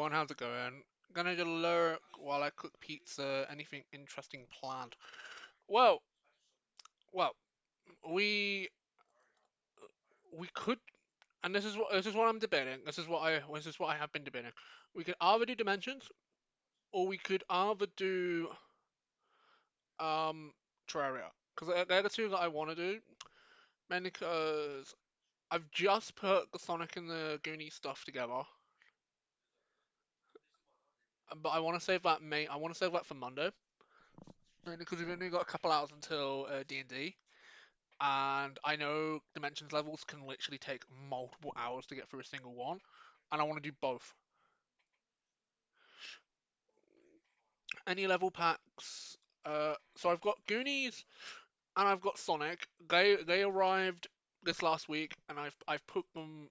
everyone, how's it going? Gonna just lurk while I cook pizza. Anything interesting planned? Well, well, we we could, and this is what I'm debating. This is what I have been debating. We could either do dimensions, or we could either do um Terraria, because they're the two that I want to do. Mainly because I've just put the Sonic and the Goonies stuff together, but I want to save that I want to save that for Monday, mainly because we've only got a couple hours until D&D. And I know dimensions levels can literally take multiple hours to get through a single one, and I want to do both. Any level packs? So I've got Goonies and I've got Sonic. They arrived this last week, and I put them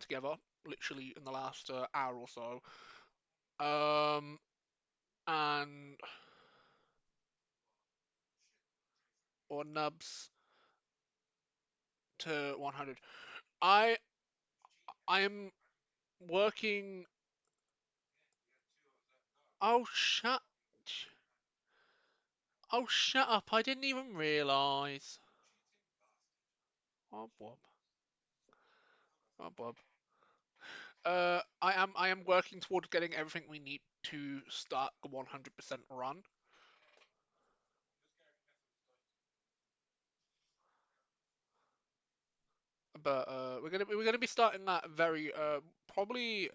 together literally in the last hour or so. Um, and or nubs to 100. I I am working. Oh shut up! I didn't even realize. Oh Bob. Oh Bob. I am working towards getting everything we need to start the 100% run. But we're gonna be starting that very probably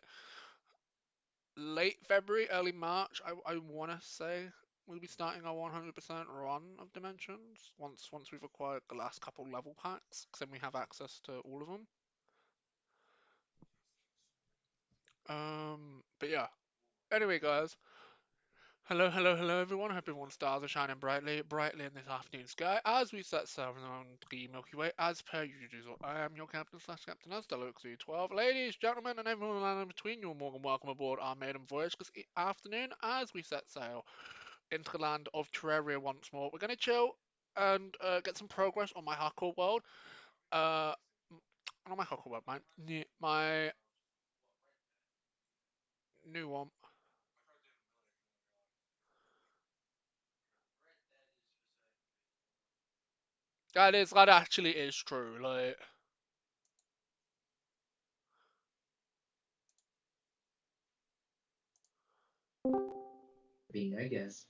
late February, early March. I wanna say we'll be starting our 100% run of Dimensions once we've acquired the last couple level packs, 'cause then we have access to all of them. But yeah. Anyway, guys, hello, hello, hello, everyone. I hope everyone's stars are shining brightly, brightly in this afternoon sky as we set sail on the Milky Way as per usual. I am your captain slash captain as Deluxe 12. Ladies, gentlemen, and everyone in between, you're more than welcome aboard our maiden voyage this afternoon as we set sail into the land of Terraria once more. We're going to chill and get some progress on my hardcore world. Uh, not my hardcore world, my new one. That actually is true. Like, Being, I guess.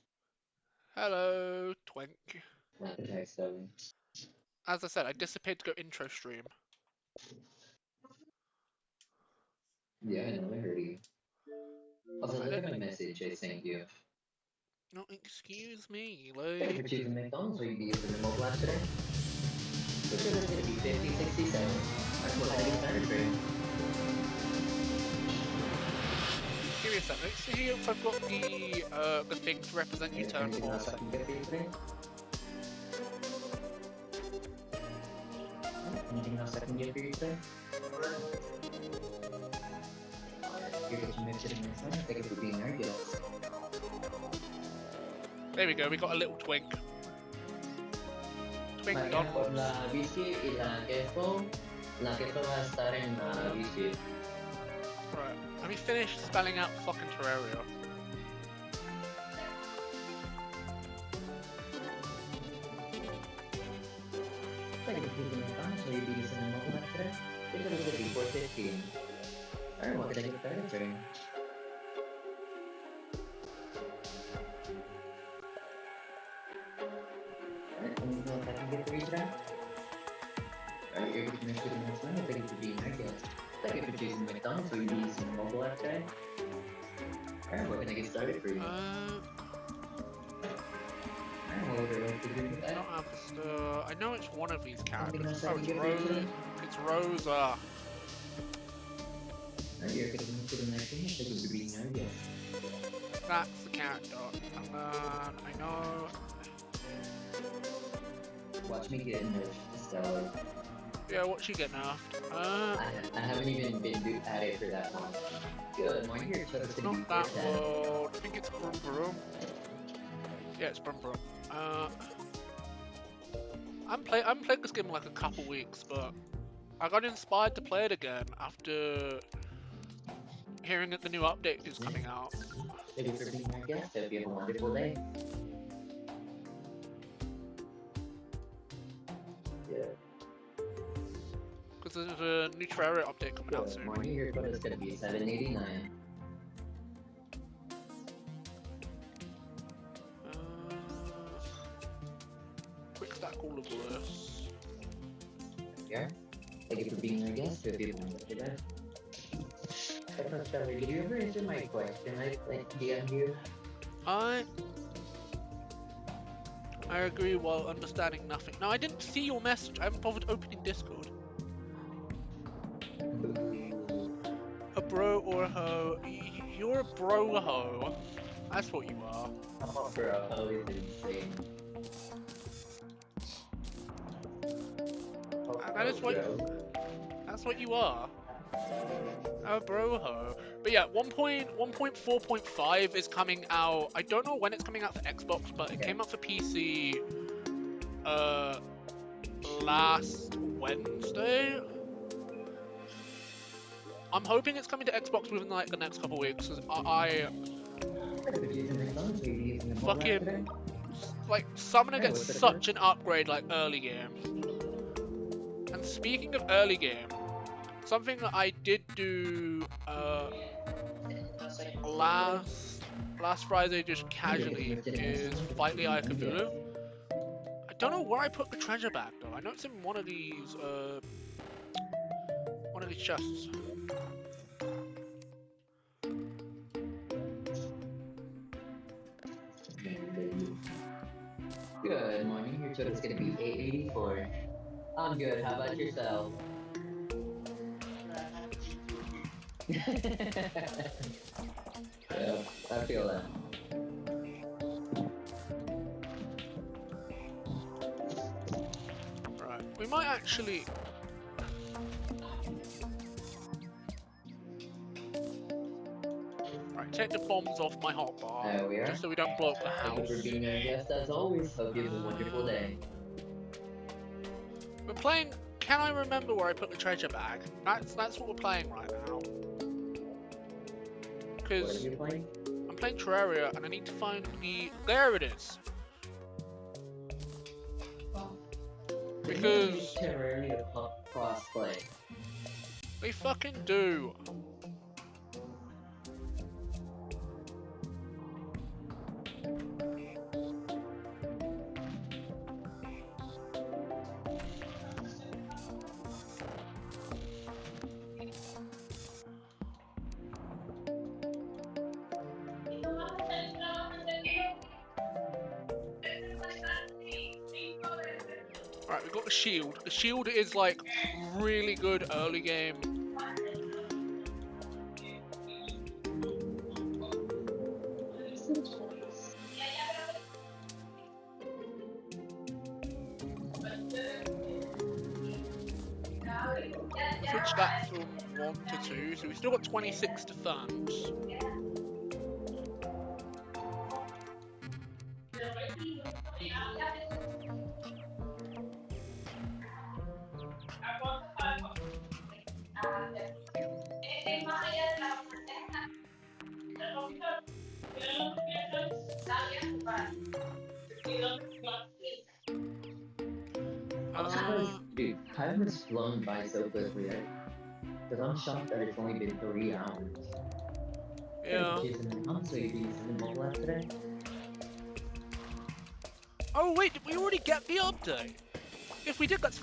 hello, Twink. Not the text of As I said, I disappeared to go intro stream. Yeah, I know, I heard you. Also, I look at didn't. my message I sent you. No, excuse me, Thank you for like. choosing McDonald's or UBS for the mobile app today. Which is going to be 5067. Alright, well, can I get started for you? Give me a sec. Let's see if I've got the thing to represent you turn Anything else for. I can get for you today? Anything else I can get for you today? Here get you mixed in next time. Thank you for being our guest. There we go. We got a little twink. Twink Maria, por Donalds. la bici y la queso va a estar en la bici. Right. Let me finish spelling out fucking Terraria. Thank you for choosing McDonald's or UBS in the mobile app today. Which is going to be 415. Alright, well, can I get started for you? Alright, anything else I can get for you today? Alright, you're getting to the next one. Thank you for being our guest. Thank you for choosing McDonald's or UBS in the mobile app today. Alright, what can I get started for you? Alright, what order of the drink with I that? don't have the. I know it's one of these Anything characters. else I Oh, can it's get for you Rose. today? It's Rosa. Alright, you're getting to the next one. Thank you for being our guest. That's the character. And then I know. Watch me get nerfed, Stellar. Yeah, what she get nerfed? I haven't even been at it for that long. Good morning, your Chuck is It's gonna be not that 410. world. I think it's Brum Brum. Yeah, it's Brum Brum. I'm playing this game in like a couple weeks, but I got inspired to play it again after hearing that the new update is coming out. Thank you for being our guest. Hope you have a wonderful day. Yeah. Because there's a new Terraria update coming out Good soon. morning. Your quote is going to be 789. Quick stack all of this. Yeah. Thank you for being our guest. Hope you have a wonderful day. Shelley, did you ever answer my question? I DM'd you. I agree while understanding nothing. No, I didn't see your message. I haven't bothered opening Discord. A bro or a hoe? You're a bro hoe. That's what you are. Oh, bro, oh, it's insane. That is what. That's what you are. A bro hoe. But yeah, 1.4.5 is coming out. I don't know when it's coming out for Xbox, but it came out for PC last Wednesday. I'm hoping it's coming to Xbox within like the next couple weeks. Cause I fucking like Summoner gets such an upgrade like early game. And speaking of early game, something that I did do last Friday just casually is fight the Eye of Cthulhu. I don't know where I put the treasure bag though. I know it's in one of these chests. Good morning. Your total is going to be 884. I'm good. How about yourself? Yeah, I feel that. Right, we might actually. Right, take the bombs off my hotbar, There we are. just so we don't blow up the Thank you for house. being our guest as always. Hope you have a wonderful day. We're playing. Can I remember where I put the treasure bag? That's what we're playing right now. What are Because you playing? I'm playing Terraria and I need to find the. There it is. Because Terraria crossplay. they fucking do. Alright, we've got the shield. The shield is like really good early game. Switch that from 1 to 2, so we've still got 26 defense. I'm surprised, dude, time has flown by so quickly. Because I'm shocked that it's only been 3 hours. Yeah. So you using the mobile app today? Oh wait, did we already get the update? If we did, that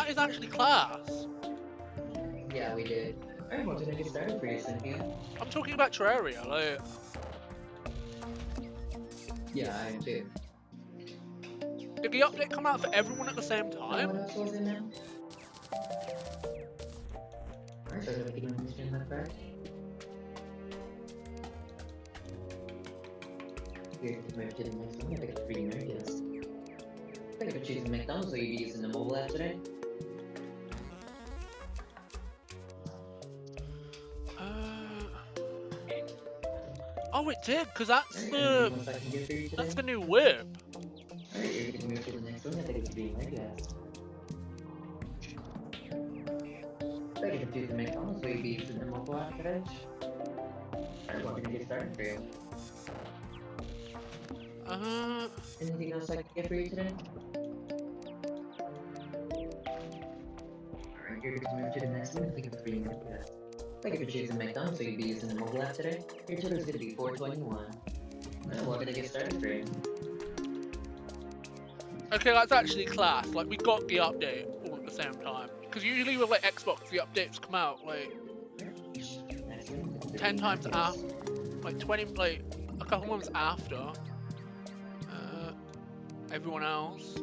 is actually class. Yeah, we did. Alright, well, did I get started for you, Cynthia? I'm talking about Terraria, like. Yeah, I am too. Did the update come out for everyone at the same What time? else was in there? Alright, so did I begin understand that correct? Here's the move to the next one. I think it's pretty nerd, yes. Thank you for choosing McDonald's. Will you be using the mobile app today? Oh, it did, because that's Alright, the anything else I can get for you today? that's the new whip. Alright, you're gonna move to the next one. I think it's being my guest. Thank you for choosing McDonald's. Will you be using the mobile app today? Alright, we're gonna get started for you. Uh, Anything else I can get for you today? Alright, you're going to move to the next one. Thank you for being here. Thank you for choosing McDonald's, so you'll be using the mobile app today. Your total is going to be $4.21. Alright, we're gonna get started for you. okay, that's actually class. Like, we got the update all at the same time. Because usually with like Xbox, the updates come out like Next one, it's gonna 10 be times nuggets. after, like 20, like a couple months after everyone else.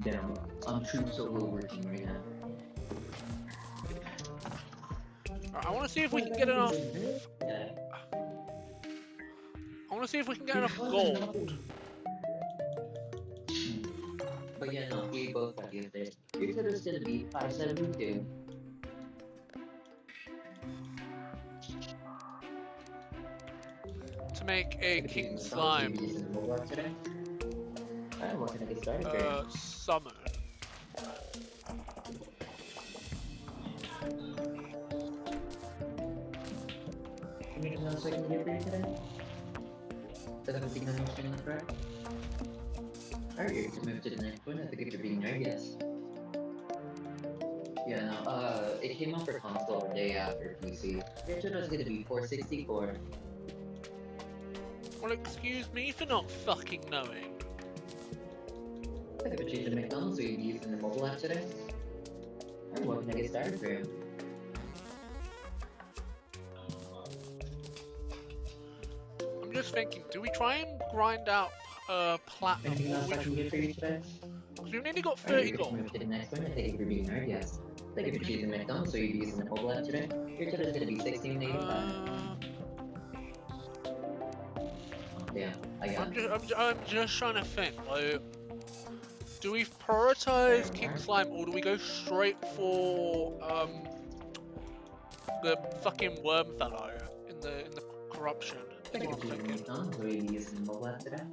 Yeah. Down. True solo working right now. I want to see if we can get enough. Yeah. I want to see if we can get enough gold. But yeah, no, we both got the update. Your total's gonna be 572. To make a king So slime you'll be using the mobile app today. Alright, we're gonna get started for you. summon. Anything else I can get for you today? Doesn't seem to understand the correct. Alright, you're gonna move to the next one. I think you're being right, yes. Yeah, no, it came out for console the day after PC. Your total's gonna be 464. Well, excuse me for not fucking knowing. I think I changed the McDonald's, so you'll be using the mobile app today. Alright, what can I get started for you? I'm just thinking, do we try and grind out platinum? Anything Or else I can get for you today? because we've nearly got Alright, 30 you're gonna gold. move to the next one. I think you're being right, yes. Thank you for choosing McDonald's, so you'll be using the mobile app today. Your total's gonna be 1685. Yeah, I got it. I'm just trying to think. Like, do we prioritize King Slime or do we go straight for the fucking worm fellow in the corruption? Is Thank you what for I'm choosing thinking. McDonald's, so you'll be using the mobile app today.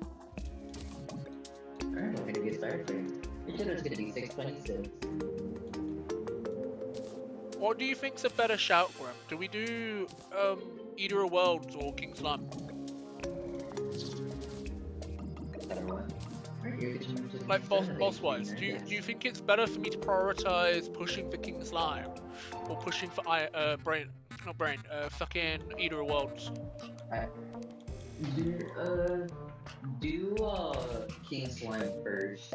Alright, we're gonna get started for you. Your total's gonna be 626. What do you think's a better shout for him? Do we do Eater of Worlds or King Slime? Better one. Alright, you're gonna move to the Like next one. I think boss you're being wise, right, do yes. you think it's better for me to prioritize pushing for King Slime or pushing for fucking Eater of Worlds? Do King Slime first.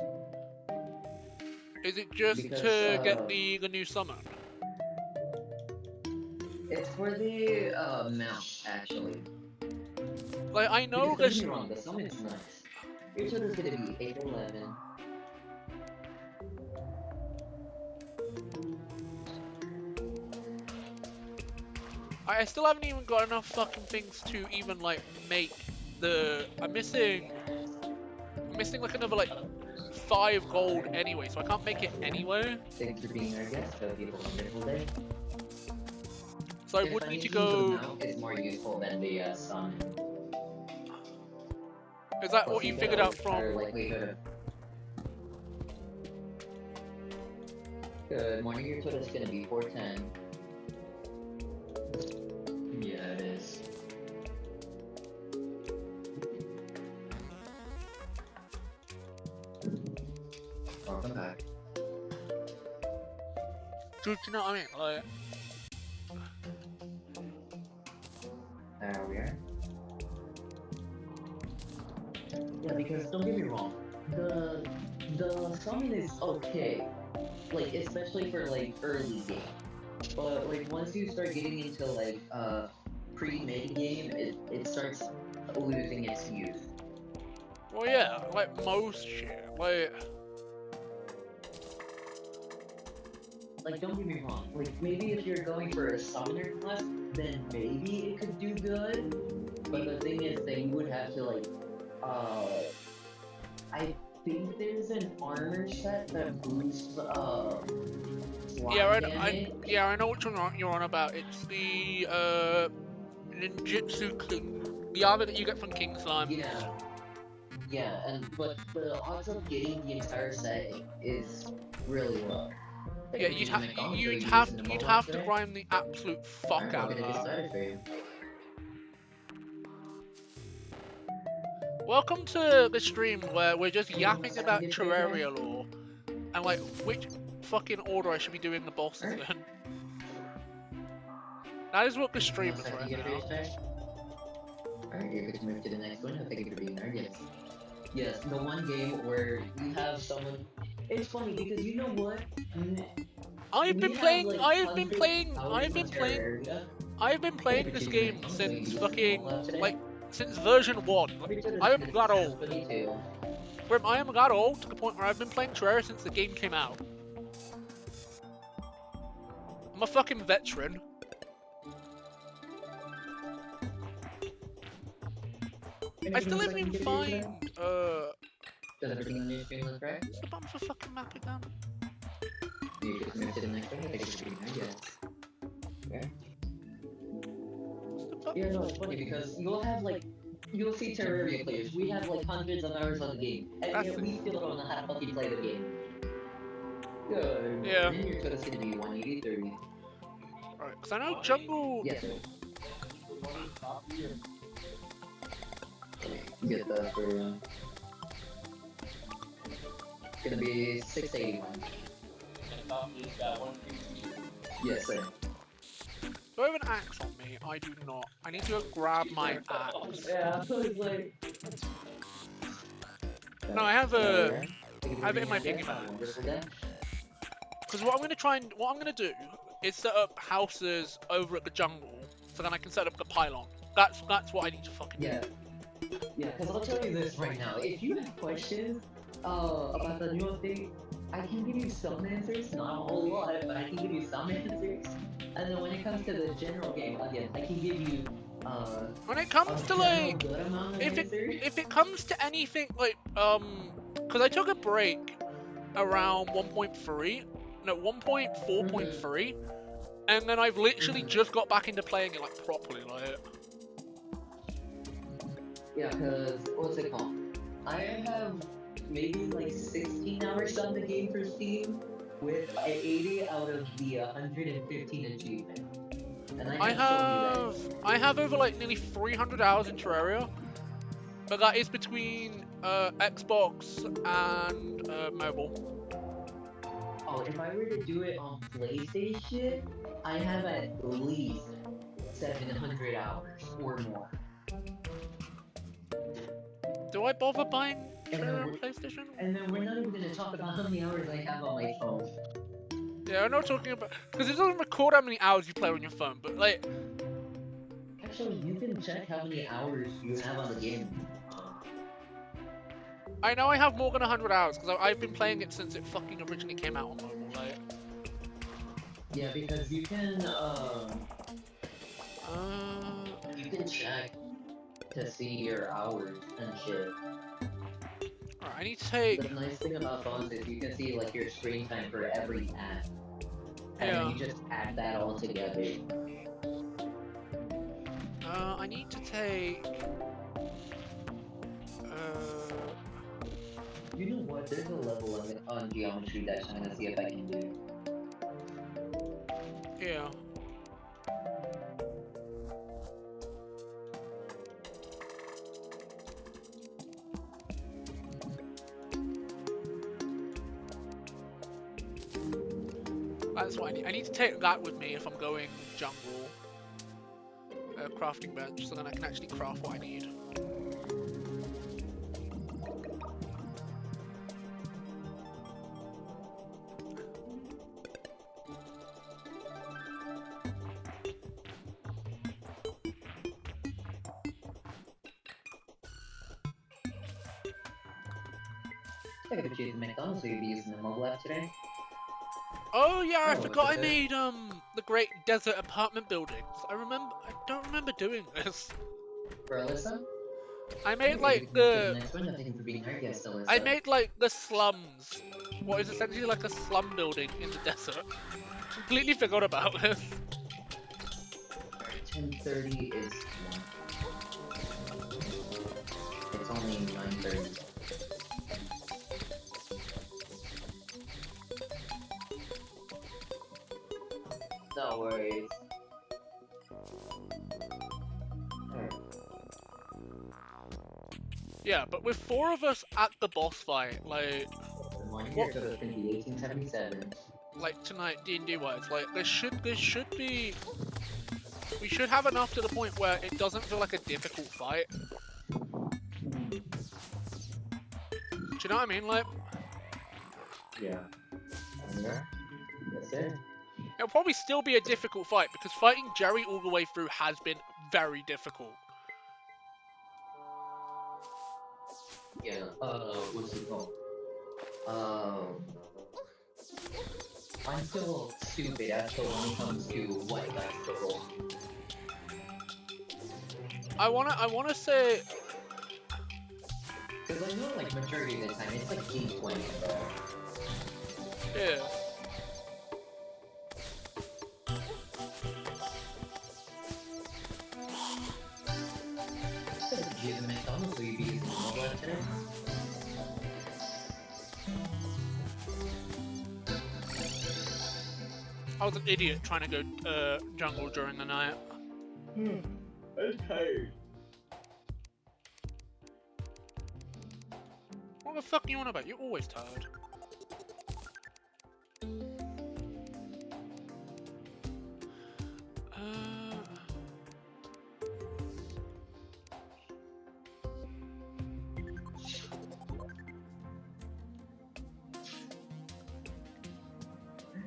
Is it just Because, to get the new summon? It's for the mount, actually. Like I know Because don't there's get me wrong, the summon's nice. Your total's gonna be 811. I still haven't even got enough fucking things to even like make the. I'm missing like another like 5 gold anyway, so I can't make it anyway. Thanks for being our guest. Hope you have a wonderful day. So I If would need to anything, the go. mount is more useful than the summon. Is that Plus, what you get figured a out from? higher likelihood of... Good morning, your total's gonna be 410. Yeah, it is. Welcome back. Do you know what I mean? Like, There we are. Yeah, because don't get me wrong, the summon is okay, like especially for like early game. But like once you start getting into like pre-mid game, it starts losing its use. well, yeah, like most shit. Like don't get me wrong, like maybe if you're going for a summoner class, then maybe it could do good. But the thing is that you would have to like I think there's an armor set that boosts Yeah, slime damage. I know what you're on about. It's the ninjutsu cling, the armor that you get from King Slime. Yeah. Yeah, but the odds of getting the entire set is really low. Like Yeah, if you're using McDonald's, so you'd be using the you'd mobile app have to today. grind the absolute fuck Alright, what out of can I get that. started for you? Welcome to the stream where we're just Anything else yapping I can about get for you today? Terraria lore and like which fucking order I should be doing the bosses Alright. in. That is what the Anything stream else is I can right get for you now. today? Alright, you're good to move to the next one. Thank you for being there. Yes. Yes, the one game where you have someone. It's funny because you know what? I've We been have playing, like I've been hundreds playing, hours on Terraria. I've been Thank you playing for this choosing game McDonald's so you since can use the fucking, mobile app today. like, since version 1. I'll be sure to I am dismiss that this house old. for you too. I am that old to the point where I've been playing Terraria since the game came out. I'm a fucking veteran. I still haven't even find, Does everything on your screen look right? what's the button for fucking map again? You just move to the next one. Thank you for being there. Yes. Okay. What's the button? Yeah, no, it's funny because you'll see Terraria players. We have like hundreds of hours on the game, and That's yet it. we still don't know how to fucking play the game. Good. Yeah. Then your code's gonna be 180-30. Alright, because I know jungle... Yes, sir. Get that for it's gonna be 681. Yes, sir. Do I have an axe on me? I do not. I need to go grab my axe. Yeah, so it's like. No, I have I have it in my piggy bank. Because what I'm gonna do is set up houses over at the jungle, so then I can set up the pylon. That's what I need to fucking do. Yeah. Yeah, because I'll tell you this right now. If you have questions about the new update, I can give you some answers, not a whole lot, but I can give you some answers. And then when it comes to the general game, again, I can give you When it comes to like, good amount of if answers. it comes to anything like because I took a break around 1.3, no 1.4.3, and then I've literally just got back into playing it like properly, like. Yeah, because what's it called? I have maybe like 16 hours on the game for Steam with 80 out of the 115 achievements. And I have over like nearly 300 hours in Terraria, but that is between Xbox and mobile. Oh, if I were to do it on PlayStation, I have at least 700 hours or more. Do I bother buying Terraria on PlayStation? And then we're not even going to talk about how many hours I have on my phone. Yeah, I'm not talking about... Because it doesn't record how many hours you play on your phone, but like... Actually, you can check how many hours you have on the game. I know I have more than 100 hours, because I've been playing it since it fucking originally came out on mobile, like... Yeah, because you can check to see your hours and shit. Alright, I need to take... The nice thing about phones is you can see like your screen time for every app. And Yeah. then you just add that all together. I need to take... You know what? There's a level on Geometry Dash I'm gonna see if I can do. Yeah. That's what I need. I need to take that with me if I'm going jungle. Crafting bench, so then I can actually craft what I need. I could choose McDonald's, so you'd be using the mobile app today. Oh yeah, I Oh, forgot I okay. made the Great Desert Apartment Buildings. I don't remember doing this. For Alyssa? I made like I made like the slums. What is essentially like a slum building in the desert. Completely forgot about this. 10:30 is 1. It's only 9:30. No worries. Alright. Yeah, but with 4 of us at the boss fight, like, The morning what, haircut is gonna be 1877. like tonight D&D wise, like there should be, we should have enough to the point where it doesn't feel like a difficult fight. Do you know what I mean? Like, Yeah. Yeah. That's it. it'll probably still be a difficult fight because fighting Jerry all the way through has been very difficult. Yeah. What's it called? Um, I'm still stupid as to when it comes to what dice to roll. I wanna say, Because I know, like, majority of the time, it's like D20, bro. yeah. Use the McDonald's, will you be using the mobile app today? I was an idiot trying to go jungle during the night. I'm tired. What the fuck are you on about? You're always tired.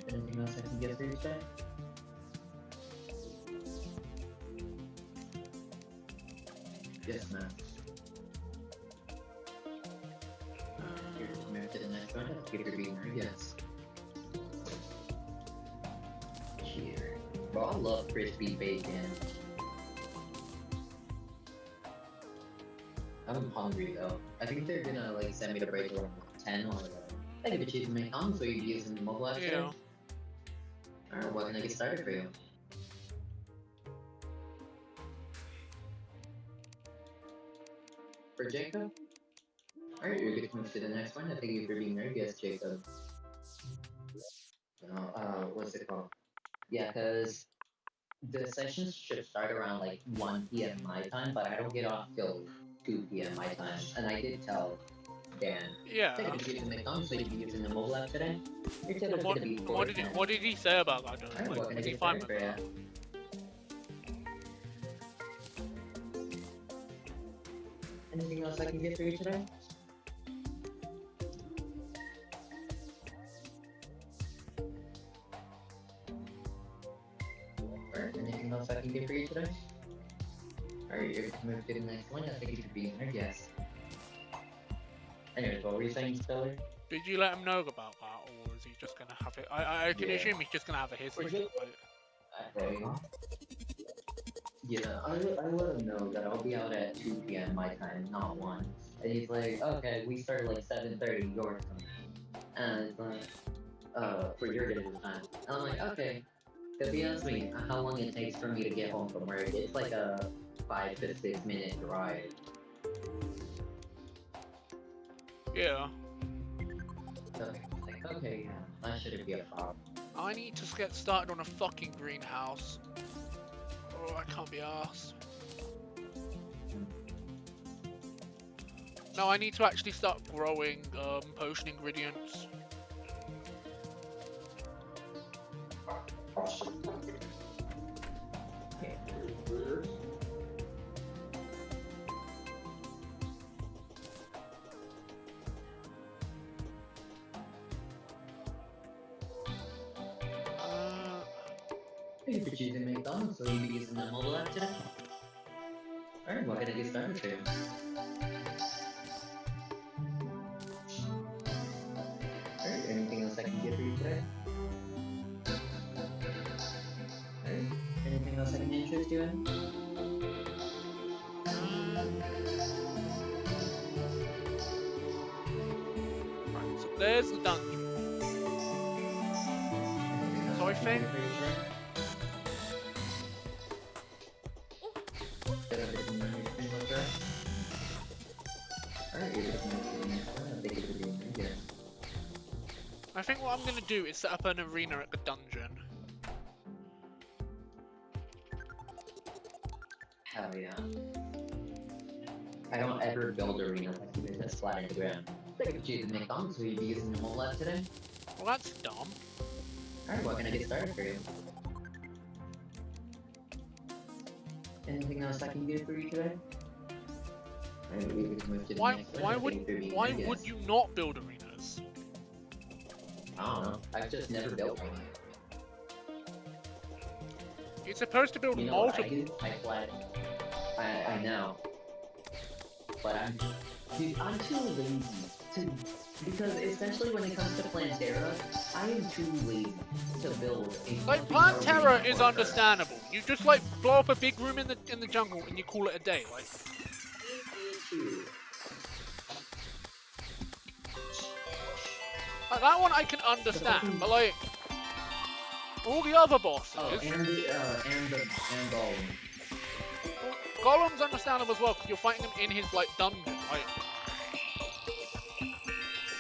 Anything else I can get for you today? Yes, ma'am. Here, move to the next one. Give your being there, yes. Here. Bro, I love crispy bacon. I'm hungry though. I think they're gonna like send me to break around 10 or I give a cheese and McDonald's, so you'd be using the mobile app today? Yeah. Alright, what can I get started for you? For Jacob? Alright, you're good to move to the next one. I thank you for being there. Yes, Jacob. No, what's it called? Yeah, cause the sessions should start around like 1 p.m. my time, but I don't get off till 2 p.m. my time. And I did tell Dan, Yeah. take a cheese and McDonald's, so you'd be using the mobile app today. Your tip is What, gonna be what did he say about that? John? Alright, Like, what can I was he get fine started with for that? you? Anything else I can get for you today? Alright, anything else I can get for you today? Alright, you're gonna move to the next one. I think you should be in there, yes. Anyways, what were you saying, Speller? Did you let him know about that, or is he just gonna have it? I can Yeah. assume he's just gonna have a history. Would you- Like, There you go. Yeah, I let him know that I'll be out at 2 p.m. my time, not 1. And he's like, okay, we start like 7:30 your time. And it's like, for your guys' time. And I'm like, okay. Because he asked me how long it takes for me to get home from work. It's like a 5 to 6 minute drive. yeah. So it's like, okay, yeah, that shouldn't be a problem. I need to get started on a fucking greenhouse. Oh, I can't be arsed. No, I need to actually start growing potion ingredients. Thank you for choosing McDonald's, so you'll be using the mobile app today. Alright, what can I get started for you? Alright, anything else I can get for you today? Alright, anything else I can interest you in? Right, so there's the dungeon. So I think I think what I'm gonna do is set up an arena at the dungeon. Hell yeah. I don't ever build arenas like you just flat in the ground. Like if you McDonald's, will you be using the mobile lab today? Well, that's dumb. Alright, what can I get started for you? Anything else I can do for you today? Alright, we can move to the Why? next one. Why Thank would? you for being Why here, would guys. you not build arenas? I don't know. I've just never built one. You're supposed to build You know what I multiple. do? I flat. I know. But I'm too lazy to, because especially when it comes to Plantera, I am too lazy to build a Like fucking Plantera arena is for her. understandable. You just like blow up a big room in the jungle and you call it a day. Like that one I can understand, but like all the other bosses. Oh, and the Golem. Well, Golem's understandable as well because you're fighting him in his like dungeon, like.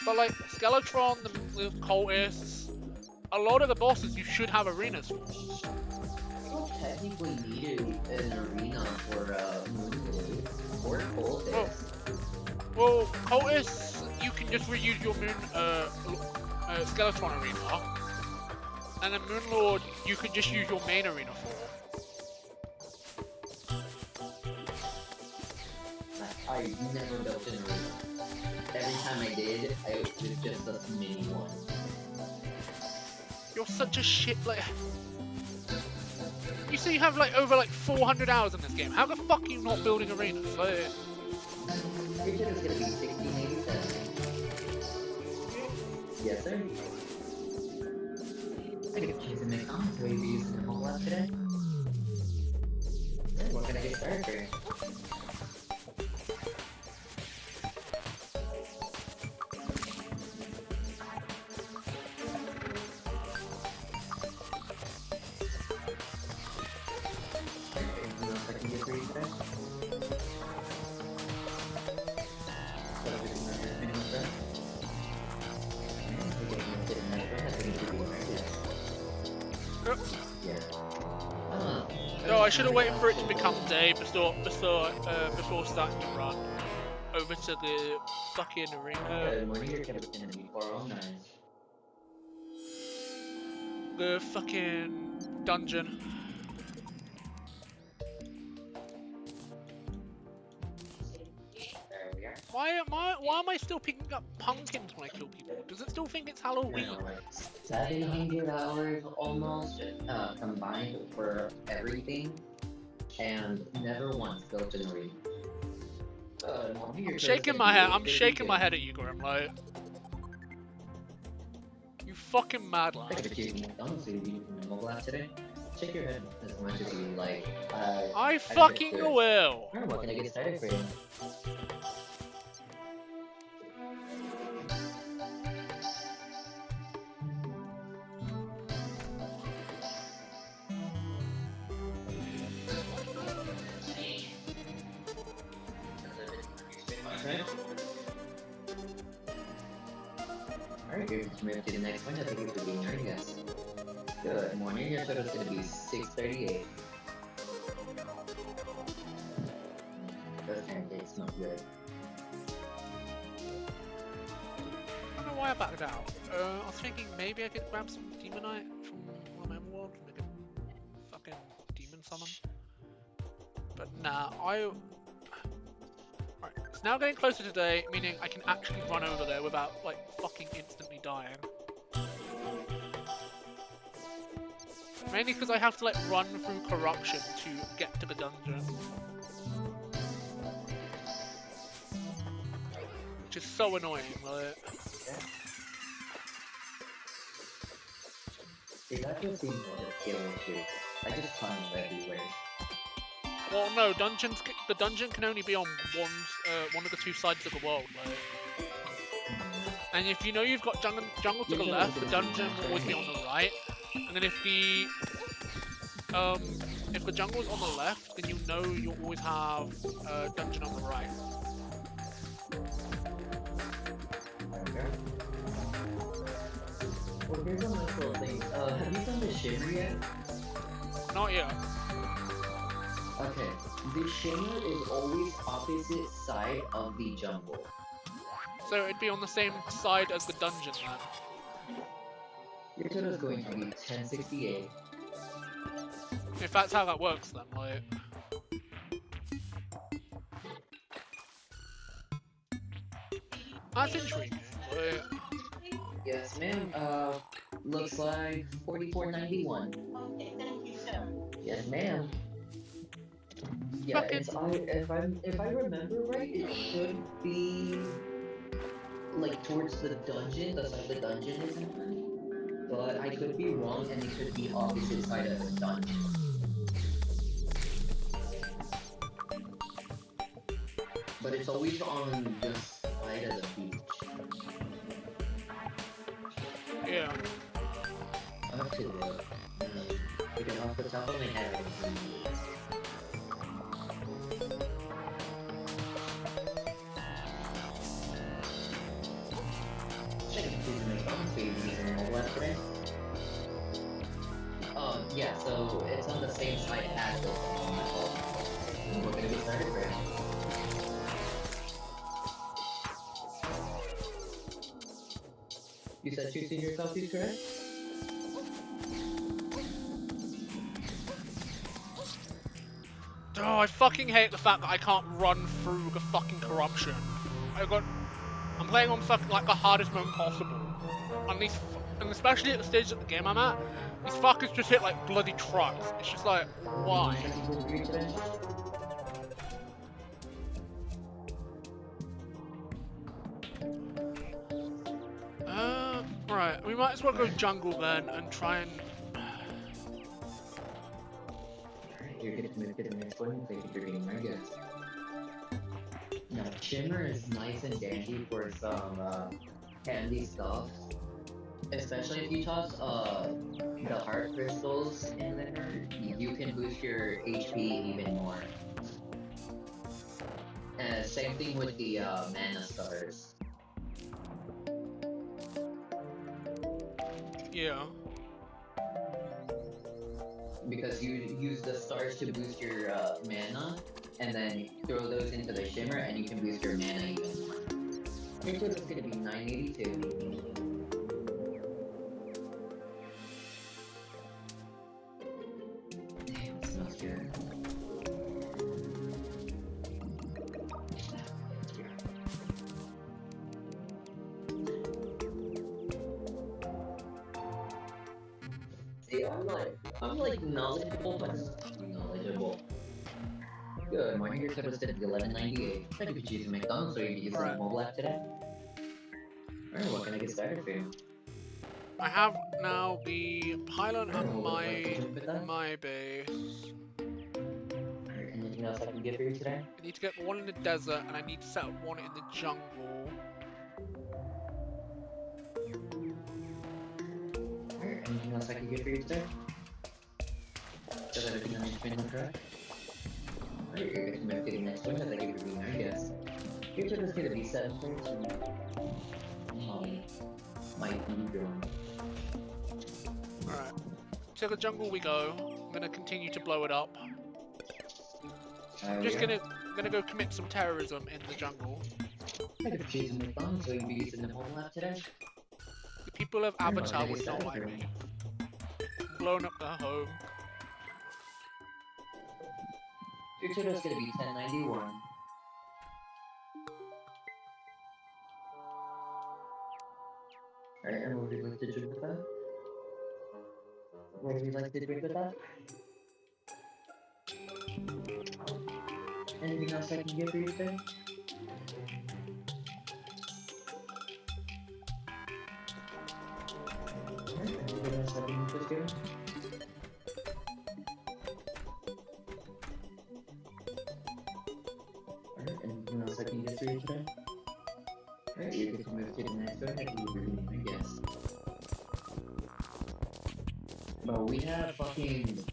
But like Skeletron, the cultists, a lot of the bosses you should have arenas for. You don't technically need an arena for Moonblade or Cultist. Well, cultists you can just reuse your Moon Skeletron arena, and then Moonlord you can just use your main arena for. I never built an arena. Every time I did, it was just a mini one. You're such a shit, like... You say you have, like, over, like, 400 hours in this game. How the fuck are you not building arenas? Like... Pretty sure it's gonna be 1687. Yes, sir. I get cheese and McDonald's. Will you be using the mobile app today? Yeah, what can I get started for you? No, I should have waited for it to become day before starting to run over to the fucking arena. Good morning, your campus gonna be 409. The fucking dungeon. There we are. Why am I still picking up pumpkins when I kill people? Does it still think it's Halloween? 700 hours almost combined for everything, and never once built an arena. I'm shaking my head. I'm shaking my head at you, Grim. Like, you fucking mad lad. Thanks for choosing McDonald's to be using the mobile app today. Shake your head as much as you like. I fucking will. Alright, what can I get started for you? Alright, we're just move to the next one. I think it's being earned, yes. Good morning, your total's gonna be 638. Those pancakes smell good. I don't know why I backed out. I was thinking maybe I could grab some Demonite from one of my world and make a fucking demon summon. But nah, Right, it's now getting closer to day, meaning I can actually run over there without, like, fucking instantly dying. Mainly because I have to, like, run through corruption to get to the dungeon. Which is so annoying, like... See, that just seems like a skill issue. I just tunnel everywhere. Well, no, the dungeon can only be on one of the two sides of the world, like... And if you know you've got jungle to the left, the dungeon will always be on the right. And then if the jungle's on the left, then you know you'll always have a dungeon on the right. Okay. Well, here's one nice little thing. Have you done the Shimmer yet? Not yet. Okay, the shimmer is always opposite side of the jungle. So it'd be on the same side as the dungeon then. Your total is going to be 1068. If that's how that works then, like... That's intriguing, like... Yes, ma'am. Looks like 4491. Okay, thank you, sir. Yes, ma'am. Yeah, Fucking... if I remember right, it should be like towards the dungeon, the side the dungeon is on. But I could be wrong, and it could be opposite side of the dungeon. But it's always on this side of the beach. Yeah. I have to look. Because off the top of my head, I don't remember. Yeah, so it's on the same side as the we're gonna get started, right? You said choosing yourself is correct? Oh, I fucking hate the fact that I can't run through the fucking corruption. I'm playing on fucking like the hardest mode possible. And especially at the stage of the game I'm at, these fuckers just hit like bloody trucks. It's just like, why? Right, we might as well go jungle then and try and... You're getting to the next one, thank you for being my guest. Now, Shimmer is nice and dandy for some handy stuff. Especially if you toss the heart crystals in there, you can boost your HP even more. And same thing with the mana stars. Yeah. Because you use the stars to boost your mana, and then throw those into the shimmer, and you can boost your mana even more. Your total's gonna be 982. Damn, it smells good. See, I'm like knowledgeable, but not knowledgeable. Good morning, your total is at 1198. Thank you for choosing McDonald's, so you can use the mobile app today. Alright, what can I get started for you? I have now the pylon Alright, at what would you like to jump with that? my base. Alright, anything else I can get for you today? I need to get one in the desert and I need to set up one in the jungle. Alright, anything else I can get for you today? Does everything on your screen look correct? Alright, you're going to move to the next one, and thank you for being our guest. Your turn is going to be 7:13. My ego. Alright. To the jungle we go. I'm gonna continue to blow it up. I'm just gonna go commit some terrorism in the jungle. Thank you for choosing McDonald's, so you'll be using the mobile app today. The people of Avatar would not like me. I'm blowing up their home. Your total is going to be 1091. Alright, and what would you like to drink with that? What would you like to drink with that? Anything else I can get for you today? Alright, anything else I can get you? Alright, anything else I can get for you today? Alright, you get to move to the next one. Thank you for being my guest. But we have fucking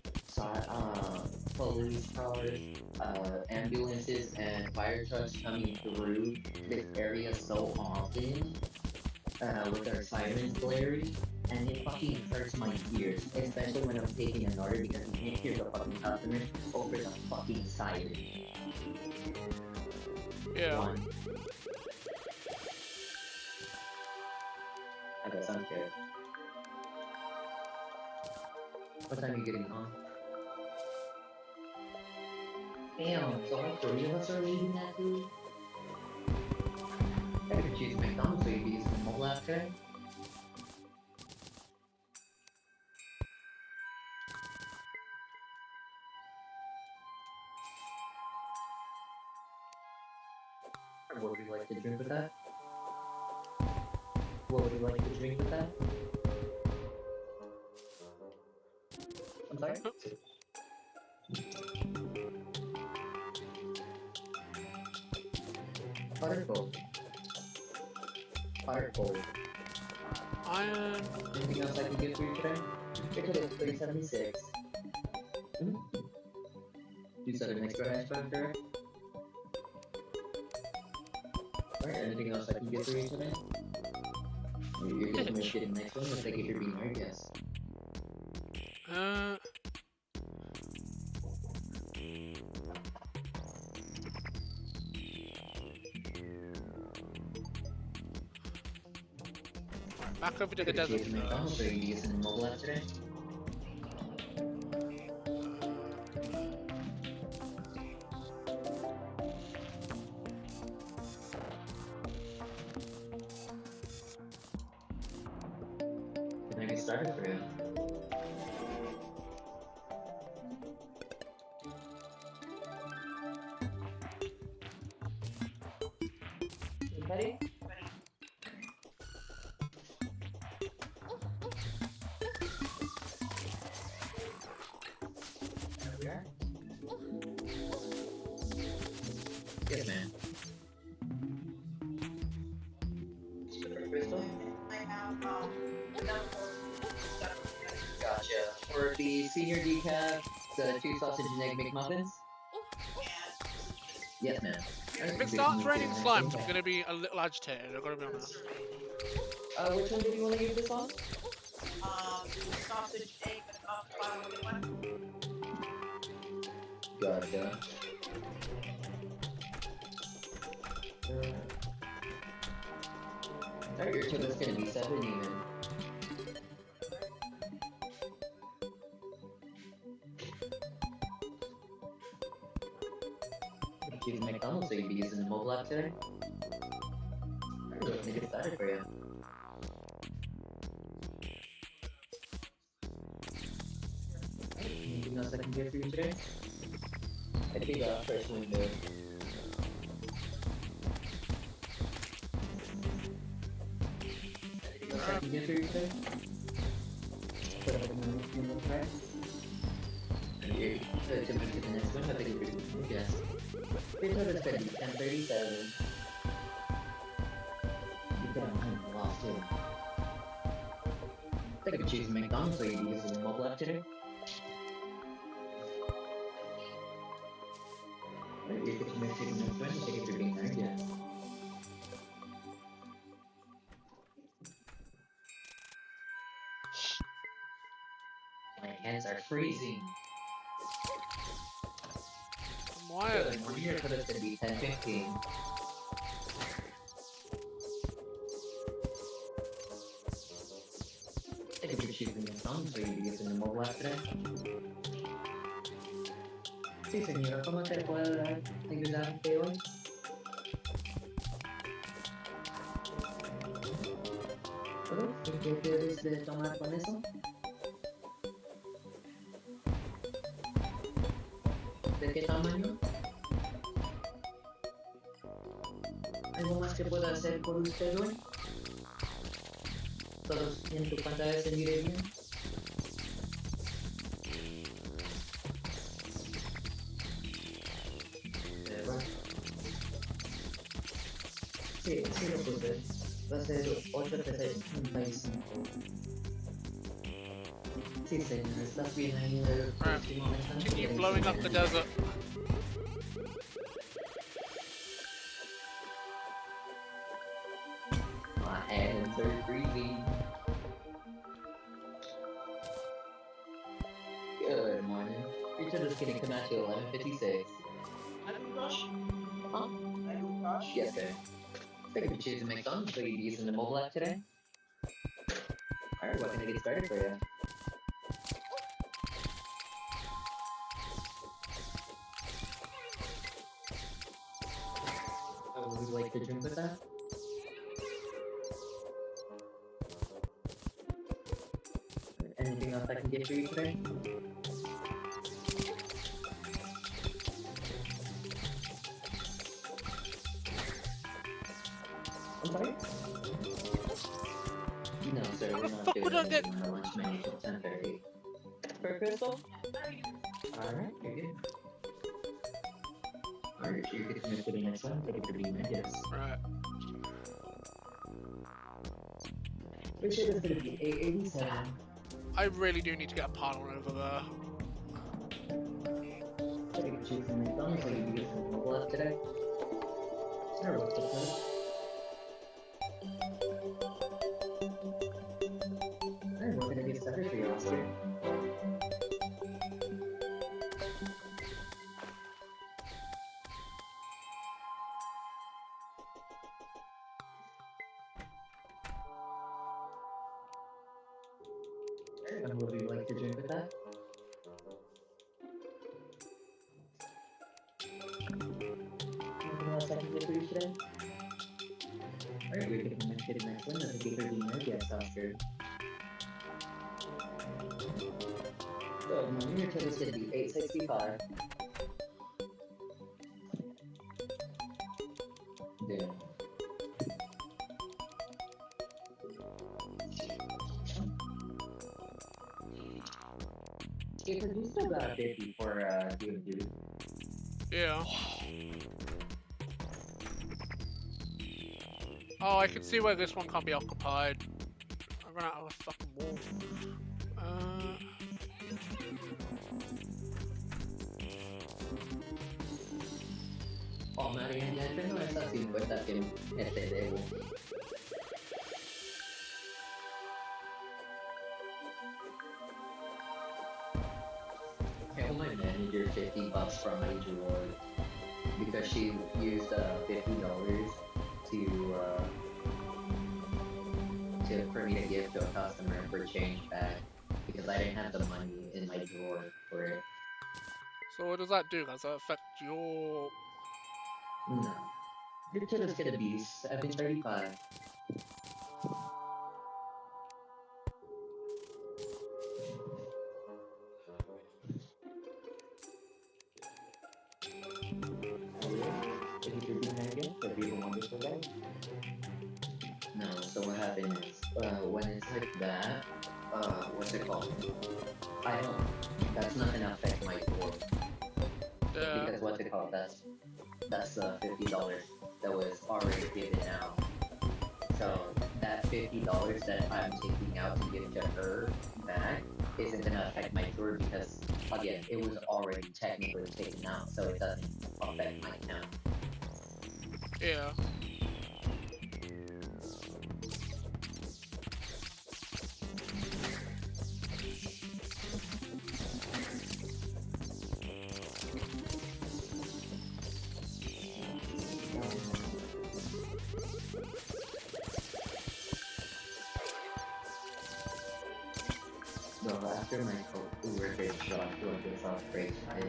police cars, ambulances, and fire trucks coming through this area so often. with our sirens blaring, and it fucking hurts my ears, especially when I'm taking an order because you can't hear the fucking customer over the fucking siren. Yeah. One. Okay, sounds good. What time are you getting home? Damn, so all three of us are leaving that food? I could choose McDonald's so you'd be using the mobile app tray. What would you like to drink with that? What would you like to drink with that? I'm sorry? Hot or cold? Hot or cold? Anything else I can get for you today? Your total is $376. You said an extra hash brown, correct? Alright, anything else I can get for you today? You're getting ready to get the next one, looks like you're being our guest. Back over to the desert first. McDonald's, are you using the mobile app today? Can I get started for you? Ready? Yes, ma'am. Crystal? Gotcha. For the senior decaf, the 2 sausage and egg McMuffins? Yes, ma'am. If it starts raining slimes, I'm gonna be a little agitated. I've got to be honest. Which one did you want to give this on? Sausage, egg, one. Gotcha. Alright, your total's gonna be 7 even. Choose McDonald's, so you'd be using the mobile app today? Alright, let's make it started for you. Anything else I can get for you today? I think first window. Anything else I can get for you today? Put up in the price. Here, to move to the next one, I think we're yes. Your total's gonna be 1037. You could have lost too. I think I could choose McDonald's, so you'd be using the mobile app today. Right, you could move to the next one, I think if you're being nice, yes. My hands are freezing. Why are they? Your total's gonna be 1015. I think if you're choosing McDonald's, so you'd be using the mobile app today. Sí, señora, ¿cómo te puedo ayudarte hoy? ¿Qué quieres de tomar con eso? ¿De qué tamaño? ¿Algo más que pueda hacer por usted hoy? ¿Todos en tu pantalla se mire bien? Sí, sí lo puse. Va a ser 8.35. Sí, señor, estás bien ahí en el próximo mensaje. Keep blowing up the desert. My hands. They're freezing. Good morning. Your turtle's getting come out to 11:56. Macintosh? Huh? Macintosh? Yes, sir. Thank you for choosing McDonald's. Will you be using the mobile app today? Alright, what can I get started for you? Would you like to drink with that? Anything else I can get for you today? I'm sorry? No, sir, How we're the not fuck doing would I get? anything on the lunch menu till 10:30. For Crystal? Alright, you're good. Alright, you're good to move to the next one. Thank you for being my guest. Right. Which is going to be 887. I really do need to get a pile over there. Thank you for choosing McDonald's. Will you be using the mobile app today? Sure, what's up, sir? Alright, we're gonna get started for you, Oscar. Alright, and what would you like to drink with that? Anything else I can get for you today? Alright, we're getting to the next one. Thank you for being our guest, Oscar. So, money your total is gonna be 865. Damn. Okay, so you still got a 50 for DND. Yeah. Oh, I can see where this one can't be occupied. I ran out of a fucking wall. Oh, María, ya tengo esas 50 que te debo. I owe my manager $50 from my drawer because she used $50 for me to give to a customer for change back because I didn't have the money in my drawer for it. So what does that do? Does that affect your... No. Your total's gonna be 735. Thank you for being here again. Hope you have a wonderful day. No, so what happened is, when it's like that, what's it called? I don't, that's not gonna affect my score. Because what's it called? That's $50 that was already given out. So that $50 that I'm taking out to give to her back isn't gonna affect my tour because again, it was already technically taken out, so it doesn't affect my account. Yeah. So after my co-worker shot going to South Bridge, I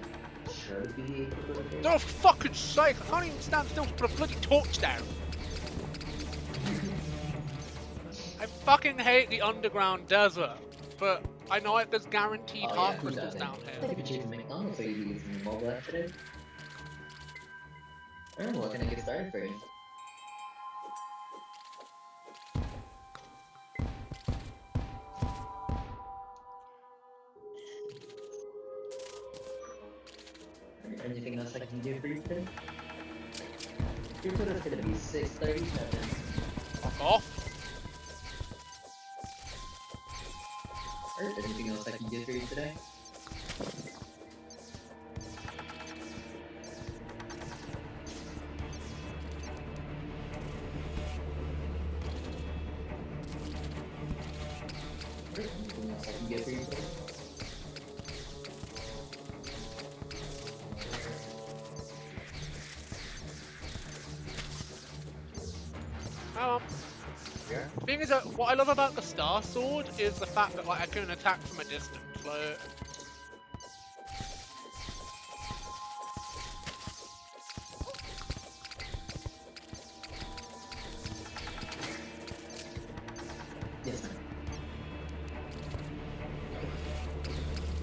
should be able to get Oh, for fucking sake! I can't even stand still for a bloody torch down! I fucking hate the underground desert, but I know there's guaranteed heart who crystals doesn't? down Thank here. you for choosing McDonald's. So you using your mobile app today? Alright, what can I get started for you? Alright, anything else I can do for you today? Your total's gonna be 637. Fuck off. Alright, anything else I can do for you today? else I can get for you today? Yeah. The thing is that what I love about the Star Sword is the fact that like I can attack from a distance. Like, Yes, ma'am.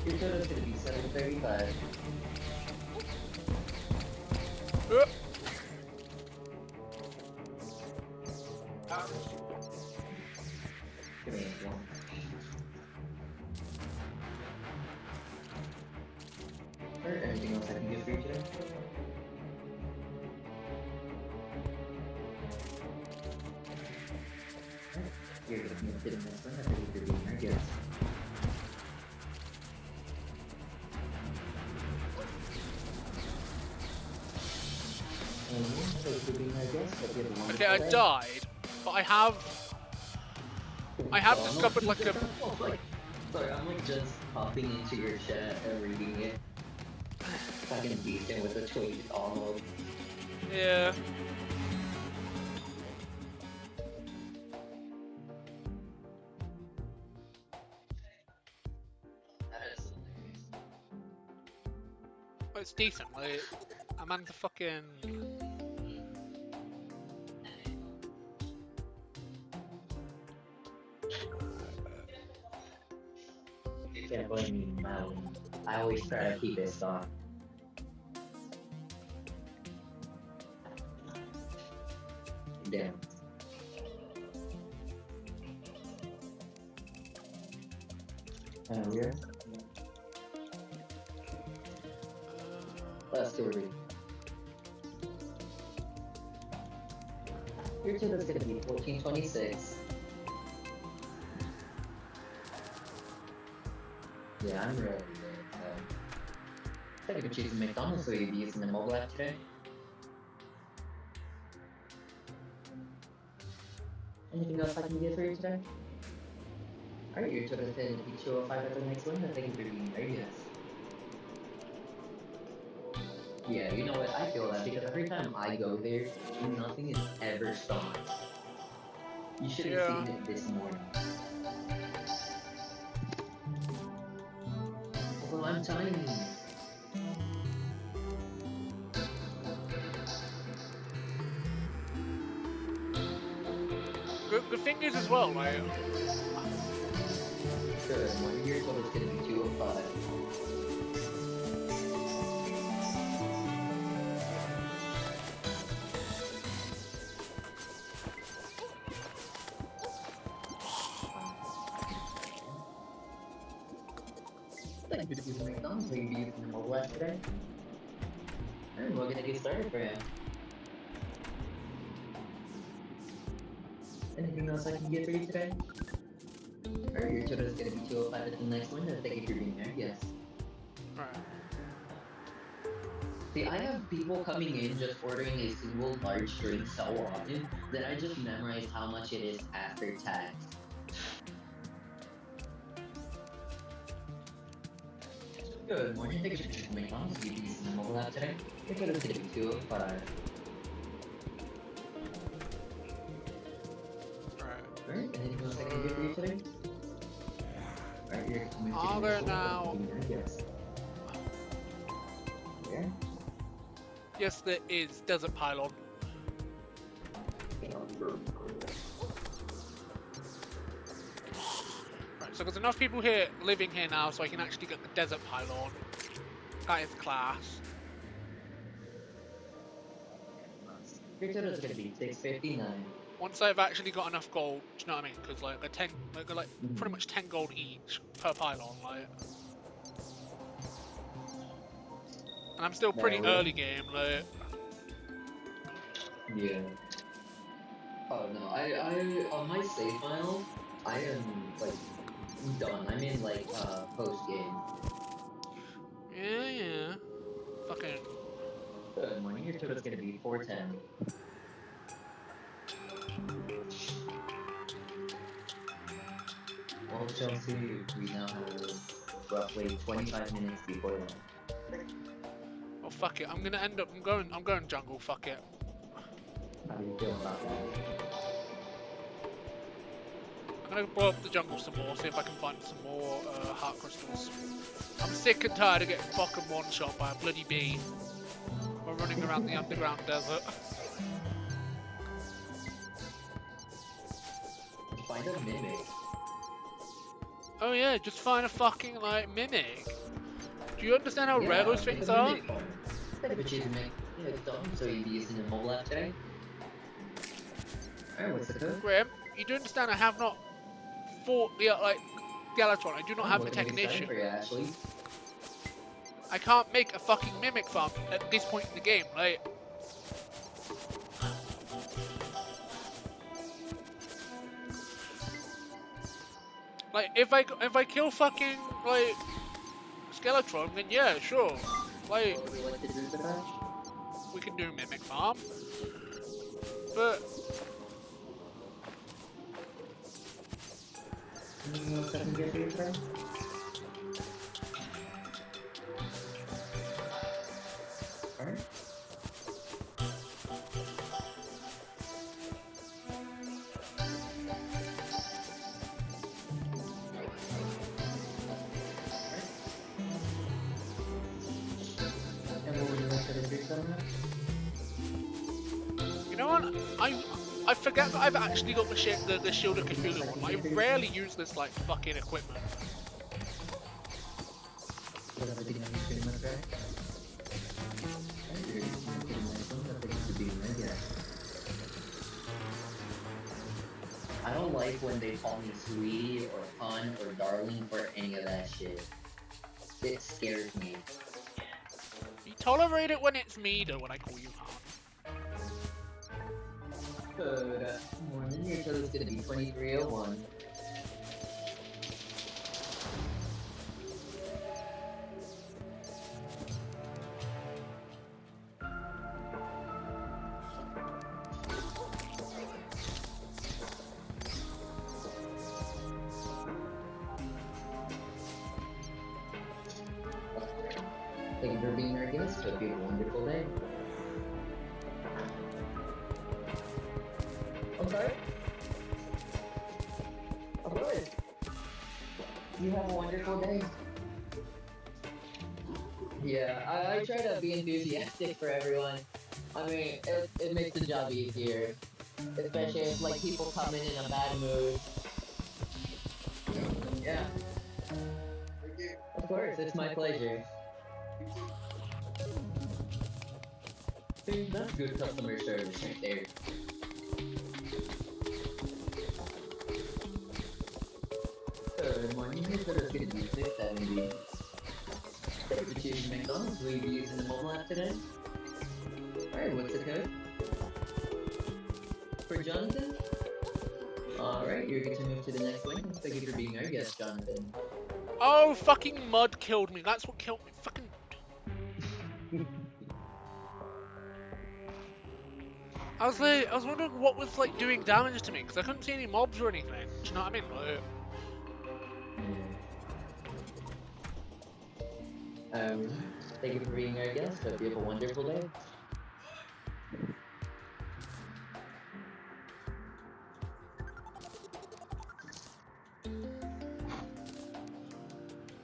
Your total's gonna be 735. uh, Give me a one. Or anything else I can get for you today? You're gonna be hitting this one. I think you're being my guess. So you're being my guess, but you have a wonderful okay, I day. died, but I have discovered like a Sorry, I'm like just popping into your chat and reading it. Fucking beasting with the tweet almost. yeah. That is hilarious. Well, it's decent. Like, I'm on the fucking. You can't blame me, Mountain. I always try to keep it stocked. Damn. Yeah. Last story. Your total is gonna be 1426. Yeah, I'm ready. I could choose McDonald's, so you'd be using the mobile app today. Anything else I can get for you today? Alright, your total is going to be 205 at the next one. Thank you for being there, yes. Yeah, you know what? I feel that because every time I go there, nothing is ever stocked. You should have Yeah. seen it this morning. Although I'm tiny. The thing is as well, like. Good, one year total is going to be 205. Thank you for using McDonald's, so you'll be using the mobile app today. And we're gonna get started for you. Anything else I can get for you today? Alright, your total is gonna be 205 at the next one. Thank you for being there, yes. Right. See, I have people coming in just ordering a single large drink so often that I just memorized how much it is after tax. Good morning, thank you for choosing McDonald's. You'll be using the mobile app today. Your total is gonna be 205. Right. Alright, anything else I can get for you today? Alright, you're coming to Are the there next one. now? Yes. Yeah? Yes, there is desert pylon. Right, so there's enough people here living here now, so I can actually get the desert pylon. That is class. Your total is gonna be 659. Once I've actually got enough gold, do you know what I mean? Because like a 10, like pretty much 10 gold each per pylon, like. And I'm still pretty There we go. early game, like. Yeah. Oh no, I on my save file, I am like done. I'm in like post game. Yeah. Fucking. Good morning. Your total is gonna be 410. Well, Chelsea. We now have roughly 25 minutes before lunch. Oh fuck it, I'm going jungle, fuck it. How do you feel about that? I'm gonna blow up the jungle some more, see if I can find some more heart crystals. I'm sick and tired of getting fucking one-shot by a bloody bee. We're running around the underground desert. Find a mimic. Oh yeah, just find a fucking, like, mimic. Do you understand how rare those Get things a are? mimic. Better put you to make done so you'd be using a mobile app today. Alright, what's the code? Graham, you do understand I have not fought the, like, Galatron. I do not have the What can I get started technician. for you, Ashley? I can't make a fucking mimic farm at this point in the game, like... Like, if I kill fucking, like, Skeletron, then yeah, sure. Like, What would you like to do for that? we can do mimic farm. But, Anything else I can get for you, friend? Alright. And what would you like for the big settlement? you know what? I forget that I've actually got the Shield of Cthulhu one. I rarely use this, like, fucking equipment. Was everything on your screen look right? I don't like when they call me sweetie or hon or darling or any of that shit. It scares me. You tolerate it when it's me, though, when I call you Han. Good morning, your total's gonna be 2301. Thank you for being our guest. Hope you have a wonderful day. I'm sorry? Of course. You have a wonderful day. Yeah, I try to be enthusiastic for everyone. I mean, it makes the job easier. Especially if, like, people come in a bad mood. Yeah. Of course, it's my pleasure. See, that's good customer service right there. Good morning, your total's gonna be 670. Thanks for choosing McDonald's. Will you be using the mobile app today? Alright, what's the code? For Jonathan? Alright, you're good to move to the next one. Thank you for being our guest, Jonathan. Oh, fucking mud killed me. That's what killed me. Fucking... I was wondering what was, like, doing damage to me, because I couldn't see any mobs or anything. Do you know what I mean? Like... Thank you for being our guest. Hope you have a wonderful day.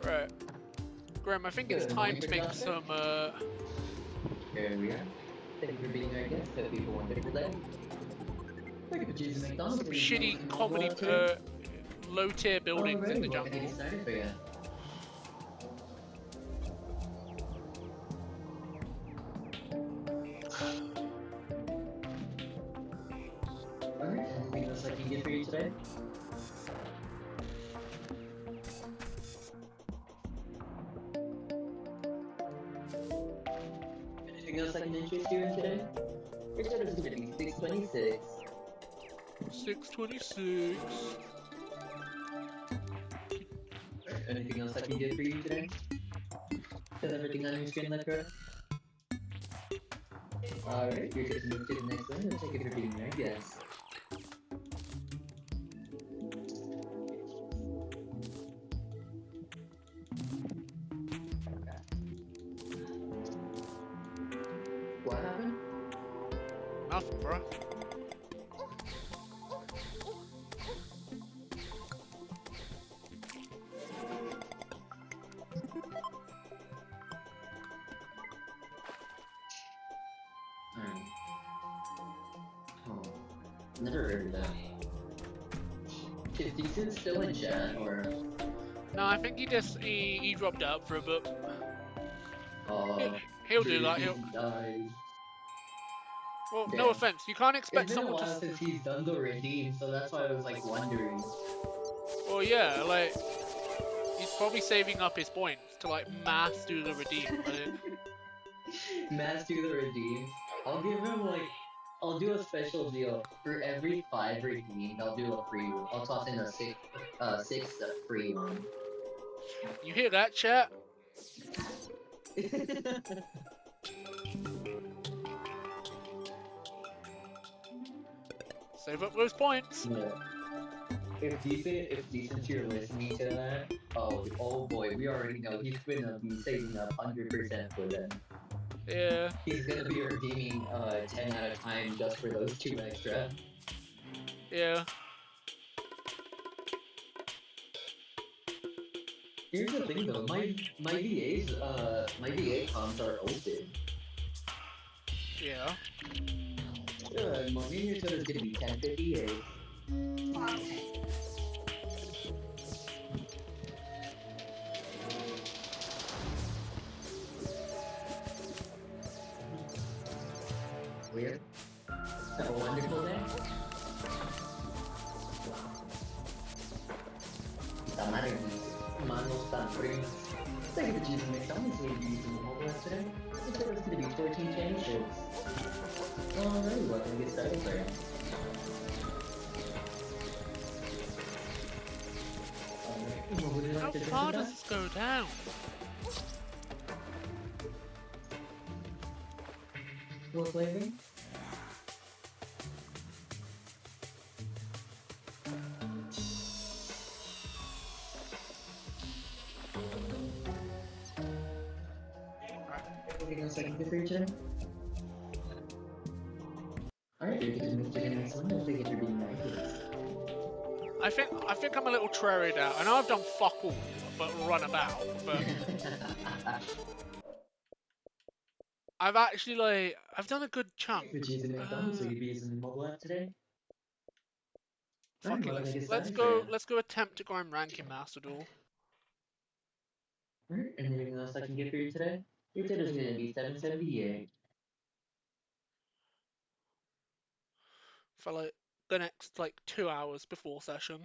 Right. Graham, I think it's Good time morning, to make Jonathan. some, Here we are. Thank you for being our guest. Hope you have a wonderful day. Thank you for choosing McDonald's. some shitty comedy, low-tier buildings in the What can I jungle. get started for you? Alright, anything else I can get for you today? Anything else I can interest you in today? Your total's gonna be 626. 626. Anything else I can get for you today? Is everything on your screen look correct? Alright, you're good to move to the next one. Thank you for being our guest. What happened? Nothing, bro. Alright. Oh, never heard of that. Is Decent still in chat, or... No, I think he dropped out for a bit. He, Oh, he'll do dude, that. he He'll. died. Well, no Damn. offense. You can't It's expect been a someone to. while since he's done the redeem, so that's why I was like wondering. Well, yeah, like he's probably saving up his points to like mass do the redeem. Mass do the redeems. I'll give him like, I'll do a special deal for every 5 redeemed. I'll do a free one. I'll toss in a sixth free one. You hear that, chat? Save up those points. Yeah. If decent, you're listening to that, oh boy, we already know he's gonna be saving up 100% for them. Yeah. He's gonna be redeeming 10 at a time just for those 2 extra. Yeah. Here's the thing though, my VA comms are open. Yeah. Money in your total is gonna be 1058. Weird. Have a wonderful day. Tamarin, manos tan primas. Thank you for choosing McDonald's when you're using the mobile app today. It took us to be 14 championships. Alright, welcome to get started, sir. Alright, what would you How like to drink far with does that? this go down? What flavor? Anything else I can do for you today? Alright, you get to move to the next one. Don't forget you're being nice. I think I'm a little traried out. I know I've done fuck all, but run about. But I've actually I've done a good chunk. For choosing McDonald's, will you be using the mobile app today? Fuck Alright, it. what can I get Let's started for go. you? Let's go attempt to go and ranking master duel. Alright, anything else I can get for you today? Your total's gonna be 778. For like the next 2 hours before session.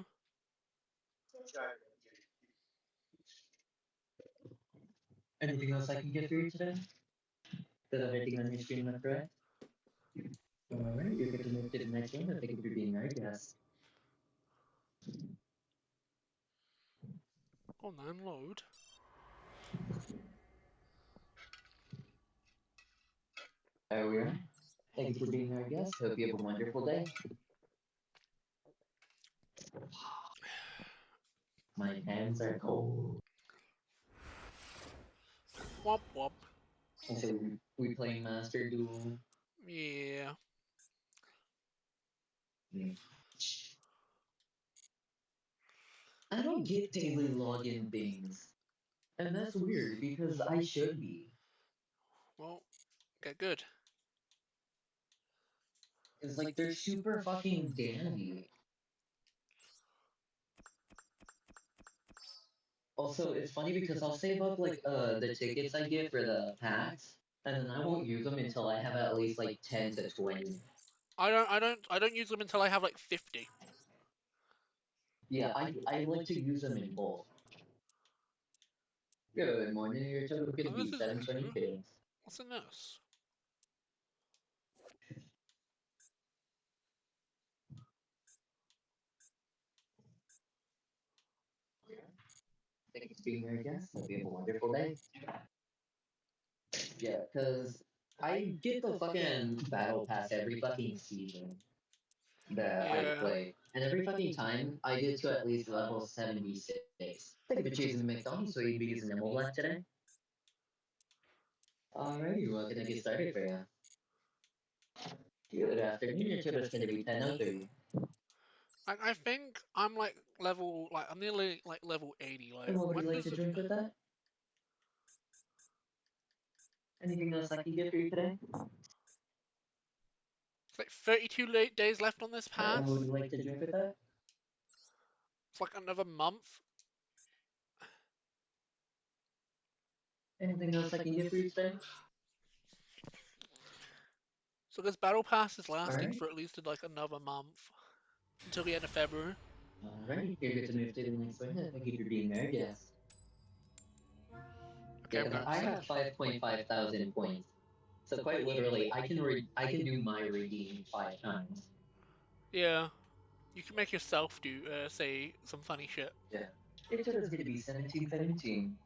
Anything else I can get for you today? Does everything on your screen look correct? Alright, you're good to move to the next one. Thank you for being our guest. Go on then, load. There we are. Thank you for being our guest. Hope you have a wonderful day. My hands are cold. Womp womp. And so we playing Master Duel. Yeah. I don't get daily login things. And that's weird because I should be. Well, get good. It's like they're super fucking dandy. Also, it's funny because I'll save up like the tickets I get for the packs, and then I won't use them until I have at least like 10 to 20. I don't use them until I have 50. Yeah, I like to use them in bulk. Good morning, your total Oh, could this be is 720 kids. what's in this? Thank you for being our guest. Hope you have a wonderful day. Yeah, because I get the fucking battle pass every fucking season that I Yeah. play. And every fucking time, I get to at least level 76. Thank you for choosing McDonald's, so you'd be using the mobile app today. Alrighty, well, can I get started for you? Good afternoon, your Twitter's gonna be 10:03. Like I think I'm like level like I'm nearly like level 80. Like And what would you when like does to it? drink with that? Anything else I can get for you today? It's like 32 late days left on this Alright, path. and what would you like to drink with that? It's like another month. Anything else I can get for you today? So this battle pass is lasting Alright. for at least like another month until the end of February. Alrighty, you're good to move to the next one. Thank you for being our guest. Okay, Yeah, I'm because going I to. have 5.5 thousand points. So quite literally, I can do my redeem 5 times. Yeah, you can make yourself do say some funny shit. Yeah. Your total's gonna be 1717.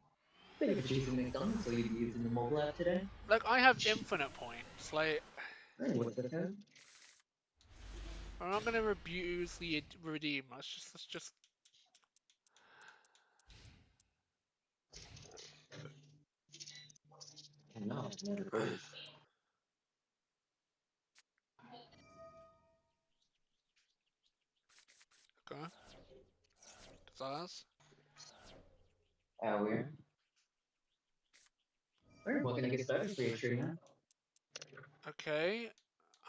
Thank you for choosing McDonald's. Will you be using the mobile app today? Like I have infinite points. Like Alright, what's the code? I'm not gonna abuse the redeem. Let's just. No, it's never first. Okay. Desires. We're. Alright, what can I get started for you, Trina? Okay.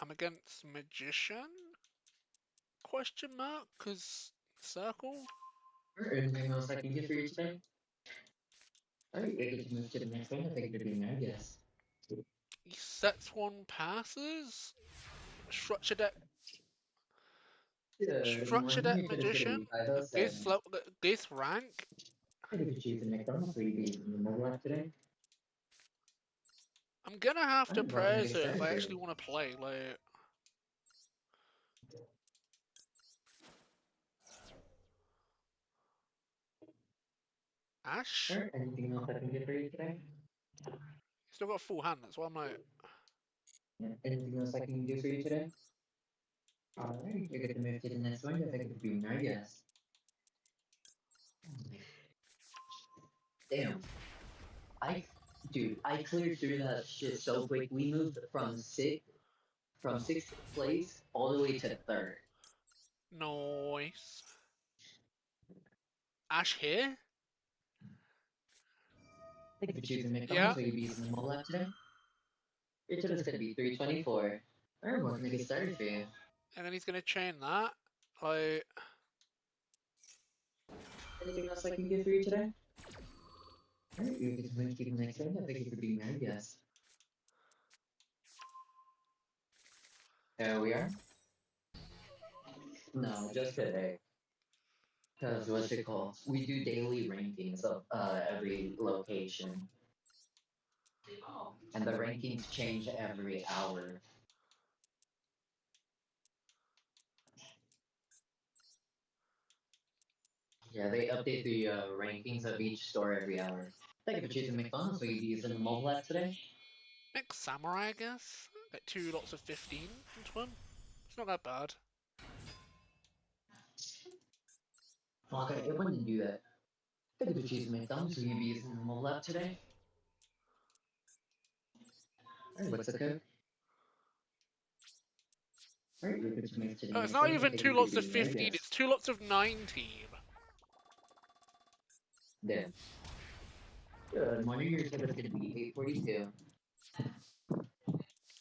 I'm against magician? Question mark? Cause circle. Alright, anything else I can get for you today? Alright, we get to move to the next one. Thank you for being our guest. He sets one passes. Structure deck. Good Structure morning, deck your total's gonna magician. be 507. This rank. Thank you for choosing McDonald's. Will you be using the mobile app today? I'm gonna have to Alright, what can I press get it if started I for actually you? want to play. Like Ash. Alright, anything else I can get for you today? Still got a full hand. That's why I'm like. Yeah, anything else I can do for you today? Alright, we get to move to the next one. Thank you for being our guest. Damn. I, dude, I cleared through that shit so quick. We moved from sixth place all the way to third. Nice. Ash here? Thank you for choosing Yeah. McDonald's. Will you be using the mobile app today? Your total's gonna be 324. Alright, what can I get started for you? And then he's gonna chain that. Like Anything else I can get for you today? Alright, you get to move to the next one. Thank you for being our guest. There we are. No, just today. Because what's it called? We do daily rankings of every location. And the rankings change every hour. Yeah, they update the rankings of each store every hour. Thank you for choosing McDonald's. Will you be using the mobile app today? next samurai, I guess. Like 2 lots of 15 into one. It's not that bad. Okay, it wouldn't do that. Thank you for choosing McDonald's. Will you be using the mobile app today? Alright, what's the code? Alright, you're good to move to the It's next not one. even Thank two you for lots of being our 15. guest. It's 2 lots of 19. Then. Good morning, your total is gonna be 842.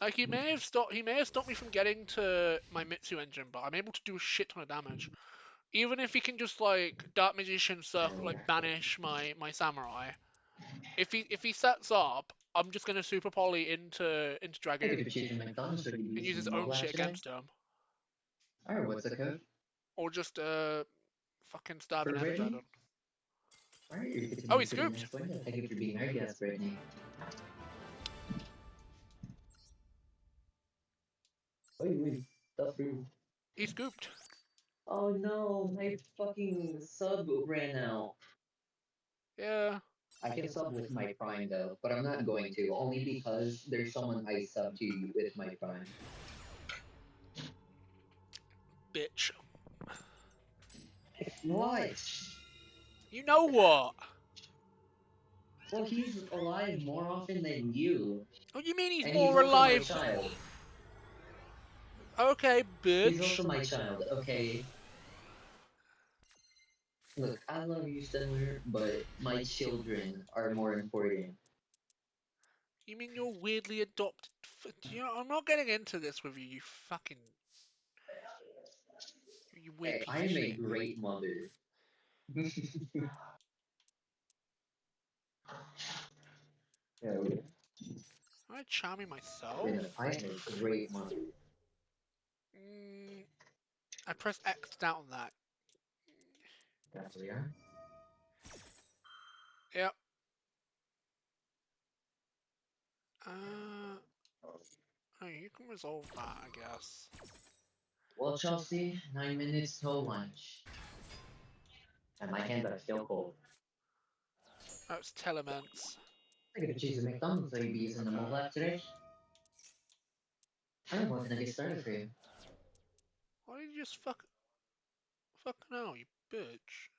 Like he may have stopped me from getting to my Mitsu engine, but I'm able to do a shit ton of damage. Even if he can just like Dark Magician circle like banish my samurai. If he sets up, I'm just gonna super poly into Thank you Dragoon for choosing McDonald's. Will you be and use using his the own mobile app shit today? against him. Alright, what's the code? Or just fucking stab For an Ender Brittany? Dragon. Alright, you're good to Oh, move he's to the scooped! next one. Thank you for being our guest, Brittany. Wait, wait. That's rude. He scooped. Oh no, my fucking sub ran out. Yeah. I can sub with my Prime though, but I'm not going to, only because there's someone I sub to with my Prime. Bitch. What? You know what? Well, he's alive more often than you, What do you mean he's and he's more also my alive? child. Okay, He's bitch. also my child, okay? Look, I love you, Stellar, but my children are more important. You mean you're weirdly adopted? You know, I'm not getting into this with you, you fucking, you weird Hey, piece I of am a shit. great mother. Yeah, Am I charming you myself? know, I am a great mother. Mm, I press X down that. That's what we are. Yep. Uh, oh, you can resolve that, I guess. Well, Chelsea, 9 minutes till lunch. And my hands are still cold. Oh, it's Telements. I get to choose a McDonald's IBs in the mobile app today. I don't know what can I get started for you. Why did you just fucking hell, you bitch?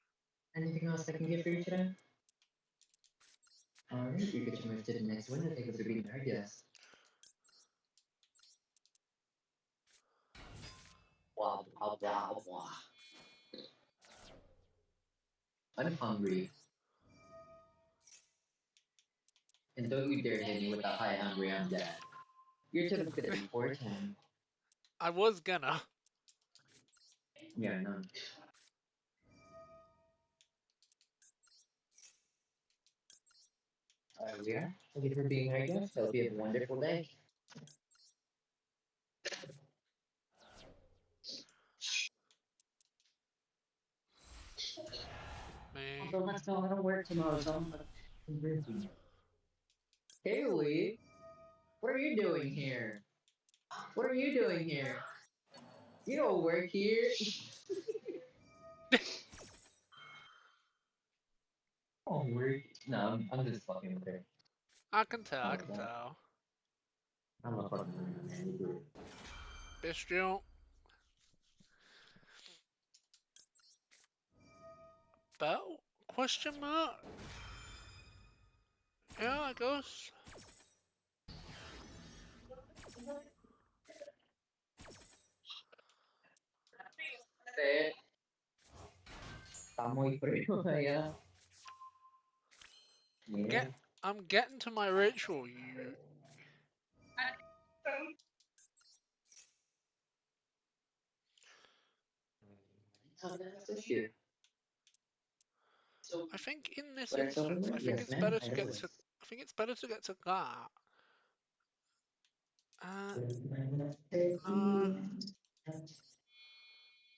Anything else I can get for you today? Alright, you get your move to the next window. Thank you for being our guest. Blah, blah, blah, blah. I'm hungry. And don't you dare hit me with the high hungry I'm dead. Your total's gonna be 410. I was gonna. Yeah, I know. Yeah. Thank you for being our guest. Hope you have a wonderful day. Me. Also, let's go. I don't work tomorrow, so I'm busy. Haley, what are you doing here? What are you doing here? You don't work here. Oh, work. No, I'm just fucking with her. I can tell, I Oh, can God. tell. I'm a fucking with man. You do it. Bistro. Bell? Question mark? Yeah, I guess. Say it. Está muy frío allá. Yeah. Get. I'm getting to my ritual, you. How can I assist you? I think in this What I told instance, you? I think Yes, it's ma'am. better I to know get this. to. I think it's better to get to that. Uh, nah.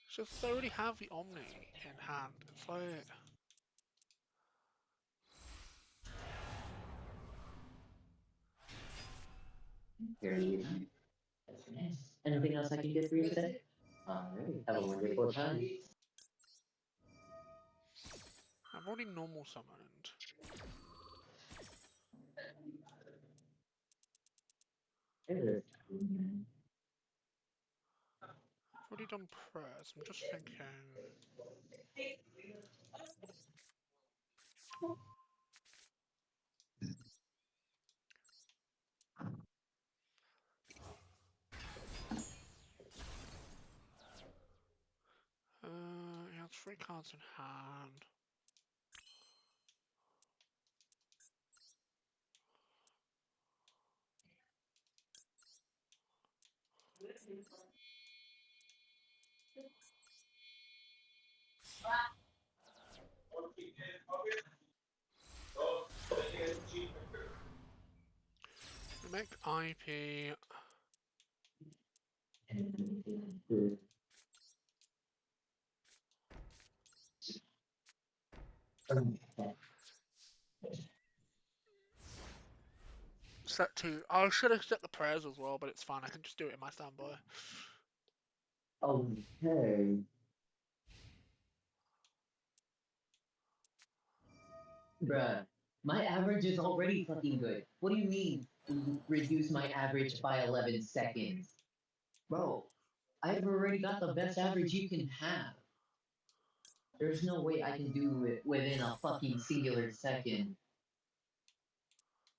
It's just I already have the Omni in hand. It's like. Here you go. That's nice. Anything else I can get for you today? Alright. Have a wonderful time. I've already normal summoned. It is. I've already done prayers. I'm just thinking. He has 3 cards in hand. We make IP. Set 2. I should have set the prayers as well, but it's fine. I can just do it in my standby. Okay. Bruh, my average is already fucking good. What do you mean, reduce my average by 11 seconds? Bro, I've already got the best average you can have. There's no way I can do it within a fucking singular second.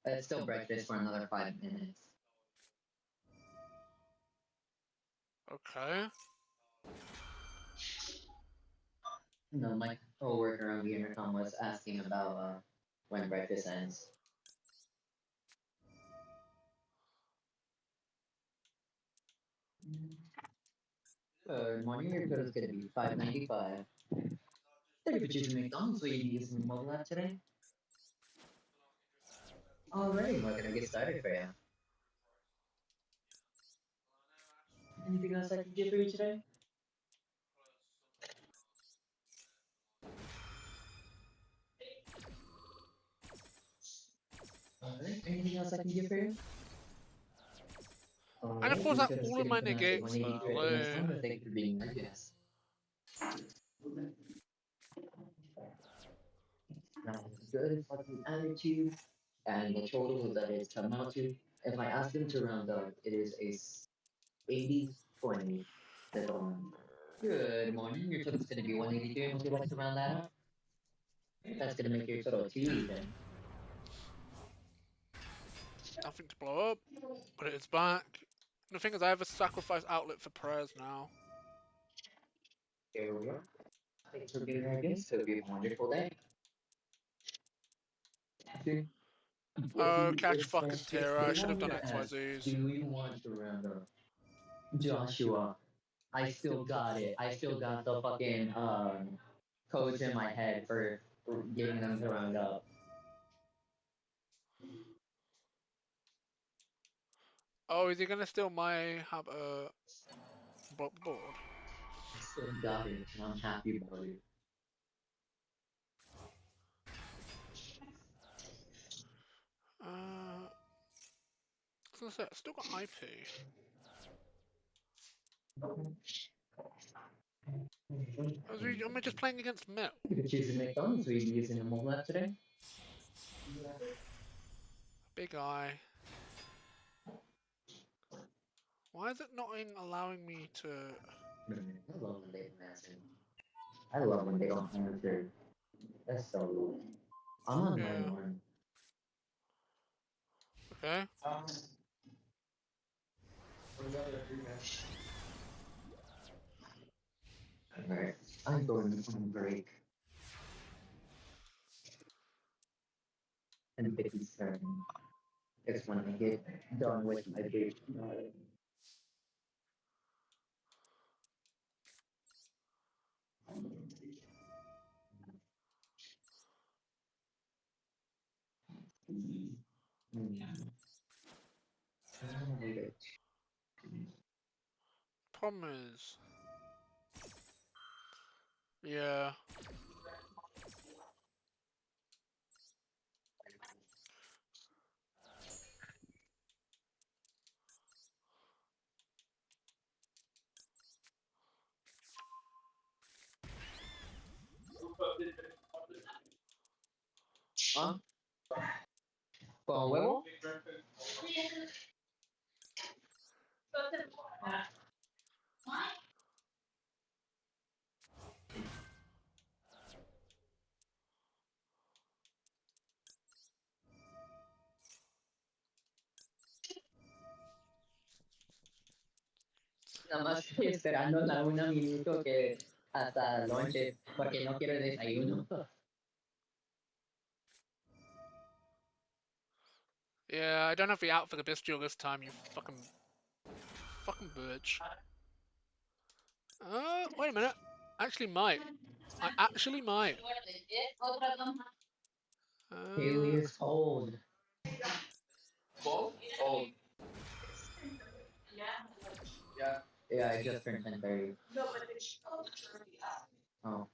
It's still breakfast for another 5 minutes. Okay. No, my coworker on the intercom was asking about when breakfast ends. Good morning, your total is gonna be $5.95. Thank you for choosing McDonald's. Will you be using the mobile app today? Alrighty, what can I get started for you? Anything else I can get for you today? Alright, anything else I can get for you? And of Alright, course, your that total is all of gonna my come out to negates, but 183 at the restaurant, but thank you for being my guest. Now, good fucking attitude, and the total that it's come out to, if I ask them to round up, it is a 80-20. That's all. Good morning, your total is gonna be 183, and would you like to round that up? That's gonna make your total 2 even. nothing to blow up. But it is back. The thing is, I have a sacrifice outlet for prayers now. Here we are. Thanks for being our guest. Hope you have a wonderful day. If Oh, you, catch if by fucking chance, terror. they I should want have me done to ask, do XYZs. you want to round up Joshua? I still got it. I still got the fucking codes in my head for getting them to round up. Oh, is he gonna steal my board? I still got it, and I'm happy about it. I was gonna say, I still got IP. Am I just playing against Mel? You could choose a McDonald's. Will you be using a mobile app today? Big eye. Why is it not allowing me to... I love when they don't answer. I love when they don't answer. That's so rude. I'm on line Yeah. one. Okay. Alright, I'm going on break. And Vicky's turn. It's when I get done with my break. Problem is... Yeah. ¿Ah? ¿Con huevo? Nada más estoy esperando la 1 minuto que hasta lonche, porque no quiero desayuno. Yeah, I don't have the out for the bestial this time, you fucking... Fucking bitch. Wait a minute. I actually might. I actually might. Haley is old. Old. Yeah, I just turned 10:30. Oh.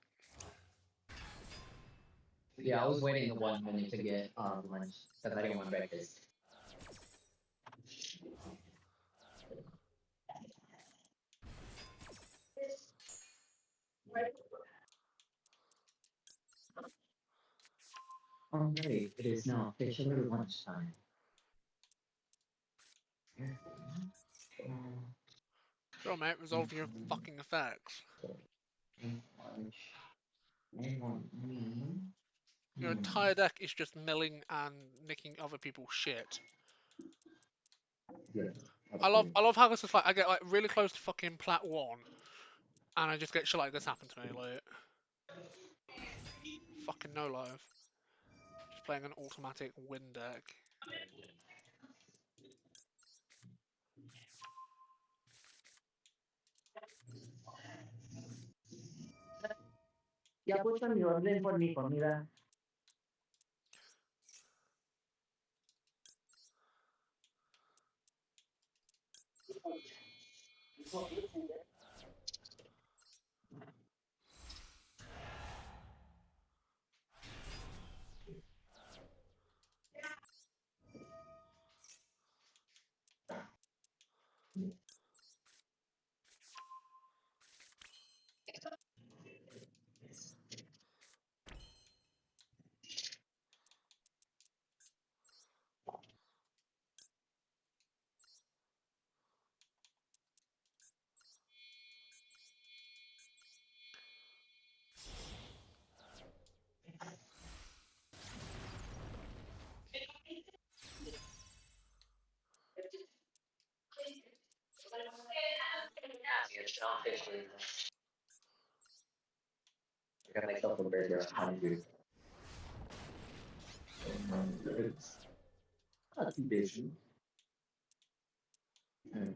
Yeah, I was waiting the 1 minute to get lunch because I didn't want breakfast. Alright, it is now officially lunchtime. Sure, mate, resolve your fucking effects. Lunch. I want me. Your entire deck is just milling and nicking other people's shit. Yeah. I love how this is like I get like really close to fucking plat 1 and I just get shit like this happen to me, like fucking no life. Just playing an automatic win deck. Ya puso mi orden por mi comida. I got myself a burger at 100. It's not too busy. Mm.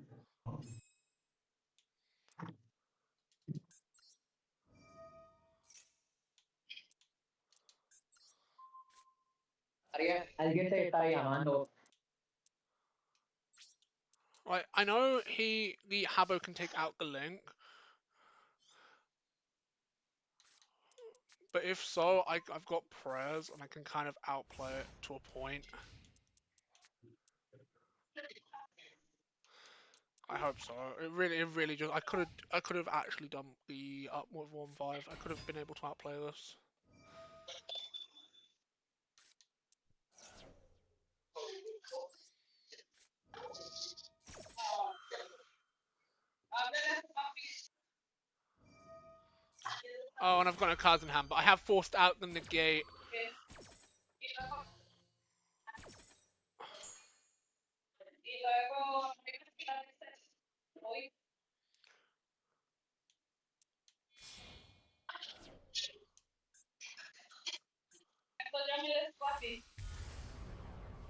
Alguien te está llamando. Like I know the Habbo can take out the link, but if so, I've got prayers and I can kind of outplay it to a point. I hope so. It really just I could have actually done the up with 1-5. I could have been able to outplay this. Oh, and I've got no cards in hand, but I have forced out the negate.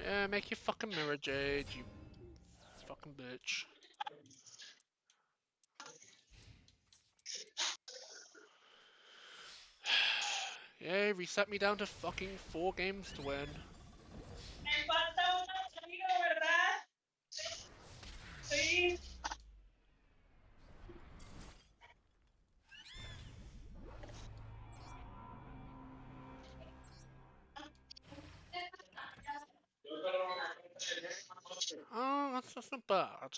Yeah, make your fucking mirror jade, you fucking bitch. Yeah, reset me down to fucking 4 games to win. Oh, that's not bad.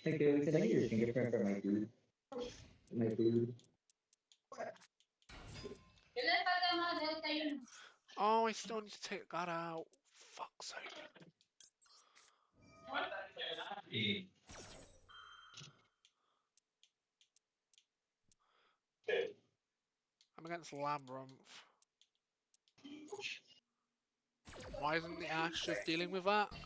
Like, can I get your fingerprint for my food? My food. Oh, I still need to take that out. Fuck's sake. I'm against Labyrinth. Why isn't the Ash just dealing with that? Is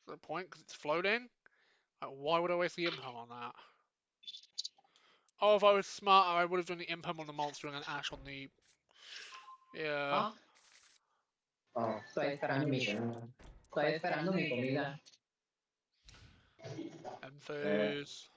the point? Because it's floating? Like, why would I waste the impulse on that? Oh, if I was smarter, I would have done the impulse on the monster and then Ash on the... Yeah. Huh? Oh, estoy esperando mi comida. Estoy esperando mi comida. Enphase.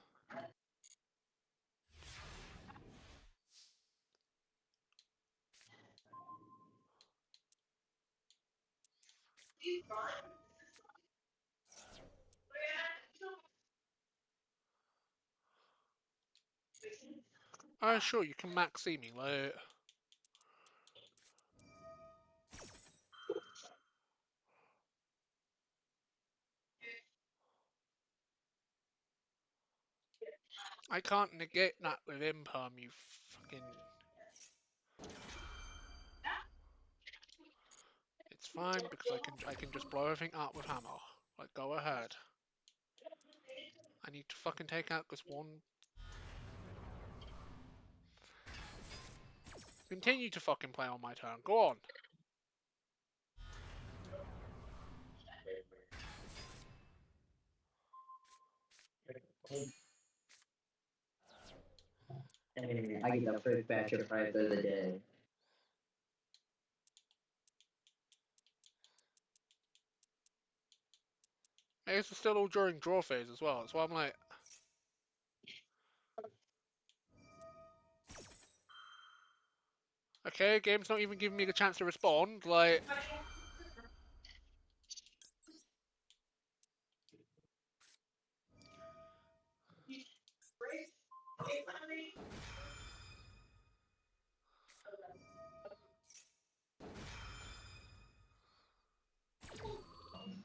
Sure, you can max see me. Like, I can't negate that with imperm. You fucking. It's fine because I can just blow everything up with hammer. Like, go ahead. I need to fucking take out this one. Continue to fucking play on my turn. Go on. And I get the first batch of fries of the day. It's still all during draw phase as well. That's why I'm like, okay, game's not even giving me the chance to respond. Like,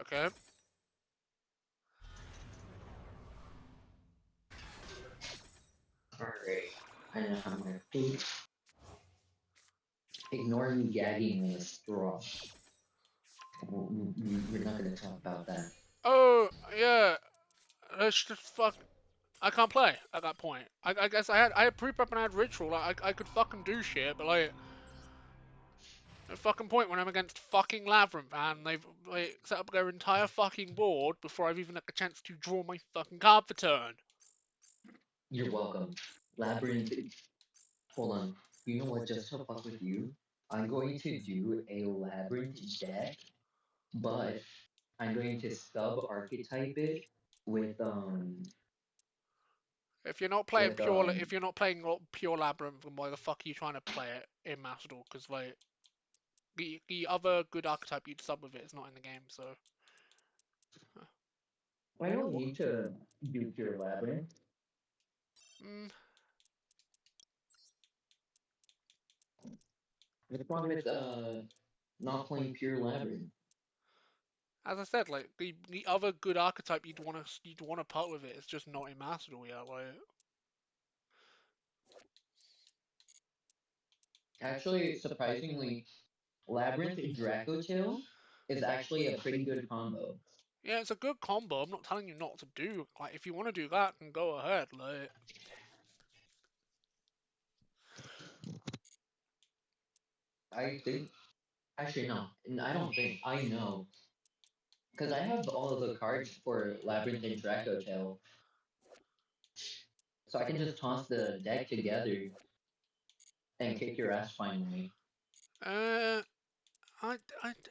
okay. Alright. I know how my food. Ignore me gagging me a straw. We're not gonna talk about that. Oh, yeah. Let's just fuck. I can't play at that point. I guess I had pre-prep and I had ritual. Like, I could fucking do shit, but like, no fucking point when I'm against fucking Labyrinth and they've like set up their entire fucking board before I've even had the chance to draw my fucking card for turn. You're welcome. Labyrinth. Hold on. You know what? Just to fuck with you, I'm going to do a labyrinth deck, but I'm going to sub archetype it with If you're not playing with pure, if you're not playing pure Labyrinth, then why the fuck are you trying to play it in Master Duel? Because like the other good archetype you'd sub with it is not in the game, so. I don't need to do pure labyrinth. Mm, The problem is not playing pure labyrinth. as I said, like the other good archetype you'd wanna part with it is just not in Master Duel yet. Like, Actually, surprisingly, labyrinth and Draco Tail is actually a pretty good combo. yeah, it's a good combo. I'm not telling you not to do. Like, if you want to do that, then go ahead. Like, I think actually no, I don't think I know because I have all of the cards for labyrinth and Draco Tail, so I can just toss the deck together and kick your ass finally. uh,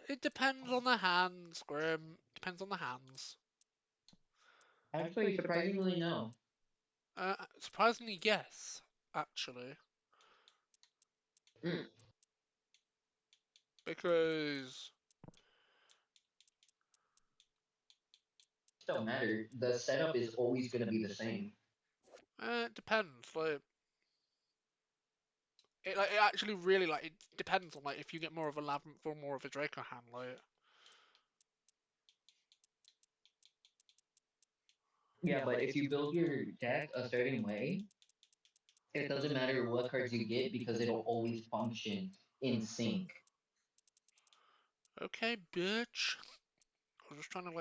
it depends on the hands, Grim. Depends on the hands. Actually, surprisingly no. Surprisingly, yes. Actually, Mm, because don't matter. The setup is always gonna be the same. it depends. It actually really it depends on if you get more of a Labyrinth or more of a Draco hand. Yeah, but if you build your deck a certain way, it doesn't matter what cards you get because it'll always function in sync. Okay, bitch. I was just trying to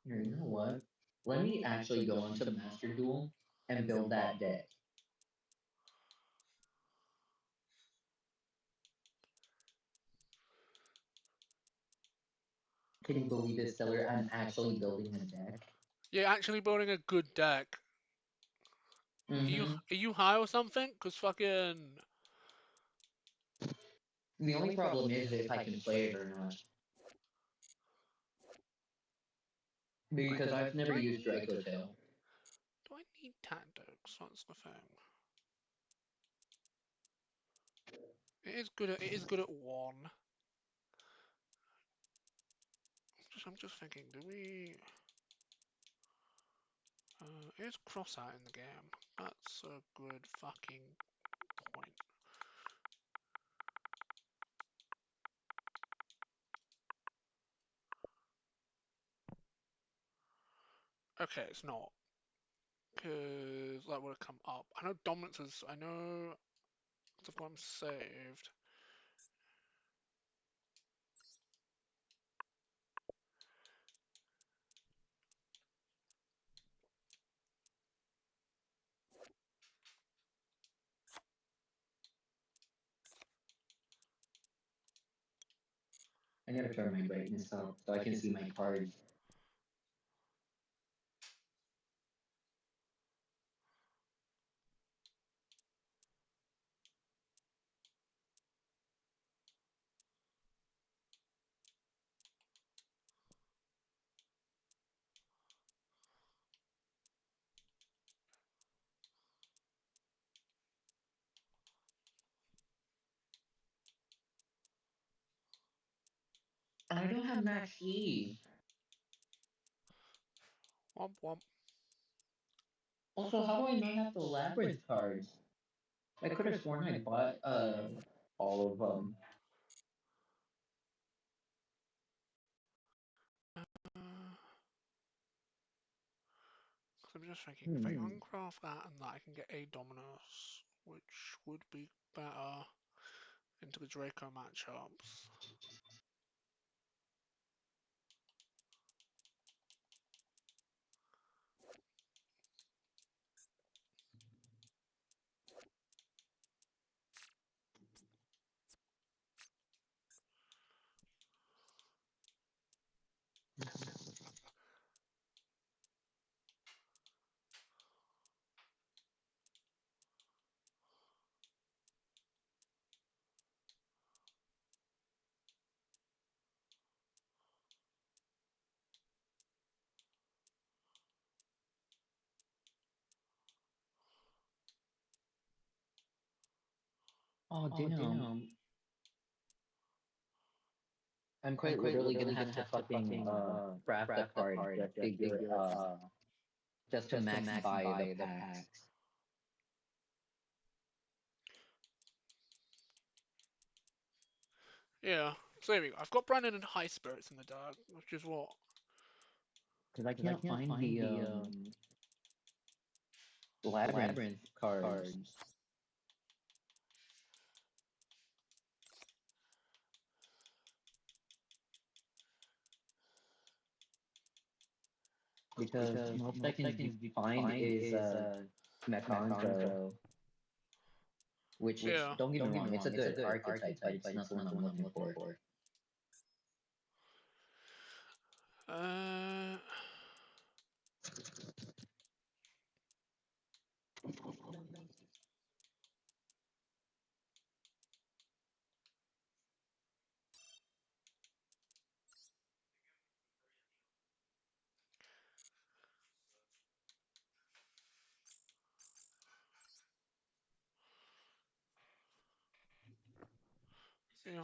Here, you know what? Let me actually go onto Master Duel and build that deck. Can you believe it, Stellar? I'm actually building a deck. You're actually building a good deck. Mm-hmm. Are you high or something? Cause fucking The only problem is if I can play it or not. Because I've do never I used need Draco Tail. tactics? That's the thing. It is good at one. I'm just thinking, do we? Is cross out in the game? That's a good fucking point. Okay, it's not. Because that would have come up. I know dominance is. I know. Because I've got him saved. I gotta turn my brightness up so I can see my cards. I don't have max E. Womp womp. Also, how do I not have the labyrinth cards? I could have sworn I bought all of them. Uh, I'm just thinking, if I Hmm. uncraft that and that, I can get a Dominus, which would be better into the Draco matchups. Oh Oh, damn! damn. I'm I'm quite quite literally gonna literally have gonna to have to fucking fucking craft a craft a card card to to figure figure just to just to max max buy the buy the packs. packs. Yeah, so there we go. I've got Brandon and High Spirits in the dark, which is what? Because I Because I can't can't find find the the labyrinth labyrinth cards. cards. Because Because most I most I can can find find is is Mekonzo, Mekonzo, which Yeah. don't get me don't get me wrong, it's a wrong, it's a good good archetype, but archetype, it's but not it's the one not the I'm one I'm looking looking for. for. Uh, yeah.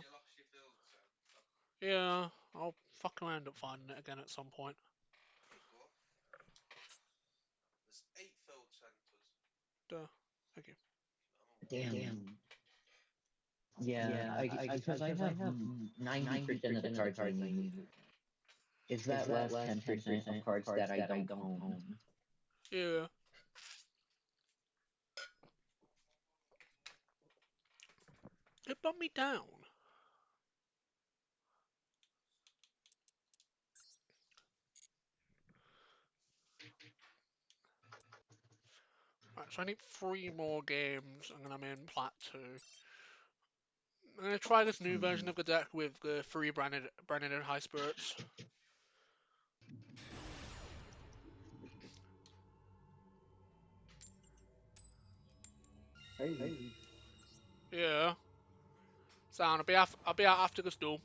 Yeah, I'll fucking end up finding it again at some point. Duh. Thank you. Damn. Damn. Yeah, Yeah, I because I because I have have 90% of the 90% of the cards I cards I need. need. It's It's that that last last 10% of 10% of cards that cards I that I don't don't own. own. Yeah. It bumped me down. So I need 3 more games, and then I'm in Plat 2. I'm gonna try this new version of the deck with the 3 branded and high spirits. Hey. Yeah. Sound. I'll be out after this duel.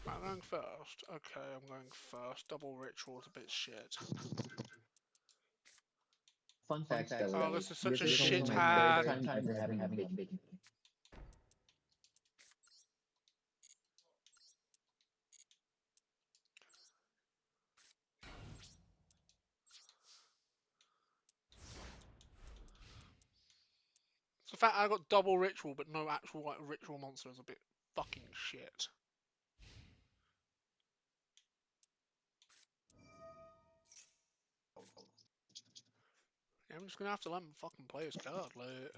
Am I going first? Okay, I'm going first. Double ritual's a bit shit. Fun fact, Oh, Stella. this is such This a is only shit my third hand. time ever having a big game. So the fact I got double ritual but no actual like ritual monster is a bit fucking shit. Yeah, I'm just gonna have to let him fucking play his card, like.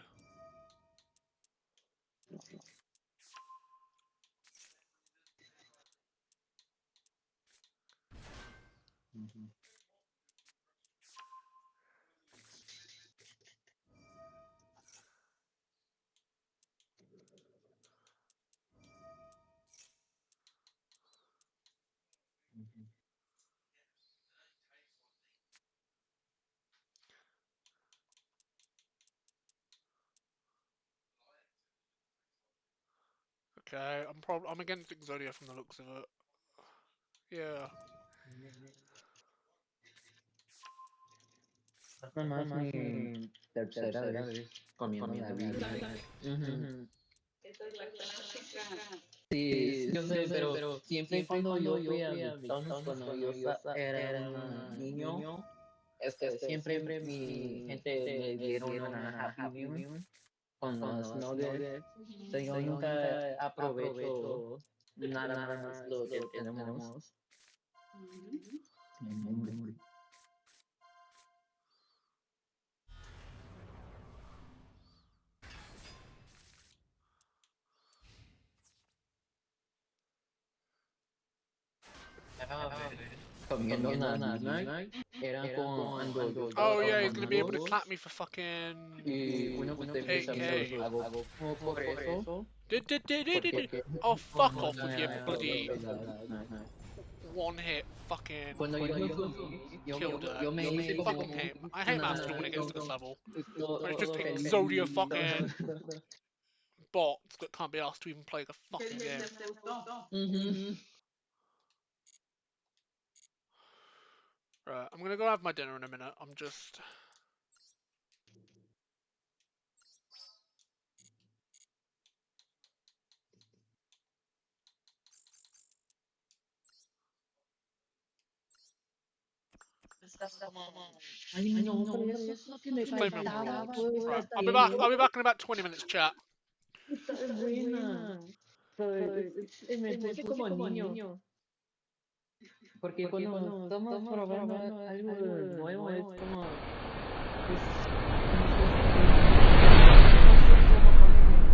Okay, I'm against Exodia from the looks of it. Yeah. Nada más mi tercera vez comiendo la vida. Ujú. Esta es la clásica. Sí, yo sé, pero siempre cuando yo fui a McDonald's, cuando era un niño, siempre mi gente me dieron una Happy Meal con los nuggets. Ujú. So, yo nunca aprovecho nada más lo que tenemos. Ujú. Mm. A ver, comiendo una Big Mac, era con Oh andouille yeah, he's gonna be able to amigos clap me for fucking y uno de mis 8k. amigos hago por eso, porque Oh, fuck como off with your bloody ajá. one hit fucking Cuando yo me subí, killed it. yo me hice como Fucking hate. I hate una, Master when it gets to this level. When it's just todo feliz. Exodia fucking bots that can't be asked to even play the ¿Qué fucking game. te gustó? Ujú. Right, I'm gonna go have my dinner in a minute. I'm just. Estás como... Ay, no, pero eso es lo que me Just claiming up my faltaba rewards. todo Right, este I'll be back. tiempo. I'll be back in about 20 minutes, chat. Está buena. Me puse como niño. Porque cuando estamos probando algo nuevo es como... no sé cómo ponerlo.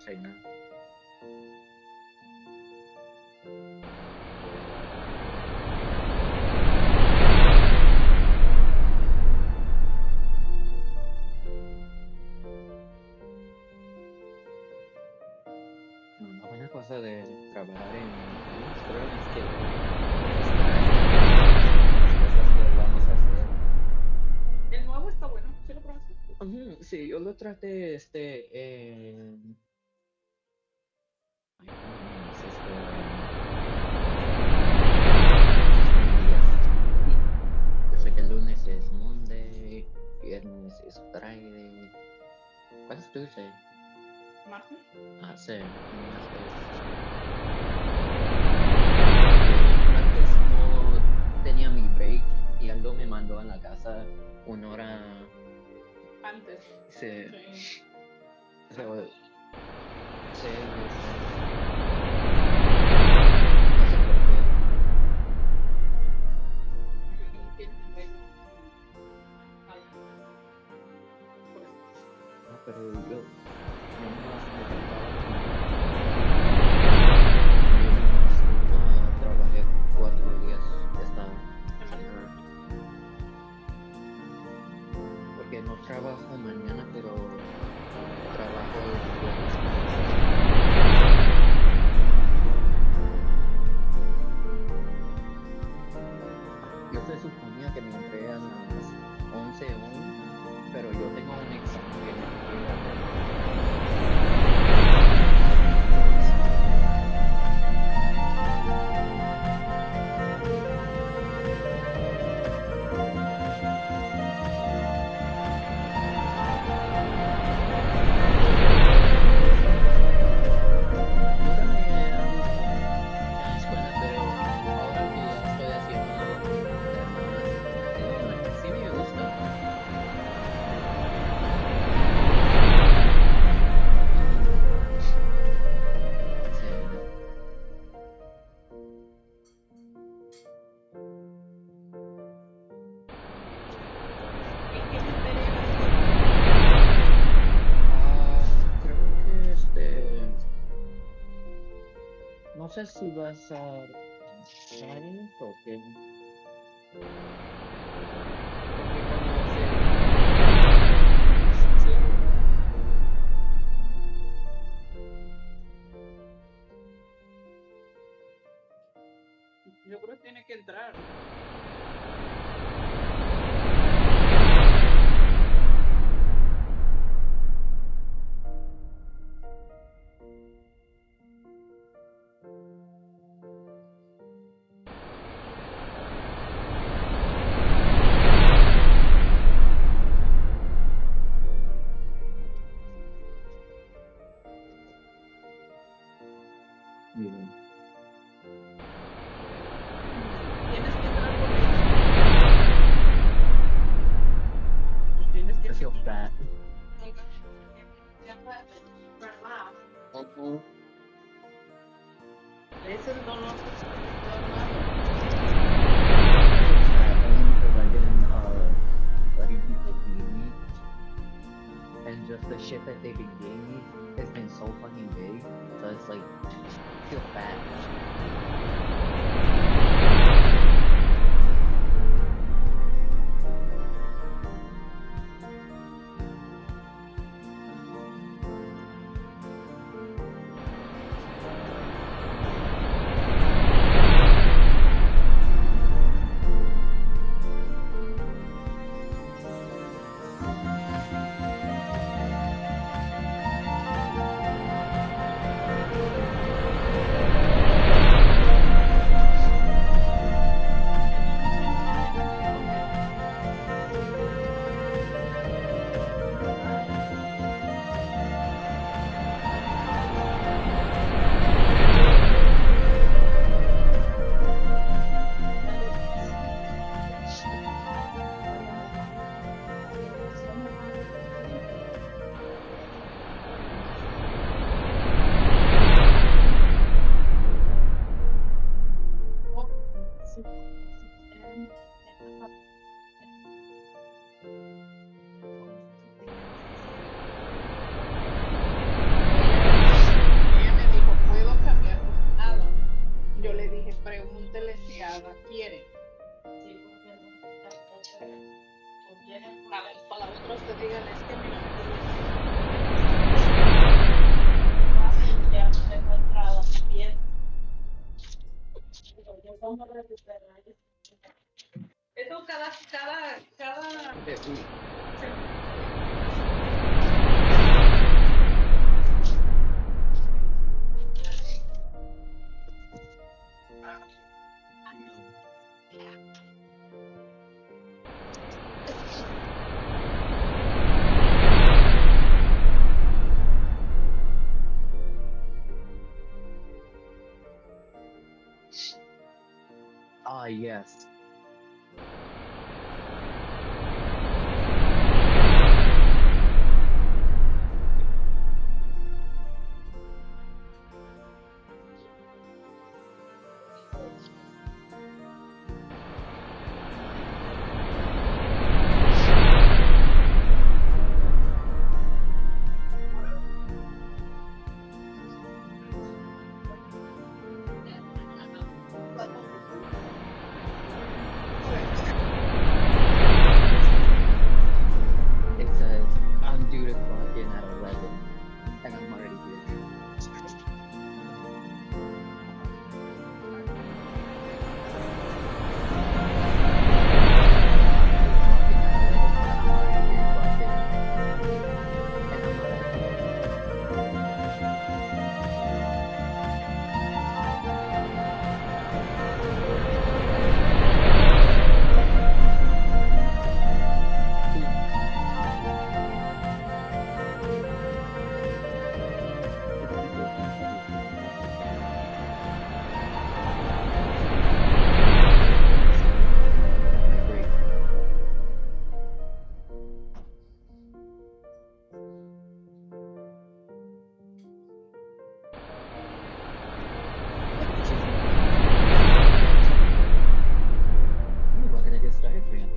China. Una buena cosa de trabajar en Linux, creo, es que puedes estar las cosas que vamos a hacer. El nuevo está bueno. ¿Sí lo probaste? Ujú, sí, yo lo traté en... Ay, ¿cómo es los días? Yo sé que el lunes es Monday, viernes es Friday. ¿Cuál es Tuesday? ¿Martes? Ah, sí, el martes. Martes no tenía mi break y Aldo me mandó a la casa una hora. Antes. Sí, Sí. so, sí, yo sé. No sé por qué. Y tiene convenio con alguien. Por eso. No, pero yo nomás me faltaba y yo nomás trabajé 4 días esta semana. Porque no trabajo mañana, pero trabajo el jueves. Yo se suponía que me entré a las 11 hoy, pero yo tengo un examen que me queda. Nunca me ha gustado la escuela, pero ahora que ya estoy haciendo temas, sí me gusta. Sí. ¿En qué materia eras tú? Creo que no sé si vas a Science o qué, porque conoce sí, Yo creo que tiene que entrar. miren, Tienes que entrar por ley. Pues tienes que I feel fat. ¿verdad? Ujú. Ese es no lo haces porque estoy hablando. I feel fat only because I've been letting people feed me, and just the shit that they've been giving me has been so fucking big, so it's like I feel fat. Eso cada Okay, ooh. Ah, yes. It says I'm due to clock in at 11, and I'm already here. What can I get started for you?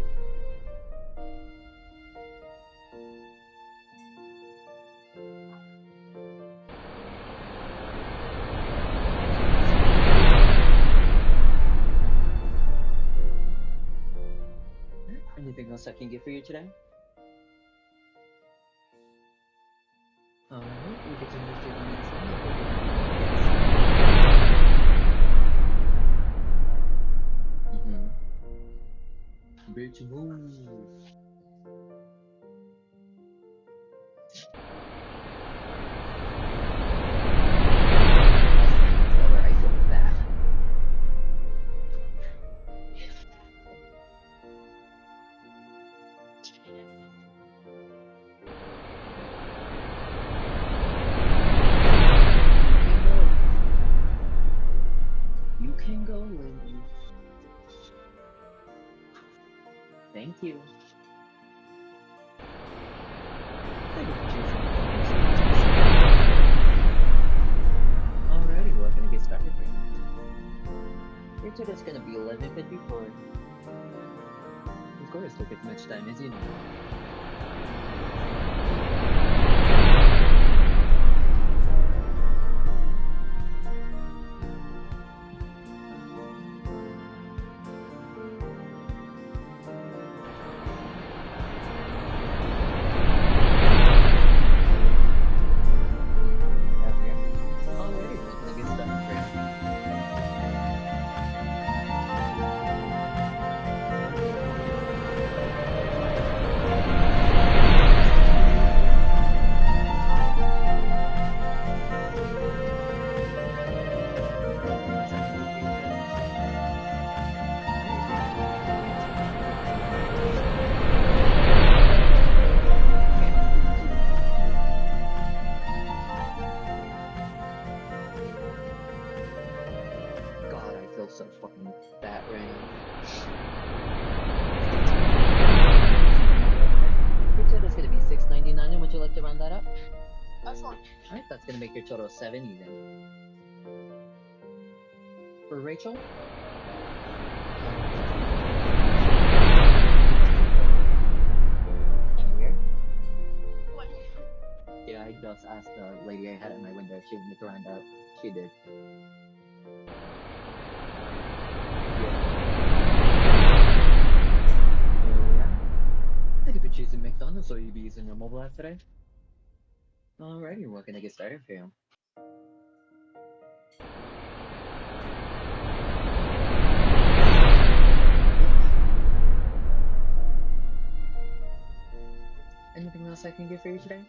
Anything else I can get for you today? Alright, we'll get you moved to the next one. Thank you for being my guest. Mm-hmm. Bitch, move. Tell her I said that. You can go. You can go, lady. Thank you. Thank you for choosing the phone service. Alrighty, well, can I get started for you? Your total's gonna be 11.54. Of course, took as much time as you need. Alrighty, well, can I get started for you? God, I feel so fucking fat right now. Your total's gonna be $6.99, and would you like to round that up? That's fine. Alright, that's gonna make your total 7 even. For Rachel? Anywhere? What? Yeah, I just asked the lady I had at my window if she wanted to round up. She did. Yeah. Oh yeah? Thank you for choosing McDonald's, or you be using your mobile app today? Alrighty, what can I get started for you? Anything else I can get for you today?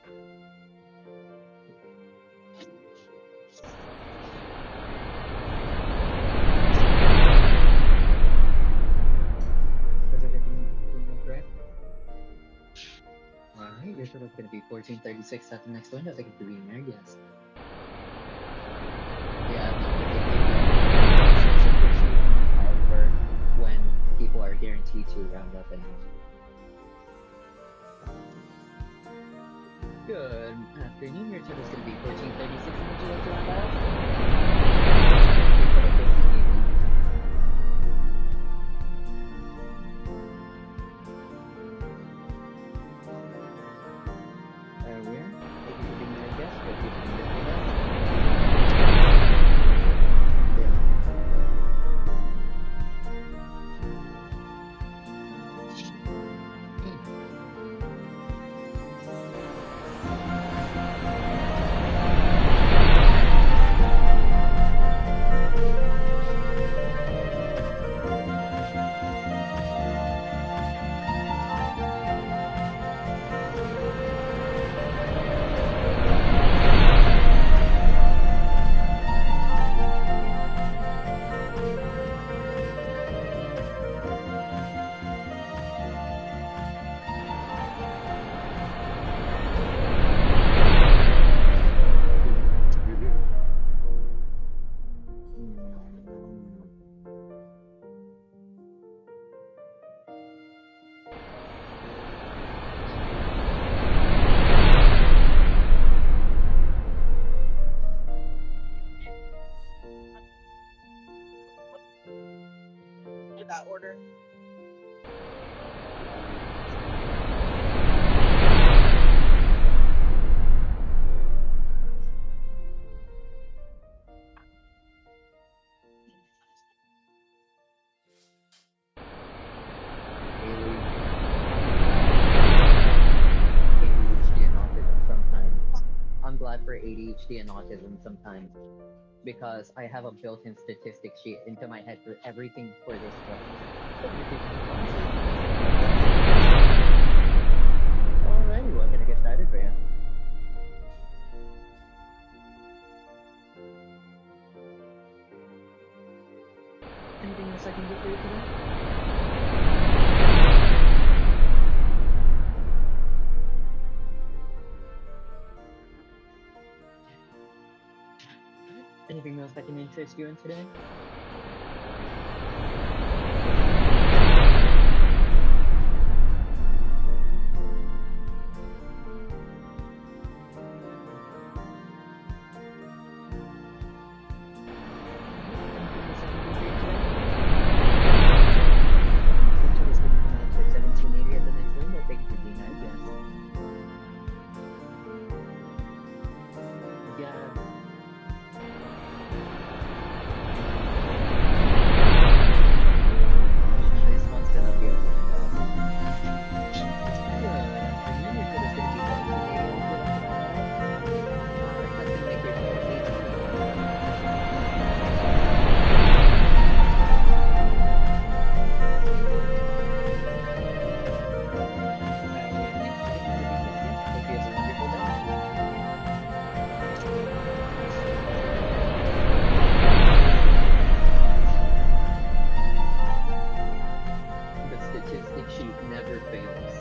Is everything correct? Alright, your total is going to be 1436 at the next window. Thank you for being there, yes. Yeah, no predicting. Yeah, specific sheet in my head for when people are guaranteed to round up and good afternoon. Your total is going to be 1436. How much you like to round off? Your total 1580. Where? Thank you for being my guest. Thank you for being with us. That order. Haley, ADHD and autism sometimes. I'm glad for ADHD and autism sometimes because I have a built-in statistic sheet into my head for everything for this job. Thank you for choosing the fun, so you can be singing level up settings. Alrighty, we're gonna get started for you. Anything else I can get for you today? Anything else I can interest you in today? Anything else I can do for you today? Your total's gonna come out to 1780 at the next window. Thank you for being our guest. Yeah. This one's gonna be a window. Good afternoon. Your total's gonna be 1480. Alright, that's gonna make your total 18. Hope you have a wonderful day. The statistic sheet never fails.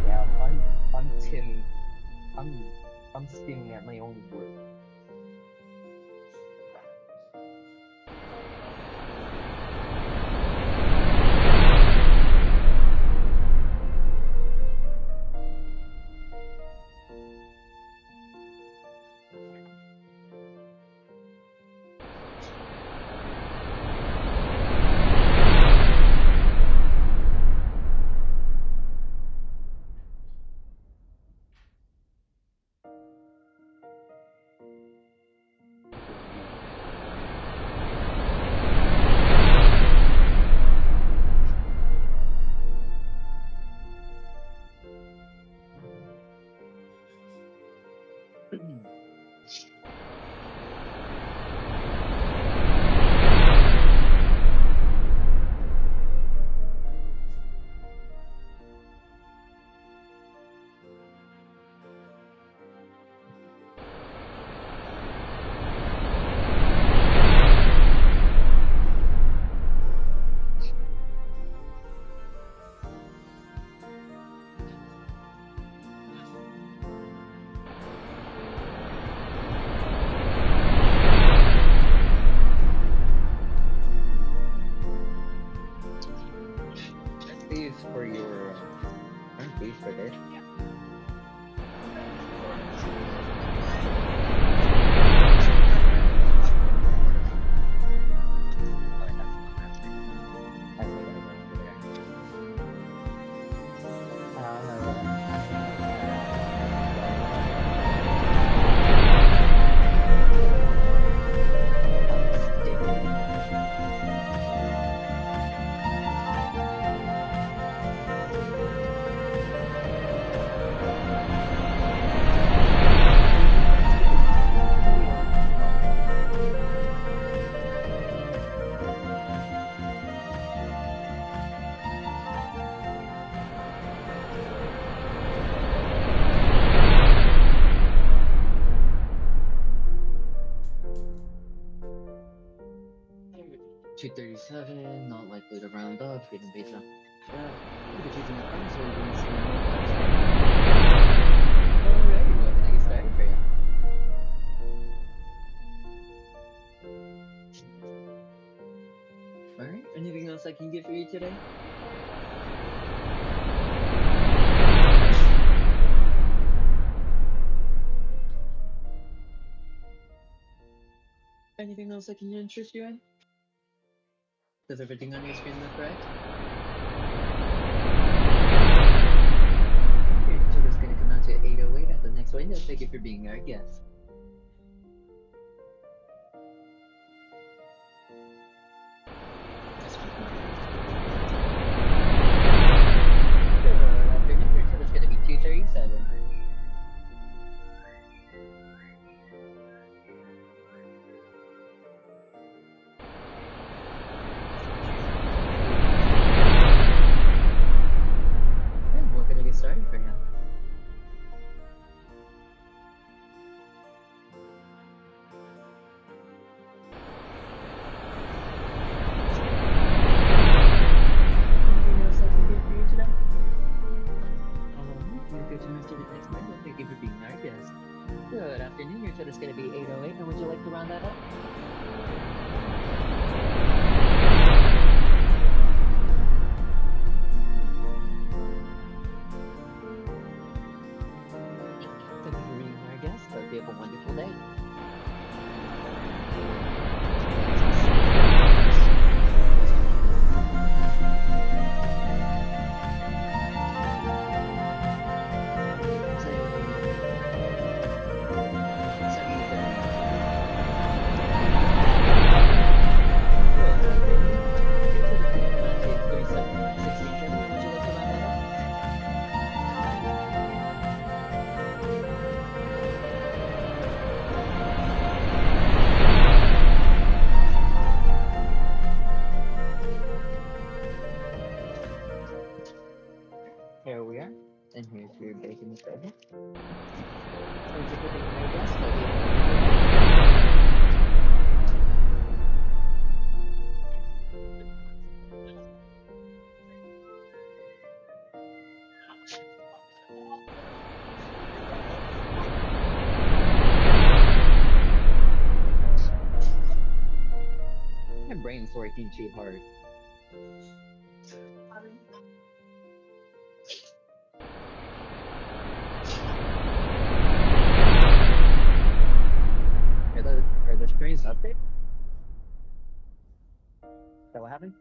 Yeah, I'm Tim. I'm I'm spinning at my own word. is for your fees for this. $237, not likely to round up, given based on you'll be choosing a thumb, so you'll be using a mobile app today. Alrighty, what can I get started for you? Alright, anything else I can get for you today? Anything else I can interest you in? Does everything on your screen look right? Your total's gonna come out to 808 at the next window. Thank you for being our guest. Good afternoon, your total's gonna be 237. And what can I get started for you? Anything else I can get for you today? You're good to move to the next window. Thank you for being our guest. Good afternoon, your total's gonna be 808, and would you like to round that up? Thank you for being our guest. Hope you have a wonderful day. Here we are, and here's your bacon spread. Thank you for being our guest. Hope you have a wonderful day. My brain's working too hard. Are the screens updated? Is that what happened?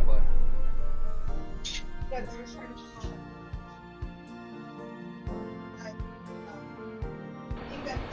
What? That's for sure. I think that's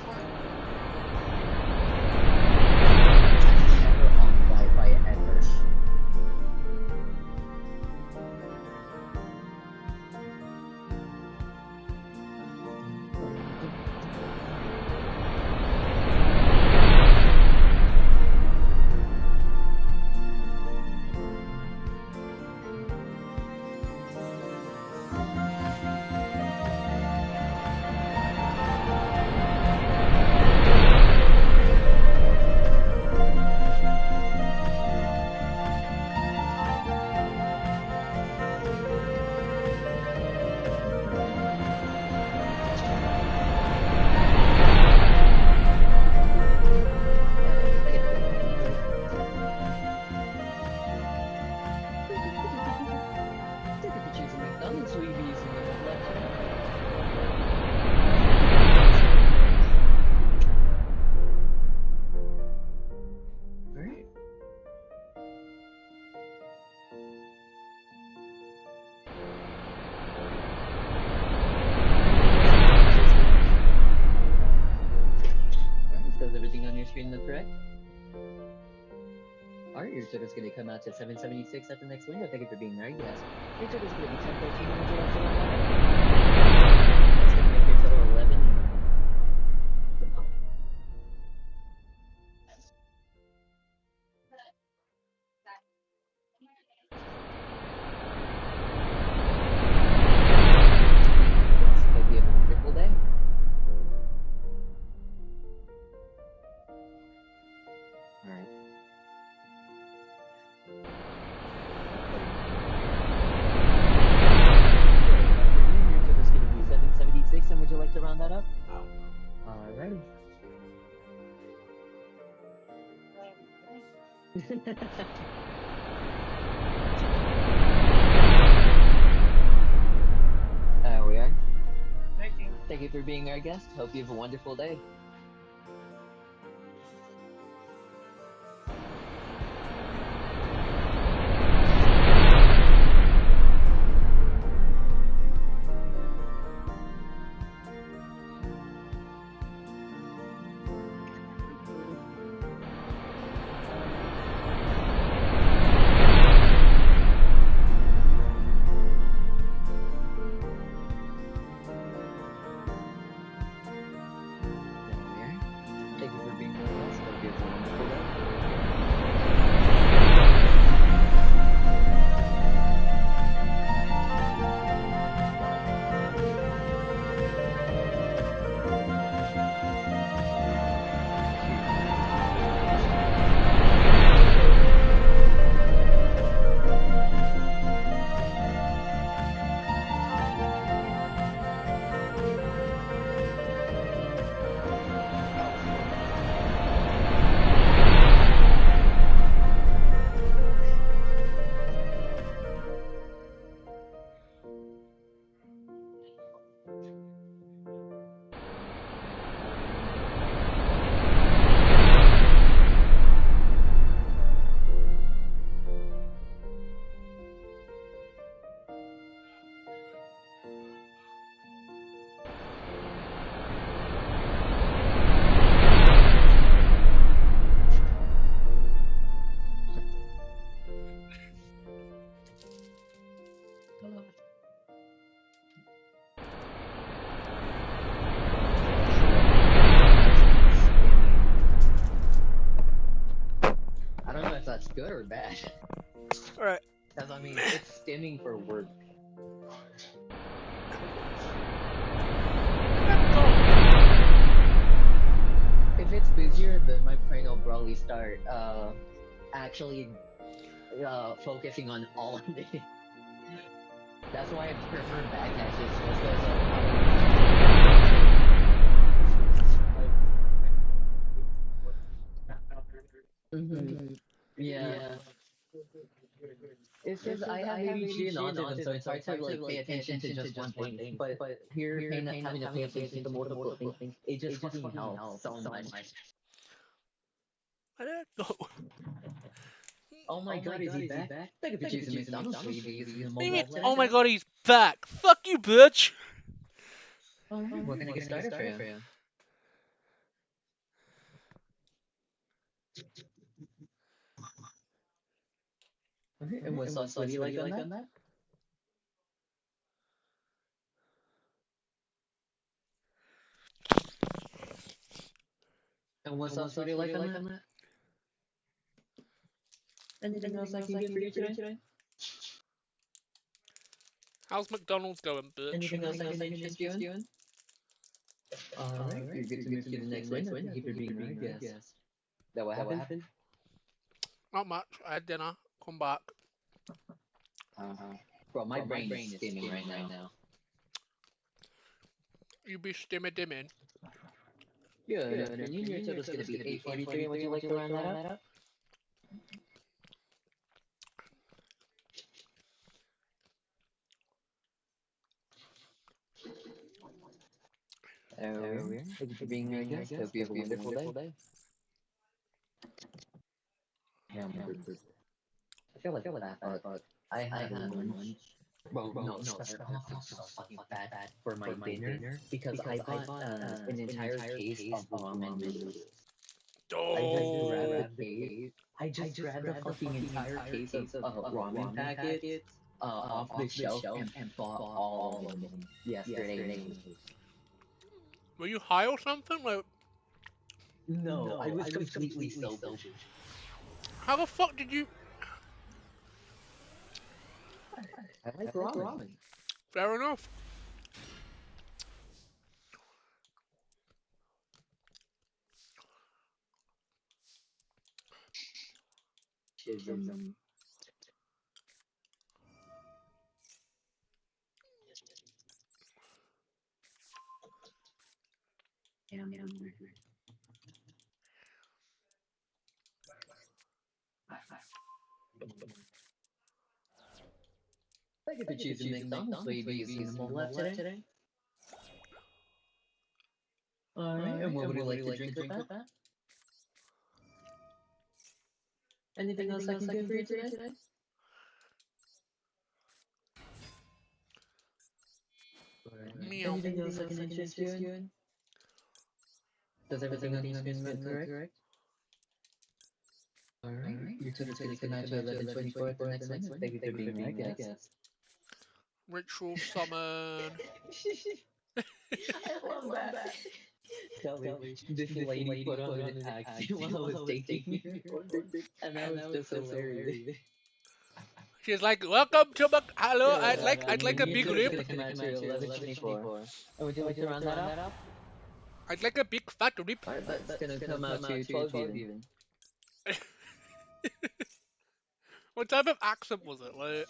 screen look correct? Alright, your total's gonna come out to 776 at the next window. Thank you for being there, yes. Your total's gonna be 1013. Would you like to round that up? That's gonna make your total 11. Thank you for being our guest. Hope you have a wonderful day. Alright. Good afternoon. Your total's gonna be 776, and would you like to round that up? Alrighty. There we are. Thank you. Thank you for being our guest. Hope you have a wonderful day. There we are. Thank you for being our guest. Hope you have a wonderful day. I don't know if that's good or bad. Alright. Because I mean, it's stimming for work. Get that gold. If it's busier, then my brain will probably start actually focusing on all of it. That's why I prefer backcashes, just because I will make sure Mm-hmm. Yeah. It's because I have ADHD and autism, so it's hard to like pay attention to just one thing. But here, having to pay attention to multiple things, it just fucking helps so much. Where did it go? Oh my god, is he back? Thank you for choosing McDonald's for you to use the What do you mobile mean? app today. Oh my god, he's back. Fuck you, bitch. Alright, what can I get started for you? Okay, and what sauce would you like on that? And what sauce would you like on that? Anything else I can get for you today? How's McDonald's going, bitch? Anything else I can interest you in? Alright, you're good to move to the next window. Thank you for being our guest. That what happened? Not much. I had dinner. Come back. Bro, my brain is spinning right now. You be stimmy dimming. Good afternoon. Your total's gonna be 843. Would you like to round that up? There we are. Thank you for being our guest. Hope you have a wonderful day. Hamburger. I feel like I had lunch. Bro, no, start off so fucking fat for my dinner because I got an entire case of ramen noodles. I just grabbed Oh, the case. I just grabbed the fucking entire case of ramen packets off the shelf and bought all of them yesterday night. were you high or something? Like, No, I was completely sober. how the fuck did you? I like ramen. Fair enough. Chisholm. Thank you for choosing McDonald's. Will you be using the mobile app today? Alright, and what would you like to drink with that? Anything else I can do for you today? Meow. Anything else I can interest you in? Does everything on the screen look correct? Alright, your total is gonna come out to 11:24 at the next one. Thank you for being my guest. Ritual summon. I love that. Kelly, this lady put on an accent while I was taking your order, and that was just hilarious. She's like, "Welcome to my hello. Good I'd like a afternoon. Your big total is rib. gonna come out to 11:24. And would you like to round that up? I'd like a big fat rib." Alright, that's gonna come out to 12 even. What type of accent was it? Like,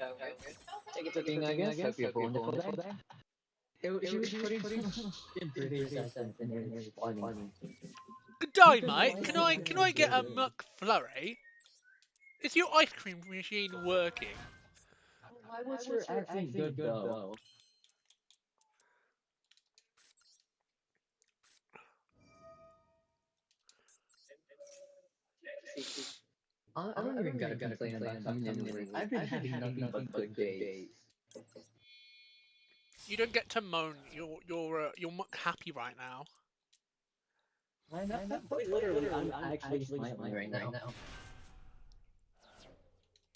Okay. Thank you for being our guest. Hope you have a wonderful day. She was putting in British accents and it was funny. good day, mate. Can I get a McFlurry? Is your ice cream machine working? Why was her accent good though? I don't even gotta complain about coming in late. I've been having nothing but good days. You don't get to moan. You're much happy right now. I'm not quite literally. I'm actually smiling right now.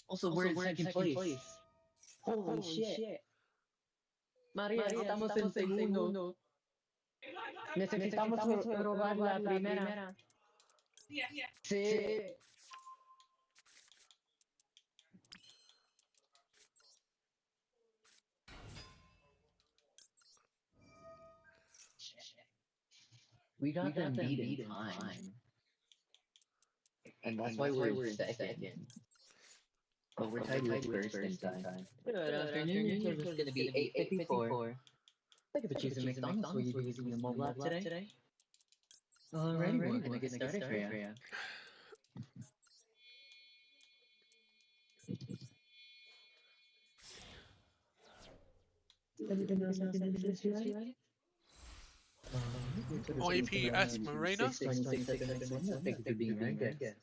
Also, we're in second place. Holy shit. María, estamos en segundo. Necesitamos robar la primera. Sí. We got them beat in time. And that's why we're in second. But we're tied with first this time. Good afternoon. Your total is going to be 854. Thank you for choosing McDonald's. Will you be using the mobile app today? Alrighty, we're going to get started for you. Anything else I can assist you with? IPS Marina. 6:26 at the next one. Thank you for being our guest.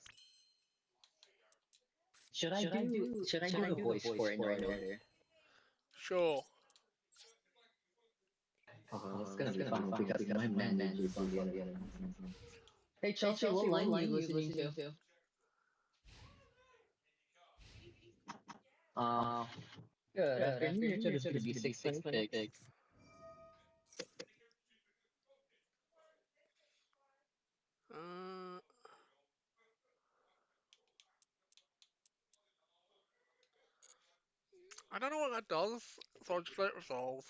Should I do the voice for it in order? Sure. Oh, that's gonna be fun because my manager's on the other end. Hey Chelsea, what line are you listening to? Uh, good afternoon. Your total is gonna be 6:26. Uh, I don't know what that does, so I'll just let it resolve.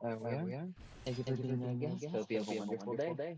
There we are. Thank you for being our guest. Hope you have a wonderful day.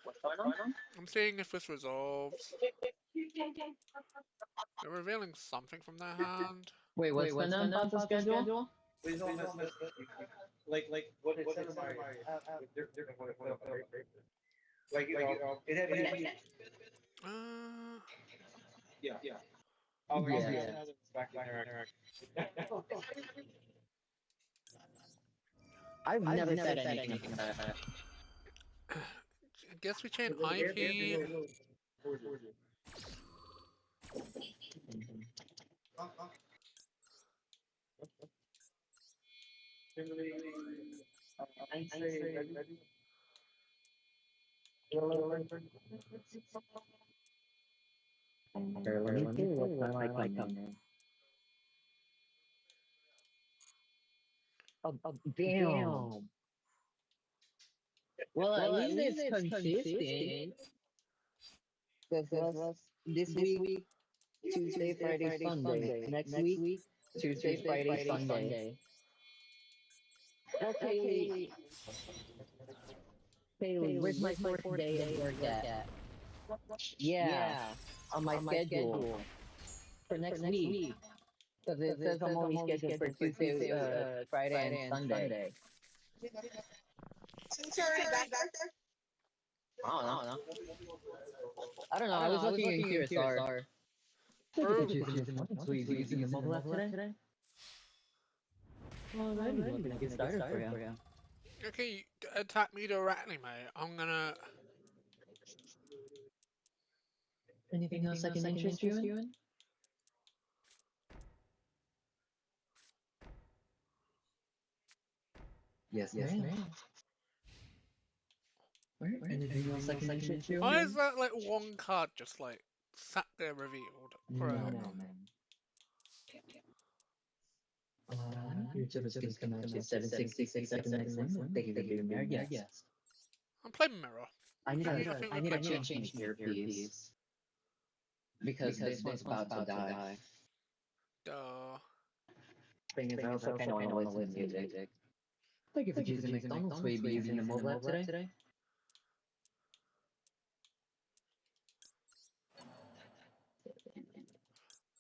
What's going on? I'm seeing if this resolves. They're revealing something from their hand. Wait, what's the non-pasta schedule? it had been Uh, yeah. Yeah. Back in there. I've never said anything about that. I guess we chain Air Ivy. below. I say Sure, let me see what time I come in. Oh, damn. Well, at least it's consistent. Because this week, Tuesday, Friday, Sunday. Next week, Tuesday, Friday, Sunday. Okay, Haley, where's my fourth day of work at? Yeah, on my schedule for next week. Because it says I'm only scheduled for Tuesday, Friday, and Sunday. since you're already back there. I don't know. I don't know. I was looking in QSR. Thank you for Oh, choosing this morning. So easy using the mobile app today. Alrighty, what can I get started for you? okay, attack me directly, mate. I'm gonna. Anything else I can interest you in? Yes, ma'am. Anything else I can interest you Why is in? that like one card just like sat there revealed? No, Right. ma'am. Your service is going to come out to 766 at the next one. Thank you for being our guest. I'm playing Mirror. I I think we need a play Mirror. change here, please. Because this one's about to die. Duh. Thing is, I also kind of want to listen to music. Thank you for choosing McDonald's. Will you be using the mobile app today?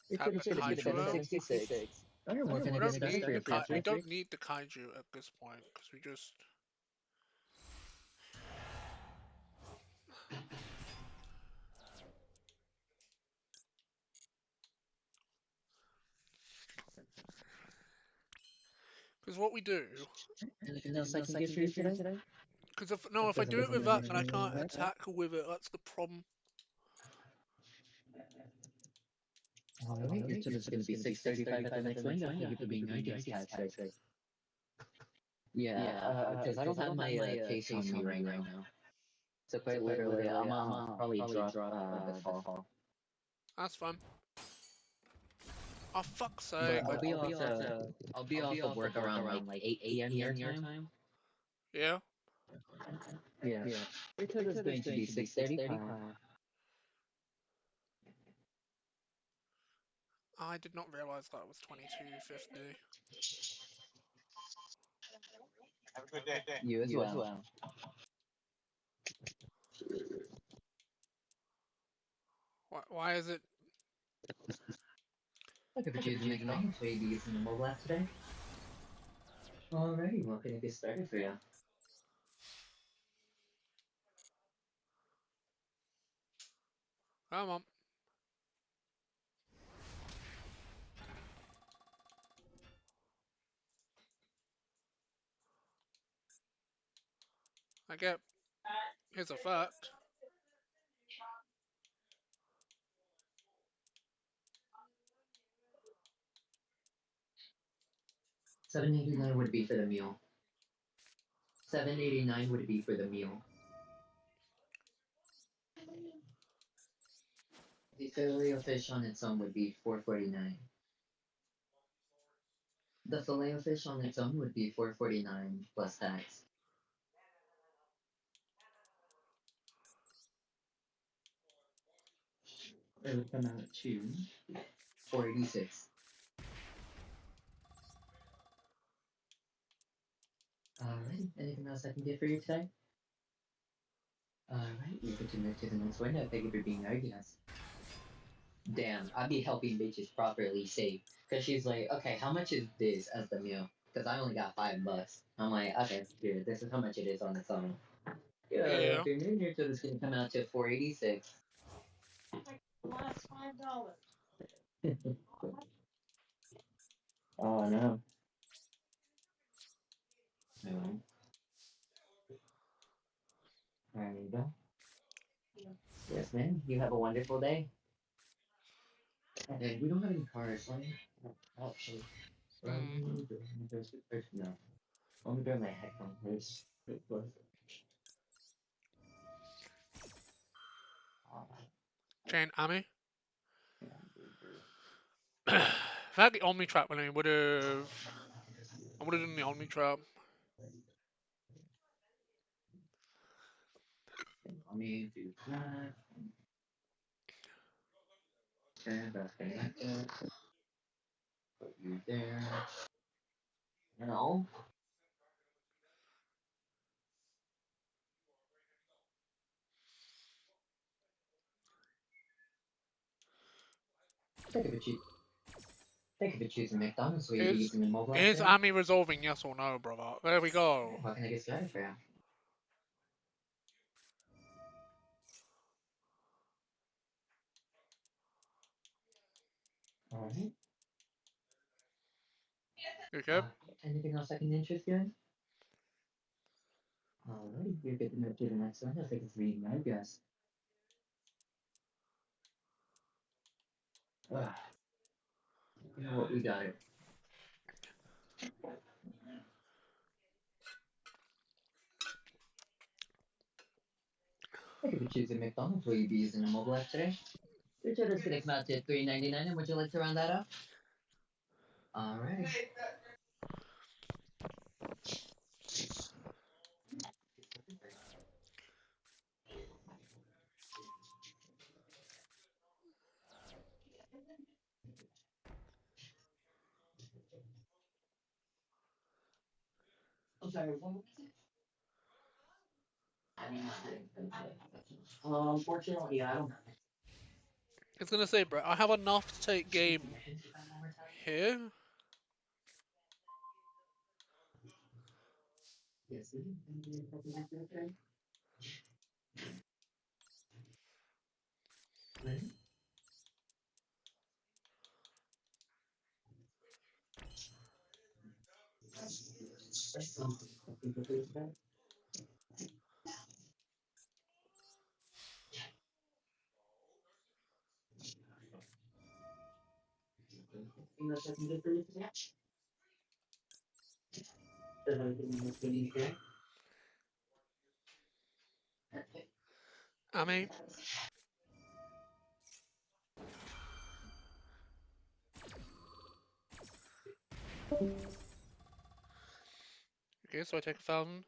Your Tap service the is going to be kaiju out. 766. Alright, what can I We get don't started need for the you, we Patrick? don't need the kaiju at this point because we just. Because what we do. Anything else I can get for you today? Because if I do it with that, then I can't attack with it. That's the problem. Alright, your service is going to be 635 at the next window. Thank you for being our guest, Patrick. Yeah, because I don't have my case on me right now. So quite literally, I'm probably drop the call. That's fine. Oh fuck's But sake! I'll be off of work around like 8 p.m. your time. Yeah. Yeah. Your total is going to be 635. I did not realize that was 2250. Have a good day. You as well. Why is it? Thank you for choosing McDonald's. Will you be using the mobile app today? Alrighty, what can I get started for you? Come on. I get his effect. 789 would be for the meal. 789 would be for the meal. The filet of fish on its own would be 449. The filet of fish on its own would be 449 plus tax. It would come out to 486. Alright, anything else I can get for you today? Alright, you get to move to the next window. Thank you for being our guest. Damn, I'd be helping bitches properly save. Because she's like, okay, how much is this as the meal? Because I only got $5. I'm like, okay, here, this is how much it is on its own. Yeah, Yeah. your miniature is gonna come out to 486. Oh no. No. There you go. Yes, ma'am. You have a wonderful day. And we don't have any cars. Let me actually. Hmm. No. Let me grab my headphones first. Chain Amy. If I had the Omni trap, then I would have done the Omni trap. Let me do that. And that's like that. Put you there. No. Thank you for choosing McDonald's. Will you be Is using the mobile app is today? Amy resolving? Yes or no, brother? There we go. What can I get started for you? Alright. You okay? Anything else I can interest you in? Alright, you're good to move to the next one. I think it's reading, I guess. Ugh, you know what? We got it. Thank you for choosing McDonald's. Will you be using the mobile app today? Your total's gonna come out to $3.99, and would you like to round that up? Alright. I'm sorry, what was it? Unfortunately, I don't have It's gonna say, bro, I have enough to take it. game here. Yes, it is. Ready? Anything else I can do for you today? Does everything else you need today? Amy. Okay, so I take 1,000.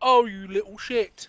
Oh, you little shit.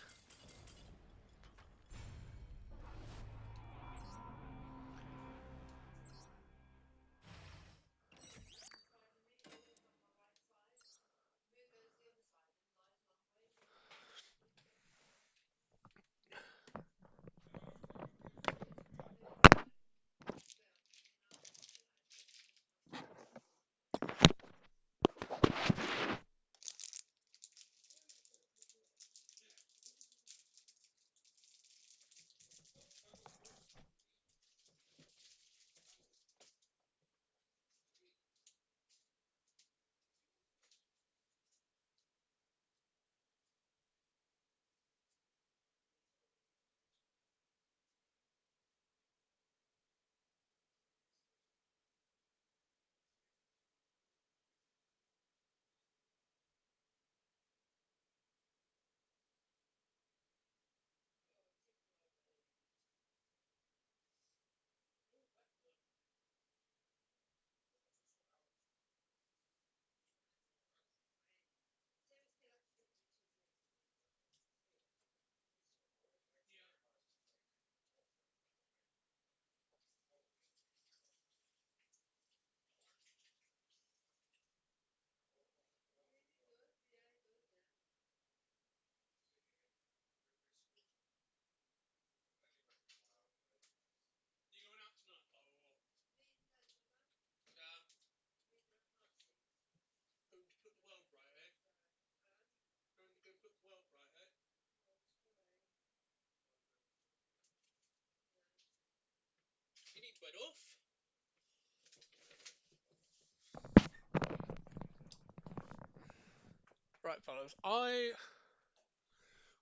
Right, fellas.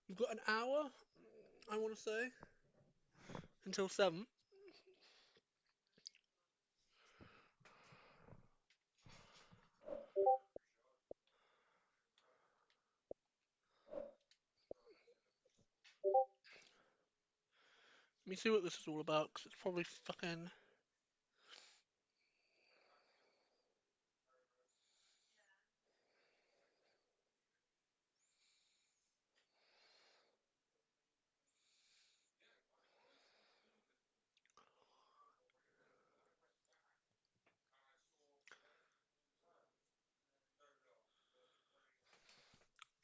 We've got an hour. I want to say until 7. Let me see what this is all about, because it's probably fucking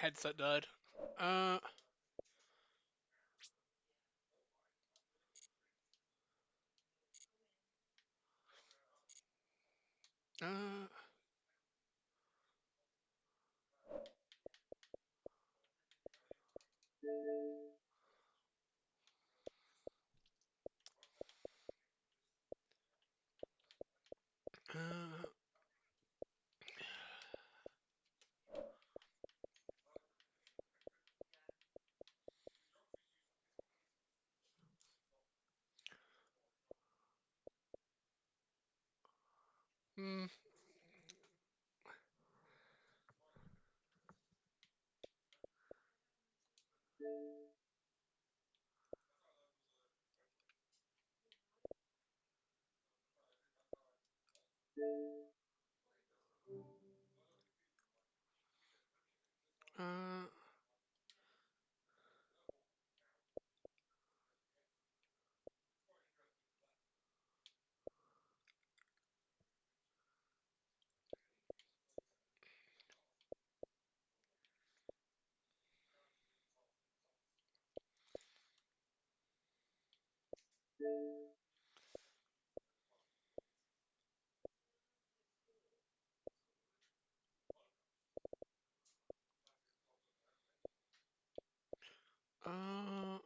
headset died. Uh, uh, uh, hmm. Uh, uh,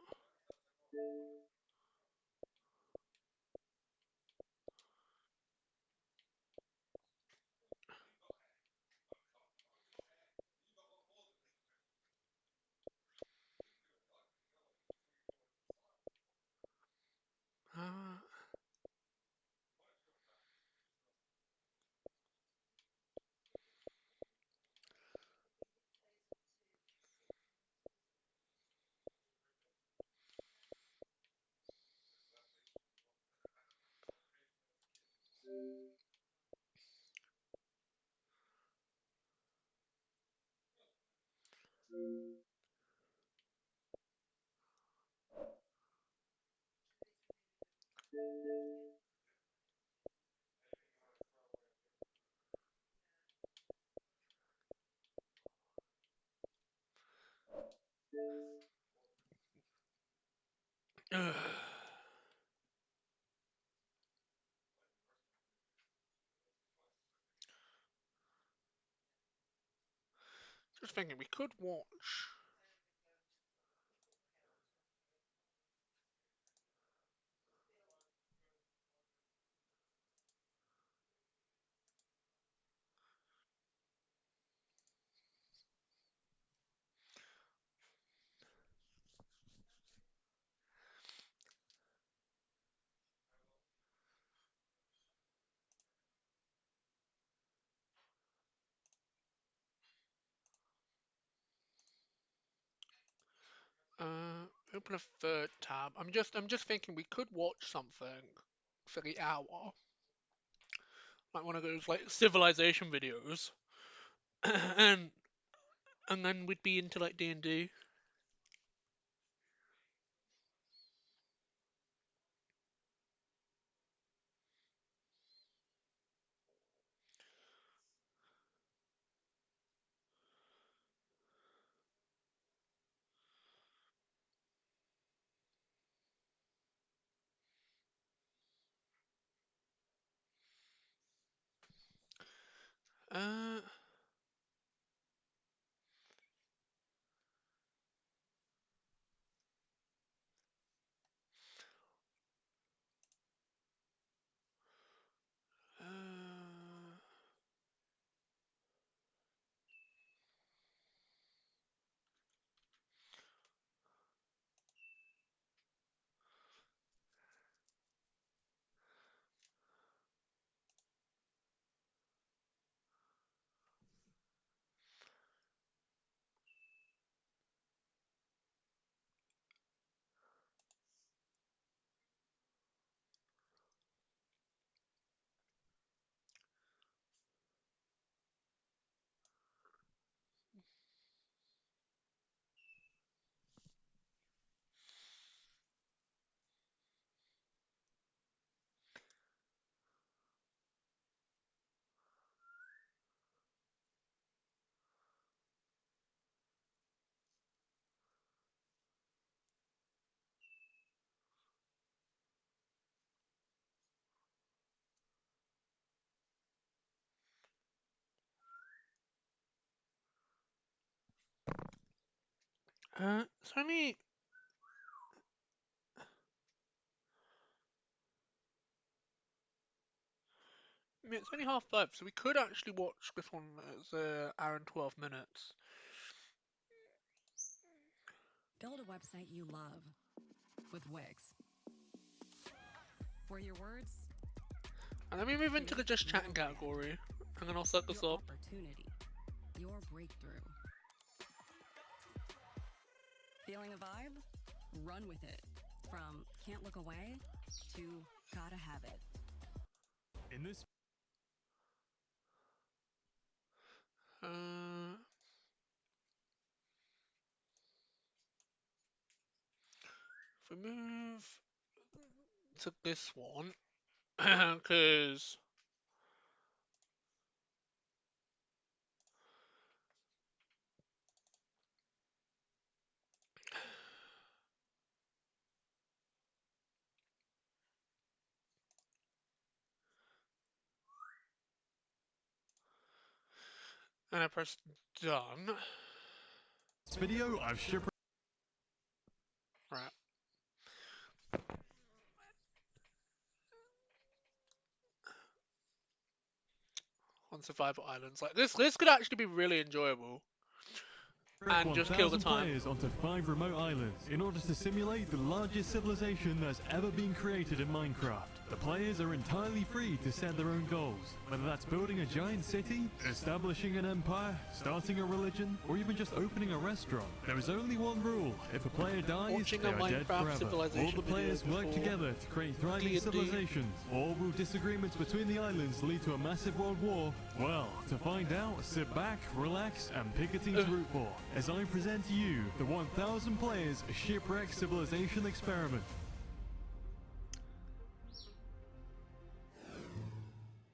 uh, just thinking, we could watch. Open a third tab. I'm just thinking we could watch something for the hour, like one of those like civilization videos, and and then we'd be into like D&D. Uh, It's only. I mean, it's only 5:30, so we could actually watch this one as hour and 12 minutes. Build a website you love with Wix. For your words, And then we move into the just chatting category, and then I'll set this your up. opportunity, your breakthrough. Feeling a vibe? Run with it. From can't look away to gotta have it. In this If we move to this one, because and I press done. video, I've shipwrecked. Right. On survival islands, like this could actually be really enjoyable. And just kill the 1,000 time. players onto 5 remote islands in order to simulate the largest civilization that's ever been created in Minecraft. The players are entirely free to set their own goals, whether that's building a giant city, establishing an empire, starting a religion, or even just opening a restaurant. There is only one rule: if a player dies, Watching they a are dead Minecraft forever. civilization All the players video work before together to create thriving D&D. civilizations. Or will disagreements between the islands lead to a massive world war? Well, to find out, sit back, relax, and pick a team to root for, as I present to you the 1,000 players Shipwreck Civilization Experiment.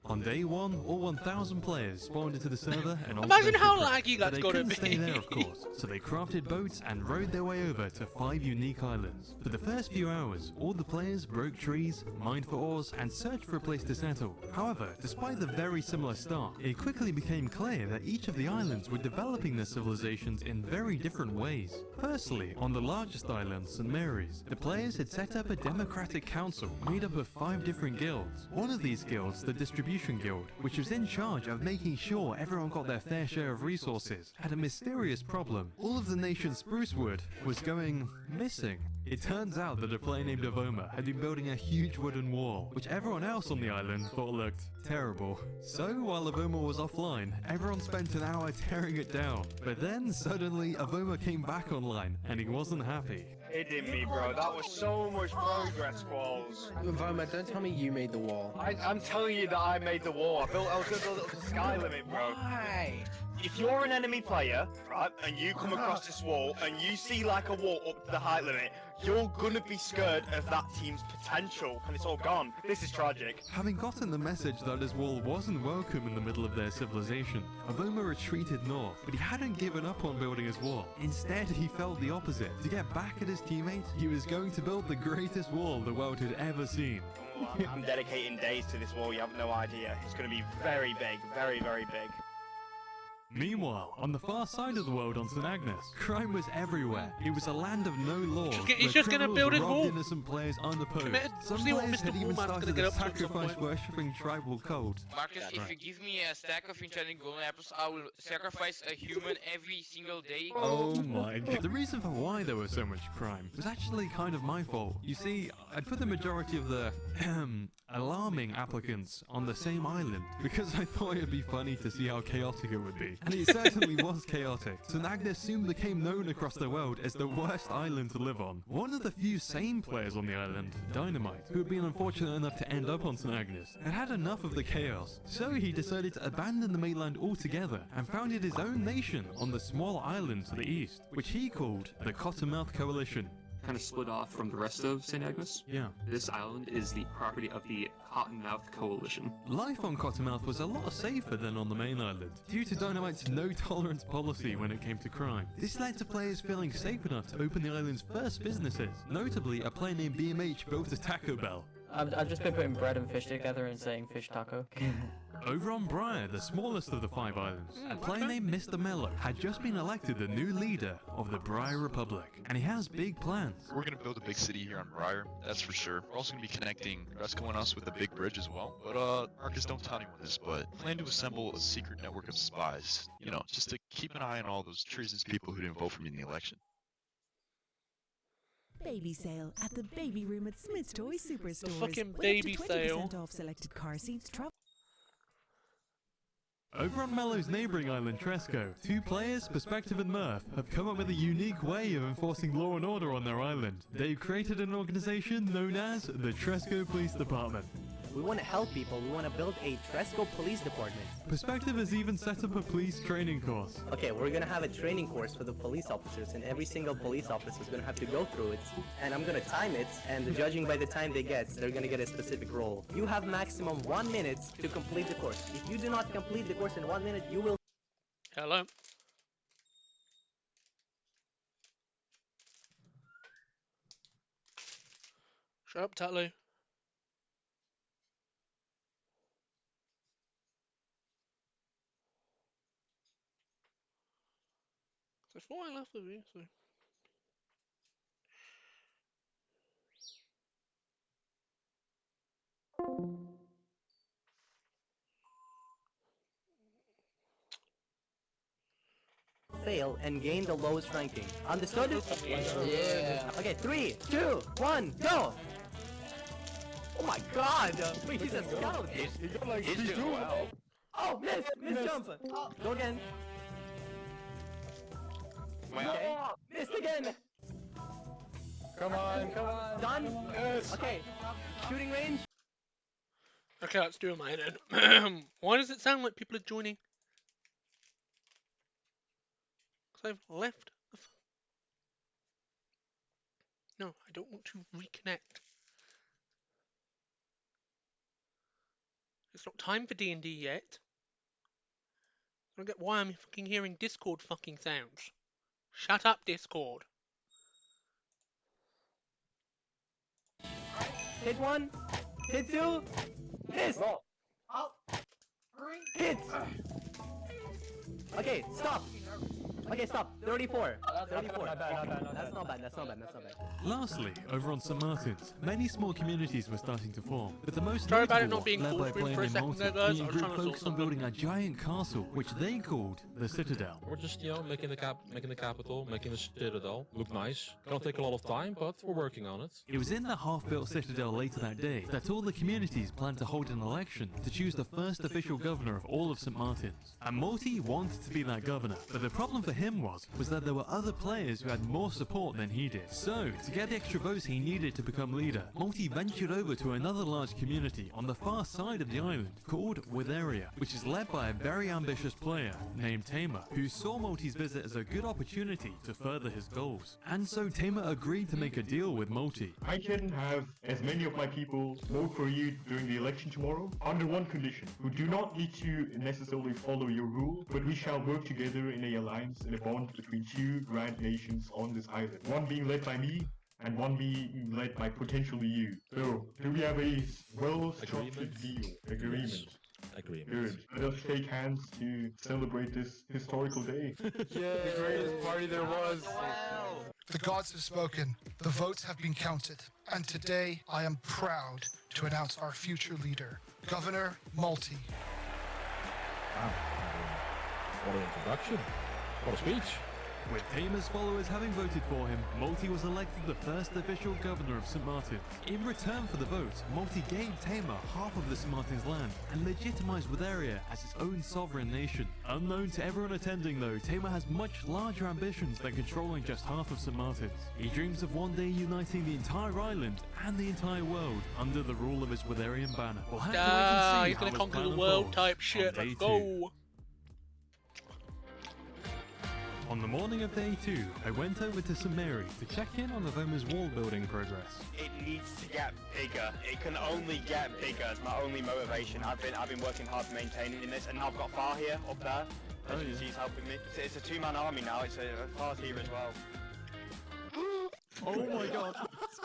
On day 1, all 1,000 players spawned into the server and onto Imagine their how shipwreck. laggy But that's they gotta couldn't be. stay there, of course, so they crafted boats and rowed their way over to 5 unique islands. For the first few hours, all the players broke trees, mined for ores, and searched for a place to settle. However, despite the very similar start, it quickly became clear that each of the islands were developing their civilizations in very different ways. Firstly, on the largest island, St. Mary's, the players had set up a democratic council made up of 5 different guilds. One of these guilds, the Distribution Guild, which was in charge of making sure everyone got their fair share of resources, had a mysterious problem. All of the nation's spruce wood was going missing. It turns out that a player named Avoma had been building a huge wooden wall, which everyone else on the island thought looked terrible. So while Avoma was offline, everyone spent an hour tearing it down. But then suddenly Avoma came back online, and he wasn't happy. Kidding me, bro. That was so much progress, Qualls. Voma, don't tell me you made the wall. I'm telling you that I made the wall. I was gonna build it up to sky limit, bro. Why? If you're an enemy player, right, and you come across this wall and you see like a wall up to the height limit, you're gonna be scared of that team's potential, and it's all gone. This is tragic. Having gotten the message that his wall wasn't welcome in the middle of their civilization, Avoma retreated north, but he hadn't given up on building his wall. Instead, he felt the opposite. To get back at his teammates, he was going to build the greatest wall the world had ever seen. I'm dedicating days to this wall, you have no idea. It's gonna be very big, very, very big. Meanwhile, on the far side of the world on St. Agnes, crime was everywhere. It was a land of no laws. He's where just gonna criminals build his robbed wall. innocent players unopposed. Committed. Some See what players Mr. had even Woolman's gonna started get a up to at some sacrifice point. worshipping tribal cult. Marcus, if you give me a stack of enchanting golden apples, I will sacrifice a human every single day. Oh my god. The reason for why there was so much crime was actually kind of my fault. You see, I'd put the majority of the alarming applicants on the same island because I thought it'd be funny to see how chaotic it would be. And it certainly was chaotic. St. Agnes soon became known across the world as the worst island to live on. One of the few sane players on the island, Dynamite, who had been unfortunate enough to end up on St. Agnes, had enough of the chaos. So he decided to abandon the mainland altogether and founded his own nation on the small island to the east, which he called the Cottonmouth Coalition. Kind of split off from the rest of St. Agnes. Yeah. This island is the property of the Cottonmouth Coalition. Life on Cottonmouth was a lot safer than on the main island, due to Dynamite's no-tolerance policy when it came to crime. This led to players feeling safe enough to open the island's first businesses. Notably, a player named BMH built a Taco Bell. I've just been putting bread and fish together and saying fish taco. Over on Briar, the smallest of the 5 islands, a player named Mr. Mello had just been elected the new leader of the Briar Republic, and he has big plans. We're gonna build a big city here on Briar, that's for sure. We're also gonna be connecting Resco and us with a big bridge as well. But Marcus, don't tell anyone this, but I plan to assemble a secret network of spies. You know, just to keep an eye on all those treasonous people who didn't vote for me in the election. Baby sale at the baby room at Smith's Toy Superstores. fucking with baby up to 20% sale. off selected car seats. Over on Mello's neighbouring island, Tresco, 2 players, Perspective and Murph, have come up with a unique way of enforcing law and order on their island. They've created an organisation known as the Tresco Police Department. We want to help people. We want to build a Tresco Police Department. Perspective has even set up a police training course. Okay, we're going to have a training course for the police officers, and every single police officer is going to have to go through it. And I'm going to time it, and judging by the time they get, they're going to get a specific role. You have maximum 1 minute to complete the course. If you do not complete the course in 1 minute, you will... Hello. Shut up, Tatley. I thought I left with you, so. fail and gain the lowest ranking. Understood? Yeah. Okay, 3, 2, 1, go! Oh my god! Wait, he's a scout! He's doing well. Oh, miss jump! Oh, go again. Okay, missed again! Come on. Done? Yes. Okay, shooting range. Okay, let's do mine then. Why does it sound like people are joining? Because I've left. No, I don't want to reconnect. It's not time for D&D yet. I don't get why I'm fucking hearing Discord fucking sounds. Shut up, Discord. Hit 1, hit 2, miss! Hit! Okay, stop! Okay, stop. 34. 34. That's not bad. Lastly, over on St. Martin's, many small communities were starting to form, but the most Sorry about it notable not being led full by a screen player for a named second Malta, there, guys. being I a was group trying to sort focused on something. building a giant castle, which they called the Citadel. We're just, making the capital, making the citadel look nice. Gonna take a lot of time, but we're working on it. It was in the half-built Citadel later that day that all the communities planned to hold an election to choose the first official governor of all of St. Martin's. And Multi wanted to be that governor, but the problem for him was that there were other players who had more support than he did. So, to get the extra votes he needed to become leader, Multi ventured over to another large community on the far side of the island called Witheria, which is led by a very ambitious player named Tamer, who saw Multi's visit as a good opportunity to further his goals. And so Tamer agreed to make a deal with Multi. I can have as many of my people vote for you during the election tomorrow under one condition. We do not need to necessarily follow your rule, but we shall work together in a alliance and a bond between two grand nations on this island. One being led by me, and one being led by potentially you. So, do we have a well-structured deal? Agreement. Yes. Agreement. Good. Let us shake hands to celebrate this historical day. The greatest party there was. The gods have spoken, the votes have been counted, and today I am proud to announce our future leader, Governor Multi. Wow. What an introduction. What a speech. With Tamer's followers having voted for him, Multi was elected the first official governor of St. Martin's. In return for the vote, Multi gave Tamer half of the St. Martin's land and legitimized Witheria as its own sovereign nation. Unknown to everyone attending though, Tamer has much larger ambitions than controlling just half of St. Martin's. He dreams of one day uniting the entire island and the entire world under the rule of his Witherian banner. We'll have to wait and see He's how gonna his conquer the plan world unfolds type on shit. day Let's 2. go. On the morning of day 2, I went over to St. Mary to check in on the Voma's wall building progress. It needs to get bigger. It can only get bigger. It's my only motivation. I've been working hard to maintaining this, and now I've got Far here up there. As you can see, he's helping me. It's a two-man army now. It's a Far's here as well. Oh my god!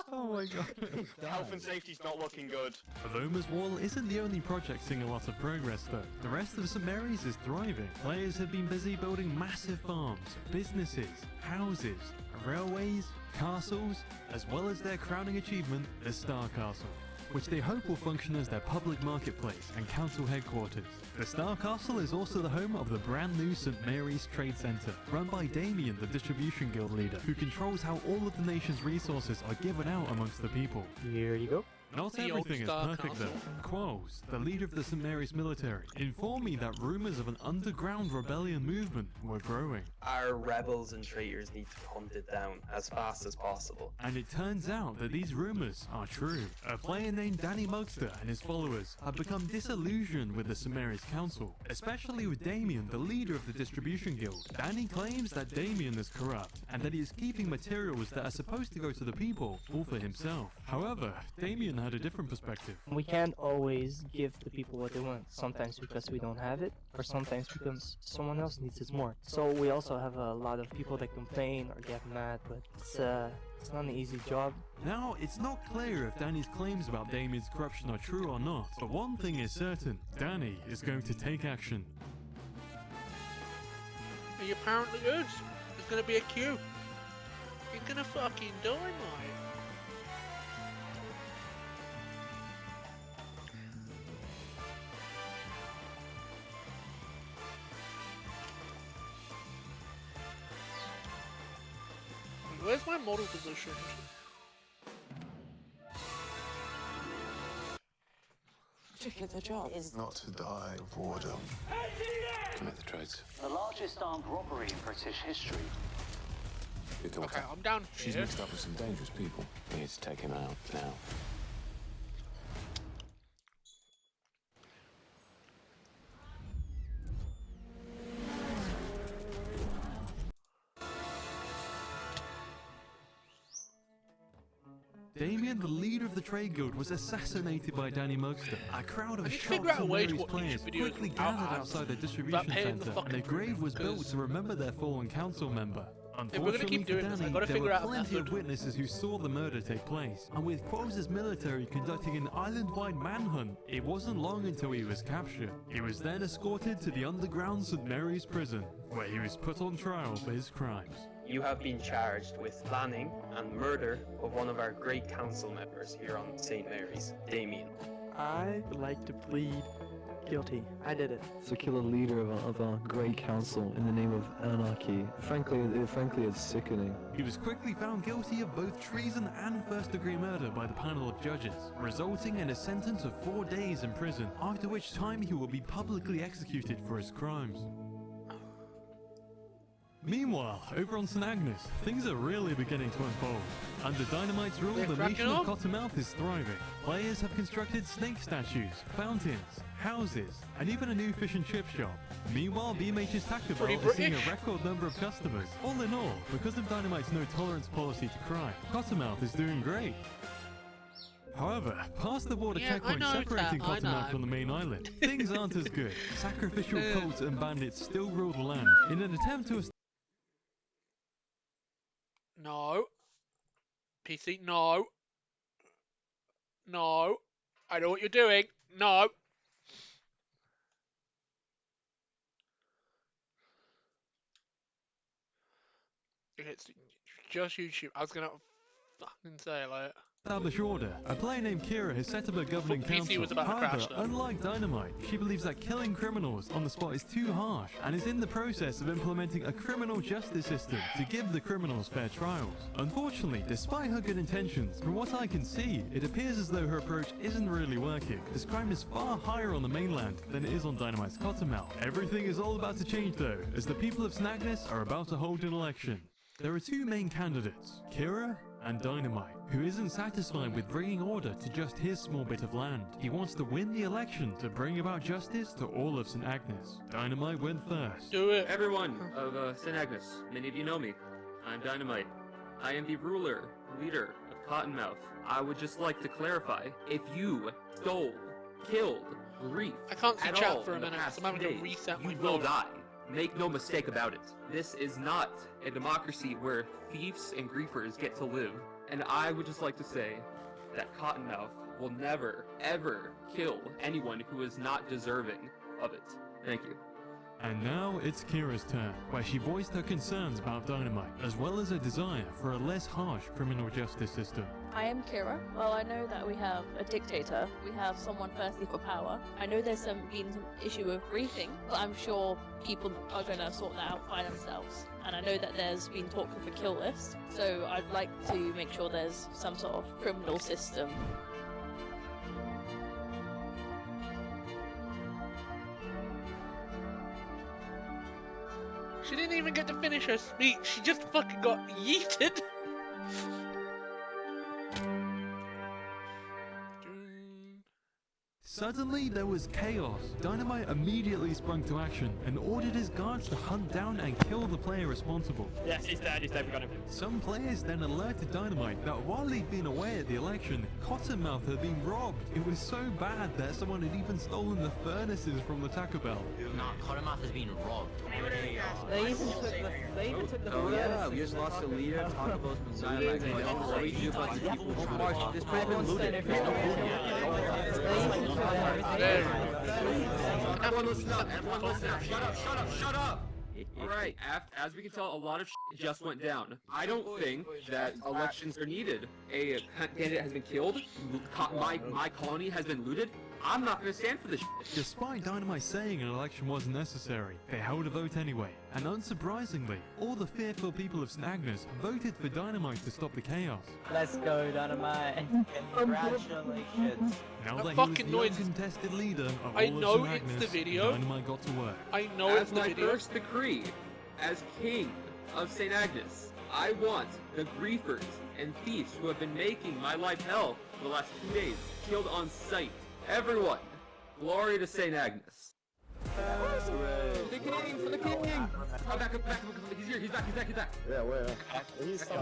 Oh my god. Health and safety's not looking good. Aloma's Wall isn't the only project seeing a lot of progress though. The rest of St. Mary's is thriving. Players have been busy building massive farms, businesses, houses, railways, castles, as well as their crowning achievement, the Star Castle, which they hope will function as their public marketplace and council headquarters. The Star Castle is also the home of the brand new St. Mary's Trade Centre, run by Damien, the Distribution Guild leader, who controls how all of the nation's resources are given out amongst the people. Here you go. Not The old everything is Star perfect Castle. though. Quos, the leader of the St. Mary's military, informed me that rumours of an underground rebellion movement were growing. Our rebels and traitors need to hunt it down as fast as possible. And it turns out that these rumours are true. A player named Danny Mugster and his followers have become disillusioned with the St. Mary's Council, especially with Damien, the leader of the Distribution Guild. Danny claims that Damien is corrupt, and that he is keeping materials that are supposed to go to the people, all for himself. However, Damien had a different perspective. We can't always give the people what they want, sometimes because we don't have it, or sometimes because someone else needs it more. So we also have a lot of people that complain or get mad, but it's not an easy job. Now, it's not clear if Danny's claims about Damien's corruption are true or not, but one thing is certain, Danny is going to take action. He apparently is. There's gonna be a queue. You're gonna fucking die, mate. Where's my model position? To get the job is Not to die of boredom. Commit the trades. the largest armed robbery in British history. Your daughter. Okay, I'm down She's here. mixed up with some dangerous people. We need to take him out now. Damien, the leader of the Trade Guild, was assassinated by Danny Mugster. A crowd of I need to shocked figure out a St. way to Mary's what players YouTube videos quickly out gathered as outside the without distribution paying the centre, and a fucking grave was built because to remember their fallen council member. if we're gonna Unfortunately keep for doing this, I Danny, gotta there figure were out a plenty of method. witnesses who saw the murder take place, and with Quo's military conducting an island-wide manhunt, it wasn't long until he was captured. He was then escorted to the underground St. Mary's prison, where he was put on trial for his crimes. You have been charged with planning and murder of one of our great council members here on St. Mary's, Damien. I would like to plead guilty. I did it. To kill a leader of our great council in the name of anarchy. Frankly, it's sickening. He was quickly found guilty of both treason and first-degree murder by the panel of judges, resulting in a sentence of 4 days in prison, after which time he will be publicly executed for his crimes. Meanwhile, over on St. Agnes, things are really beginning to unfold. Under Dynamite's rule, They're the cracking nation of up. Cottonmouth is thriving. Players have constructed snake statues, fountains, houses, and even a new fish and chip shop. Meanwhile, BMH's Taco Bell Pretty is seeing a British. record number of customers. All in all, because of Dynamite's no-tolerance policy to crime, Cottonmouth is doing great. However, past the border Yeah, I checkpoint know separating that, I Cottonmouth know. from the main island, things aren't as good. Sacrificial cults and bandits still rule the land. In an attempt to No. PC, no. No. I know what you're doing. No. It's just YouTube. I was gonna fucking say it like. establish order, a player named Kira has set up a governing PC council. was about to However, crash, though. unlike Dynamite, she believes that killing criminals on the spot is too harsh and is in the process of implementing a criminal justice system to give the criminals fair trials. Unfortunately, despite her good intentions, from what I can see, it appears as though her approach isn't really working. This crime is far higher on the mainland than it is on Dynamite's Cottonmouth. Everything is all about to change though, as the people of Snagness are about to hold an election. There are two main candidates, Kira and Dynamite, who isn't satisfied with bringing order to just his small bit of land. He wants to win the election to bring about justice to all of St. Agnes. Dynamite went first. Do it. Everyone of St. Agnes, many of you know me. I'm Dynamite. I am the leader of Cottonmouth. I would just like to clarify, if you stole, killed, griefed I can't see at chat all for a in the minute, past so I'm having 2 to days, reset my you will phone. die. Make no mistake about it. This is not a democracy where thieves and griefers get to live. And I would just like to say that Cottonmouth will never, ever kill anyone who is not deserving of it. Thank you. And now it's Kira's turn, where she voiced her concerns about Dynamite, as well as a desire for a less harsh criminal justice system. I am Kira. Well, I know that we have a dictator. We have someone thirsty for power. I know there's been some issue of briefing, but I'm sure people are going to sort that out by themselves. And I know that there's been talk of a kill list, so I'd like to make sure there's some sort of criminal system. She didn't even get to finish her speech. She just fucking got yeeted. Suddenly, there was chaos. Dynamite immediately sprung to action and ordered his guards to hunt down and kill the player responsible. Yes, he's dead, we got him. Some players then alerted Dynamite that while he'd been away at the election, Cottonmouth had been robbed. It was so bad that someone had even stolen the furnaces from the Taco Bell. Nah, Cottonmouth has been robbed. They even took the Oh yeah, we just lost a leader. Taco Bell's been looted. What do we do about these people who marched? This place been looted. Everyone listen up, everyone listen up. Shut up! Alright, as we can tell, a lot of shit just went down. I don't think that elections are needed. A candidate has been killed, my colony has been looted. I'm not gonna stand for this shit. Despite Dynamite saying an election wasn't necessary, they held a vote anyway. And unsurprisingly, all the fearful people of Snagnus voted for Dynamite to stop the chaos. Let's go, Dynamite. Congratulations. Now That that he fucking was noise- the uncontested leader of I all know of it's Snagnus, the video. Dynamite got to work. I know As it's the my video. first decree, as king of St. Agnes, I want the griefers and thieves who have been making my life hell for the last 2 days killed on sight. Everyone, glory to St. Agnes. The king for the king. Oh, back up, he's back. Yeah, where? He's Come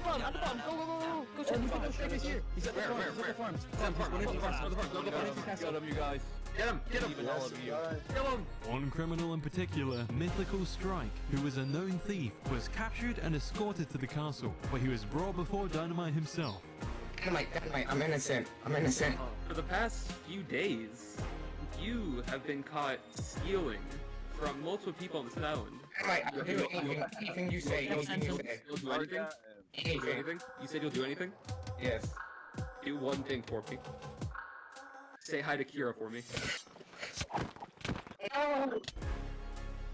on, go check he's here. He's at the farm. He's at the farm. Got him, you guys. Get him! Kill him! One criminal in particular, Mythical Strike, who was a known thief, was captured and escorted to the castle, where he was brought before Dynamite himself. Dynamite, I'm innocent. For the past few days, you have been caught stealing from multiple people on this island. I'll do anything you say. You'll do anything? You'll do anything? You said you'll do anything? Yes. Do one thing for me. Say hi to Kira for me.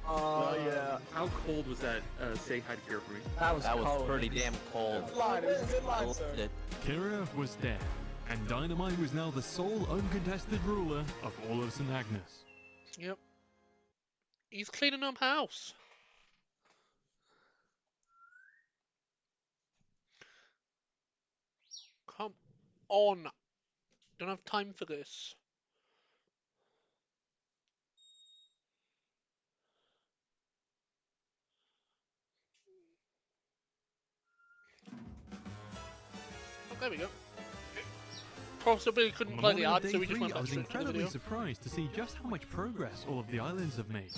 Oh yeah. How cold was that? Say hi to Kira for me. That was pretty damn cold. Kira was dead, and Dynamite was now the sole uncontested ruler of all of St. Agnes. Yep. He's cleaning up house. Come on. Don't have time for this. Oh, there we go. Possibly couldn't On play the the morning ad, of so day we just 3, went I back was straight to the incredibly video. surprised to see just how much progress all of the islands have made.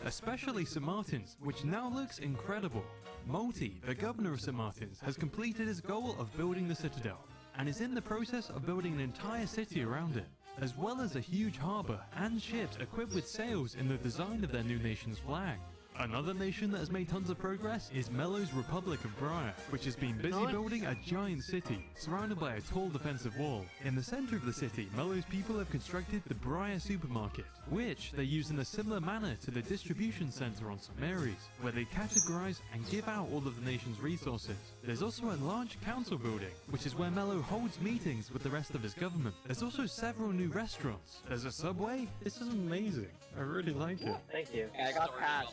Especially St. Martin's, which now looks incredible. Multi, the governor of St. Martin's, has completed his goal of building the citadel, and is in the process of building an entire city around it, as well as a huge harbour and ships equipped with sails in the design of their new nation's flag. Another nation that has made tons of progress is Mellow's Republic of Briar, which has been busy building a giant city, surrounded by a tall defensive wall. In the center of the city, Mellow's people have constructed the Briar Supermarket, which they use in a similar manner to the distribution center on St. Mary's, where they categorize and give out all of the nation's resources. There's also a large council building, which is where Mellow holds meetings with the rest of his government. There's also several new restaurants. There's a subway. This is amazing. I really like it. Thank you. I got pass.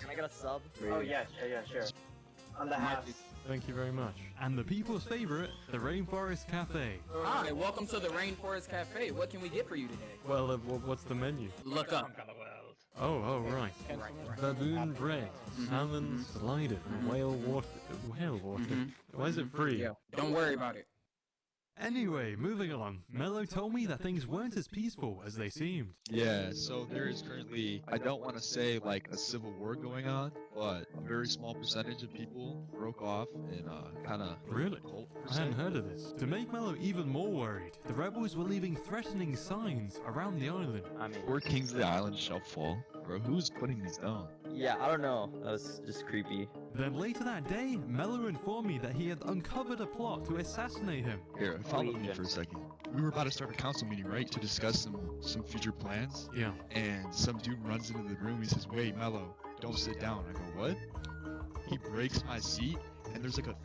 Can I get a sub? Oh yeah, sure. On the house. Thank you very much. And the people's favorite, the Rainforest Cafe. Hi, welcome to the Rainforest Cafe. What can we get for you today? Well, what's the menu? Look up. Oh, right. Baboon bread, salmon slider, whale water. Whale water? Why is it free? Yeah, don't worry about it. Anyway, moving on. Mello told me that things weren't as peaceful as they seemed. Yeah, so there is currently, I don't want to say like a civil war going on, but a very small percentage of people broke off and kind of Really? cult per I se. hadn't heard of this. To make Mello even more worried, the rebels were leaving threatening signs around the island. I mean, Four kings of the island shall fall. Bro, who's putting these down? yeah, I don't know. That was just creepy. Then later that day, Mello informed me that he had uncovered a plot to assassinate him. Here, follow me for a second. We were about to start a council meeting, right, to discuss some future plans. Yeah. And some dude runs into the room. He says, "Wait, Mello, don't sit down." I go, "What?" He breaks my seat, and there's like a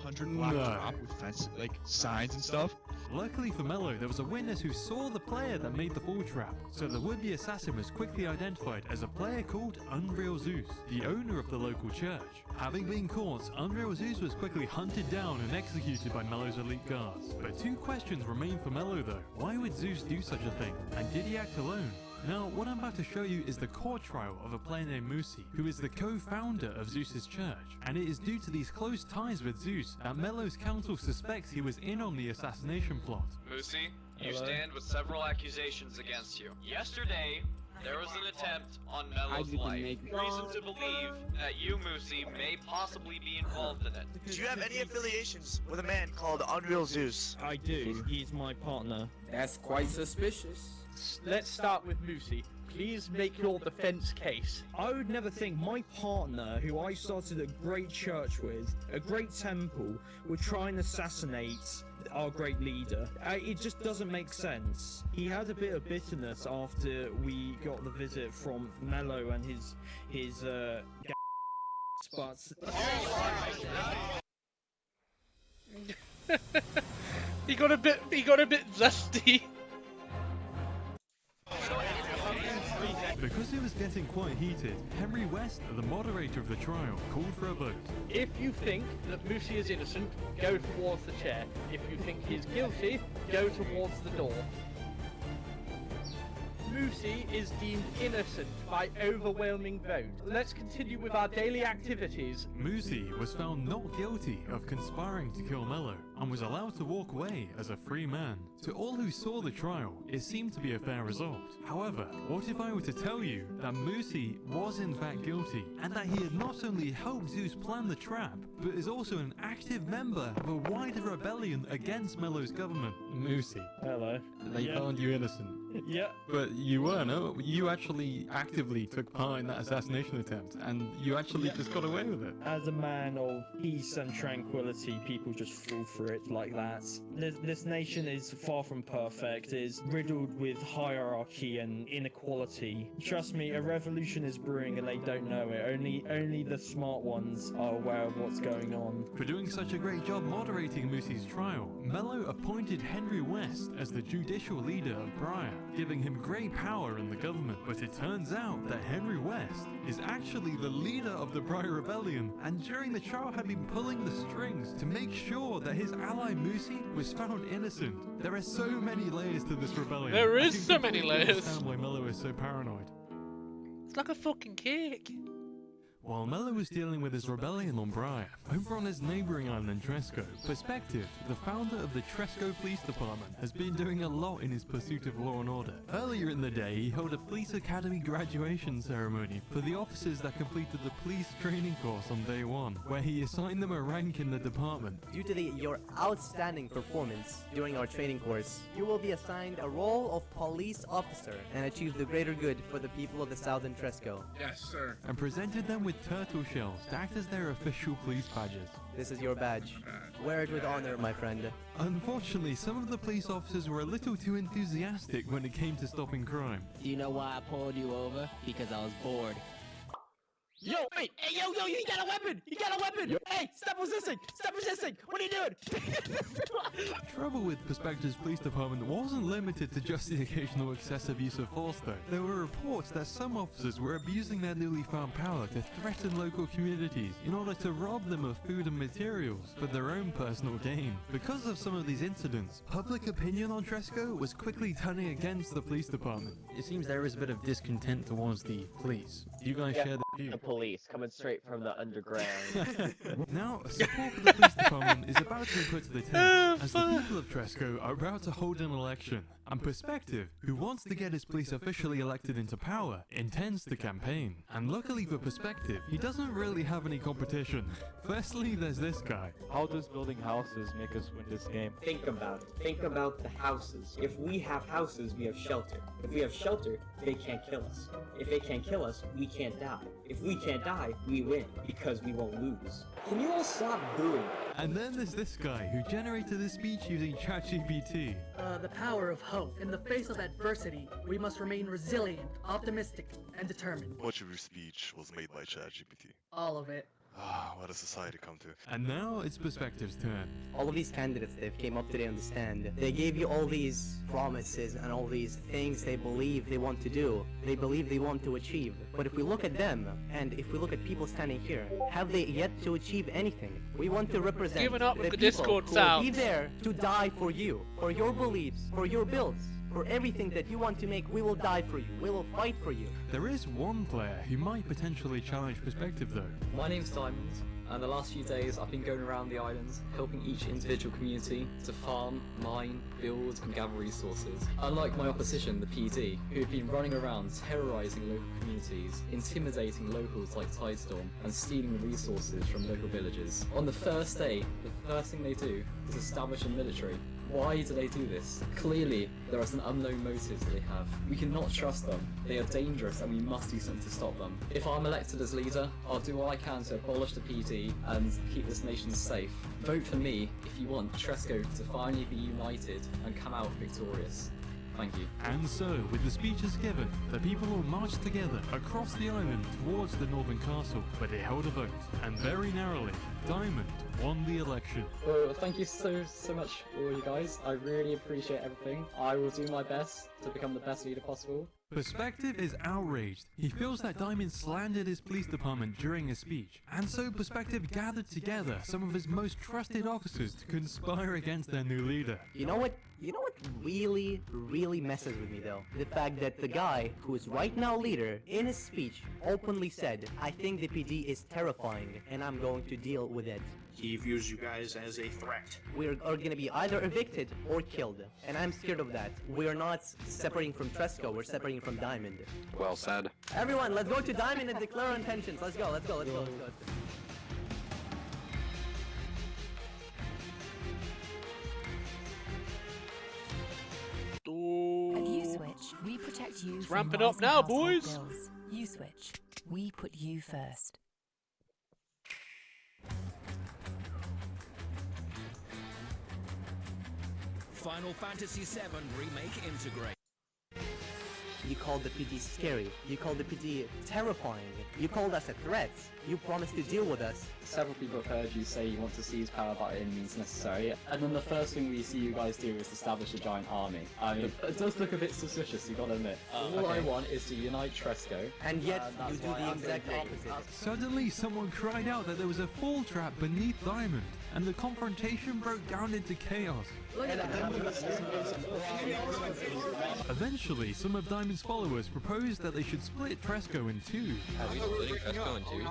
100-block drop with fence, like signs and stuff. Luckily for Mello, there was a witness who saw the player that made the fall trap, so the would-be assassin was quickly identified as a player called Unreal Zeus, the owner of the local church. Having been caught, Unreal Zeus was quickly hunted down and executed by Mello's elite guards. But two questions remain for Mello though. Why would Zeus do such a thing? And did he act alone? Now, what I'm about to show you is the court trial of a player named Musi, who is the co-founder of Zeus's church, and it is due to these close ties with Zeus that Mello's counsel suspects he was in on the assassination plot. Musi, you Hello? stand with several accusations against you. Yesterday, there was an attempt on Mello's life. Reason to believe that you, Musi, may possibly be involved in it. Do you have any affiliations with a man called Unreal Zeus? I do. He's my partner. That's quite suspicious. Let's start with Musi. Please make your defense case. I would never think my partner, who I started a great church with, a great temple, would try and assassinate our great leader. It just doesn't make sense. He had a bit of bitterness after we got the visit from Mello and his but He got a bit zesty. Because it was getting quite heated, Henry West, the moderator of the trial, called for a vote. if you think that Musi is innocent, go towards the chair. If you think he's guilty, go towards the door. Musi is deemed innocent by overwhelming vote. Let's continue with our daily activities. Musi was found not guilty of conspiring to kill Mello and was allowed to walk away as a free man. To all who saw the trial, it seemed to be a fair result. However, what if I were to tell you that Musi was in fact guilty and that he had not only helped Zeus plan the trap, but is also an active member of a wider rebellion against Mello's government? Musi, Hello. they found you innocent. Yeah. But you were, no? You actually actively took part in that assassination attempt, and you actually just got away with it. As a man of peace and tranquility, people just fall for it like that. This nation is far from perfect. It is riddled with hierarchy and inequality. Trust me, a revolution is brewing and they don't know it. Only the smart ones are aware of what's going on. For doing such a great job moderating Musi's trial, Mello appointed Henry West as the judicial leader of Briar, giving him great power in the government. But it turns out that Henry West is actually the leader of the Briar Rebellion, and during the trial had been pulling the strings to make sure that his ally Musi was found innocent. There are so many layers to this rebellion. There I is can so many completely layers. understand why Mello is so paranoid. It's like a fucking cake. While Mello was dealing with his rebellion on Briar, over on his neighbouring island Tresco, Perspective, the founder of the Tresco Police Department, has been doing a lot in his pursuit of law and order. Earlier in the day, he held a police academy graduation ceremony for the officers that completed the police training course on day one, where he assigned them a rank in the department. Due to your outstanding performance during our training course, you will be assigned a role of police officer and achieve the greater good for the people of the Southern Tresco. Yes, sir. And presented them with turtle shells to act as their official police badges. This is your badge. Wear it with honor, my friend. Unfortunately, some of the police officers were a little too enthusiastic when it came to stopping crime. Do you know why I pulled you over? Because I was bored. Yo, wait! Hey, yo, you got a weapon! You got a weapon! Hey, stop resisting! Stop resisting! What are you doing? Trouble with Perspective's police department wasn't limited to just the occasional excessive use of force though. There were reports that some officers were abusing their newly found power to threaten local communities in order to rob them of food and materials for their own personal gain. Because of some of these incidents, public opinion on Tresco was quickly turning against the police department. It seems there is a bit of discontent towards the police. Do you guys share the view? The police. police coming straight from the underground. Now, support for the police department is about to be put to the test, as the people of Tresco are about to hold an election, and Perspective, who wants to get his police officially elected into power, intends to campaign. And luckily for Perspective, he doesn't really have any competition. Firstly, there's this guy. How does building houses make us win this game? Think about it. Think about the houses. If we have houses, we have shelter. If we have shelter, they can't kill us. If they can't kill us, we can't die. If we can't die, we win, because we won't lose. Can you all stop booing? And then there's this guy who generated this speech using ChatGPT. The power of hope. In the face of adversity, we must remain resilient, optimistic, and determined. Much of your speech was made by ChatGPT. All of it. Ah, what a society come to. And now it's Perspective's turn. All of these candidates that came up today on the stand, they gave you all these promises and all these things they believe they want to do, they believe they want to achieve. But if we look at them, and if we look at people standing here, have they yet to achieve anything? We want to represent Giving up the with the people Discord who will be sounds. there to die for you, for your beliefs, for your builds. For everything that you want to make, we will die for you. We will fight for you. There is one player who might potentially challenge Perspective though. My name's Diamond, and the last few days I've been going around the island, helping each individual community to farm, mine, build and gather resources. Unlike my opposition, the PD, who have been running around terrorising local communities, intimidating locals like Tidestorm, and stealing the resources from local villages. On the first day, the first thing they do is establish a military. Why do they do this? Clearly, there are some unknown motives that they have. We cannot trust them. They are dangerous and we must do something to stop them. If I'm elected as leader, I'll do all I can to abolish the PD and keep this nation safe. Vote for me if you want Tresco to finally be united and come out victorious. Thank you. And so, with the speeches given, the people all marched together across the island towards the northern castle, where they held a vote, and very narrowly, Diamond won the election. Well, thank you so much, all you guys. I really appreciate everything. I will do my best to become the best leader possible. Perspective is outraged. He feels that Diamond slandered his police department during his speech, and so Perspective gathered together some of his most trusted officers to conspire against their new leader. You know what really messes with me though? The fact that the guy who is right now leader, in his speech, openly said, I think the PD is terrifying and I'm going to deal with it. He views you guys as a threat. We are going to be either evicted or killed, and I'm scared of that. We are not separating from Tresco, we're separating from Diamond. Well said. Everyone, let's go to Diamond and declare our intentions. Let's go. At U-Switch, we protect you from ramping up rising now, household boys. bills. U-Switch, we put you first. Final Fantasy VII Remake Integrate. You called the PD scary. You called the PD terrifying. You called us a threat. You promised to deal with us. Several people have heard you say you want to seize power by any means necessary, and then the first thing we see you guys do is establish a giant army. I mean, it does look a bit suspicious, you gotta admit. All I want is to unite Tresco. And yet, you do why the I'm exact doing opposite. Suddenly, someone cried out that there was a fall trap beneath Diamond, and the confrontation broke down into chaos. Eventually, some of Diamond's followers proposed that they should split Tresco in two. Are we splitting Tresco in two?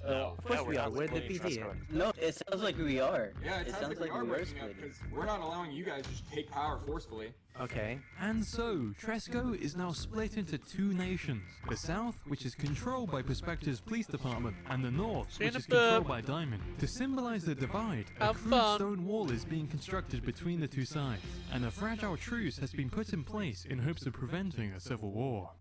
Of course we are. We're the PD. No, it sounds like we are. Yeah, it sounds like we are breaking up splitting. because we're not allowing you guys to just take power forcefully. Okay. And so, Tresco is now split into two nations. The South, which is controlled by Perspective's police department, and the North, which is controlled by Diamond. To symbolize the divide, a crude stone wall is being constructed between the two sides, and a fragile truce has been put in place in hopes of preventing a civil war.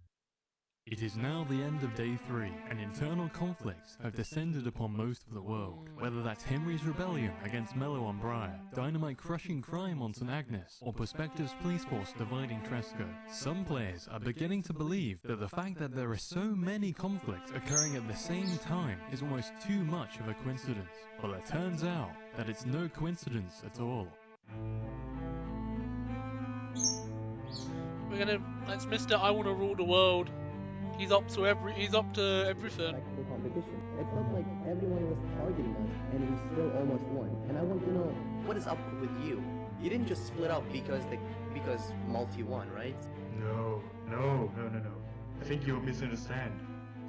It is now the end of Day 3, and internal conflicts have descended upon most of the world. Whether that's Henry's rebellion against Mello on Briar, Dynamite crushing crime on St. Agnes, or Perspective's police force dividing Tresco, some players are beginning to believe that the fact that there are so many conflicts occurring at the same time is almost too much of a coincidence. Well, it turns out that it's no coincidence at all. That's Mr. I Want to Rule the World. He's up to everything. Competition. It felt like everyone was targeting us, and we still almost won. And I want to know, what is up with you? You didn't just split up because Multi won, right? No. I think you misunderstand.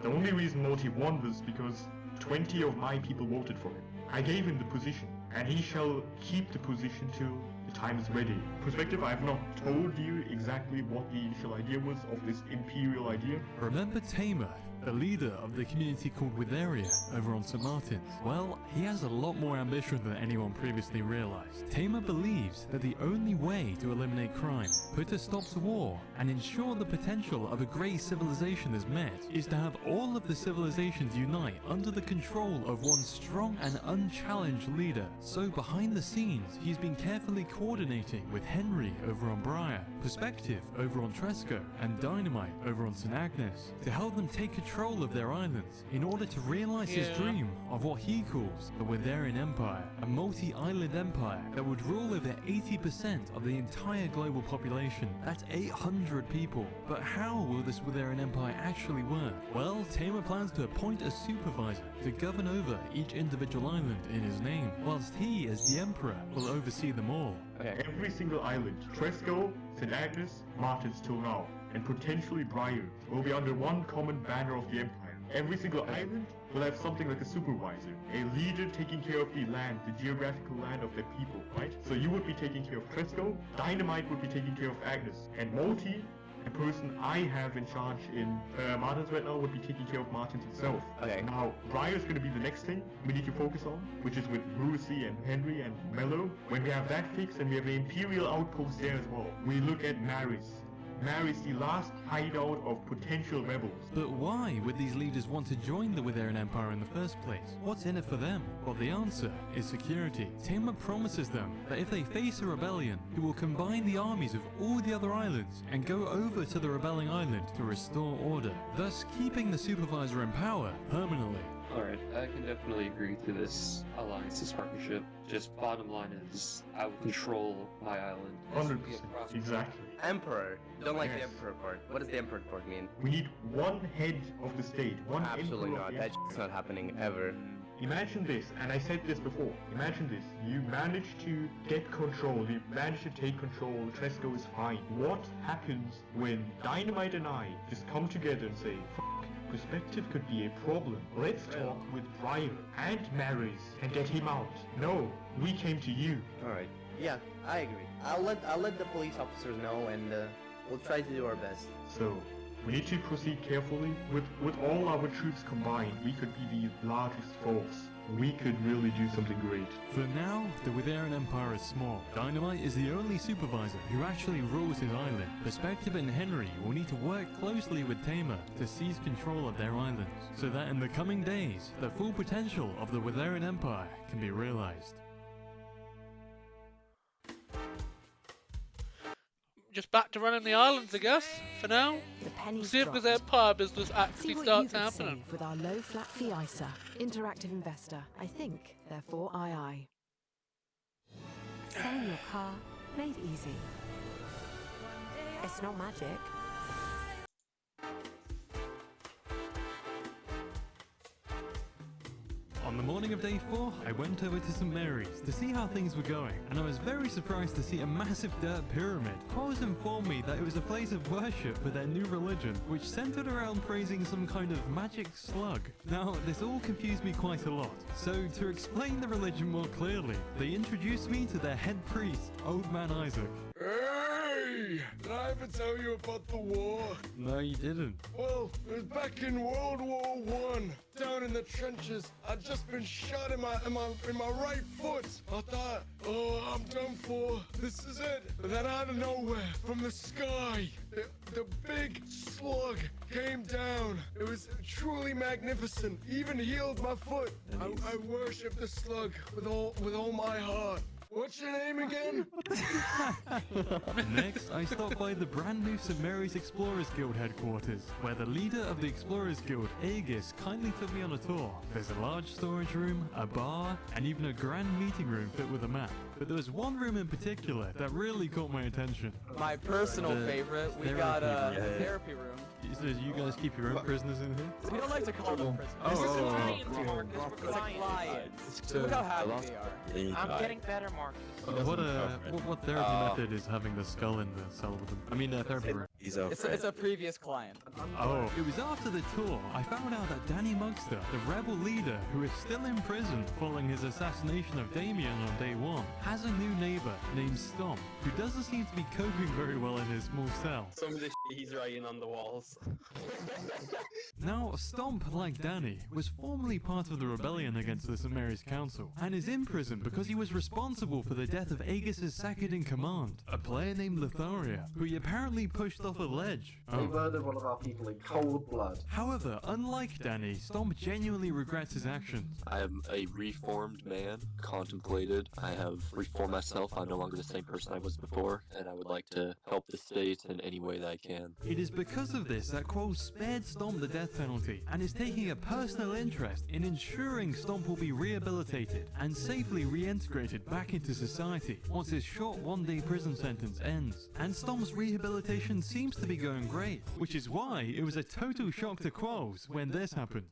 The only reason Morty won was because 20 of my people voted for him. I gave him the position, and he shall keep the position till the time is ready. Perspective, I have not told you exactly what the initial idea was of this imperial idea. Remember Tamer, the leader of the community called Witheria over on St. Martin's? Well, he has a lot more ambition than anyone previously realized. Tamer believes that the only way to eliminate crime, put a stop to war, and ensure the potential of a great civilization is met is to have all of the civilizations unite under the control of one strong and unchallenged leader. So behind the scenes, he's been carefully coordinating with Henry over on Briar, Perspective over on Tresco, and Dynamite over on St. Agnes to help them take control of their islands in order to realize his dream of what he calls the Witherian Empire, a multi-island empire that would rule over 80% of the entire global population. That's 800 people. But how will this Witherian Empire actually work? Well, Tamer plans to appoint a supervisor to govern over each individual island in his name, whilst he, as the Emperor, will oversee them all. Every single island, Tresco, St. Agnes, Martins till now, and potentially Briar, will be under one common banner of the Empire. Every single island will have something like a supervisor, a leader taking care of the land, the geographical land of their people, right? So you would be taking care of Tresco, Dynamite would be taking care of Agnes, and Multi, the person I have in charge in Martins right now, would be taking care of Martins himself. Okay. Now, Briar's going to be the next thing we need to focus on, which is with Brucey and Henry and Mello. When we have that fixed and we have the Imperial outpost there as well, we look at Maris. Maris, the last hideout of potential rebels. But why would these leaders want to join the Witherian Empire in the first place? What's in it for them? Well, the answer is security. Tamer promises them that if they face a rebellion, he will combine the armies of all the other islands and go over to the rebelling island to restore order, thus keeping the supervisor in power permanently. Alright, I can definitely agree to this alliance, this partnership. Just bottom line is, I will control my island. 100%, exactly. Emperor. Don't like the Yes. Emperor part. What does the Emperor part mean? We need one head of the state, one Absolutely emperor not. of the That empire. shit's not happening ever. Imagine this, and I said this before. Imagine this. You manage to get control. You manage to take control. Tresco is fine. What happens when Dynamite and I just come together and say, F***, Perspective could be a problem. Let's talk with Briar and Maris and get him out. No, we came to you. Alright. Yeah, I agree. I'll let the police officers know, and we'll try to do our best. So, we need to proceed carefully. With all our troops combined, we could be the largest force. We could really do something great. For now, the Witherian Empire is small. Dynamite is the only supervisor who actually rules his island. Perspective and Henry will need to work closely with Tamer to seize control of their islands, so that in the coming days, the full potential of the Witherian Empire can be realized. Just back to running the islands, I guess, for now. The pennies See if dropped. this Empire business See actually what starts you could happening. save with our low flat fee ISA. Interactive investor. I think, therefore II. Selling your car made easy. It's not magic. On the morning of day 4, I went over to St. Mary's to see how things were going, and I was very surprised to see a massive dirt pyramid. Quarles informed me that it was a place of worship for their new religion, which centered around praising some kind of magic slug. Now, this all confused me quite a lot, so to explain the religion more clearly, they introduced me to their head priest, Old Man Isaac. Hey! Did I ever tell you about the war? No, you didn't. Well, it was back in World War I, down in the trenches. I'd just been shot in my right foot. I thought, oh, I'm done for. This is it. But then out of nowhere, from the sky, the big slug came down. It was truly magnificent. Even healed my foot. I worship the slug with all my heart. What's your name again? Next, I stopped by the brand new St. Mary's Explorers Guild headquarters, where the leader of the Explorers Guild, Aegis, kindly took me on a tour. There's a large storage room, a bar, and even a grand meeting room fit with a map. But there was one room in particular that really caught my attention. My personal favorite, we got a therapy room. So you guys keep your own prisoners in here? We don't like to call them prisoners. It's a client. Look how happy they are. I'm getting better, Marcus. What therapy method is having the skull in the cell with them? I mean, therapy room. He's our It's a previous client. Oh, it was after the tour I found out that Danny Mugster, the rebel leader who is still in prison following his assassination of Damien on day one, has a new neighbor named Stomp, who doesn't seem to be coping very well in his small cell. Some of the shit he's writing on the walls. Now, Stomp, like Danny, was formerly part of the rebellion against the Sumeri's council, and is in prison because he was responsible for the death of Aegis' second-in-command, a player named Lotharia, who he apparently pushed off a ledge. They murdered one of our people in cold blood. However, unlike Danny, Stomp genuinely regrets his actions. I am a reformed man, contemplated. I have reformed myself. I'm no longer the same person I was before, and I would like to help the state in any way that I can. It is because of this that Quoz spared Stomp the death penalty, and is taking a personal interest in ensuring Stomp will be rehabilitated and safely reintegrated back into society once his short one-day prison sentence ends. And Stomp's rehabilitation seems to be going great, which is why it was a total shock to Quoz when this happened.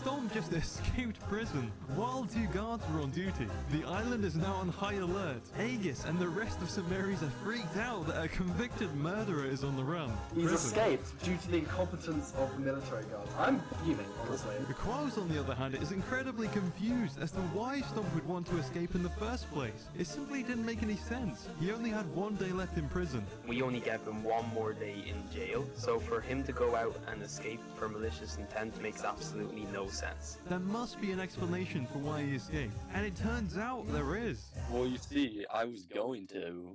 Stomp just escaped prison while two guards were on duty. The island is now on high alert. Aegis and the rest of Sumerians are freaked out that a convicted murderer is on the run. He's escaped due to the incompetence of the military guards. I'm fuming, honestly. Quoz, on the other hand, is incredibly confused as to why Stomp would want to escape in the first place. It simply didn't make any sense. He only had 1 day left in prison. We only gave him 1 more day in jail, so for him to go out and escape for malicious intent makes absolutely no sense. There must be an explanation for why he escaped, and it turns out there is. Well, you see, I was going to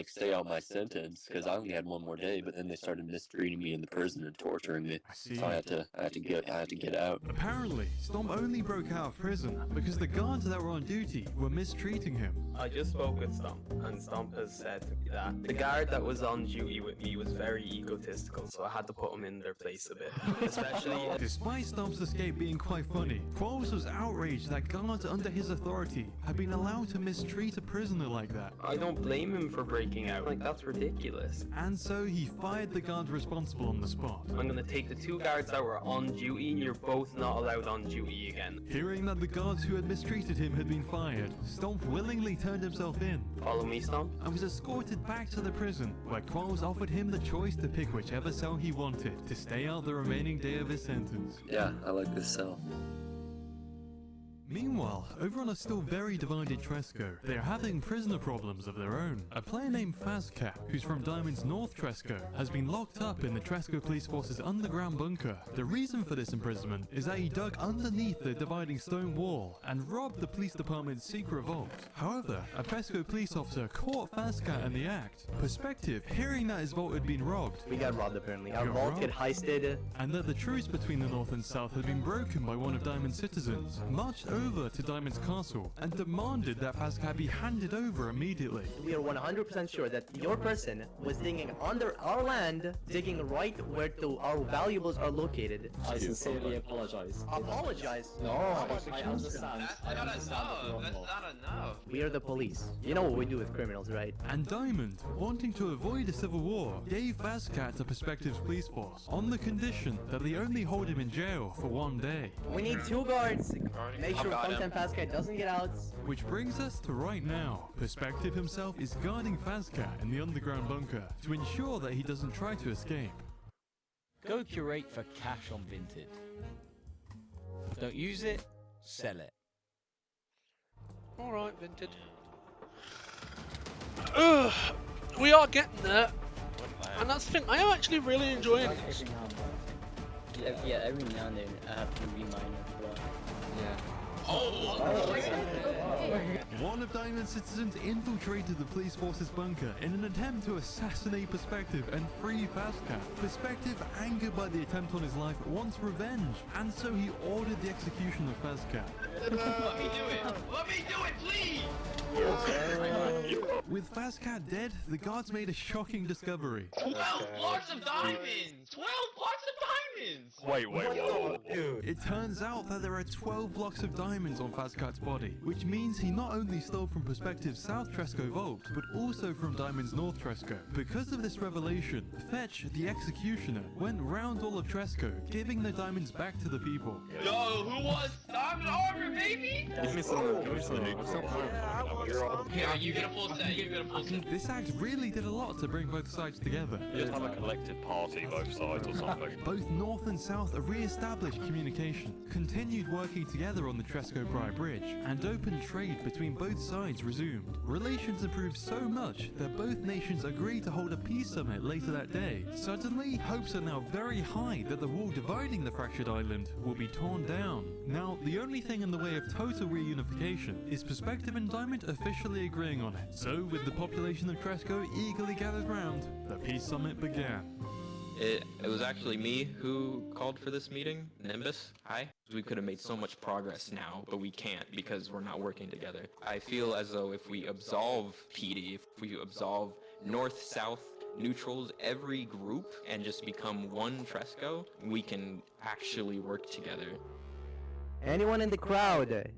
stay out my sentence because I only had 1 more day, but then they started mistreating me in the prison and torturing me. So I had to get out. Apparently, Stomp only broke out of prison because the guards that were on duty were mistreating him. I just spoke with Stomp, and Stomp has said to me that the guard that was on duty with me was very egotistical, so I had to put him in their place a bit. Especially... Despite Stomp's escape being quite funny, Quoz was outraged that guards under his authority had been allowed to mistreat a prisoner like that. I don't blame him for breaking out, that's ridiculous. And so he fired the guards responsible on the spot. I'm gonna take the 2 guards that were on duty, and you're both not allowed on duty again. Hearing that the guards who had mistreated him had been fired, Stomp willingly turned himself in. Follow me, Stomp? And was escorted back to the prison, where Quoz offered him the choice to pick whichever cell he wanted to stay out the remaining day of his sentence. Yeah, I like this cell. Meanwhile, over on a still very divided Tresco, they are having prisoner problems of their own. A player named Fazcat, who's from Diamond's North Tresco, has been locked up in the Tresco Police Force's underground bunker. The reason for this imprisonment is that he dug underneath the dividing stone wall and robbed the police department's secret vault. However, a Tresco police officer caught Fazcat in the act. Perspective, hearing that his vault had been robbed. We got robbed apparently. Our vault get heisted. And that the truce between the North and South had been broken by one of Diamond's citizens, marched over to Diamond's castle and demanded that Fazcat be handed over immediately. We are 100% sure that your person was digging under our land, digging right where our valuables are located. I sincerely apologize. Apologize? No, I understand. That's not enough. We are the police. You know what we do with criminals, right? And Diamond, wanting to avoid a civil war, gave Fazcat to Perspective's police force on the condition that they only hold him in jail for 1 day. We need 2 guards. Make sure Fazcat doesn't get out. Which brings us to right now. Perspective himself is guarding Fazcat in the underground bunker to ensure that he doesn't try to escape. Go curate for cash on Vinted. Don't use it, sell it. Alright, Vinted. Ugh, we are getting there. And that's the thing, I am actually really enjoying this. Yeah, every now and then I have to remind myself. Yeah. One of Diamond's citizens infiltrated the police force's bunker in an attempt to assassinate Perspective and free Fazcat. Perspective, angered by the attempt on his life, wants revenge, and so he ordered the execution of Fazcat. Let me do it! Let me do it, please! With Fazcat dead, the guards made a shocking discovery. 12 parts of diamonds! 12 parts of diamonds! diamonds! Wait. It turns out that there are 12 blocks of diamonds on Fazcat's body, which means he not only stole from Perspective's South Tresco vault, but also from Diamond's North Tresco. Because of this revelation, Fetch, the executioner, went round all of Tresco, giving the diamonds back to the people. Yo, who wants diamond armor, baby? Give me some. Here, you get a full set. You get a full set. This act really did a lot to bring both sides together. Just have a collective party, both sides or something. Both North and South re-established communication, continued working together on the Tresco-Bry Bridge, and open trade between both sides resumed. Relations improved so much that both nations agreed to hold a peace summit later that day. Suddenly, hopes are now very high that the wall dividing the fractured island will be torn down. Now, the only thing in the way of total reunification is Perspective and Diamond officially agreeing on it. So, with the population of Tresco eagerly gathered round, the peace summit began. It was actually me who called for this meeting, Nimbus. Hi. We could have made so much progress now, but we can't because we're not working together. I feel as though if we absolve PD, if we absolve North, South, neutrals, every group, and just become one Tresco, we can actually work together. Anyone in the crowd,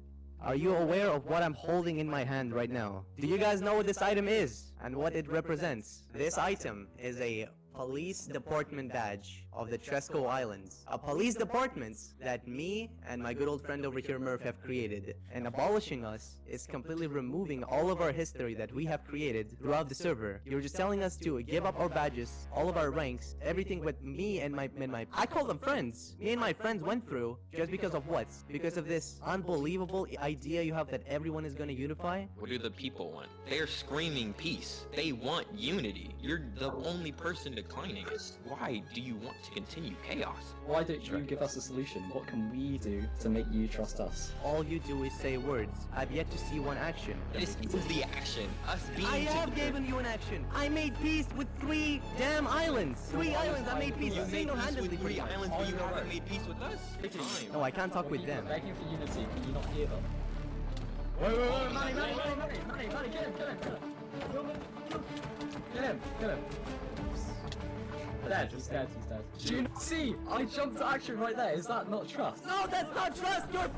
are you aware of what I'm holding in my hand right now? Do you guys know what this item is and what it represents? This item is a police department badge of the Tresco Islands. A police department that me and my good old friend over here, Murph, have created. And abolishing us is completely removing all of our history that we have created throughout the server. You're just telling us to give up our badges, all of our ranks, everything with me and my I call them friends. Me and my friends went through just because of what? Because of this unbelievable idea you have that everyone is gonna unify? What do the people want? They're screaming peace. They want unity. You're the only person declining it. Why do you want to continue chaos? Why don't you give us a solution? What can we do to make you trust us? All you do is say words. I've yet to see one action. This is the action. Us being I have together. given you an action. I made peace with 3 damn islands. 3 islands I made peace You made peace single-handedly. with 3 islands, but you haven't made peace with us. Time. No, I can't talk with them. Begging for unity, can you not hear them? Wait, Money, get him. Get him. He's dead. Do you not see? I jumped to action right there. Is that not trust? No, that's not trust. Your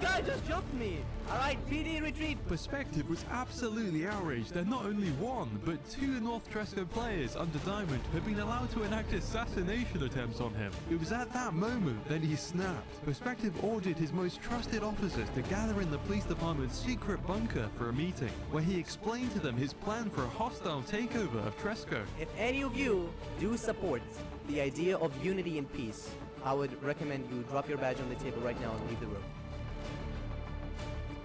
guy just jumped me. All right, PD retreat. Perspective was absolutely outraged that not only one, but 2 North Tresco players under Diamond had been allowed to enact assassination attempts on him. It was at that moment that he snapped. Perspective ordered his most trusted officers to gather in the police department's secret bunker for a meeting, where he explained to them his plan for a hostile takeover of Tresco. If any of you do support the idea of unity and peace, I would recommend you drop your badge on the table right now and leave the room.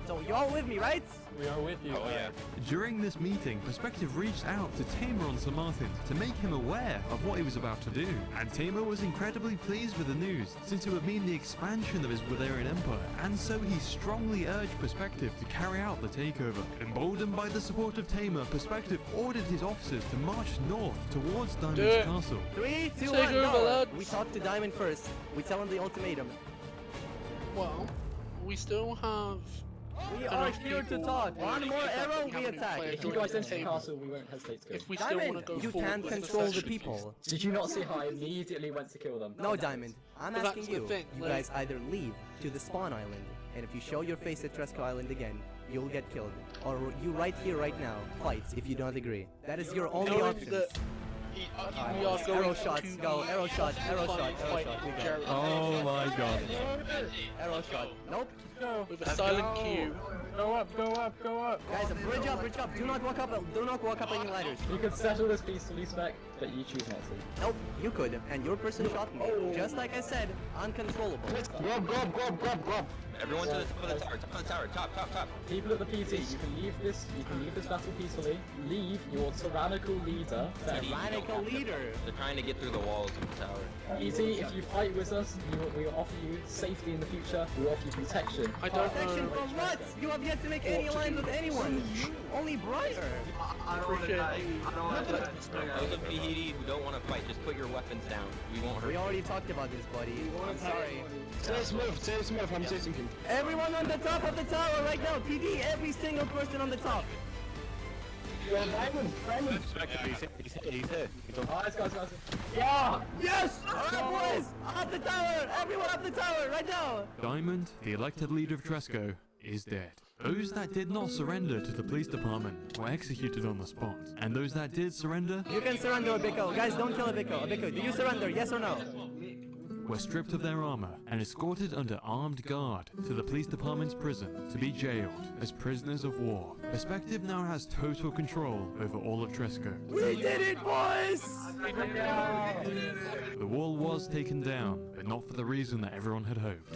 So you're all with me, right? We are with you. Oh yeah. During this meeting, Perspective reached out to Tamer on St. Martin's to make him aware of what he was about to do. And Tamer was incredibly pleased with the news, since it would mean the expansion of his Valerian Empire, and so he strongly urged Perspective to carry out the takeover. Emboldened by the support of Tamer, Perspective ordered his officers to march north towards Diamond's castle. 3, 2, Take 1, over, go! lads. We talk to Diamond first. We tell him the ultimatum. Well, we still have. We are here to talk. One more arrow, we attack. If you guys enter the castle, we won't hesitate to kill If we them. still Diamond, want to go you forward can't with control the session, people. Did you not see how I immediately went to kill them? No, Diamond. I'm But asking that's the you. thing, You like- guys either leave to the spawn island, and if you show your face at Tresco Island again, you'll get killed. Or you right here, right now, fight if you don't agree. That is your only Knowing option. that we are going Arrow shots, to go. be Arrow shot, arrow shot, arrow fight shot. We go. Jared Oh my god. Arrow shot. Nope. with a silent cue. Go up. Guys, bridge up. Do not walk up any ladders. You could settle this peacefully, Spec, but you choose not to. Nope, you could, and your person shot me. Just like I said, uncontrollable. Grab. Everyone to the top of the tower. Top. People at the PT, you can leave this battle peacefully. Leave your tyrannical leader. Tyrannical leader. They're trying to get through the walls of the tower. PT, if you fight with us, we will offer you safety in the future. We will offer you protection. I don't Protection know. from what? You have yet to make any alliance with anyone. Only Briar. Appreciate you. Those of Pihidi who don't want to fight, just put your weapons down. We won't hurt We you. already talked about this, buddy. I'm sorry. Say Smith, I'm chasing him. Everyone on the top of the tower right now. PD, every single person on the top. He's here. Let's go. Yeah! Yes! Alright, boys! Up the tower! Everyone up the tower, right now! Diamond, the elected leader of Tresco, is dead. Those that did not surrender to the police department were executed on the spot, and those that did surrender You can surrender, Abiko. Guys, don't kill Abiko. Abiko, do you surrender? Yes or no? were stripped of their armor and escorted under armed guard to the police department's prison to be jailed as prisoners of war. Perspective now has total control over all of Tresco. We did it, boys! The wall was taken down, but not for the reason that everyone had hoped.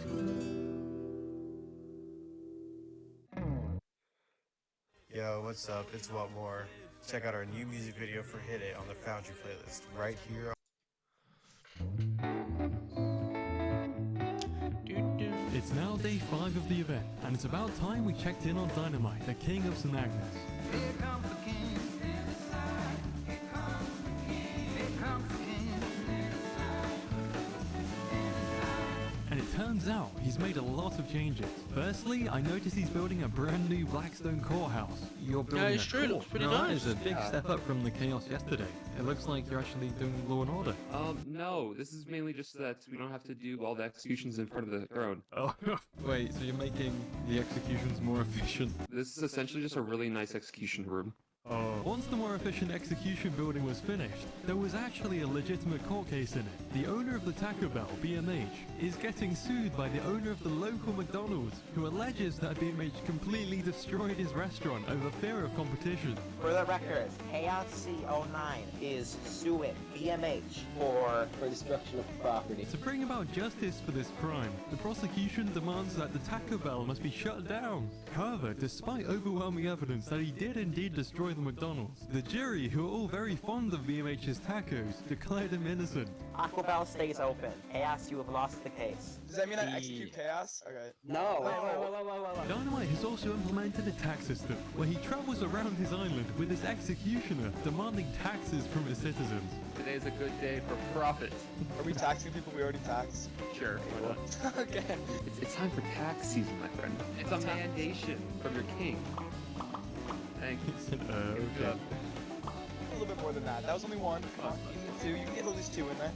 Yo, what's up? It's What More. Check out our new music video for Hit It on the Foundry playlist right here. It's now day 5 of the event, and it's about time we checked in on Dynamite, the king of St. Agnes. And it turns out he's made a lot of changes. Firstly, I noticed he's building a brand new Blackstone courthouse. You're building it's true, it looks pretty That nice. is a big step up from the chaos yesterday. It looks like you're actually doing law and order. No, this is mainly just so that we don't have to do all the executions in front of the throne. Oh, wait, so you're making the executions more efficient? This is essentially just a really nice execution room. Once the more efficient execution building was finished, there was actually a legitimate court case in it. The owner of the Taco Bell, BMH, is getting sued by the owner of the local McDonald's, who alleges that BMH completely destroyed his restaurant over fear of competition. For the record, Chaos C09 is suing BMH for destruction of property. To bring about justice for this crime, the prosecution demands that the Taco Bell must be shut down. However, despite overwhelming evidence that he did indeed destroy the McDonald's, the jury, who are all very fond of BMH's tacos, declared him innocent. Taco Bell stays open. Chaos, you have lost the case. Does that mean I execute Chaos? Okay. No. Wait. Dynamite has also implemented a tax system where he travels around his island with his executioner demanding taxes from his citizens. Today is a good day for profit. Are we taxing people we already taxed? Sure, why not? Okay. It's time for tax season, my friend. It's a mandation from your king. Thank you. Okay. A little bit more than that. That was only one. Come on, you need two. You can get at least two in there.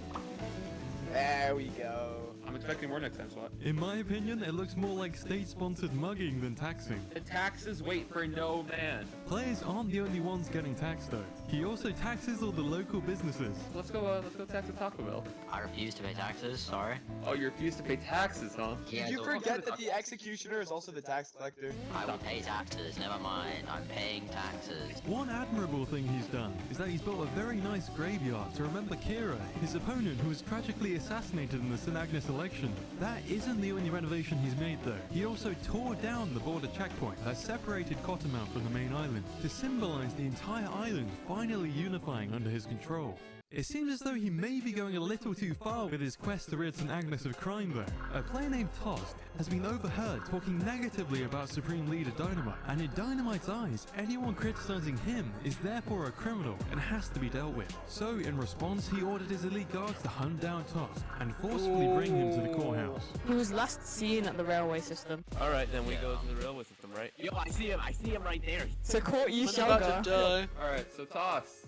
There we go. I'm expecting more next time, SWAT. In my opinion, it looks more like state-sponsored mugging than taxing. The taxes wait for no man. Players aren't the only ones getting taxed though. He also taxes all the local businesses. Let's go tax a Taco Bell. I refuse to pay taxes, sorry. Oh, you refuse to pay taxes, huh? Did you forget that the executioner is also the tax collector? I will pay taxes, never mind. I'm paying taxes. One admirable thing he's done is that he's built a very nice graveyard to remember Kira, his opponent who was tragically assassinated in the St. Agnes election. That isn't the only renovation he's made though. He also tore down the border checkpoint that separated Cottonmouth from the main island to symbolize the entire island finally unifying under his control. It seems as though he may be going a little too far with his quest to rid St. Agnes of crime though. A player named Tost has been overheard talking negatively about Supreme Leader Dynamite, and in Dynamite's eyes, anyone criticizing him is therefore a criminal and has to be dealt with. So in response, he ordered his elite guards to hunt down Tost and forcefully bring him to the courthouse. He was last seen at the railway system. Alright, then we go to the railway system, right? Yo, I see him right there. To court you shall About to go. die. Alright, so Toss,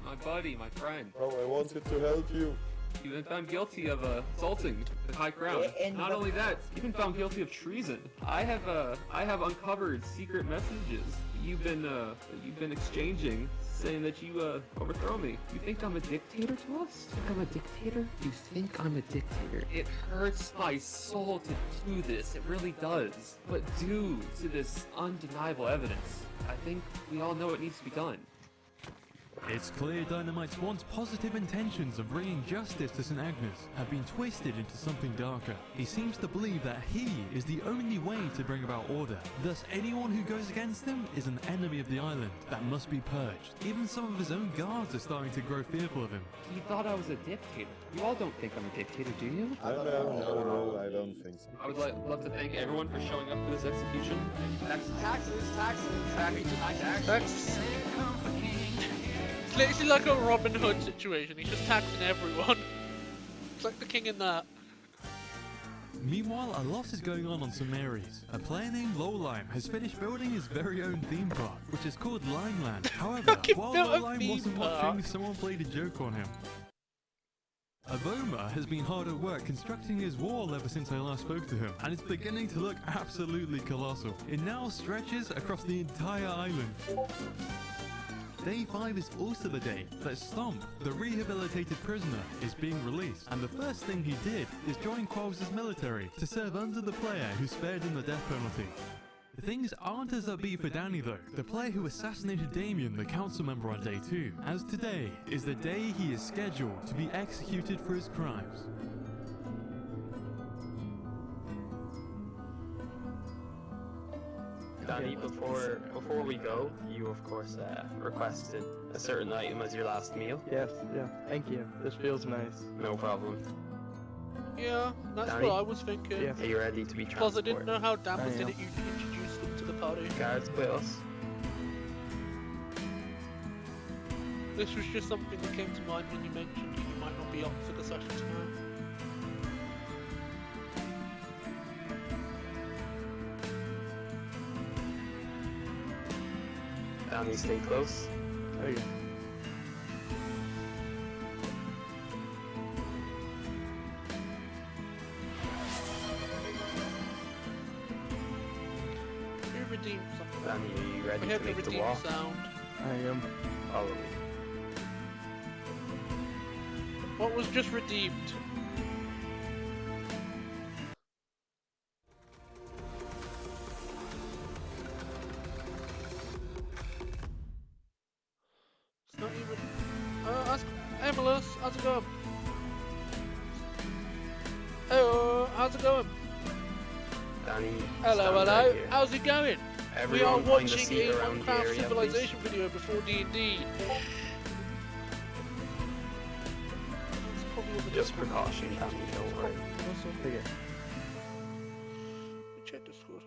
my buddy, my friend. Oh, I wanted to help you. You've been found guilty of assaulting the High Crown. Not only that, you've been found guilty of treason. I have uncovered secret messages you've been exchanging, saying that you overthrow me. You think I'm a dictator to us? You think I'm a dictator? You think I'm a dictator? It hurts my soul to do this. It really does. But due to this undeniable evidence, I think we all know it needs to be done. It's clear Dynamite's once positive intentions of bringing justice to St. Agnes have been twisted into something darker. He seems to believe that he is the only way to bring about order. Thus, anyone who goes against him is an enemy of the island that must be purged. Even some of his own guards are starting to grow fearful of him. He thought I was a dictator. You all don't think I'm a dictator, do you? No, I don't think so. I would love to thank everyone for showing up for this execution. Tax. It's literally like a Robin Hood situation. He's just taxing everyone. It's like the king in that. Meanwhile, a lot is going on St. Mary's. A player named Lowlime has finished building his very own theme park, which is called Limeland. However, while Lowlime wasn't watching, someone played a joke on him. Avoma has been hard at work constructing his wall ever since I last spoke to him, and it's beginning to look absolutely colossal. It now stretches across the entire island. Day 5 is also the day that Stomp, the rehabilitated prisoner, is being released, and the first thing he did is join Qualls' military to serve under the player who spared him the death penalty. Things aren't as upbeat for Danny though, the player who assassinated Damien, the council member, on day 2, as today is the day he is scheduled to be executed for his crimes. Danny, before we go, you of course requested a certain item as your last meal. Yes, yeah, thank you. This feels nice. No problem. Yeah, that's Danny? what I was thinking. Yes. Are you ready to be transported? Because I didn't know how Dan was going to introduce them to the party. Guards with us. This was just something that came to mind when you mentioned you might not be up for the session tomorrow. Danny, stay close. Okay. You redeemed something. Danny, are you ready I to heard the make the redeem walk? sound. I am. Follow me. What was just redeemed? It's not even. Ask Emilus, how's it going? Hello, how's it going? Danny, Hello, stand hello. right here. How's it going? We are Everyone find a watching seat a around the Minecraft area, Civilization video before D&D. That's probably what the Just precaution, Danny, don't worry. Okay. Check Discord.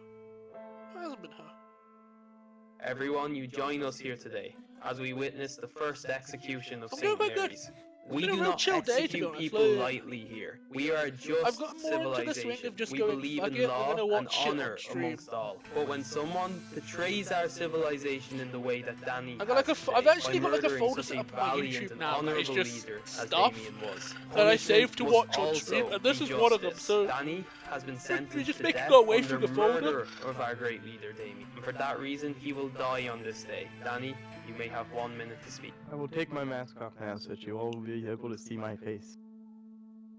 It hasn't been her. Everyone, you join us here today as we witness the first execution of I'm doing St. quite good. Mary's. It's We been a do real not chill day, to be execute honest. people Like, lightly here. We are I've just gotten more into the swing civilization. of just We going, believe fuck in it, I'm law gonna and watch shit on honor stream. amongst all. But when someone betrays our civilization in the way that Danny I got like has I've today, actually by got like a murdering folder such set a up on my valiant YouTube and now that is honorable just leader as stuff Damien was, that I punishment saved to must watch on stream, also and this be is one of them, justice. so Danny has been sentenced just to make it death go away under from the folder? murder of our great leader Damien. And for that reason, he will die on this day. Danny, you may have 1 minute to speak. I will take my mask off now so that you all will be able to see my face.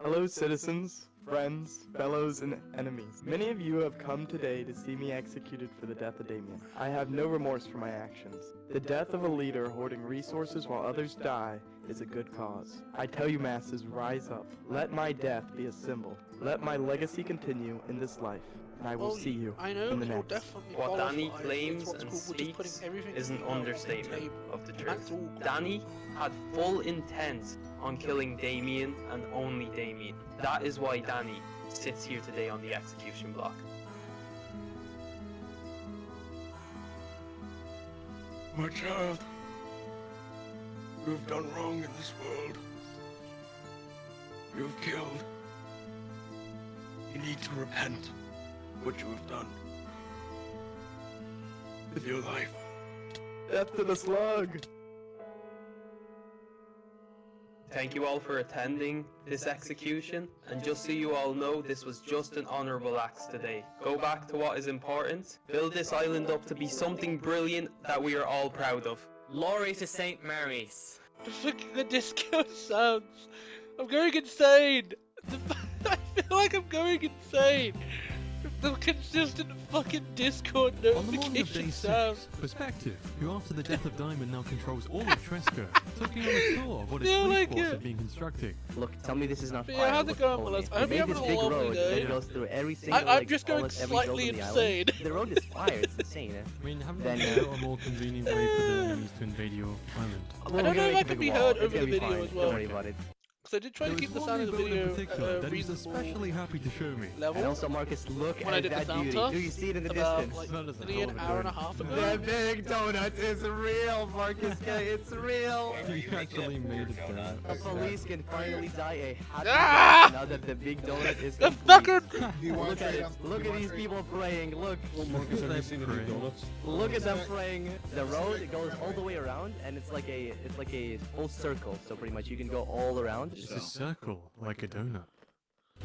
Hello citizens, friends, fellows, and enemies. Many of you have come today to see me executed for the death of Damien. I have no remorse for my actions. The death of a leader hoarding resources while others die is a good cause. I tell you masses, rise up. Let my death be a symbol. Let my legacy continue in this life. And I will see you I know in the you'll next. definitely What qualify. Danny It's claims what's and called we're just putting speaks everything is an out on the understatement table. of the That's truth. all. Danny had full intent on killing Damien and only Damien. That is why Danny sits here today on the execution block. My child, you have done wrong in this world. You have killed. You need to repent what you have done with your life. Death to the slug! Thank you all for attending this execution, and just so you all know, this was just an honourable act today. Go back to what is important, build this island up to be something brilliant that we are all proud of. Glory to St. Mary's. The fucking Discord sounds. I'm going insane. I feel like I'm going insane. The consistent fucking Discord On the morning of notification day sounds. 6, Perspective, who after the death of Diamond now controls all of Tresco, took you on a tour of what his Feel police like force it. are being constructed. Look, tell me this is not Yeah, how's it going, Willis? I hope you're having a lovely day. goes through every single, I'm just going slightly insane. The road is fire, it's insane. I mean, haven't Then, you got a more convenient way for the enemies to invade your island? I don't know if I can be heard over the video as well. Don't worry about it. Because I did try There to was keep the one sound new of the build in video particular that he's reasonable especially happy to show me. level. And also, Marcus, look When I at did the that sound beauty. test Do you see it in the about distance? like That is a nearly hell an of a hour and a donut. half ago. That big donut is real, Marcus. It's real. He actually made it down. The police can finally die a happy Ah! death now that the big donut is The complete. fucking Look at it. Look at these people praying. Look. Marcus, have you seen the new donuts? Look at them praying. The road it goes all the way around, and it's like a full circle. So pretty much you can go all around. It's a circle, like a donut.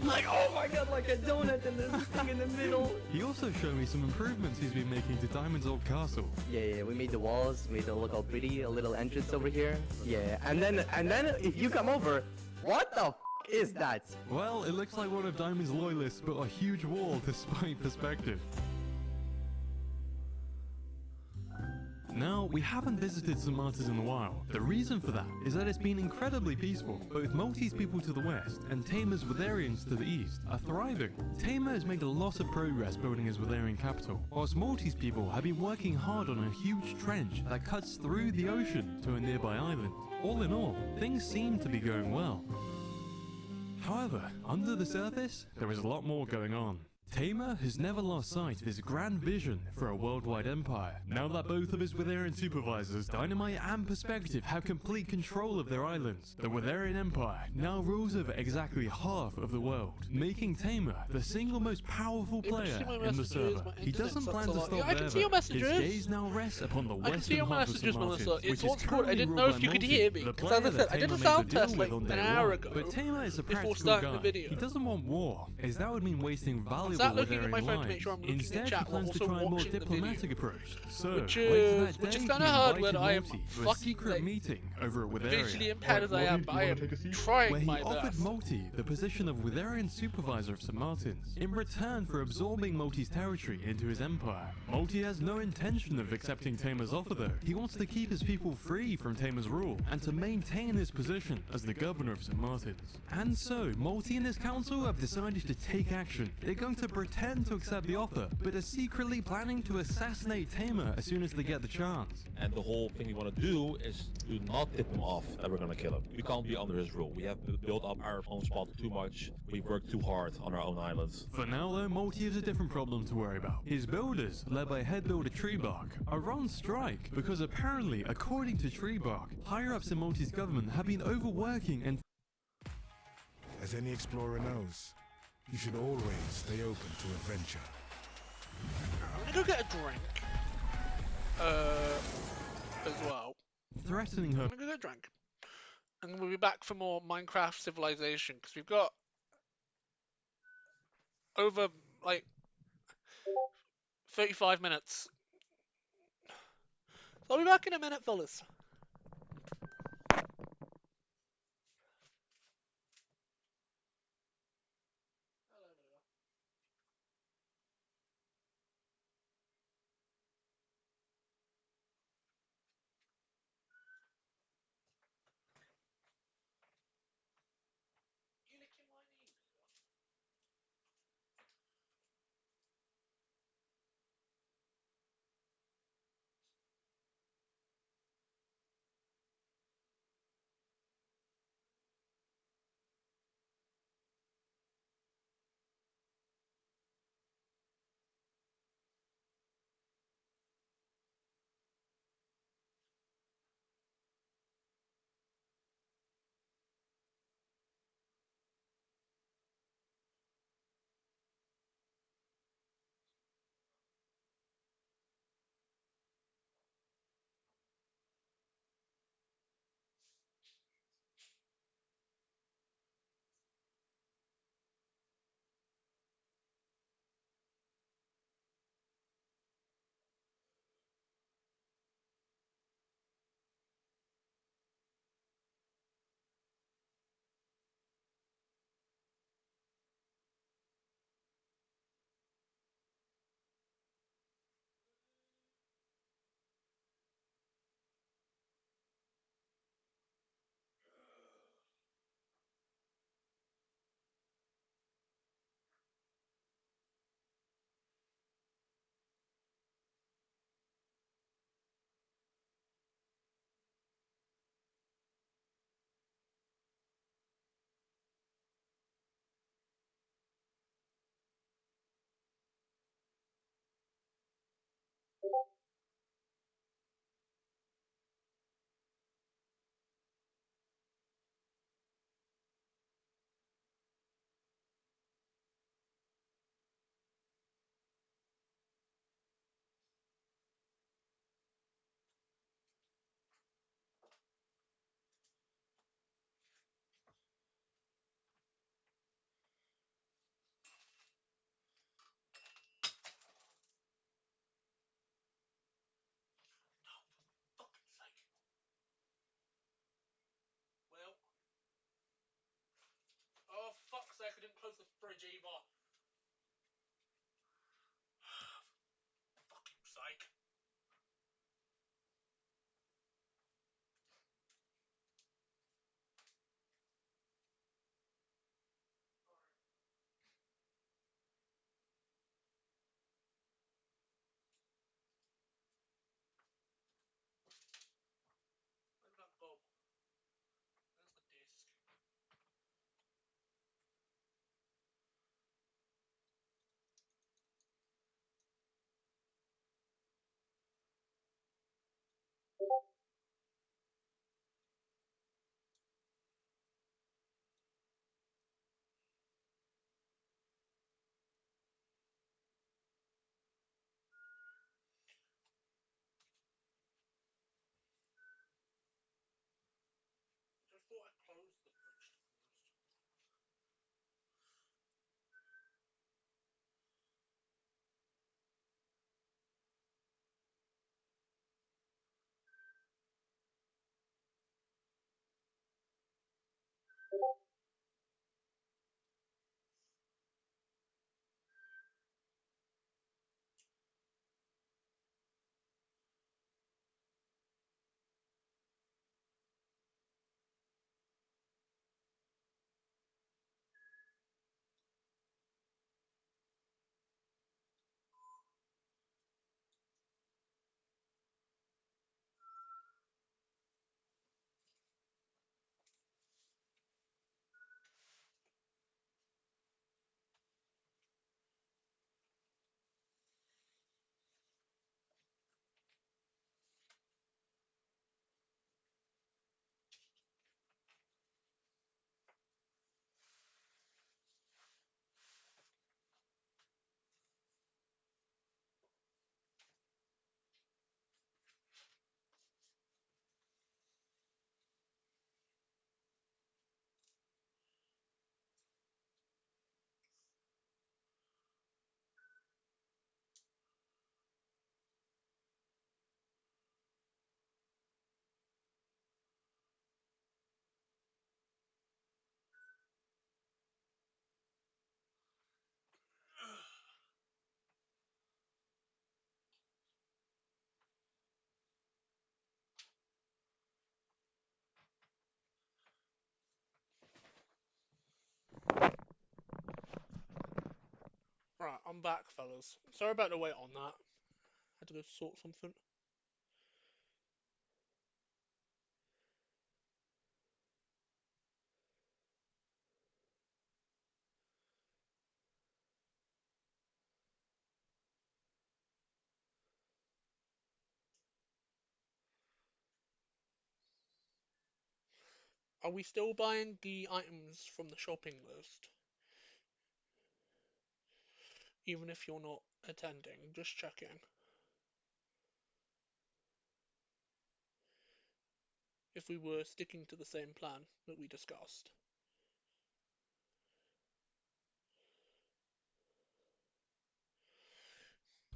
Like, oh my god, like a donut, and there's this thing in the middle. He also showed me some improvements he's been making to Diamond's old castle. Yeah, we made the walls, made it look all pretty, a little entrance over here. Yeah, and then if you come over, what the f is that? Well, it looks like one of Diamond's loyalists built a huge wall to spy perspective. Now, we haven't visited St. Martin's in a while. The reason for that is that it's been incredibly peaceful. Both Maltese people to the west and Tamer's Witharians to the east are thriving. Tamer has made a lot of progress building his Witharian capital, whilst Maltese people have been working hard on a huge trench that cuts through the ocean to a nearby island. All in all, things seem to be going well. However, under the surface, there is a lot more going on. Tamer has never lost sight of his grand vision for a worldwide empire. Now that both of his Witharian supervisors, Dynamite and Perspective, have complete control of their islands, the Witharian Empire now rules over exactly half of the world, making Tamer the single most powerful player in the server. He doesn't plan to stop there. His gaze now rests upon the western half of St. Martin's, which is currently I didn't ruled know by if you could Malty, hear me. the Because as I player said, that I did Tamer a made sound the deal test with like on an day hour one. ago. But Tamer is a Before practical starting guy. the video. He doesn't want war, as that would mean wasting valuable sat looking at Witharian my phone to lives. make sure I'm looking at Instead, he chat while plans to also try a more watching the diplomatic video. approach. So, Which later is that day, kinda he hard when invited I am Malty to a fucking, secret like, meeting over at visually Witharia, impaired as I am, but I am trying where he my offered best. Malty the position of Witharian supervisor of St. Martin's in return for absorbing Malty's territory into his empire. Malty has no intention of accepting Tamer's offer though. He wants to keep his people free from Tamer's rule and to maintain his position as the governor of St. Martin's. And so, Malty and his council have decided to take action. They're going to pretend to accept the offer, but are secretly planning to assassinate Tamer as soon as they get the chance. And the whole thing we want to do is to not tip him off that we're going to kill him. We can't be under his rule. We have built up our own spot too much. We've worked too hard on our own islands. For now though, Malty has a different problem to worry about. His builders, led by head builder Treebark, are on strike because apparently, according to Treebark, higher-ups in Malty's government have been overworking and... As any explorer knows, you should always stay open to adventure. I'm gonna go get a drink. As well. threatening her. I'm gonna go get a drink. And we'll be back for more Minecraft Civilization, because we've got over, like, 35 minutes. So I'll be back in a minute, fellas. damage either. Fucking sake. Where did that go? There's the disc. I just thought I closed the fridge first. Right, I'm back, fellas. Sorry about the wait on that. Had to go sort something. Are we still buying the items from the shopping list? Even if you're not attending, just checking. If we were sticking to the same plan that we discussed.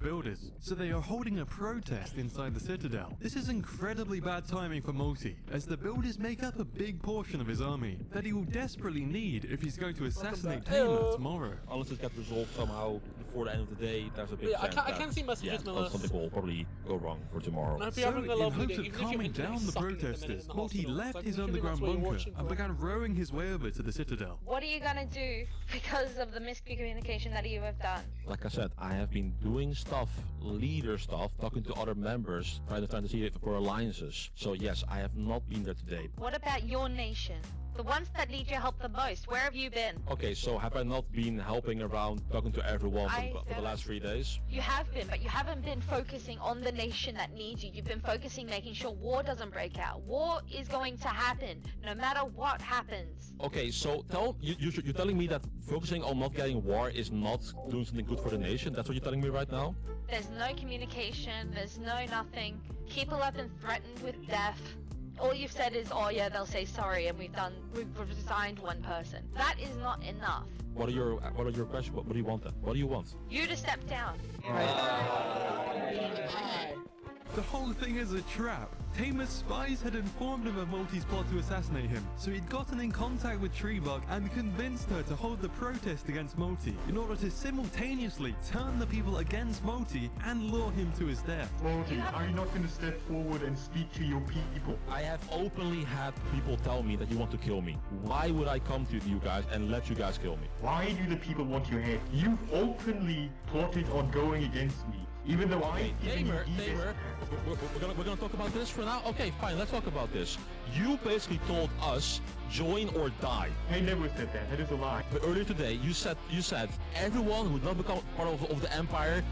Builders, so they are holding a protest inside the Citadel. This is incredibly bad timing for Multi, as the builders make up a big portion of his army that he will desperately need if he's going to assassinate Taylor tomorrow. Unless it gets resolved somehow before the end of the day, there's a big chance I can see messages, Miller. something will probably go wrong for tomorrow. So, in hopes of calming down the protesters, Multi left his underground bunker and began rowing his way over to the Citadel. What are you gonna do because of the miscommunication that you have done? Like I said, I have been doing stuff, leader stuff, talking to other members, trying to see if for alliances. So yes, I have not been there today. What about your nation? The ones that need your help the most, where have you been? Okay, so have I not been helping around, talking to everyone for the last 3 days? You have been, but you haven't been focusing on the nation that needs you. You've been focusing making sure war doesn't break out. War is going to happen, no matter what happens. Okay, so you're telling me that focusing on not getting war is not doing something good for the nation? That's what you're telling me right now? There's no communication, there's no nothing. People have been threatened with death. All you've said is, oh yeah, they'll say sorry, and we've resigned one person. That is not enough. What are your questions? What do you want then? What do you want? You to step down. The whole thing is a trap. Tamer's spies had informed him of Multi's plot to assassinate him, so he'd gotten in contact with Treebug and convinced her to hold the protest against Multi in order to simultaneously turn the people against Multi and lure him to his death. Multi, are you not going to step forward and speak to your people? I have openly had people tell me that you want to kill me. Why would I come to you guys and let you guys kill me? Why do the people want your head? You've openly plotted on going against me. Even though Tamer, we're gonna talk about this for now? Okay, fine, let's talk about this. You basically told us, join or die. I never said that, that is a lie. But earlier today, you said everyone who does not become part of the Empire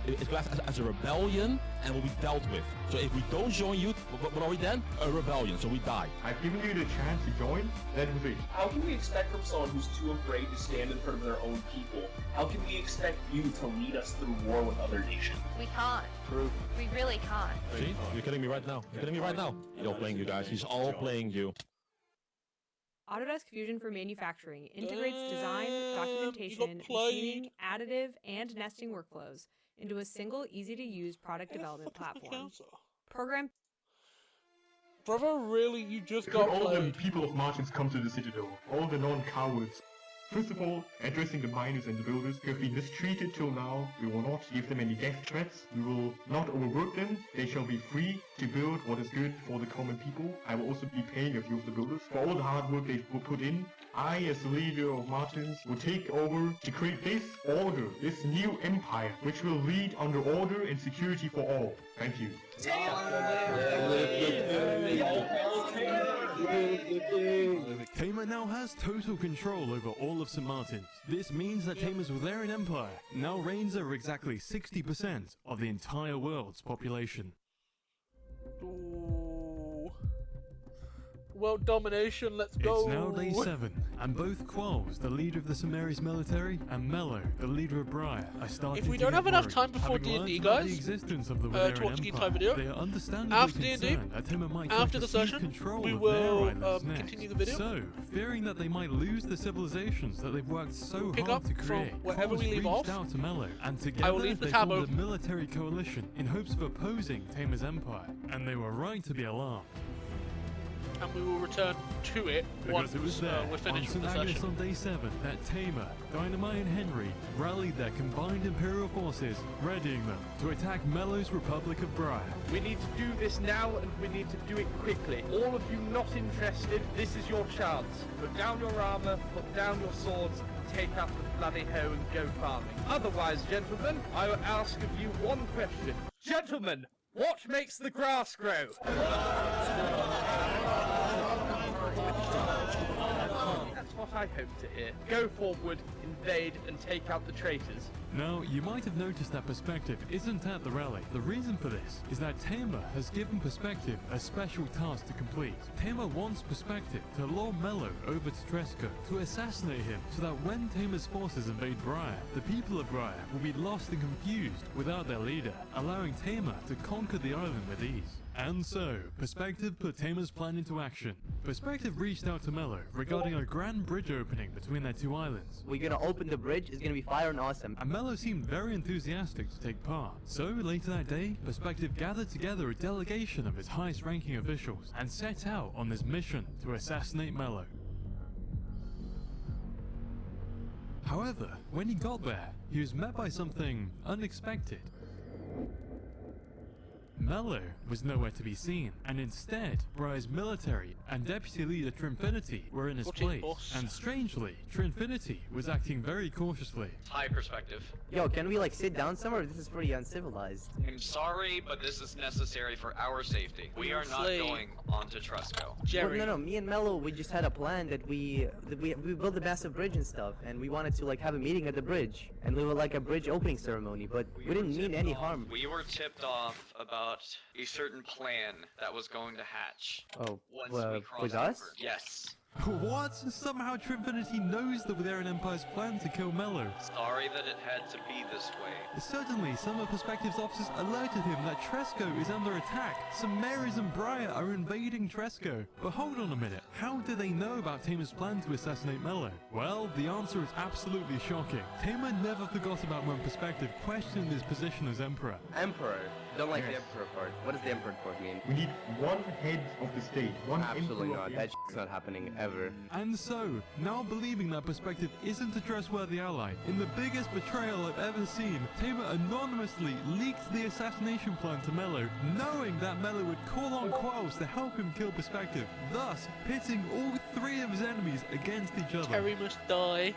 is classed as a rebellion and will be dealt with. So if we don't join you, what are we then? A rebellion, so we die. I've given you the chance to join, that was it. How can we expect from someone who's too afraid to stand in front of their own people? How can we expect you to lead us through war with other nations? We can't. True. We really can't. See? You're kidding me right now. You're kidding me right now. He's all playing you guys. He's all playing you. Autodesk Fusion for Manufacturing integrates design, documentation, machining, additive, and nesting workflows into a single, easy-to-use product development platform. Program. Brother, really? You just Could got all played? the people of Martins come to the Citadel? All the non-cowards. First of all, addressing the miners and the builders who have been mistreated till now, we will not give them any death threats, we will not overwork them, they shall be free to build what is good for the common people. I will also be paying a few of the builders for all the hard work they will put in. I, as the leader of Martins, will take over to create this order, this new empire, which will lead under order and security for all. Thank you. Tamer now has total control over all of St. Martin's. This means that Tamer's Valerian Empire now reigns over exactly 60% of the entire world's population. Ooh. World domination, let's go! It's now day 7, and both Qualls, the leader of the Sumeri's military, and Mello, the leader of Briar, are starting If we to don't get have enough worried. time before Having D&D, learned about guys, the existence of the Valerian towards the Empire, entire video, they are understandably after D&D, concerned that Tamer might try after to the seize session, control we of will their islands next. continue the video. So, fearing that they might lose the civilizations that they've worked so Pick hard up to from create, wherever Qualls we leave reached off. out to Mello, and I together will leave the they tab formed a open. military coalition in hopes of opposing Tamer's empire, and they were right to be alarmed. And we will return to it once Because it was there, we're on finished with St. the Agnes session. on day 7, that Tamer, Dynamite and Henry rallied their combined Imperial forces, readying them to attack Mello's Republic of Briar. We need to do this now, and we need to do it quickly. All of you not interested, this is your chance. Put down your armor, put down your swords, take up the bloody hoe and go farming. Otherwise, gentlemen, I will ask of you one question. Gentlemen, what makes the grass grow? That's what I hope to hear. Go forward, invade, and take out the traitors. Now, you might have noticed that Perspective isn't at the rally. The reason for this is that Tamer has given Perspective a special task to complete. Tamer wants Perspective to lure Mello over to Tresco to assassinate him, so that when Tamer's forces invade Briar, the people of Briar will be lost and confused without their leader, allowing Tamer to conquer the island with ease. And so, Perspective put Tamer's plan into action. Perspective reached out to Mello regarding a grand bridge opening between their two islands. We're gonna open the bridge, it's gonna be fire and awesome. And Mello seemed very enthusiastic to take part. So, later that day, Perspective gathered together a delegation of his highest ranking officials and set out on this mission to assassinate Mello. However, when he got there, he was met by something unexpected. Mello was nowhere to be seen, and instead, Briar's military and deputy leader Trinfinity were in his place. And strangely, Trinfinity was acting very cautiously. Hi, Perspective. Yo, can we like sit down somewhere? This is pretty uncivilized. I'm sorry, but this is necessary for our safety. We are not going onto Trusco. Well, no, me and Mello, we just had a plan that we built a massive bridge and stuff, and we wanted to like have a meeting at the bridge, and we were like a bridge opening ceremony, but we didn't mean any harm. We were tipped off about a certain plan that was going to hatch. Oh, once we crossed with us? over. Yes. What? Somehow Trinfinity knows the Witherian Empire's plan to kill Mello. Sorry that it had to be this way. Certainly, some of Perspective's officers alerted him that Tresco is under attack. Some Marys and Briar are invading Tresco. But hold on a minute, how do they know about Tamer's plan to assassinate Mello? Well, the answer is absolutely shocking. Tamer never forgot about when Perspective questioned his position as Emperor. Emperor? Don't like Yes. the Emperor part. What does the Emperor part mean? We need one head of the state, one Absolutely emperor of not. the That shit's not happening ever. And so, now believing that Perspective isn't a trustworthy ally, in the biggest betrayal I've ever seen, Tamer anonymously leaked the assassination plan to Mello, knowing that Mello would call on Qualls to help him kill Perspective, thus pitting all three of his enemies against each other. Terry must die.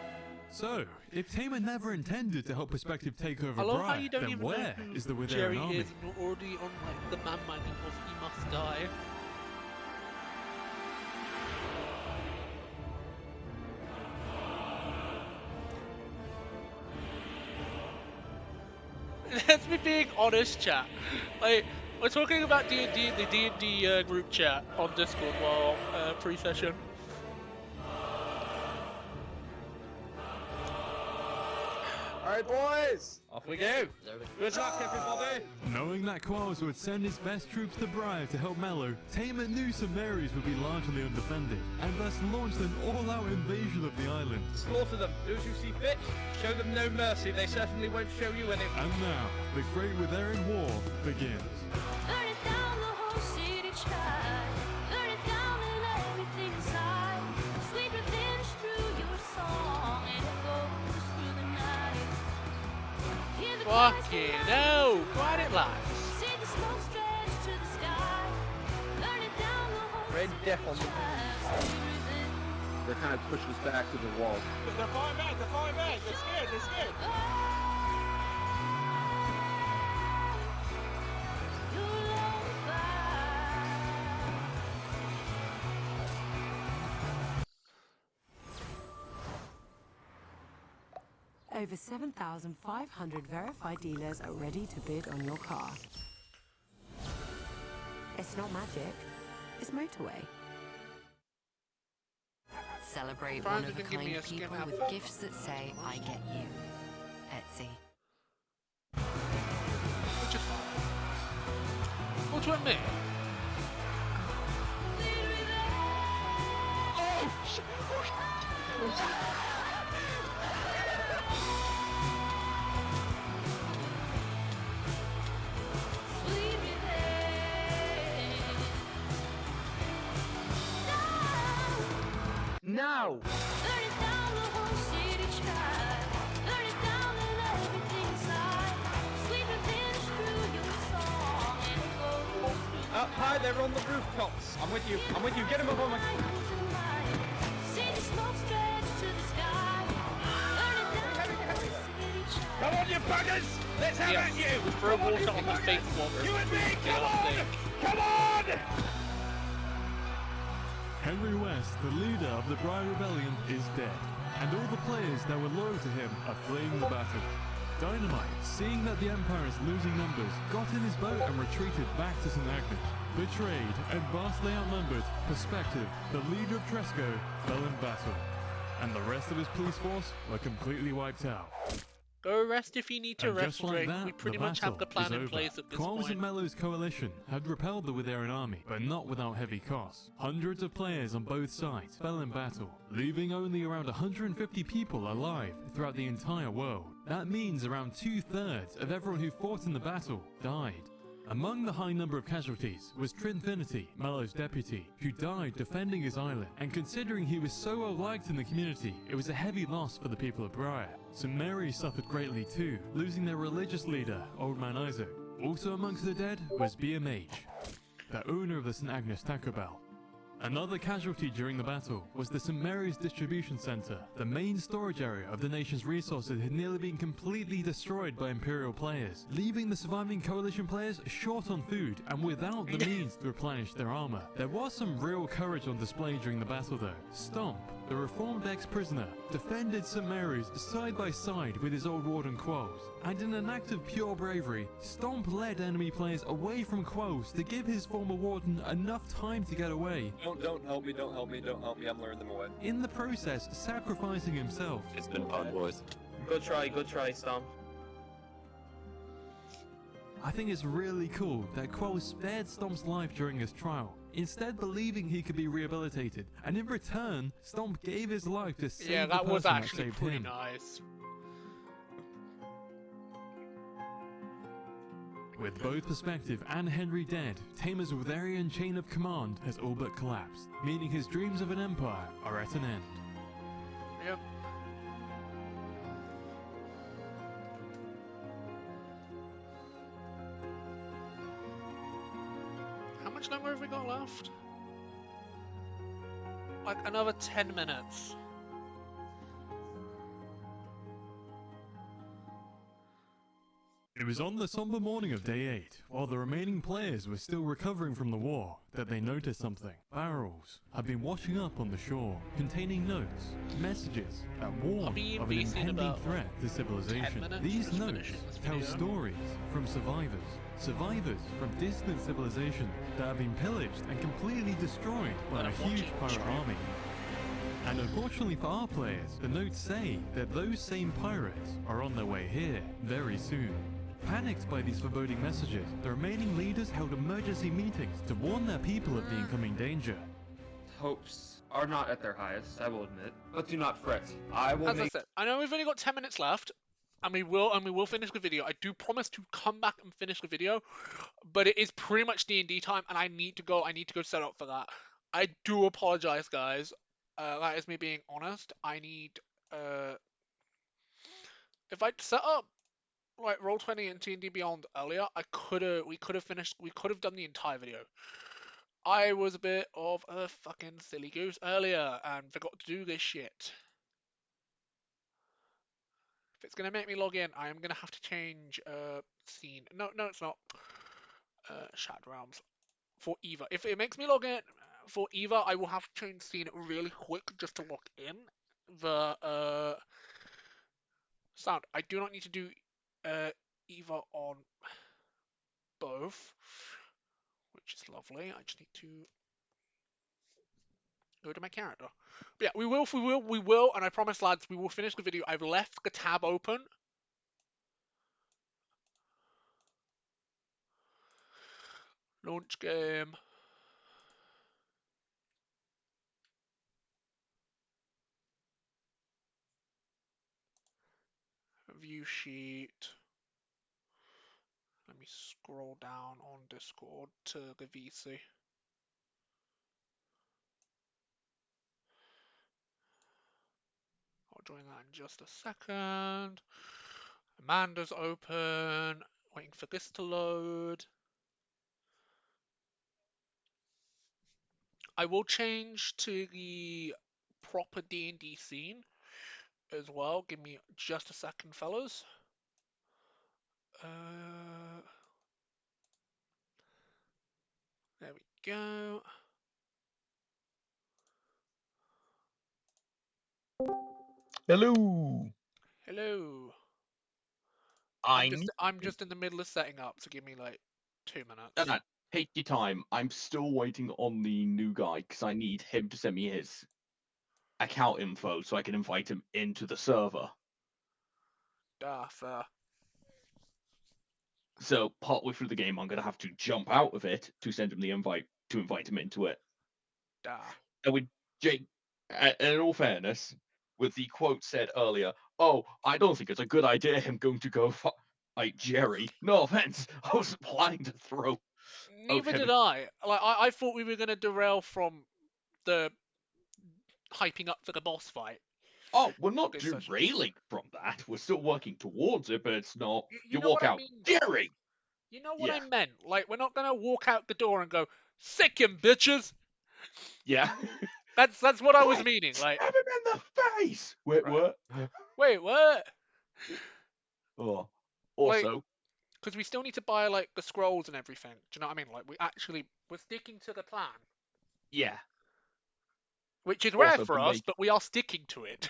So, if Tamer never intended to help Perspective take over I love how Briar, you don't then even where know who is the Witherian Jerry army? is, and you're already on like the bandwagon of he must die. Let's be being honest, chat. Like, we're talking about D&D, the D&D group chat on Discord while pre-session. Alright, boys! Off we go! Good luck, everybody! Knowing that Qualls would send his best troops to Briar to help Mello, Tamer knew some Marys would be largely undefended, and thus launched an all-out invasion of the island. Slaughter them, do as you see fit. Show them no mercy, they certainly won't show you any. And now, the Great Witherian War begins. Burn it down, the whole city tried. Burn it down and everything inside. Sweet revenge through your song, and it goes through the night. Hear the Fucking hell! Quite it lies. see the smoke stretch to the sky. Burn it down, the whole Red death on the They're kind of pushing us back to the wall. They're falling back, they're scared, they're scared! Over 7,500 verified dealers are ready to bid on your car. It's not magic, it's motorway. Celebrate Brian's one of a gonna give me kind a skin people apple. with gifts that say, I get you. Etsy. Which is fine. What do I mean? Oh, shit! Now! Burn it down, the whole city tried. Burn it down and everything inside. Sweet revenge through your song, and it goes through Up high, they're on the rooftops. I'm with you, get them up on my... see the smoke stretch to the sky. Burn it down, the whole city tried. Come on, you buggers! Let's have Yes, at you! we throw water on the fake one. You and me, come on! Come on! Henry West, the leader of the Briar Rebellion, is dead, and all the players that were loyal to him are fleeing the battle. Dynamite, seeing that the Empire is losing numbers, got in his boat and retreated back to St. Agnes. Betrayed and vastly outnumbered, Perspective, the leader of Tresco, fell in battle, and the rest of his police force were completely wiped out. Go rest if you need to And rest, just like Drake. that, We pretty the much have the battle plan is in over. place at this Qualls point. and Mello's coalition had repelled the Witherian army, but not without heavy costs. Hundreds of players on both sides fell in battle, leaving only around 150 people alive throughout the entire world. That means around 2/3 of everyone who fought in the battle died. Among the high number of casualties was Trinfinity, Mello's deputy, who died defending his island, and considering he was so well liked in the community, it was a heavy loss for the people of Briar. Some Mary suffered greatly too, losing their religious leader, Old Man Isaac. Also amongst the dead was BMH, the owner of the St. Agnes Taco Bell. Another casualty during the battle was the St. Mary's Distribution Center. The main storage area of the nation's resources had nearly been completely destroyed by Imperial players, leaving the surviving Coalition players short on food and without the means to replenish their armor. There was some real courage on display during the battle though. Stomp, the reformed ex-prisoner defended St. Mary's side by side with his old warden Quos, and in an act of pure bravery, Stomp led enemy players away from Quos to give his former warden enough time to get away. Don't help me, don't help me, don't help me, I'm luring them away. In the process, sacrificing himself. It's been fun, boys. Good try, Stomp. I think it's really cool that Quos spared Stomp's life during his trial, instead believing he could be rehabilitated, and in return, Stomp gave his life to save Yeah, the that was person actually saved pretty him. nice. With both Perspective and Henry dead, Tamer's Wutherian chain of command has all but collapsed, meaning his dreams of an empire are at an end. Yep. How much longer have we got left? Like another 10 minutes. It was on the somber morning of day 8, while the remaining players were still recovering from the war, that they noticed something. Barrels had been washing up on the shore, containing notes, messages that warn of an impending threat to civilization. These notes tell stories from survivors from distant civilizations that have been pillaged and completely destroyed by a huge pirate army. And unfortunately for our players, the notes say that those same pirates are on their way here very soon. Panicked by these foreboding messages, the remaining leaders held emergency meetings to warn their people of the incoming danger. Hopes are not at their highest, I will admit, but do not fret. I will As I said, I know we've only got 10 minutes left, and we will finish the video. I do promise to come back and finish the video, but it is pretty much D&D time, and I need to go set up for that. I do apologize, guys. That is me being honest. I need if I'd set up like Roll20 and D&D Beyond earlier, we could have done the entire video. I was a bit of a fucking silly goose earlier and forgot to do this shit. If it's gonna make me log in, I am gonna have to change scene. No, it's not. Shattered Realms for Eva. If it makes me log in for Eva, I will have to change scene really quick just to log in. The sound. I do not need to do Eva on both, which is lovely. I just need to go to my character. But yeah, we will, and I promise, lads, we will finish the video. I've left the tab open. Launch game. View sheet. Let me scroll down on Discord to the VC. I'll join that in just a second. Amanda's open. Waiting for this to load. I will change to the proper D&D scene as well. Give me just a second, fellas. There we go. Hello. Hello. I'm just in the middle of setting up, so give me like 2 minutes. No, take your time. I'm still waiting on the new guy because I need him to send me his account info so I can invite him into the server. Fair. So partway through the game, I'm gonna have to jump out of it to send him the invite to invite him into it. And with Jake, and in all fairness, with the quote said earlier, "Oh, I don't think it's a good idea him going to go fight Jerry." No offense, I was planning to throw. Neither did I. Like I thought we were gonna derail from the hyping up for the boss fight. Oh, we're not derailing from that. We're still working towards it, but it's not. You know walk what I out, mean? Jerry. You know what I meant? Like we're not gonna walk out the door and go, "Sick him, bitches." Yeah. That's what I was meaning. Like stab him in the face. Wait, what? Wait, what? Oh. Also, like, because we still need to buy like the scrolls and everything. Do you know what I mean? Like we're sticking to the plan. Yeah. Which is rare Also, for us, but we are sticking to it.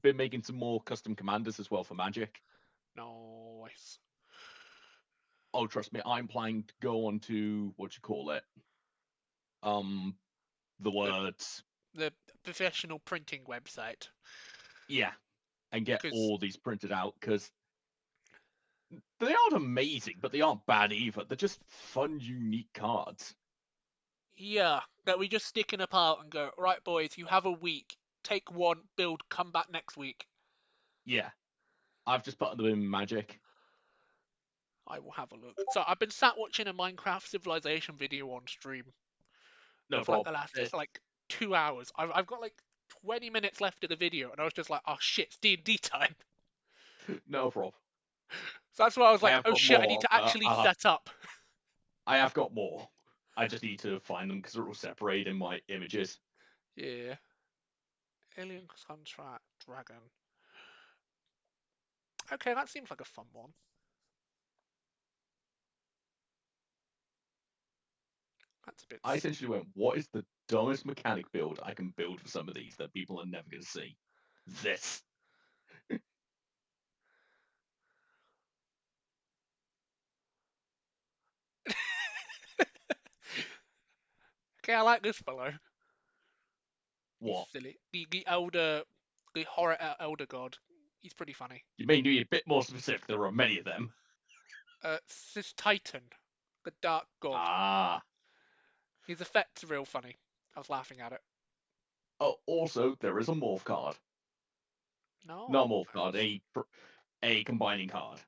been making some more custom commanders as well for Magic. Nice. Oh, trust me, I'm planning to go on to what you call it. The words. The professional printing website. Yeah, and get 'Cause- all these printed out because they aren't amazing, but they aren't bad either. They're just fun, unique cards. Yeah, that we just stick in a pile and go, right, boys, you have a week. Take one, build, come back next week. Yeah, I've just put them in Magic. I will have a look. So I've been sat watching a Minecraft Civilization video on stream. No for like problem. the last like 2 hours. I've got like 20 minutes left of the video, and I was just like, oh shit, it's D&D time. No problem. So that's why I was like, have oh got shit, I more, need to but actually set up. I have got more. I just need to find them because they're all separated in my images. Yeah. Alien Contract Dragon. Okay, that seems like a fun one. That's a bit. I essentially went, what is the dumbest mechanic build I can build for some of these that people are never going to see? This. Okay, I like this fellow. What? He's silly. The horror elder god. He's pretty funny. You may be a bit more specific. There are many of them. Sis Titan, the dark god. Ah. His effects are real funny. I was laughing at it. Oh, also, there is a morph card. No. Not a morph card, a combining card.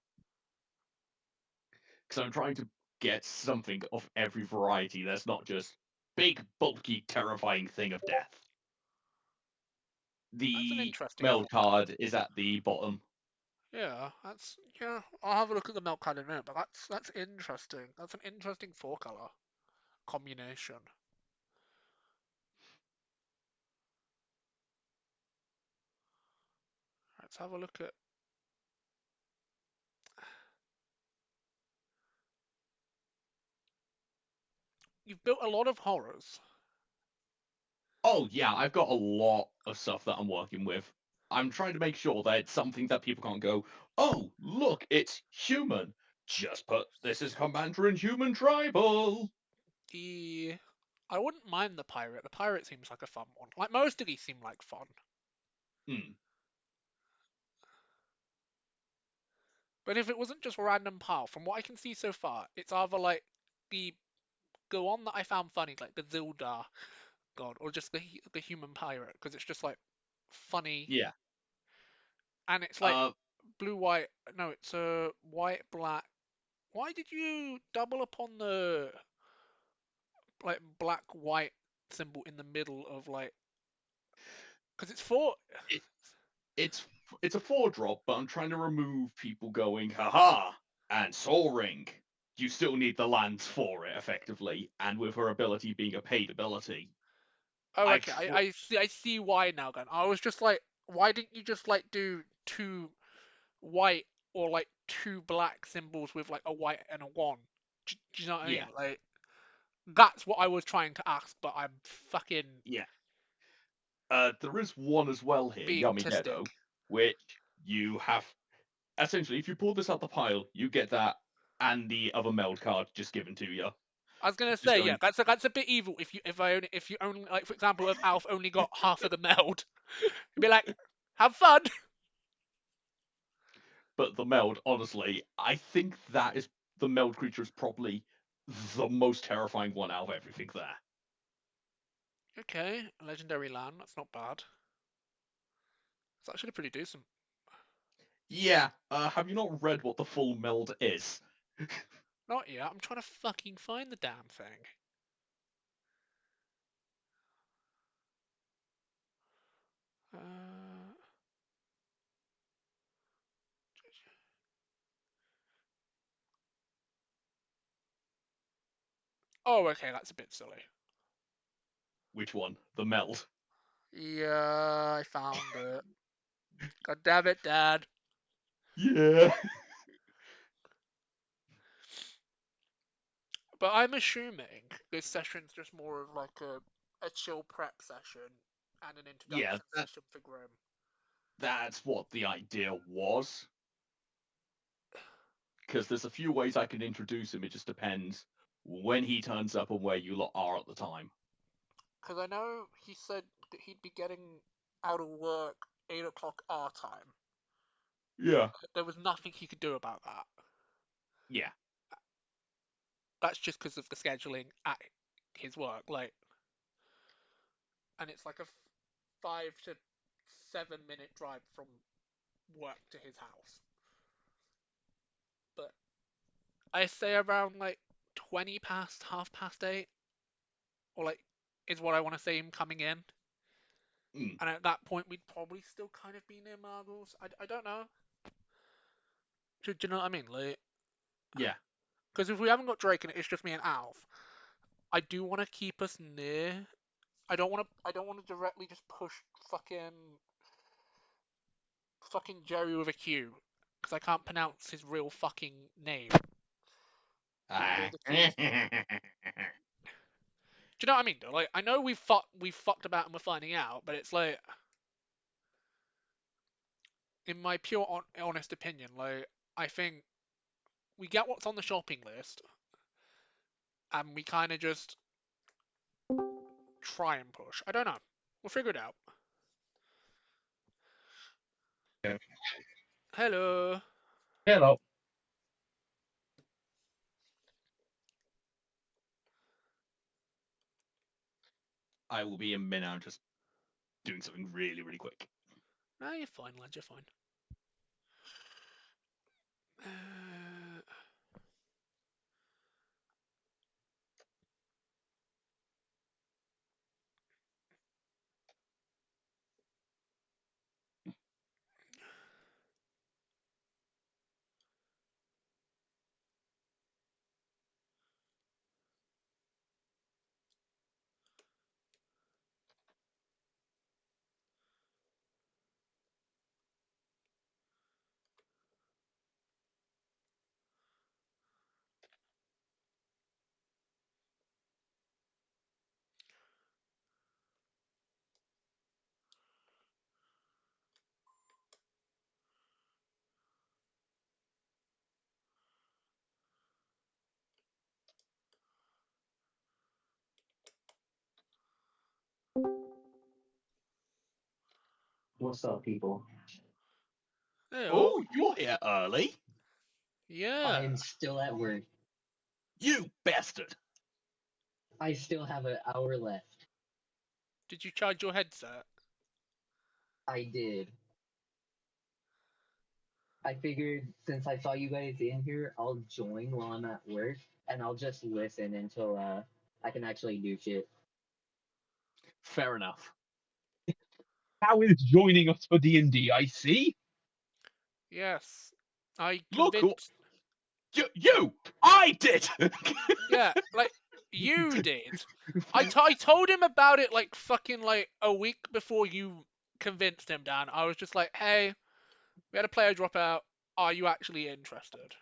Because I'm trying to get something of every variety that's not just big, bulky, terrifying thing of death. The meld card is at the bottom. Yeah, I'll have a look at the milk card in a minute, but that's interesting. That's an interesting 4-color combination. Let's have a look at. You've built a lot of horrors. Oh yeah, I've got a lot of stuff that I'm working with. I'm trying to make sure that it's something that people can't go, oh, look, it's human. Just put this is Commander in Human Tribal. I wouldn't mind the pirate. The pirate seems like a fun one. Like most of these seem like fun. But if it wasn't just random pile, from what I can see so far, it's either like the one that I found funny, like the Zildar god, or just the human pirate, because it's just like funny. Yeah. And it's like blue white. No, it's white black. Why did you double upon the like black white symbol in the middle of like? Because it's 4. It's a 4-drop, but I'm trying to remove people going, haha, and Soul Ring. You still need the lands for it, effectively, and with her ability being a paid ability. Oh, okay. I see why now. Then I was just like, why didn't you just like do 2 white or like 2 black symbols with like a white and a 1? Do you know what I mean? Like, that's what I was trying to ask, but I'm fucking. Yeah. There is one as well here, Yummy Ghetto, which you have. Essentially, if you pull this out the pile, you get that and the other meld card just given to you. I was gonna say, yeah, that's a bit evil. If you only like, for example, if Alf only got half of the meld, you'd be like, have fun. But the meld, honestly, I think that is the meld creature is probably the most terrifying one out of everything there. Okay, legendary land. That's not bad. It's actually pretty decent. Yeah. Have you not read what the full meld is? Not yet. I'm trying to fucking find the damn thing. Oh, okay, that's a bit silly. Which one? The meld. Yeah, I found it. God damn it, Dad. Yeah. But I'm assuming this session's just more of like a a chill prep session and an Yeah, introduction session for Grim. that's what the idea was. Because there's a few ways I can introduce him. It just depends when he turns up and where you lot are at the time. Because I know he said that he'd be getting out of work 8 o'clock our time. Yeah. There was nothing he could do about that. Yeah. That's just because of the scheduling at his work, like, and it's like a 5 to 7 minute drive from work to his house. But I say around like 20 past, 8:30, or like, is what I want to see him coming in. And at that point, we'd probably still kind of be near Margles. I don't know. Do you know what I mean? Like, yeah. Because if we haven't got Drake and it's just me and Alf, I do want to keep us near. I don't want to directly just push fucking Jerry with a Q, because I can't pronounce his real fucking name. Ah. Do you know what I mean? Though? Like, I know we fucked about and we're finding out, but it's like, in my pure honest opinion, like, I think we get what's on the shopping list, and we kind of just try and push. I don't know. We'll figure it out. Yeah. Hello. Hello. I will be in minute. I'm just doing something really, really quick. No, you're fine, lad. You're fine. What's up, people? Oh, you're here early. Yeah. I'm still at work. You bastard. I still have an hour left. Did you charge your headset? I did. I figured since I saw you guys in here, I'll join while I'm at work, and I'll just listen until I can actually do shit. Fair enough. How is joining us for D&D, I see? Yes. I Look, convinced... you! I did! Yeah, like, you did. I told him about it, like, fucking, like, a week before you convinced him, Dan. I was just like, hey, we had a player drop out. Are you actually interested?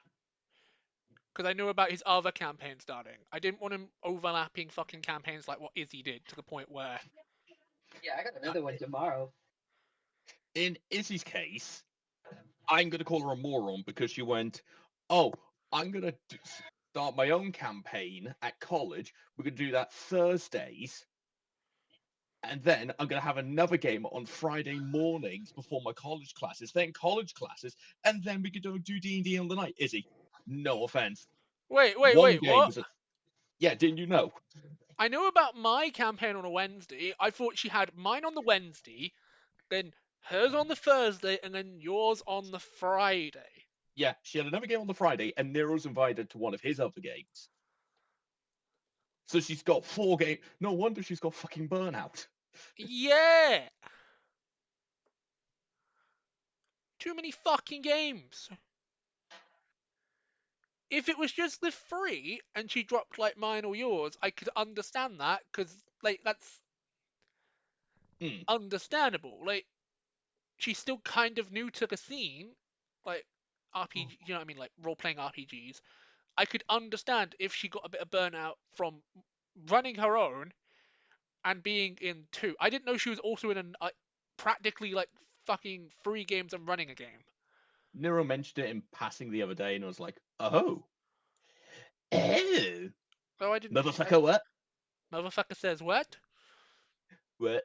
Because I knew about his other campaign starting. I didn't want him overlapping fucking campaigns like what Izzy did, to the point where... Yeah, I got another one tomorrow. In Izzy's case, I'm going to call her a moron because she went, oh, I'm going to start my own campaign at college. We're going to do that Thursdays. And then I'm going to have another game on Friday mornings before my college classes, then college classes, and then we could do D&D on the night. Izzy, no offense. Wait, One game what? was Yeah, didn't you know? I knew about my campaign on a Wednesday. I thought she had mine on the Wednesday, then hers on the Thursday, and then yours on the Friday. Yeah, she had another game on the Friday, and Nero's invited to one of his other games. So she's got 4 games. No wonder she's got fucking burnout. Yeah! Too many fucking games. If it was just the 3 and she dropped like mine or yours, I could understand that, because like that's understandable. Like, she's still kind of new to the scene, like RPG, you know what I mean, like role-playing RPGs. I could understand if she got a bit of burnout from running her own and being in 2. I didn't know she was also in practically like fucking 3 games and running a game. Nero mentioned it in passing the other day, and I was like, oh. Oh. Oh, I didn't. Motherfucker, what? Motherfucker says what? What?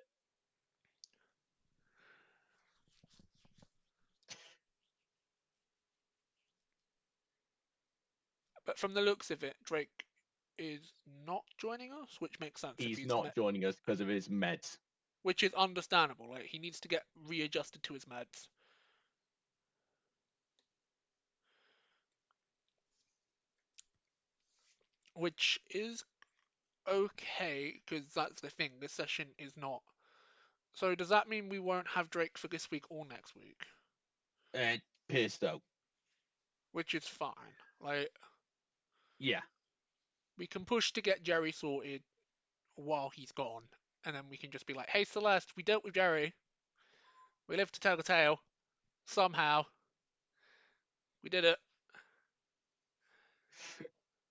But from the looks of it, Drake is not joining us, which makes sense. He's not joining us because of his meds. Which is understandable. Like, he needs to get readjusted to his meds. Which is okay, because that's the thing. This session is not. So does that mean we won't have Drake for this week or next week? It appears so. Which is fine. Like, yeah, we can push to get Jerry sorted while he's gone, and then we can just be like, "Hey, Celeste, we dealt with Jerry. We lived to tell the tale. Somehow, we did it."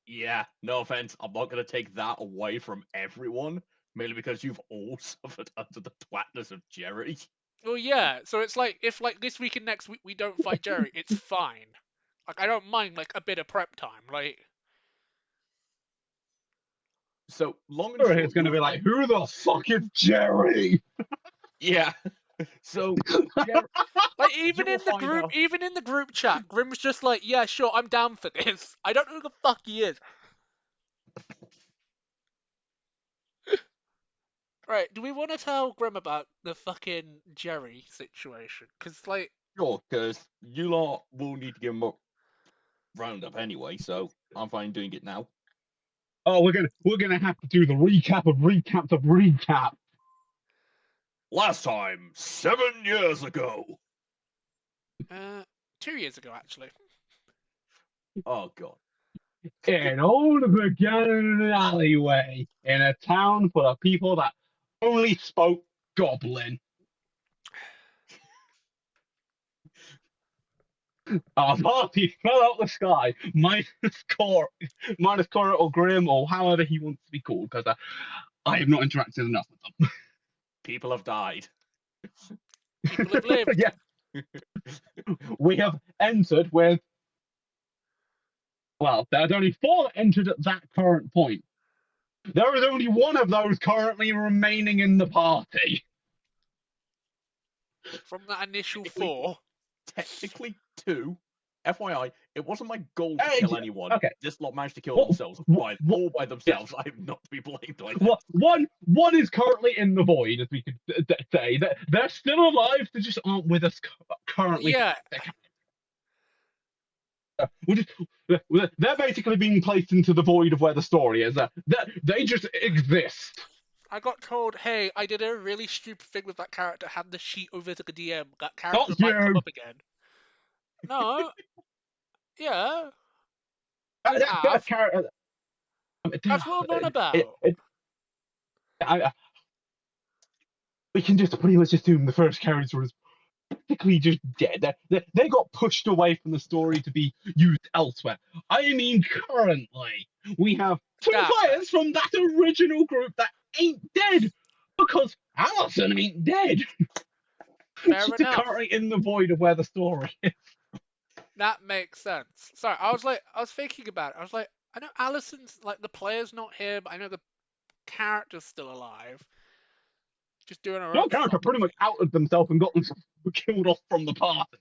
Yeah, no offense, I'm not gonna take that away from everyone, mainly because you've all suffered under the twatness of Jerry. Well, yeah. So it's like if like this week and next week we don't fight Jerry, it's fine. Like I don't mind like a bit of prep time. Like so long and short, it's gonna be like, who the fuck is Jerry? Yeah. So like even in the group chat, Grim's just like, yeah, sure, I'm down for this. I don't know who the fuck he is. Right, do we want to tell Grim about the fucking Jerry situation? Because, like... Sure, because you lot will need to give him a roundup anyway, so I'm fine doing it now. Oh, we're gonna have to do the recap of recaps of recap. Last time, 7 years ago. 2 years ago, actually. Oh, God. It all began in an alleyway in a town full of people that only spoke Goblin. Our party fell out the sky, minus Cora or Grim or however he wants to be called, because I have not interacted enough with them. People have died. People have lived. Yeah. We have entered with... Well, there's only 4 that entered at that current point. There is only 1 of those currently remaining in the party. From that initial 4. Technically 2. FYI, it wasn't my goal to kill anyone. Okay. This lot managed to kill themselves all by themselves. I am not to be blamed like that. One is currently in the void, as we could say. They're still alive, they just aren't with us currently. Yeah. They're basically being placed into the void of where the story is. They just exist. I got told, hey, I did a really stupid thing with that character, hand the sheet over to the DM. That character might come up again. No. Yeah. That character... That's what I'm on about. We can just pretty much assume the first character was practically just dead. They got pushed away from the story to be used elsewhere. I mean, currently, we have 2 players from that original group that ain't dead, because Allison ain't dead. She's currently in the void of where the story is. That makes sense. Sorry, I was thinking about it. I was like, I know Allison's, like, the player's not here, but I know the character's still alive. Just doing her own. Your character pretty much outed themselves and got themselves killed off from the party.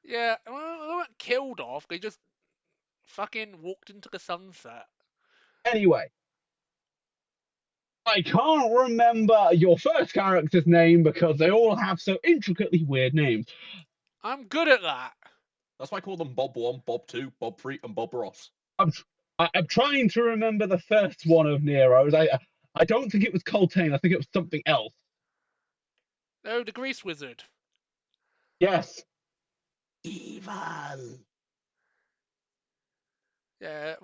Yeah, well, they weren't killed off. They just fucking walked into the sunset. Anyway, I can't remember your first character's name because they all have so intricately weird names. I'm good at that. That's why I call them Bob 1, Bob 2, Bob 3, and Bob Ross. I'm trying to remember the first one of Nero's. I don't think it was Coltane. I think it was something else. No, the Grease Wizard. Yes. Evil. Yeah,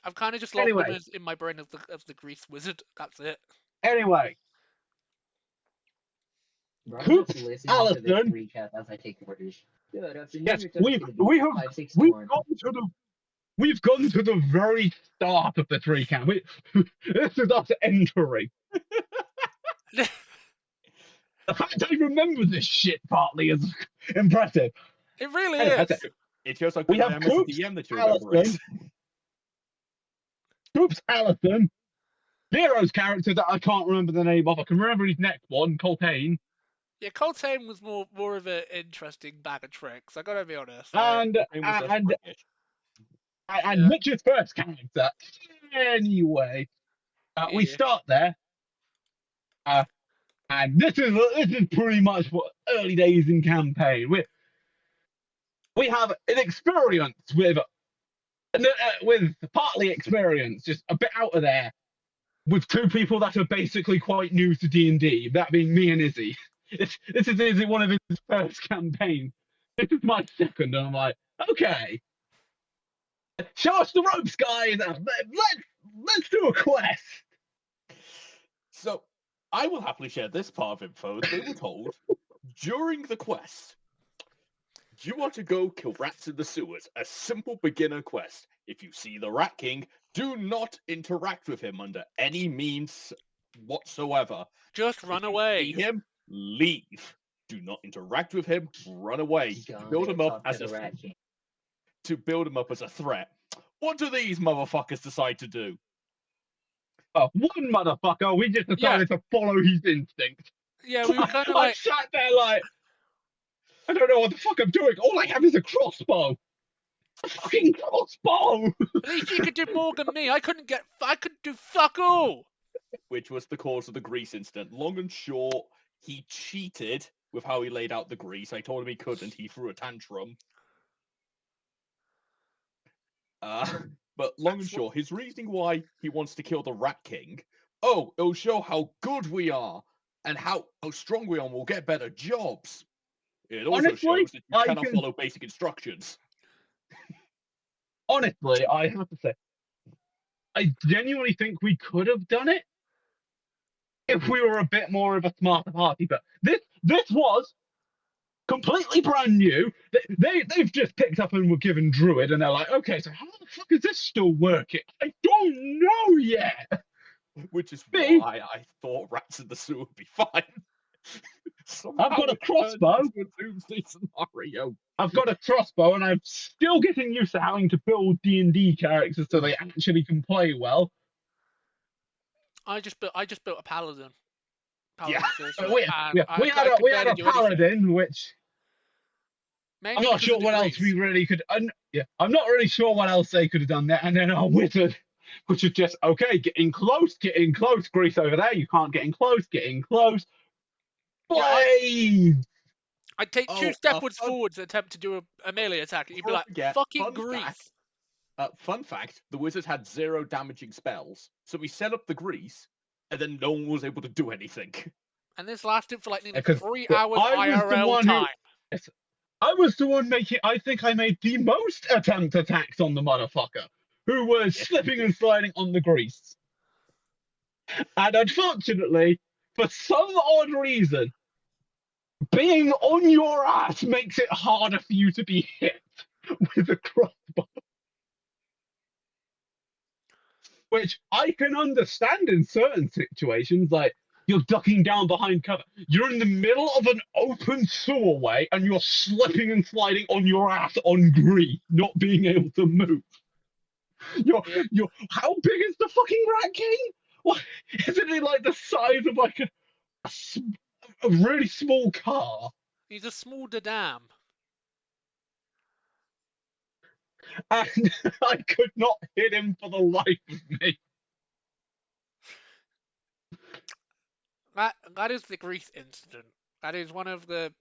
I've kind of just lost them in my brain as the Grease Wizard. That's it. Anyway. Coop Allison. Recap as I take orders. Good afternoon. Yes, we've gone to the very start of this recap. This is us entering. The fact I remember this shit partly is impressive. It really Anyway, is. that's it. It shows how We good I have am as a Coops, DM that you remember it. Allison, Coops, Allison, Nero's character that I can't remember the name of. I can remember his next one, Coltane. Yeah, Coltane was more of an interesting bag of tricks. I gotta be honest. And Mitch's first character. Anyway, we start there. And this is pretty much what early days in campaign. We have an experience with partly experience, just a bit out of there, with two people that are basically quite new to D&D, that being me and Izzy. This is Izzy, one of his first campaigns. This is my second, and I'm like, okay, show us the ropes, guys. Let's do a quest. So, I will happily share this part of info. They were told during the quest, you are to go kill rats in the sewers, a simple beginner quest. If you see the Rat King, do not interact with him under any means whatsoever. Just run away. See him, leave. Do not interact with him, run away. Build him up as to build him up as a threat. What do these motherfuckers decide to do? One motherfucker, we just decided to follow his instinct. Yeah, we were kind of I like... sat there like, I don't know what the fuck I'm doing. All I have is a crossbow. A fucking crossbow. At least you could do more than me. I couldn't do fuck all. Which was the cause of the grease incident. Long and short, he cheated with how he laid out the grease. I told him he couldn't. He threw a tantrum. But long and short, his reasoning why he wants to kill the Rat King. Oh, it'll show how good we are and how strong we are and we'll get better jobs. It also shows that you cannot follow basic instructions. Honestly, I have to say, I genuinely think we could have done it if we were a bit more of a smarter party. But this was completely brand new. They've just picked up and were given Druid, and they're like, okay, so how the fuck is this still working? I don't know yet. Which is why I thought rats in the sewer would be fine. I've got a crossbow. Doomsday scenario. I've got a crossbow, and I'm still getting used to having to build D&D characters so they actually can play well. I just built a paladin. We had a paladin, which Maybe I'm not sure what else we really could. I'm not really sure what else they could have done there. And then our wizard, which is just okay, get in close, grease over there. You can't get in close, Blade! I'd take two stepwards forwards and attempt to do a melee attack. And you'd be like, fucking grease. Fun fact, the wizard had 0 damaging spells, so we set up the grease, and then no one was able to do anything. And this lasted for like nearly 3 hours IRL time. I was the one making. I think I made the most attempt attacks on the motherfucker, who was slipping and sliding on the grease. And unfortunately, for some odd reason, being on your ass makes it harder for you to be hit with a crossbow. Which I can understand in certain situations, like you're ducking down behind cover. You're in the middle of an open sewerway and you're slipping and sliding on your ass on grease, not being able to move. You're how big is the fucking Rat King? What, isn't it like the size of like a really small car? He's a small dadam. And I could not hit him for the life of me. That is the grease incident. That is one of the...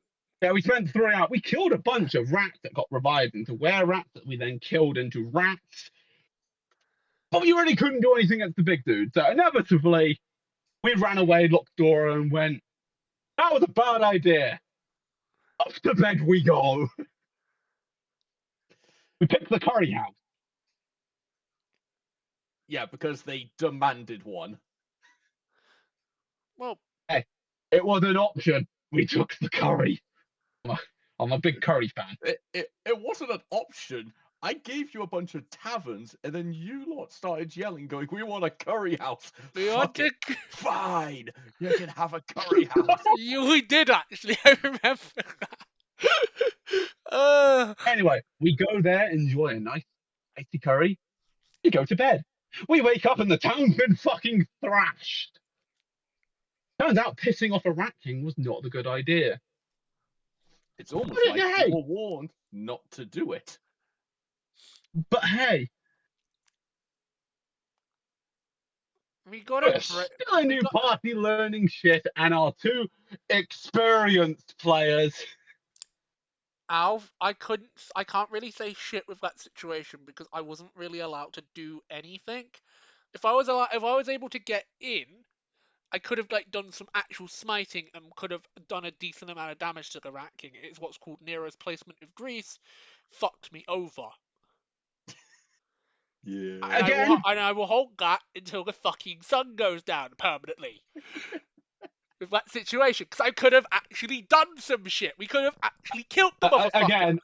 Yeah, we spent 3 hours. We killed a bunch of rats that got revived into were-rats that we then killed into rats. But we really couldn't do anything against the big dude. So inevitably, we ran away, locked door, and went, that was a bad idea. Off to bed we go. We picked the curry house. Yeah, because they demanded one. Well, hey, it was an option. We took the curry. I'm a big curry fan. It wasn't an option. I gave you a bunch of taverns, and then you lot started yelling, going, "We want a curry house." Fuck it. Fine, you can have a curry house. We did actually. I remember. Anyway, we go there, enjoy a nice icy curry. We go to bed. We wake up and the town's been fucking thrashed. Turns out pissing off a rat king was not a good idea. It's almost like hey, you were warned not to do it. But hey, we got we're still a new party learning shit, and our two experienced players. Alf, I can't really say shit with that situation because I wasn't really allowed to do anything. If I was able to get in, I could have done some actual smiting and could have done a decent amount of damage to the Rat King. It's what's called Nero's placement of grease. Fucked me over. Yeah. And I will hold that until the fucking sun goes down permanently. With that situation, because I could have actually done some shit. We could have actually killed the motherfucker.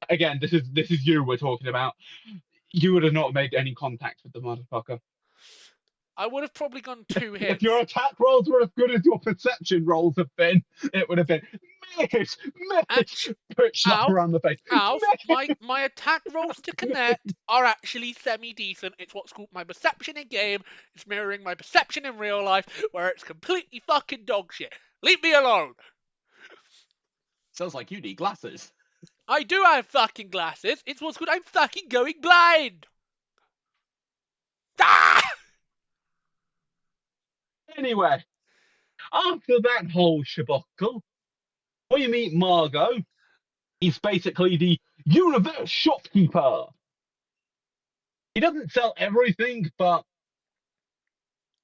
Again, this is you we're talking about. You would have not made any contact with the motherfucker. I would have probably gone 2 hits. If your attack rolls were as good as your perception rolls have been, it would have been miss, slap around the face. Alf, my attack rolls to connect are actually semi-decent. It's what's called my perception in game. It's mirroring my perception in real life, where it's completely fucking dog shit. Leave me alone. Sounds like you need glasses. I do have fucking glasses. It's what's called I'm fucking going blind. Ah! Anyway, after that whole shabuckle, we meet Margot. He's basically the universe shopkeeper. He doesn't sell everything, but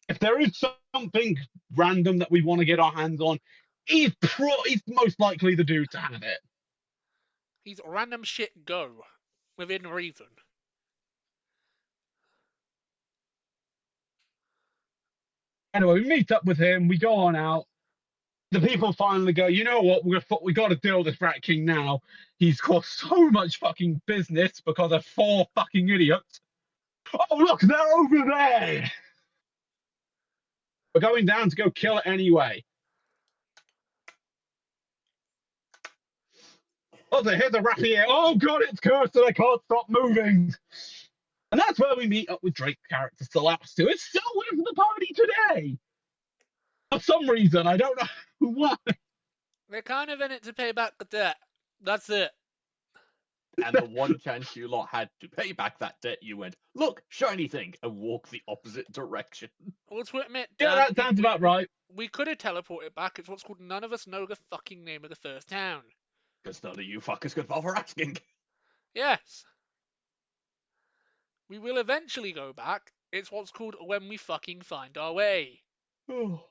if there is something random that we want to get our hands on, he's most likely the dude to have it. He's random shit go, within reason. Anyway, we meet up with him. We go on out. The people finally go, you know what? We got to deal with this Rat King now. He's caused so much fucking business because of 4 fucking idiots. Oh, look, they're over there. We're going down to go kill it anyway. Oh, here's a rat here. Oh, God, it's cursed and I can't stop moving. And that's where we meet up with Drake's character, Celeste, who is still with the party today. For some reason, I don't know why. They're kind of in it to pay back the debt. That's it. And the one chance you lot had to pay back that debt, you went, look, shiny thing, and walk the opposite direction. Well, to admit, yeah, that sounds about right. We could have teleported back. It's what's called none of us know the fucking name of the first town. Because none of you fuckers could bother asking. Yes. We will eventually go back. It's what's called when we fucking find our way. Oh.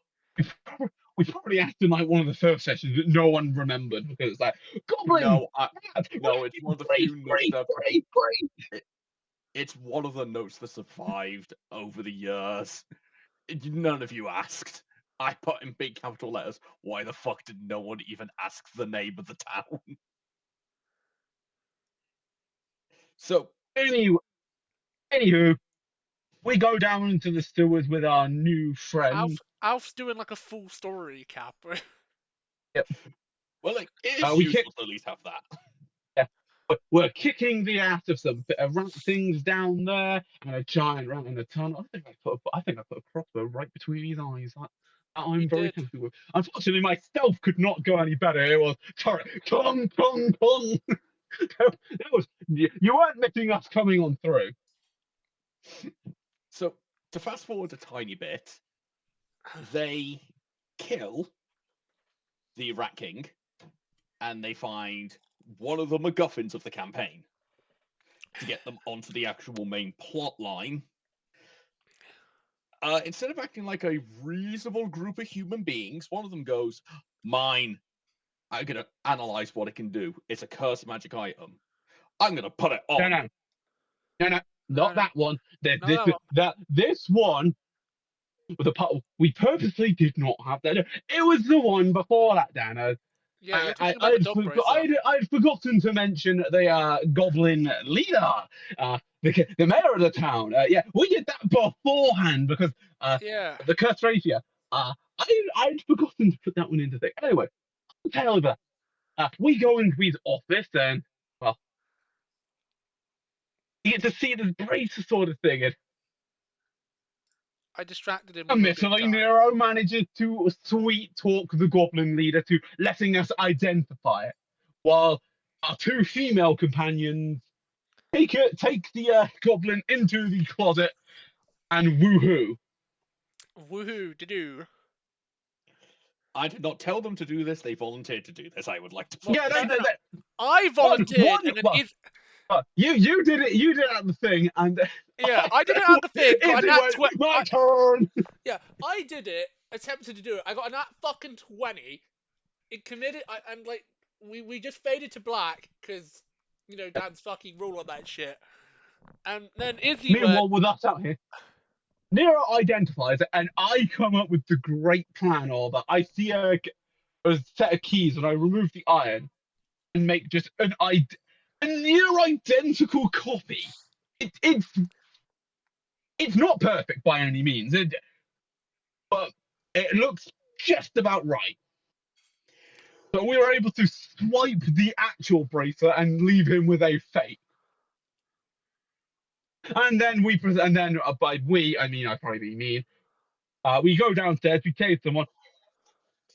We probably asked in like one of the first sessions that no one remembered because it's like Goblin. No, it's one of the few notes that it's one of the notes that survived over the years. None of you asked. I put in big capital letters. Why the fuck did no one even ask the name of the town? So anywho, we go down into the sewers with our new friend. Alf's doing like a full story recap. Yep. Well, like, it's useful to at least have that. Yeah. We're kicking the ass of some rat things down there and a giant rat in a tunnel. I think I put a crossbow right between his eyes. That I'm very happy with. Unfortunately, my stealth could not go any better. It was clong. That was you weren't missing us coming on through. So to fast forward a tiny bit, they kill the Rat King, and they find one of the MacGuffins of the campaign to get them onto the actual main plot line. Instead of acting like a reasonable group of human beings, one of them goes, "Mine. I'm gonna analyze what it can do. It's a cursed magic item. I'm gonna put it on." No, not that one. This one. We purposely did not have that. It was the one before that, Dano. Yeah, you're talking about the dog bracer. I'd forgotten to mention the goblin leader, the mayor of the town. Yeah, we did that beforehand because Yeah. the cursed rapier. I'd forgotten to put that one into thing. Anyway, I'll tell you that. We go into his office and well, you get to see this bracer sort of thing. And I distracted him. Admittedly, Nero manages to sweet talk the goblin leader to letting us identify it, while our two female companions take the goblin into the closet and woohoo. Woohoo, to-do. I did not tell them to do this. They volunteered to do this. I would like to. Well, no. I volunteered, and then you did it. You did it at the thing, and yeah, I did it at the thing. Got a nat my turn. Yeah, I did it. Attempted to do it. I got a nat fucking 20. It committed. I'm like, we just faded to black because Dan's fucking rule on that shit. And then Izzy Meanwhile, with us out here, Nero identifies it, and I come up with the great plan of I see a set of keys, and I remove the iron and make just a near identical copy. It's not perfect by any means, but it looks just about right. But we were able to swipe the actual bracer and leave him with a fake. And then by we, I mean I probably mean we go downstairs, we tell someone,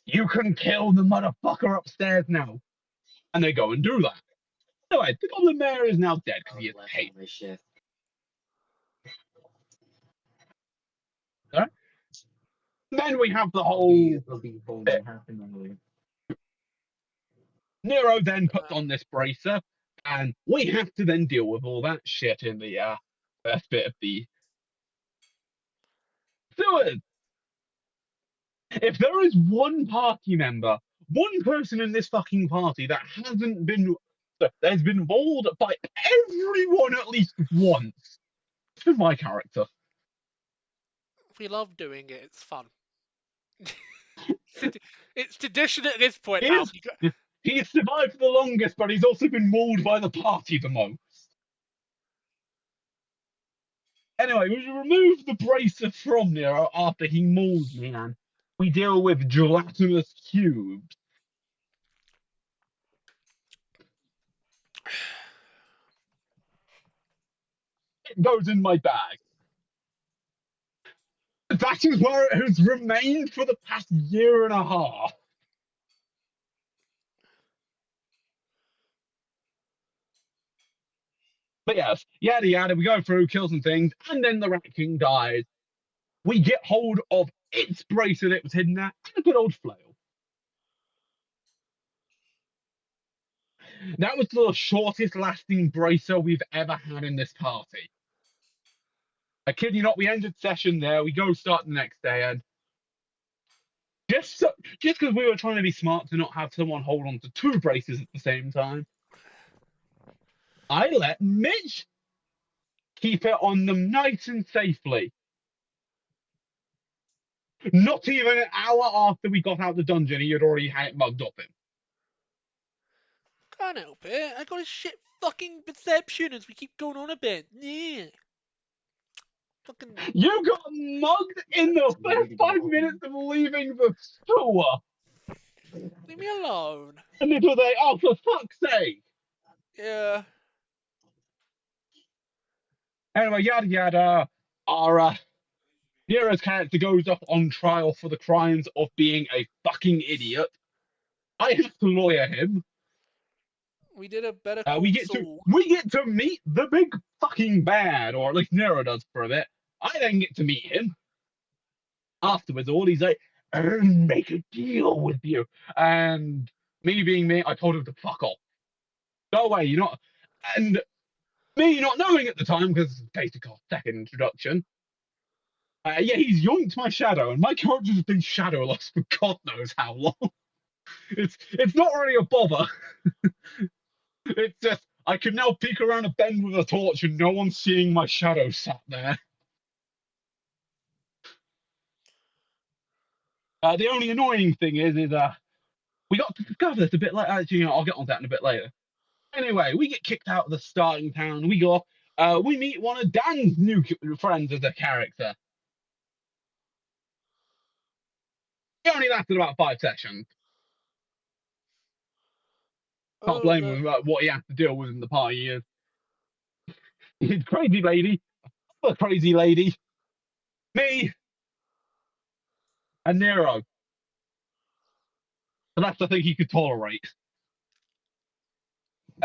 you can kill the motherfucker upstairs now. And they go and do that. Anyway, the Goblin Mayor is now dead because he is hate. Right? Then we have the whole bit. Nero then puts on this bracer, and we have to then deal with all that shit in the first bit of the sewers. If there is one party member, one person in this fucking party that hasn't been, that's been mauled by everyone at least once, it's been my character. We love doing it. It's fun. It's tradition at this point now. He's survived the longest, but he's also been mauled by the party the most. Anyway, we remove the bracer from Nero after he mauls me, and we deal with gelatinous cubes. It goes in my bag. That is where it has remained for the past year and a half. But yes, yada yada, we go through, kill some things, and then the Rat King dies. We get hold of its bracelet it was hidden at, and a good old flail. That was the shortest lasting bracer we've ever had in this party. I kid you not, we ended session there, we go start the next day, and just because we were trying to be smart to not have someone hold on to two braces at the same time, I let Mitch keep it on them nice and safely. Not even an hour after we got out the dungeon, he had already had it mugged off him. Can't help it. I got a shit fucking perception as we keep going on a bit. Yeah. Fucking. You got mugged in the first 5 minutes of leaving the sewer. Leave me alone. And little they, oh, for fuck's sake. Yeah. Anyway, yada yada. Our Nero's character goes up on trial for the crimes of being a fucking idiot. I have to lawyer him. We did a better. We get to meet the big fucking bad, or at least Nero does for a bit. I then get to meet him. Afterwards, all he's like, I'll make a deal with you. And me being me, I told him to fuck off. Go away, you're not. And me not knowing at the time, because it's basically our second introduction. Yeah, he's yoinked my shadow, and my character's been shadowless for God knows how long. It's not really a bother. It's just, I can now peek around a bend with a torch and no one's seeing my shadow sat there. The only annoying thing is We got to discover this a bit later. Actually, I'll get on that in a bit later. Anyway, we get kicked out of the starting town. We go off. We meet one of Dan's new friends as a character. He only lasted about 5 sessions. Can't blame him about what he has to deal with in the party years. His crazy lady, a crazy lady, me, and Nero. So that's the thing he could tolerate.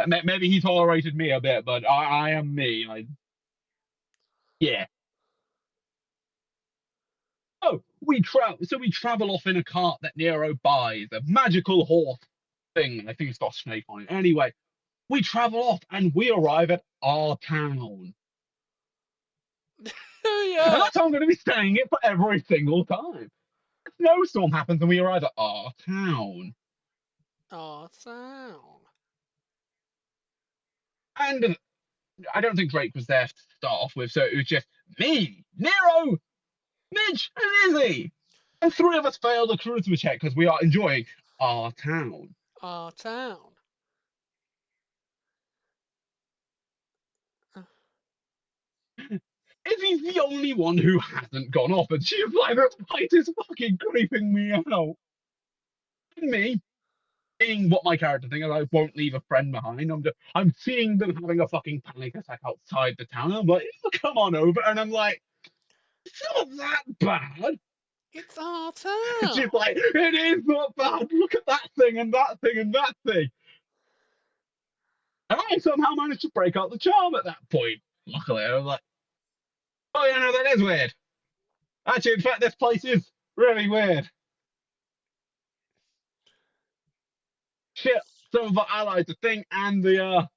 Maybe he tolerated me a bit, but I am me. Yeah. Oh, we travel off in a cart that Nero buys, a magical horse thing. I think it's got a snake on it. Anyway, we travel off and we arrive at our town. Yeah. And that's how I'm going to be saying it for every single time. A snowstorm happens and we arrive at our town. Our town. And I don't think Drake was there to start off with, so it was just me, Nero, Midge, and Izzy. And 3 of us failed a charisma check because we are enjoying our town. Our town. Izzy's the only one who hasn't gone off, and she's like, this fight is fucking creeping me out. And me, being what my character thinks, I won't leave a friend behind. I'm seeing them having a fucking panic attack outside the town. I'm like, come on over, and I'm like, it's not that bad. It's our town. She's like, it is not bad. Look at that thing and that thing and that thing. And I somehow managed to break out the charm at that point. Luckily, I was like, oh yeah, no, that is weird. Actually, in fact, this place is really weird. Shit, some of our allies are thing, and the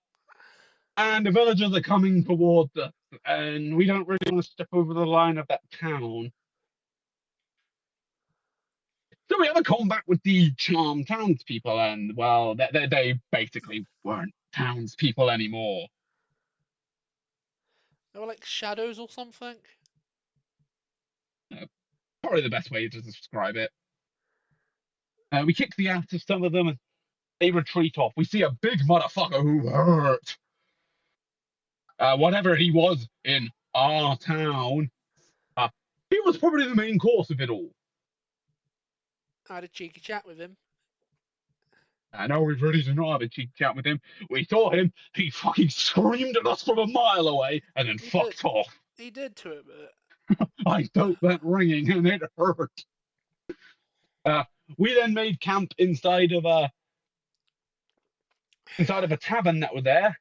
villagers are coming towards us, and we don't really want to step over the line of that town. So we have a combat with the charmed townspeople, and well, they basically weren't townspeople anymore. They were like shadows or something. Probably the best way to describe it. We kick the ass of some of them, and they retreat off. We see a big motherfucker who hurt. Whatever he was in our town, he was probably the main cause of it all. I had a cheeky chat with him. I know we really did not have a cheeky chat with him. We saw him, he fucking screamed at us from a mile away and then fucked off. He did to it, but I felt that ringing and it hurt. We then made camp inside of a tavern that was there.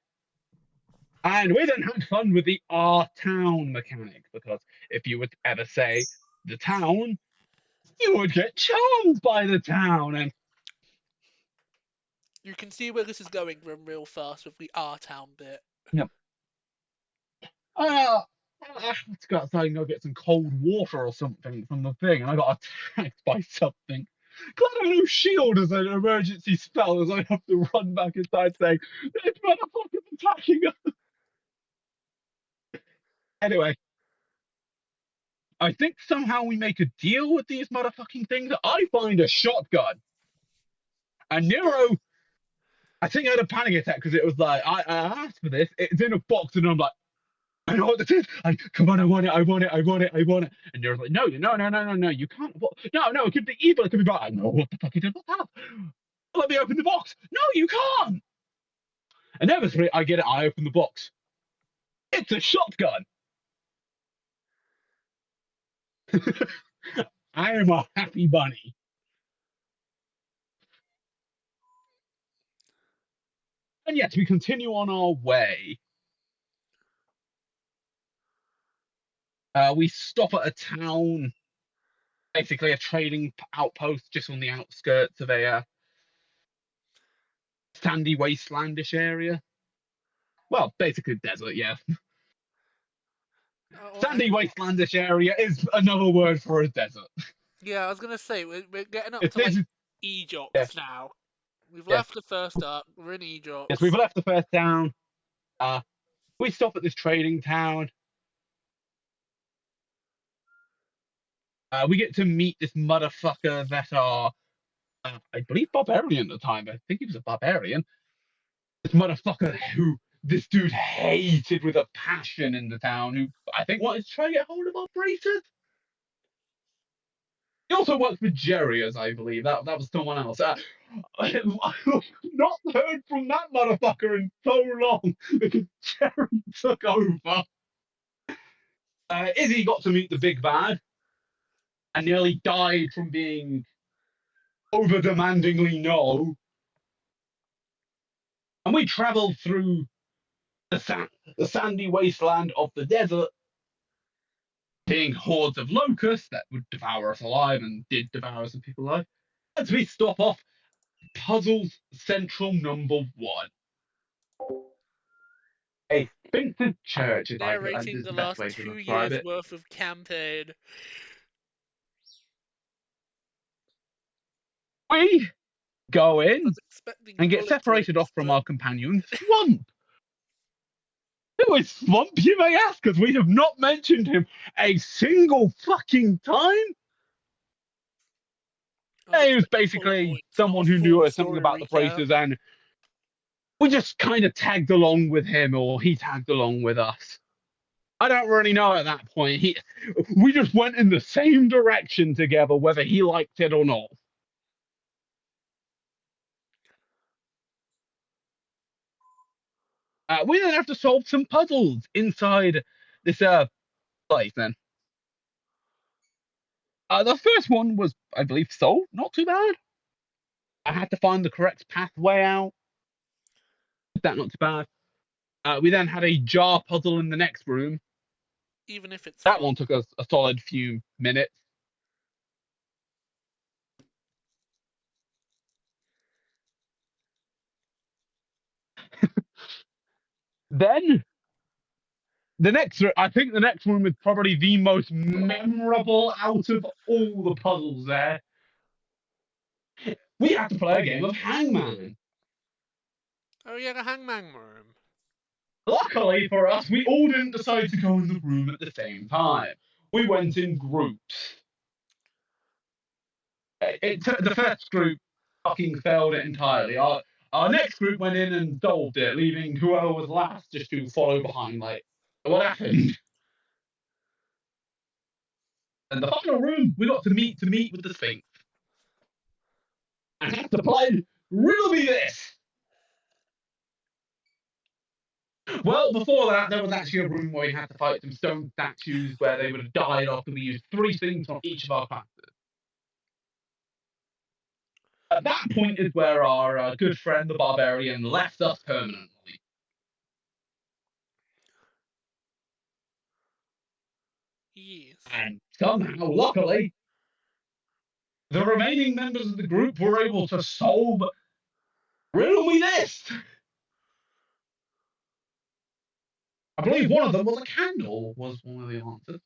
And we then had fun with the our town mechanic, because if you would ever say the town, you would get charmed by the town. And you can see where this is going real fast with the our town bit. Yep. I had to go outside and go get some cold water or something from the thing, and I got attacked by something. Glad I know shield as an emergency spell, as I have to run back inside saying, this motherfucker's attacking us. Anyway, I think somehow we make a deal with these motherfucking things. I find a shotgun. And Nero, I think I had a panic attack because it was like, I asked for this, it's in a box, and I'm like, I know what this is. Come on, I want it. And Nero's like, no, you can't. No, it could be evil, it could be bad. I know what the fuck it is. Let me open the box. No, you can't. And inevitably, I get it. I open the box. It's a shotgun. I am a happy bunny. And yet, we continue on our way. We stop at a town, basically a trading outpost just on the outskirts of a sandy wastelandish area. Well, basically desert, yeah. Sandy wastelandish area is another word for a desert. Yeah, I was gonna say we're getting up to like Egypt now. We've left the first up. We're in Egypt. Yes, we've left the first town. We stop at this trading town. We get to meet this motherfucker that our I believe barbarian at the time. I think he was a barbarian. This motherfucker who this dude hated with a passion in the town, who I think wanted to try and get hold of our braces. He also worked with Jerry, as I believe. That was someone else. I've not heard from that motherfucker in so long because Jerry took over. Izzy got to meet the big bad and nearly died from being over demandingly no. And we traveled through the sandy wasteland of the desert, seeing hordes of locusts that would devour us alive and did devour some people alive. As we stop off Puzzles Central number 1. A Sphinx's Church is Narrating is the the best last way to 2 describe years it. worth of campaign. We go in Expecting and get bullet separated points, off from but our companion, Swamp. Who is Swamp, you may ask, because we have not mentioned him a single fucking time. He was basically someone who knew something about the braces, and we just kind of tagged along with him, or he tagged along with us. I don't really know at that point. We just went in the same direction together, whether he liked it or not. We then have to solve some puzzles inside this place. Then the first one was, I believe, solved. Not too bad. I had to find the correct pathway out. That not too bad. We then had a jar puzzle in the next room. even if it's That fun. one took us a solid few minutes. Then I think the next room is probably the most memorable out of all the puzzles there. We have to play a game of Hangman. Oh yeah, the hangman room. Luckily for us, we all didn't decide to go in the room at the same time. We went in groups. The first group fucking failed it entirely. Our next group went in and solved it, leaving whoever was last just to follow behind. Like, what happened? And the final room, we got to meet with the Sphinx. And had to play Riddle Me This. Well, before that, there was actually a room where we had to fight some stone statues where they would have died after we used 3 things on each of our classes. At that point is where our good friend, the barbarian, left us permanently. Yes. And somehow, luckily, the remaining members of the group were able to solve Riddle Me This! I believe one of them was a candle, was one of the answers.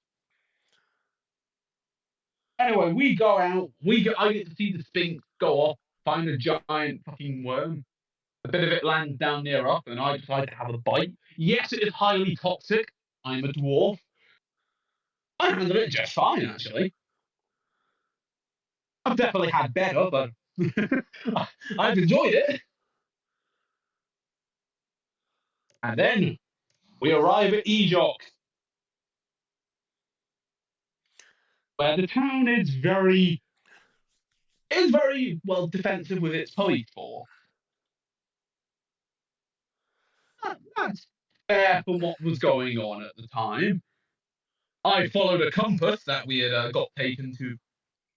Anyway, we go out, I get to see the Sphinx go off, find a giant fucking worm. A bit of it lands down near us, and I decide to have a bite. Yes, it is highly toxic. I'm a dwarf. I handled it just fine, actually. I've definitely had better, but I've enjoyed it. And then we arrive at Ejok, where the town is very well defensive with its police force. That's fair for what was going on at the time. I followed a compass that we had got taken to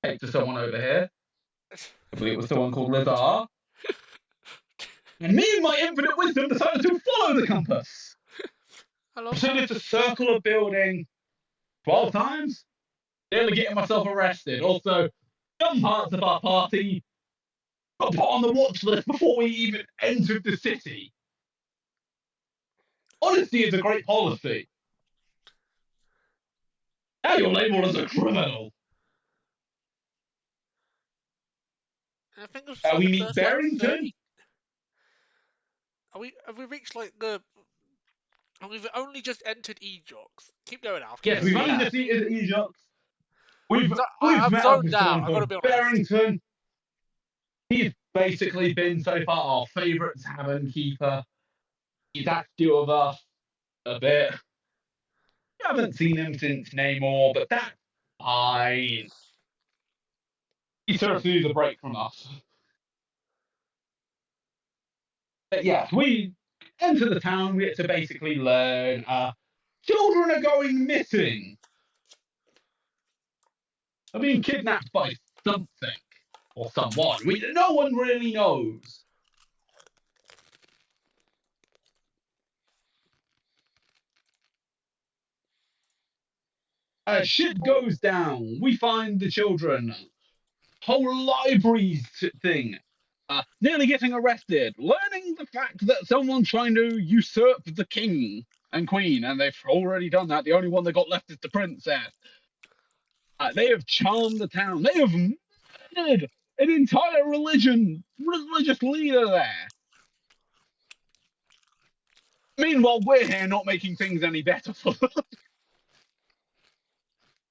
take to someone over here. I believe it was someone called Lazar. And me and my infinite wisdom decided to follow the compass. I proceeded to circle a building 12 times, nearly getting myself arrested. Also, some parts of our party got put on the watch list before we even entered the city. Honesty is a great policy. Now you're labelled as a criminal. I think it's like We the meet first, like, Barrington. 30... Have we reached like the? We've only just entered Ejox. Keep going, Alf. Yes, we've only just entered Ejox. We've I've met up zoned with out. someone I gotta called be honest. Barrington. He's basically been so far our favourite tavern keeper. He's active with us a bit. We haven't seen him since Namor, but that's fine. He serves to use a break from us. But yes, we enter the town. We get to basically learn children are going missing. Are being kidnapped by something or someone. No one really knows. Shit goes down. We find the children. Whole library thing. Nearly getting arrested. Learning the fact that someone's trying to usurp the king and queen, and they've already done that. The only one they got left is the princess. They have charmed the town. They have murdered an entire religious leader there. Meanwhile, we're here not making things any better for them.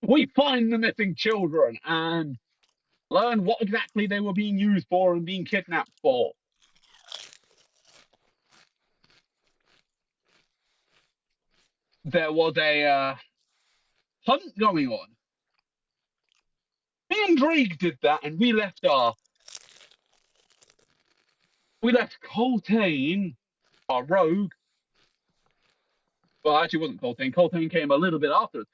We find the missing children and learn what exactly they were being used for and being kidnapped for. There was a hunt going on. Me and Drake did that, and we left Coltane, our rogue. Well, actually, it wasn't Coltane. Coltane came a little bit after us.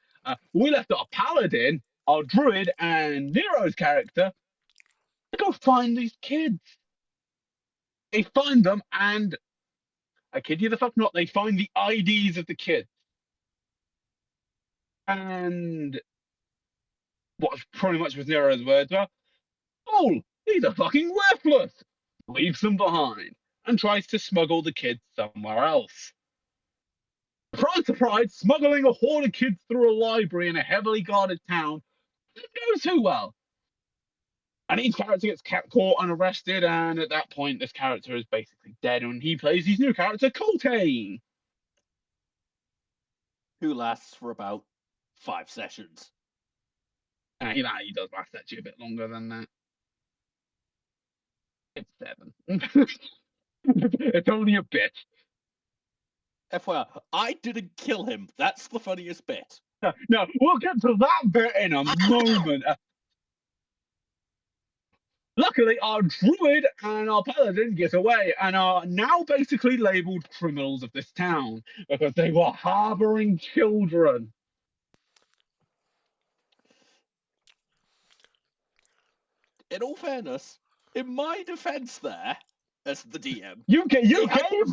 We left our paladin, our druid, and Nero's character to go find these kids. They find them, and I kid you the fuck not, they find the IDs of the kids. And what pretty much was Nero's words were, "Oh, these are fucking worthless." Leaves them behind and tries to smuggle the kids somewhere else. Surprise, surprise, smuggling a horde of kids through a library in a heavily guarded town doesn't go too well. And each character gets caught and arrested, and at that point, this character is basically dead, and he plays his new character, Coltane, who lasts for about 5 sessions. He does last actually a bit longer than that. It's 7. It's only a bit. FYI, I didn't kill him. That's the funniest bit. No, we'll get to that bit in a moment. Luckily, our druid and our paladin get away and are now basically labelled criminals of this town because they were harbouring children. In all fairness, in my defence there, as the DM, you gave them the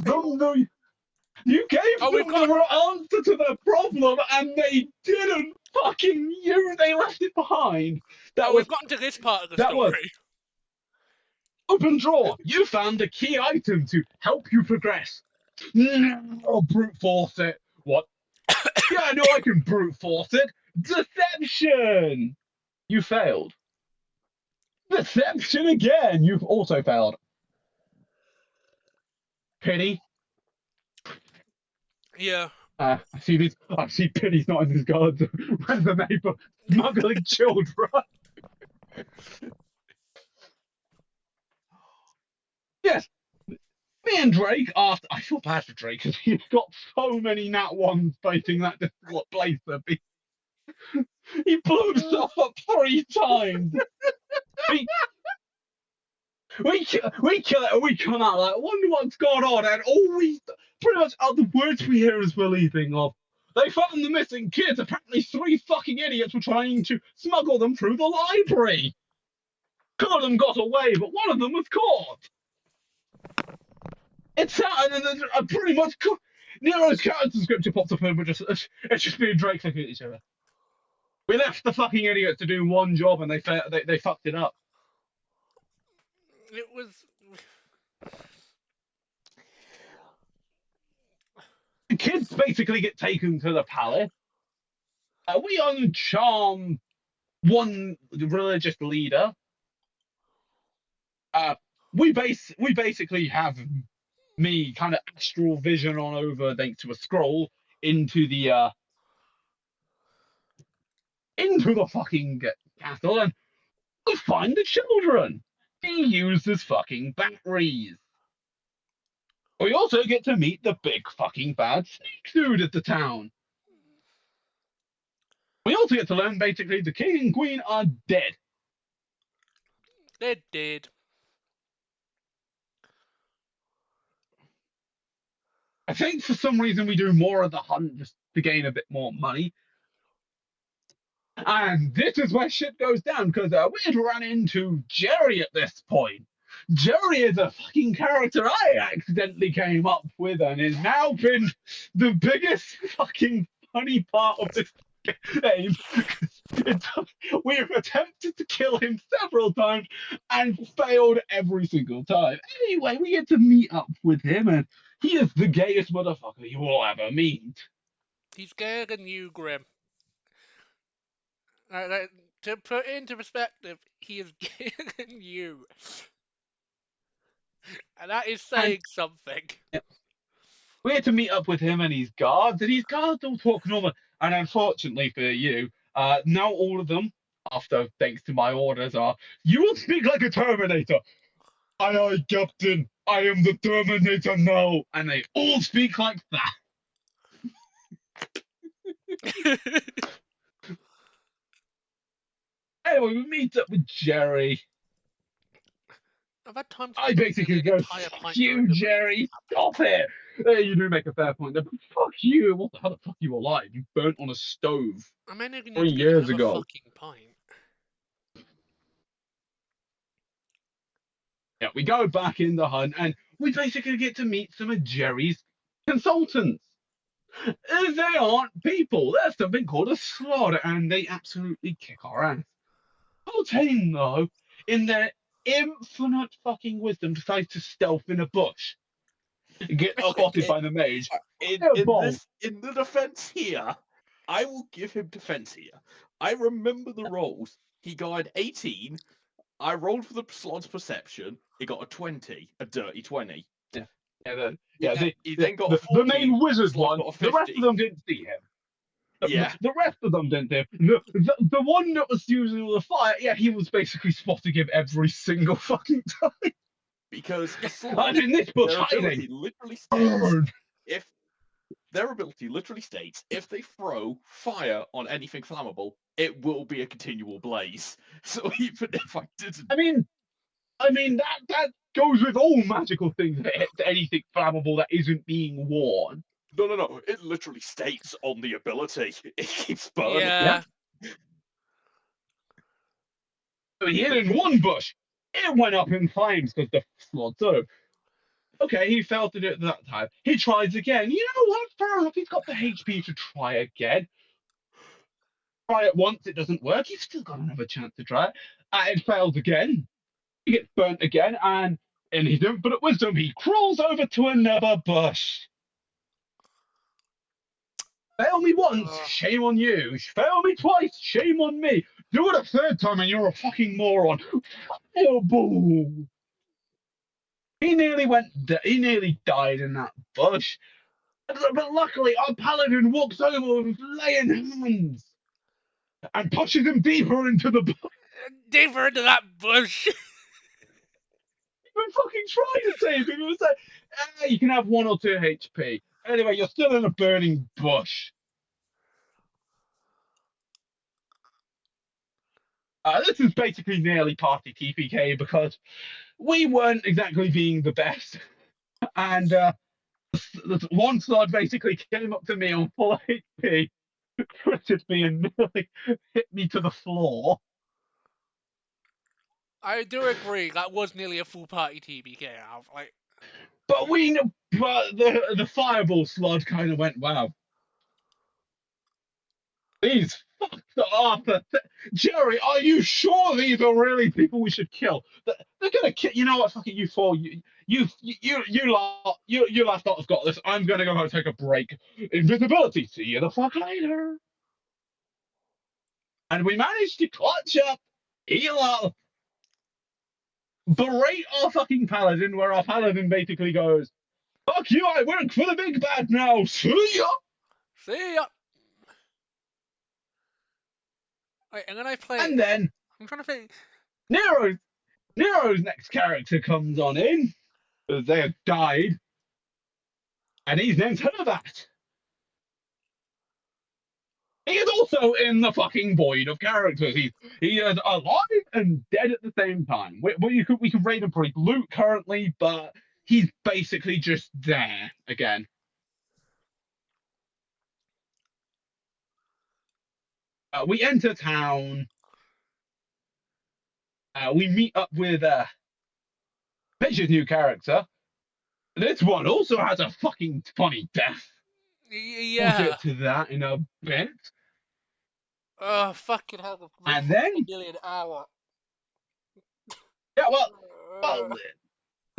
answer to the problem, and they didn't fucking use. They left it behind. We've gotten to this part of the story. Open drawer. You found the key item to help you progress. No, brute force it. What? Yeah, I know I can brute force it. Deception. You failed. Deception again. You've also failed. Pity. Yeah. I see Pity's not in his guard's resume for smuggling children. Yes. Me and Drake, I feel bad for Drake because he's got so many nat ones fighting that place. He blew himself up 3 times. We kill it and we come out like, wonder what's going on, and pretty much all the words we hear is we're leaving of. They found the missing kids. Apparently 3 fucking idiots were trying to smuggle them through the library. 2 of them got away, but 1 of them was caught. It's and then pretty much Nero's character scripture pops up and it's just me and Drake looking at each other. We left the fucking idiots to do one job and they fucked it up. It was. The kids basically get taken to the palace. We uncharm one religious leader. We basically have me kind of astral vision on over thanks to a scroll into the fucking castle and we find the children. he uses fucking batteries. We also get to meet the big fucking bad snake dude at the town. We also get to learn basically the king and queen are dead. They're dead. I think for some reason we do more of the hunt just to gain a bit more money. And this is where shit goes down, because we had run into Jerry at this point. Jerry is a fucking character I accidentally came up with and has now been the biggest fucking funny part of this game. We've attempted to kill him several times and failed every single time. Anyway, we get to meet up with him, and he is the gayest motherfucker you will ever meet. He's gayer than you, Grim. To put it into perspective, he is gayer than you. And that is saying something. We had to meet up with him and his guards, and his guards all talk normal. And unfortunately for you, now all of them, after thanks to my orders, are you will speak like a Terminator. Aye, Captain, I am the Terminator now, and they all speak like that. Anyway, we meet up with Jerry. I've had time to I basically go, fuck you, Jerry, stop it. You do make a fair point there, but fuck you. What the hell the fuck are you alive? You burnt on a stove I'm only going 3 to get years another ago. fucking pint. Yeah, we go back in the hunt and we basically get to meet some of Jerry's consultants. They aren't people. There's something called a slod, and they absolutely kick our ass. Beltane, though, in their infinite fucking wisdom, decides to stealth in a bush. Get spotted by the mage. In the defense here, I will give him defense here. I remember the rolls. He got an 18. I rolled for the slot's perception. He got a 20, a dirty 20. He then got a 14, the main wizard Slot one. got a The rest 50. of them didn't see him. Yeah. The rest of them didn't see him. The one that was using the fire, yeah, he was basically spotting him every single fucking time. Because I'm in this bush their ability hiding. literally states if their ability literally states if they throw fire on anything flammable, it will be a continual blaze. So even if I didn't, I mean that goes with all magical things that hit anything flammable that isn't being worn. No. It literally states on the ability. It keeps burning. Yeah. So he hid in one bush. It went up in flames because the slod. So, okay, he failed to do it that time. He tries again. You know what? Fair enough. He's got the HP to try again. Try it once, it doesn't work. He's still got another chance to try it. It fails again. He gets burnt again, and in his infinite wisdom, he crawls over to another bush. Fail me once, shame on you. Fail me twice, shame on me. Do it a third time and you're a fucking moron. Fireball. He nearly died in that bush. But luckily, our paladin walks over with laying hands and pushes him deeper into the bush. Deeper into that bush. Even fucking trying to save him. He was like, you can have 1 or 2 HP. Anyway, you're still in a burning bush. This is basically nearly party TPK because we weren't exactly being the best. And one slot basically came up to me on full HP, critted me, and nearly hit me to the floor. I do agree. That was nearly a full party TBK. But the fireball slot kind of went, wow. These fucked Arthur. Jerry, are you sure these are really people we should kill? They're gonna kill. You know what? Fucking you four. You last lot have got this. I'm gonna go and take a break. Invisibility. See you the fuck later. And we managed to clutch up, heal up, berate our fucking paladin, where our paladin basically goes, "Fuck you! I work for the big bad now. See ya." See ya. Wait, and then I play. And then I'm trying to think. Nero Nero's next character comes on in, because they have died, and he's named Hervat. He is also in the fucking void of characters. He is alive and dead at the same time. We could rate him pretty loot currently, but he's basically just there again. We enter town. We meet up with Pitch's new character. This one also has a fucking funny death. We'll Yeah. get to that in a bit. Oh, fucking hell. And then, a million hour. yeah, well,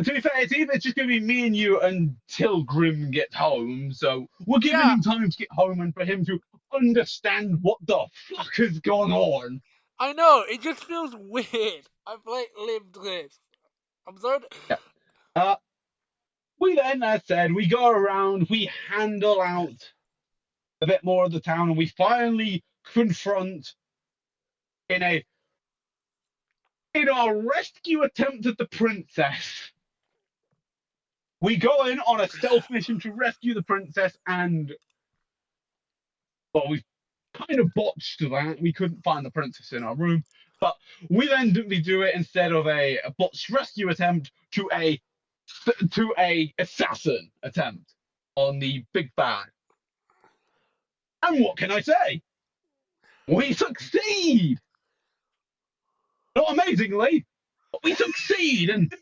to be fair, it's either just going to be me and you until Grim gets home. So we're giving him time to get home and for him to understand what the fuck has gone on. I know, it just feels weird. I've lived this. I'm sorry. Yeah. We then, as said, we go around, we handle out a bit more of the town, and we finally confront in our rescue attempt at the princess. We go in on a stealth mission to rescue the princess, and well, we kind of botched that. We couldn't find the princess in our room, but we then do it instead of a botched rescue attempt to a assassin attempt on the big bad. And what can I say? We succeed. Not amazingly, but we succeed and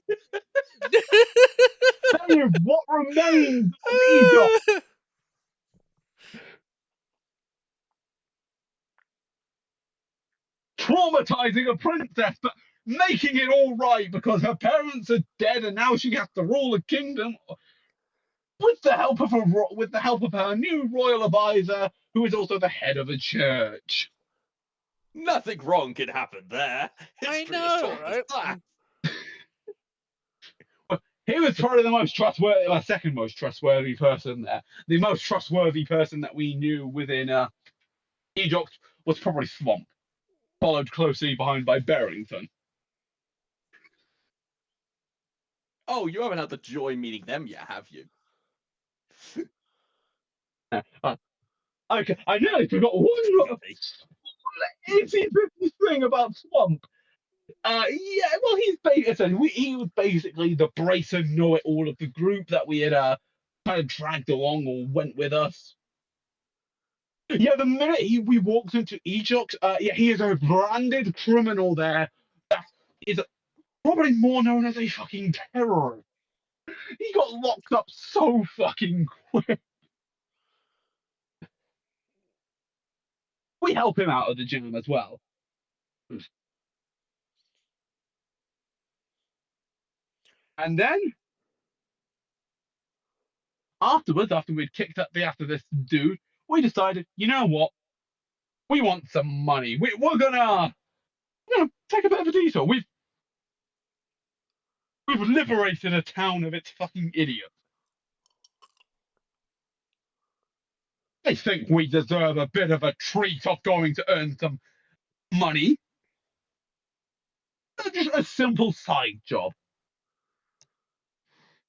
save what remains of Egypt. Traumatizing a princess, but making it all right because her parents are dead and now she has to rule a kingdom with the help of her new royal advisor, who is also the head of a church. Nothing wrong can happen there. History has taught us that. He was probably the most trustworthy, second most trustworthy person there. The most trustworthy person that we knew within Egypt was probably Swamp, followed closely behind by Barrington. Oh, you haven't had the joy meeting them yet, have you? Okay, I nearly forgot one itsy bitsy thing about Swamp. Yeah, well, he was basically the brace and know-it-all of the group that we had kind of dragged along or went with us. Yeah, the minute we walked into Egypt, yeah, he is a branded criminal there. That is probably more known as a fucking terrorist. He got locked up so fucking quick. We help him out of the jam as well. And then afterwards, after we'd kicked up the ass of this dude, we decided, you know what? We want some money. We're gonna take a bit of a detour. We've liberated a town of its fucking idiots. I think we deserve a bit of a treat of going to earn some money. Just a simple side job.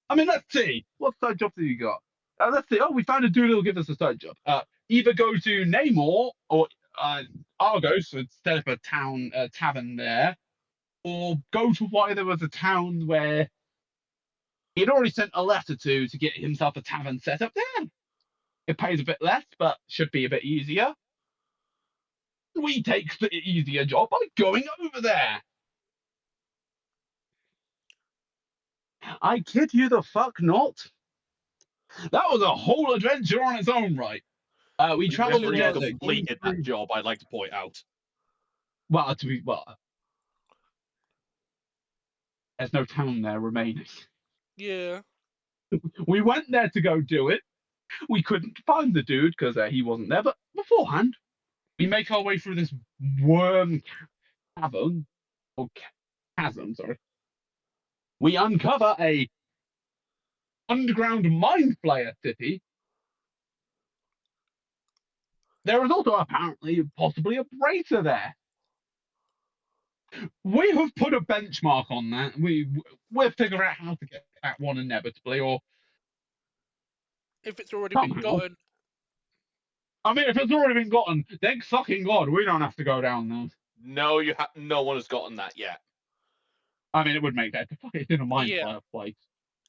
I mean, let's see. What side jobs have you got? Let's see. Oh, we found a dude who'll give us a side job. Either go to Namor or Argos and set up a tavern there, or go to why there was a town where he'd already sent a letter to get himself a tavern set up there. It pays a bit less, but should be a bit easier. We take the easier job by going over there. I kid you the fuck not. That was a whole adventure on its own right. We traveled never completed that job, I'd like to point out. Well, there's no town there remaining. Yeah. We went there to go do it. We couldn't find the dude because he wasn't there. But beforehand, we make our way through this worm cavern or chasm. Sorry. We uncover a underground mind flayer city. There is also apparently possibly a bracer there. We have put a benchmark on that. We'll figure out how to get that one inevitably, or if it's already been gotten. I mean, if it's already been gotten, thank fucking God we don't have to go down there. No, no one has gotten that yet. I mean, it would make that. It's in a mine Yeah. place.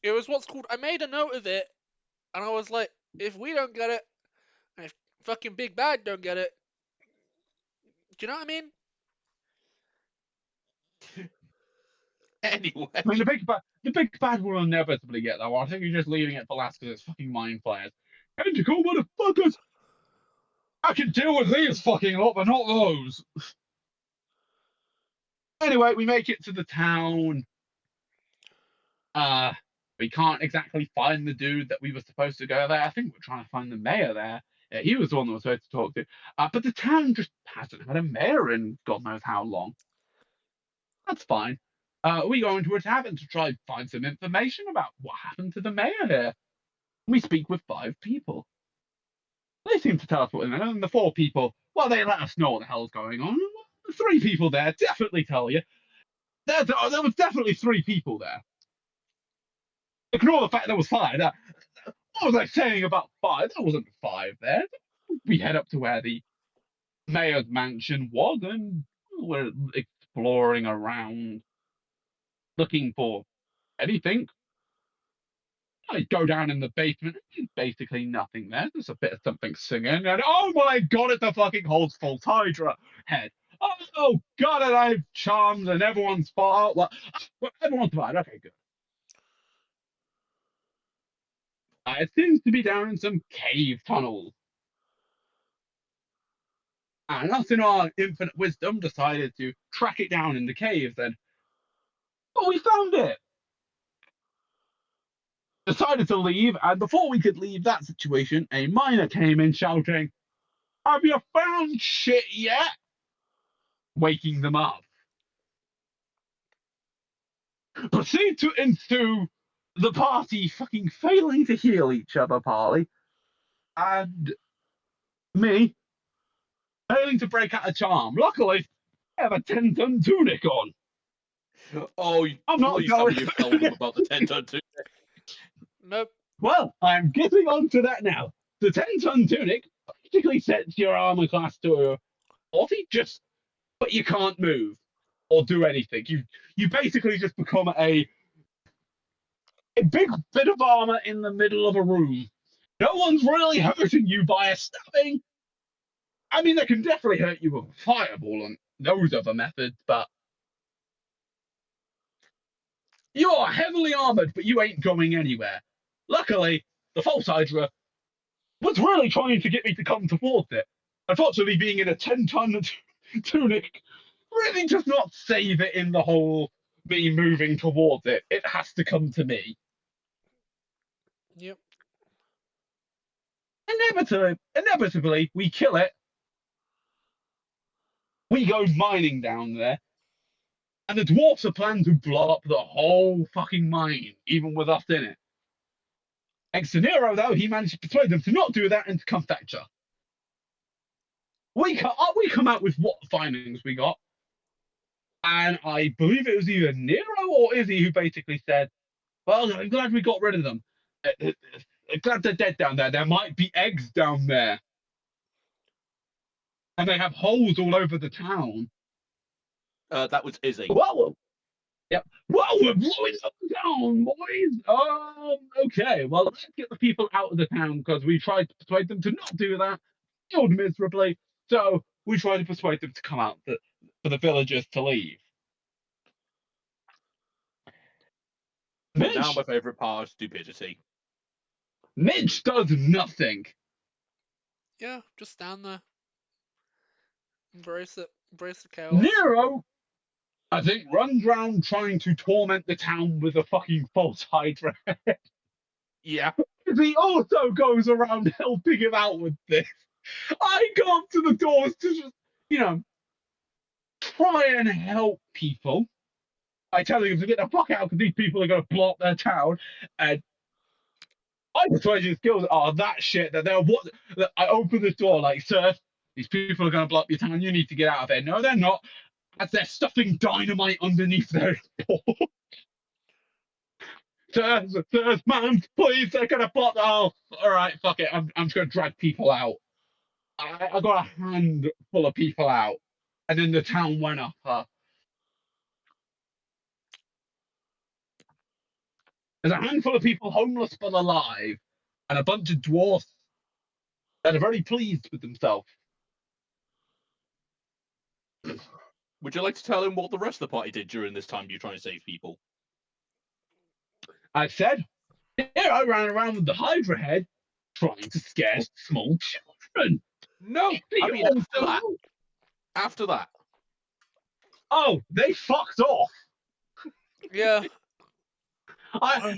It was what's called. I made a note of it, and I was like, if we don't get it, and if fucking Big Bad don't get it, do you know what I mean? Anyway. I mean, the big bad will inevitably get that one. I think you're just leaving it for last because it's fucking mind players. Tentacle motherfuckers! I can deal with these fucking lot, but not those. Anyway, we make it to the town. We can't exactly find the dude that we were supposed to go there. I think we're trying to find the mayor there. Yeah, he was the one that was supposed to talk to. But the town just hasn't had a mayor in God knows how long. That's fine. We go into a tavern to try and find some information about what happened to the mayor here. We speak with 5 people. They seem to tell us what they know, and the 4 people, well, they let us know what the hell's going on. The 3 people there definitely tell you. There was definitely 3 people there. Ignore the fact there was 5. What was I saying about 5? There wasn't 5 there. We head up to where the mayor's mansion was, and we're exploring around, looking for anything. I go down in the basement. There's basically nothing there. There's a bit of something singing, and oh my God, it's a fucking Holds False Hydra head. Oh God, and I've charmed, and everyone's fine. Well, everyone's fine. Okay, good. It seems to be down in some cave tunnels. And us, in our infinite wisdom, decided to track it down in the caves. Then, but we found it. Decided to leave, and before we could leave that situation, a miner came in shouting, "Have you found shit yet?" Waking them up. Proceed to ensue the party fucking failing to heal each other partly, and me failing to break out a charm. Luckily, I have a 10-ton tunic on. Oh, I'm not please going. tell me you've told them about the 10-ton tunic. Nope. Well, I'm getting on to that now. The 10-ton tunic basically sets your armor class to a 40, but you can't move or do anything. You basically just become a big bit of armor in the middle of a room. No one's really hurting you by a stabbing. I mean, they can definitely hurt you with a fireball and those other methods, but you are heavily armored, but you ain't going anywhere. Luckily, the false Hydra was really trying to get me to come towards it. Unfortunately, being in a 10-ton tunic really does not save it in the whole me moving towards it. It has to come to me. Yep. Inevitably, we kill it. We go mining down there. And the dwarfs are planning to blow up the whole fucking mine, even with us in it. Thanks to Nero, though, he managed to persuade them to not do that and to come fetch us. We come out with what findings we got. And I believe it was either Nero or Izzy who basically said, well, I'm glad we got rid of them. Glad they're dead down there. There might be eggs down there. And they have holes all over the town. That was Izzy. Whoa! Yep. Whoa, we're blowing up the town, boys! Okay, well, let's get the people out of the town because we tried to persuade them to not do that. Failed miserably. So we tried to persuade them to come out for the villagers to leave. Mitch, now my favourite part, stupidity. Mitch does nothing. Yeah, just stand there. Embrace it. Embrace the chaos. Nero, I think, runs around trying to torment the town with a fucking false Hydra. Yeah. He also goes around helping him out with this. I go up to the doors to just, try and help people. I tell them to get the fuck out because these people are going to blow up their town. And I persuade you skills are that shit that they're what. That I open the door like, sir, these people are going to blow up your town. You need to get out of there. No, they're not. as they're stuffing dynamite underneath their porch. Sirs, man, please, they're gonna block the house. All right, fuck it. I'm just gonna drag people out. I got a handful of people out, and then the town went up. There's a handful of people homeless but alive, and a bunch of dwarfs that are very pleased with themselves. Would you like to tell him what the rest of the party did during this time you trying to save people? I said, yeah, I ran around with the Hydra head trying to scare small children. No, I mean after that. After that. Oh, they fucked off. Yeah. I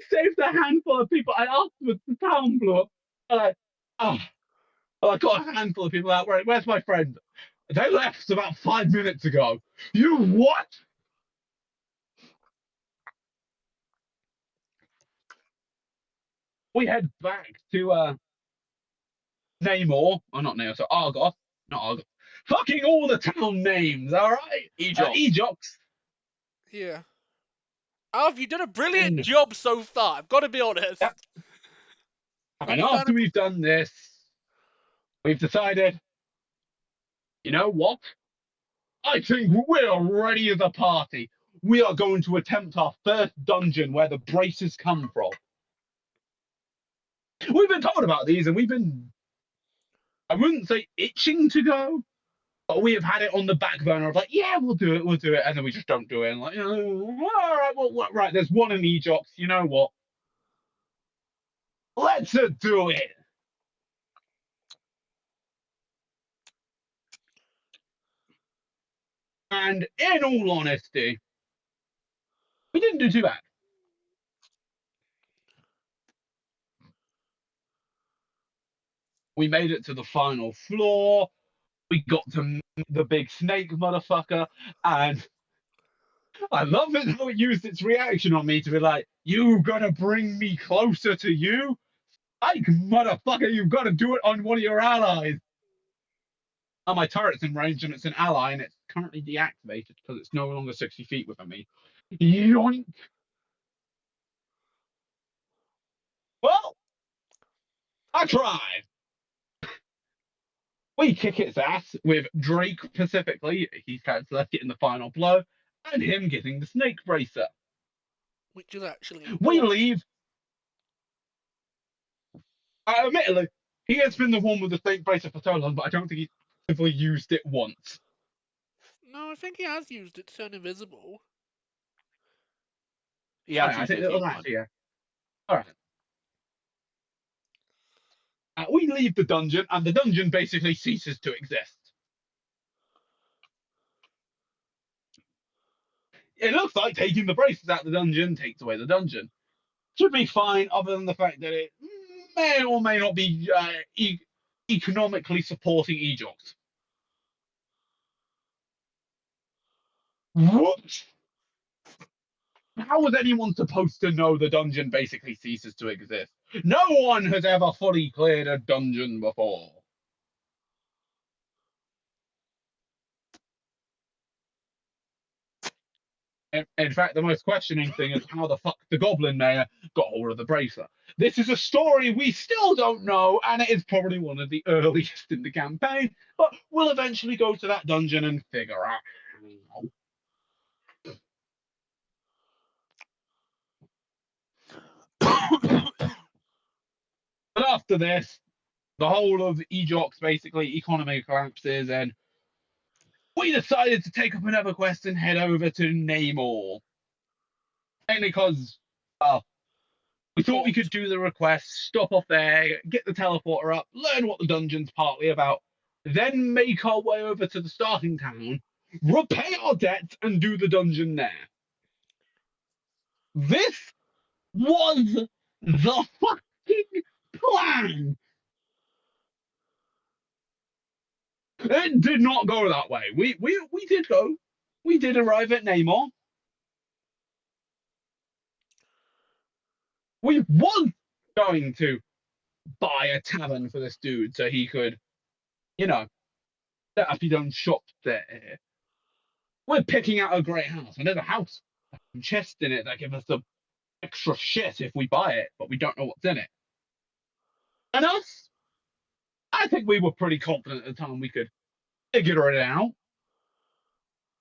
saved a handful of people, and afterwards the town blew up. And I got a handful of people out. Where's my friend? They left about 5 minutes ago. You what? We head back to Namor. Oh, not Namor, so Argos. Not Argos. Fucking all the town names, alright? Ejox. Yeah. Alf, you did a brilliant job so far. I've got to be honest. Yep. And after we've done this, we've decided, you know what? I think we're ready as a party. We are going to attempt our first dungeon where the braces come from. We've been told about these and we've been, I wouldn't say itching to go, but we have had it on the back burner of like, yeah, we'll do it. And then we just don't do it. And like, all right, well, right, there's one in Ejox. You know what? Let's do it. And in all honesty, we didn't do too bad. We made it to the final floor. We got to meet the big snake motherfucker. And I love it how it used its reaction on me to be like, you gonna bring me closer to you? Like, motherfucker, you've got to do it on one of your allies. Oh, my turret's in range and it's an ally and it's currently deactivated because it's no longer 60 feet within me. Yoink. Well, I tried. We kick its ass with Drake specifically, he's kind of getting the final blow, and him getting the snake bracer. Which is actually we leave. Admittedly, he has been the one with the snake bracer for so long, but I don't think he's ever used it once. No, I think he has used it to turn invisible. Yeah, I think it was last year. All right. We leave the dungeon, and the dungeon basically ceases to exist. It looks like taking the braces out of the dungeon takes away the dungeon. Should be fine, other than the fact that it may or may not be economically supporting Ejox. What? How was anyone supposed to know the dungeon basically ceases to exist? No one has ever fully cleared a dungeon before. In fact, the most questioning thing is how the fuck the Goblin Mayor got hold of the bracer. This is a story we still don't know, and it is probably one of the earliest in the campaign, but we'll eventually go to that dungeon and figure out how. But after this, the whole of Ejox basically economy collapses, and we decided to take up another quest and head over to Namor. Mainly because, we thought we could do the request, stop off there, get the teleporter up, learn what the dungeon's partly about, then make our way over to the starting town, repay our debts, and do the dungeon there. This was the fucking plan. It did not go that way. We did go. We did arrive at Namor. We was going to buy a tavern for this dude so he could, set up his own shop there. We're picking out a great house, and there's a house and chest in it that give us some extra shit if we buy it, but we don't know what's in it. And us, I think we were pretty confident at the time we could figure it out.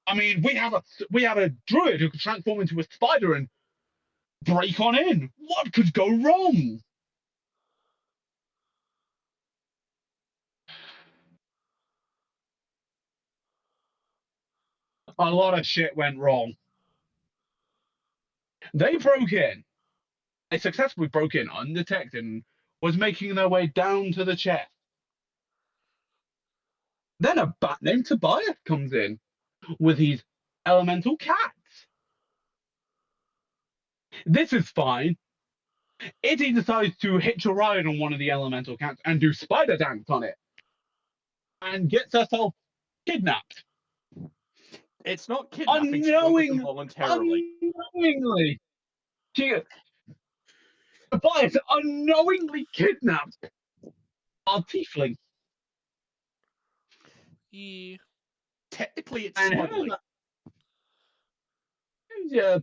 I mean, we have a druid who could transform into a spider and break on in. What could go wrong? A lot of shit went wrong. They broke in. They successfully broke in undetected and was making their way down to the chest. Then a bat named Tobias comes in with his elemental cats. This is fine. Itty decides to hitch a ride on one of the elemental cats and do spider dance on it. And gets herself kidnapped. It's not kidnapping, she goes involuntarily. Unknowingly. Tobias unknowingly kidnapped our tiefling. Yeah. Technically, it's And smuggling. Yeah.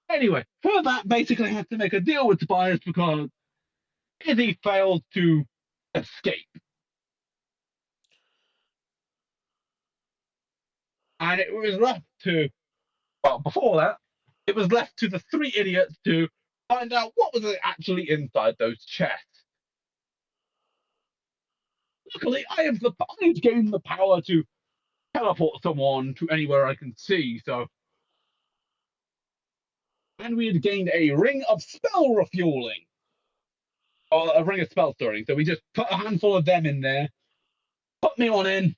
Anyway, Herbat basically has to make a deal with Tobias because Izzy fails to escape. And it was left to, well, before that, it was left to the three idiots to find out what was actually inside those chests. Luckily, I've gained the power to teleport someone to anywhere I can see, so. And we had gained a ring of spell refueling. Or a ring of spell storing. So we just put a handful of them in there, put me on in,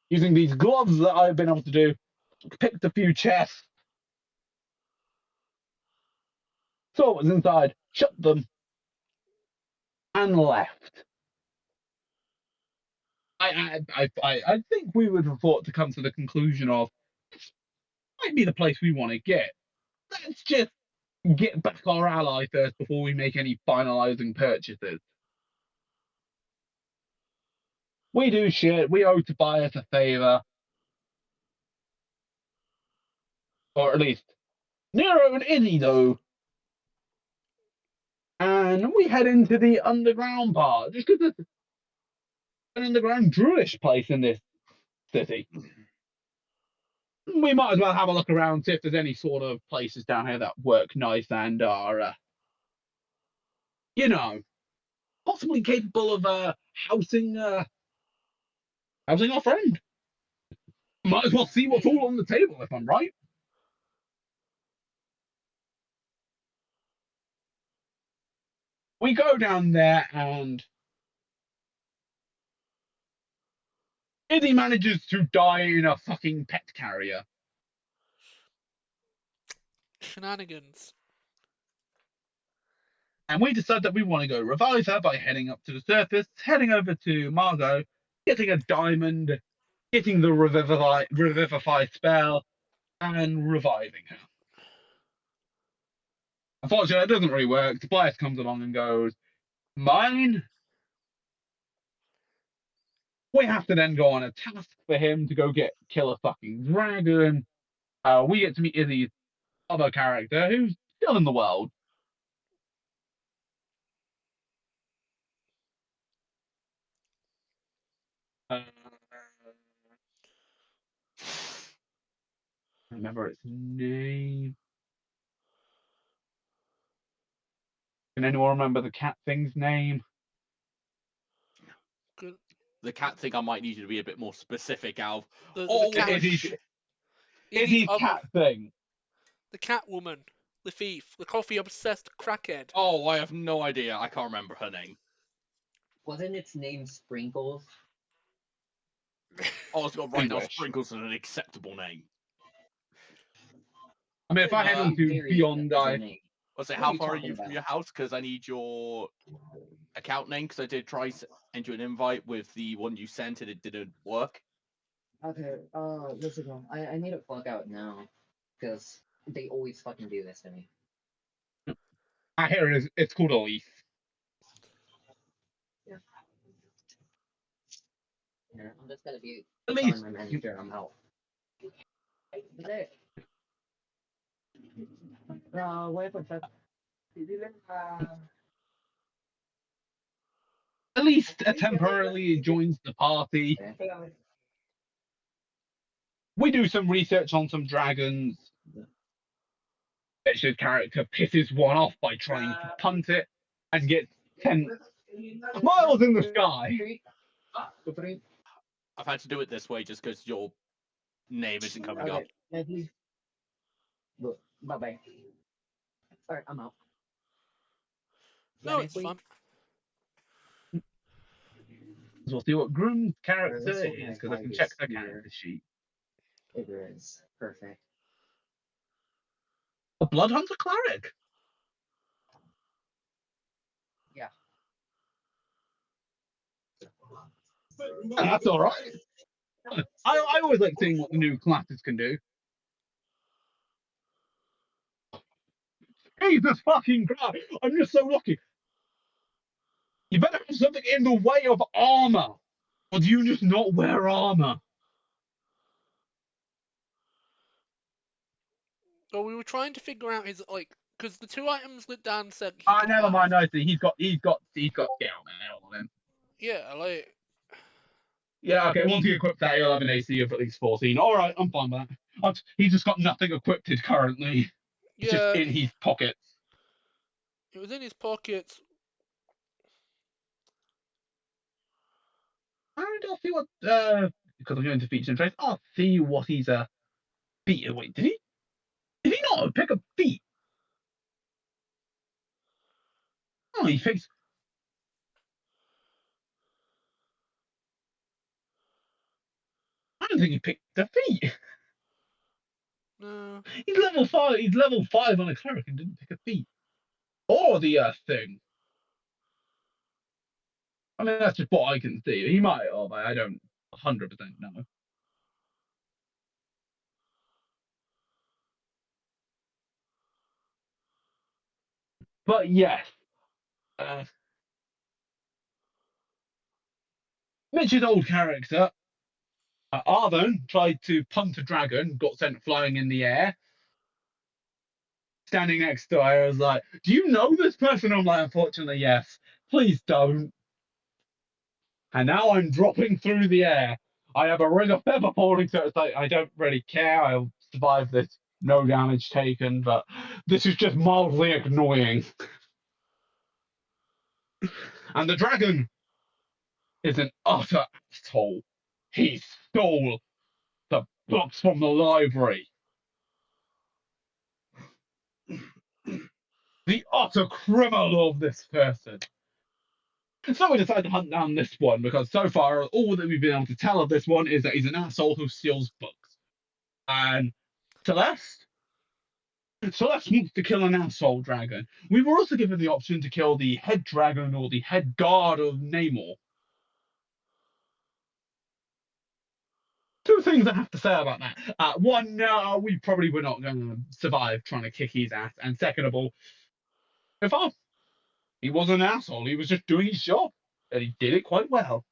using these gloves that I've been able to do, picked a few chests, saw what was inside, shut them, and left. I think we would report to come to the conclusion of this might be the place we want to get. Let's just get back our ally first before we make any finalizing purchases. We do shit. We owe Tobias a favor. Or at least Nero and Izzy do. And we head into the underground part. Just because there's an underground druish place in this city. We might as well have a look around, see if there's any sort of places down here that work nice and are, possibly capable of housing our friend. Might as well see what's all on the table, if I'm right. We go down there and Izzy manages to die in a fucking pet carrier. Shenanigans. And we decide that we want to go revive her by heading up to the surface, heading over to Margot, getting a diamond, getting the revivify spell, and reviving her. Unfortunately, it doesn't really work. Tobias comes along and goes, "Mine." We have to then go on a task for him to go kill a fucking dragon. We get to meet Izzy's other character, who's still in the world. I remember its name. Can anyone remember the cat thing's name? Good. The cat thing, I might need you to be a bit more specific, Alv. Izzy's cat thing. The cat woman. The thief. The coffee obsessed crackhead. Oh, I have no idea. I can't remember her name. Wasn't its name Sprinkles? Oh, it's got right now. Sprinkles is an acceptable name. I mean, if I head into Beyond I say, how far are you from your house? Because I need your account name. Because I did try send you an invite with the one you sent, and it didn't work. Okay, listen, I need to fuck out now, because they always fucking do this to me. I hear it is. It's called a leaf. Yeah. Yeah, I'm just gonna be At telling least my manager I'm out. at least temporarily joins the party. We do some research on some dragons. Richard's character pisses one off by trying to punt it and gets 10 miles in the sky. I've had to do it this way just because your name isn't coming up. Okay, bye bye. Alright, I'm out. No, it's fun. So we'll see what Groom's Alright, character let's hope is, my because I can flag check is the here. character sheet. It is. Perfect. A Bloodhunter cleric. Yeah. That's all right. I always like seeing what the new classes can do. Jesus fucking Christ! I'm just so lucky. You better have something in the way of armor, or do you just not wear armor? So we were trying to figure out his because the two items that Dan said he Ah, could never have. mind. I see. He's got scale mail on him. Yeah, like. Yeah, okay. Once he equips that, he'll have an AC of at least 14. All right, I'm fine with that. He's just got nothing equipped currently. It's just Yeah, in his pockets. it was in his pockets. And I'll see what because I'm going to feature and trace. I'll see what he's feat. Wait, did he? Did he not pick up feet? Oh, he picked. I don't think he picked the feat. No. He's level 5. He's level 5 on a cleric and didn't pick a feat. Or the thing. I mean, that's just what I can see. He might have. I don't 100% know. But yes. Mitch's old character, Arvon, tried to punt a dragon, got sent flying in the air. Standing next to her, I was like, "Do you know this person?" I'm like, "Unfortunately, yes. Please don't." And now I'm dropping through the air. I have a ring of feather falling, so it's like I don't really care. I'll survive this, no damage taken. But this is just mildly annoying. And the dragon is an utter asshole. He stole the books from the library. The utter criminal of this person. So we decided to hunt down this one because so far all that we've been able to tell of this one is that he's an asshole who steals books. And Celeste wants to kill an asshole dragon. We were also given the option to kill the head dragon or the head guard of Namor. Two things I have to say about that. One, we probably were not going to survive trying to kick his ass. And second of all, if he wasn't an asshole, he was just doing his job. And he did it quite well.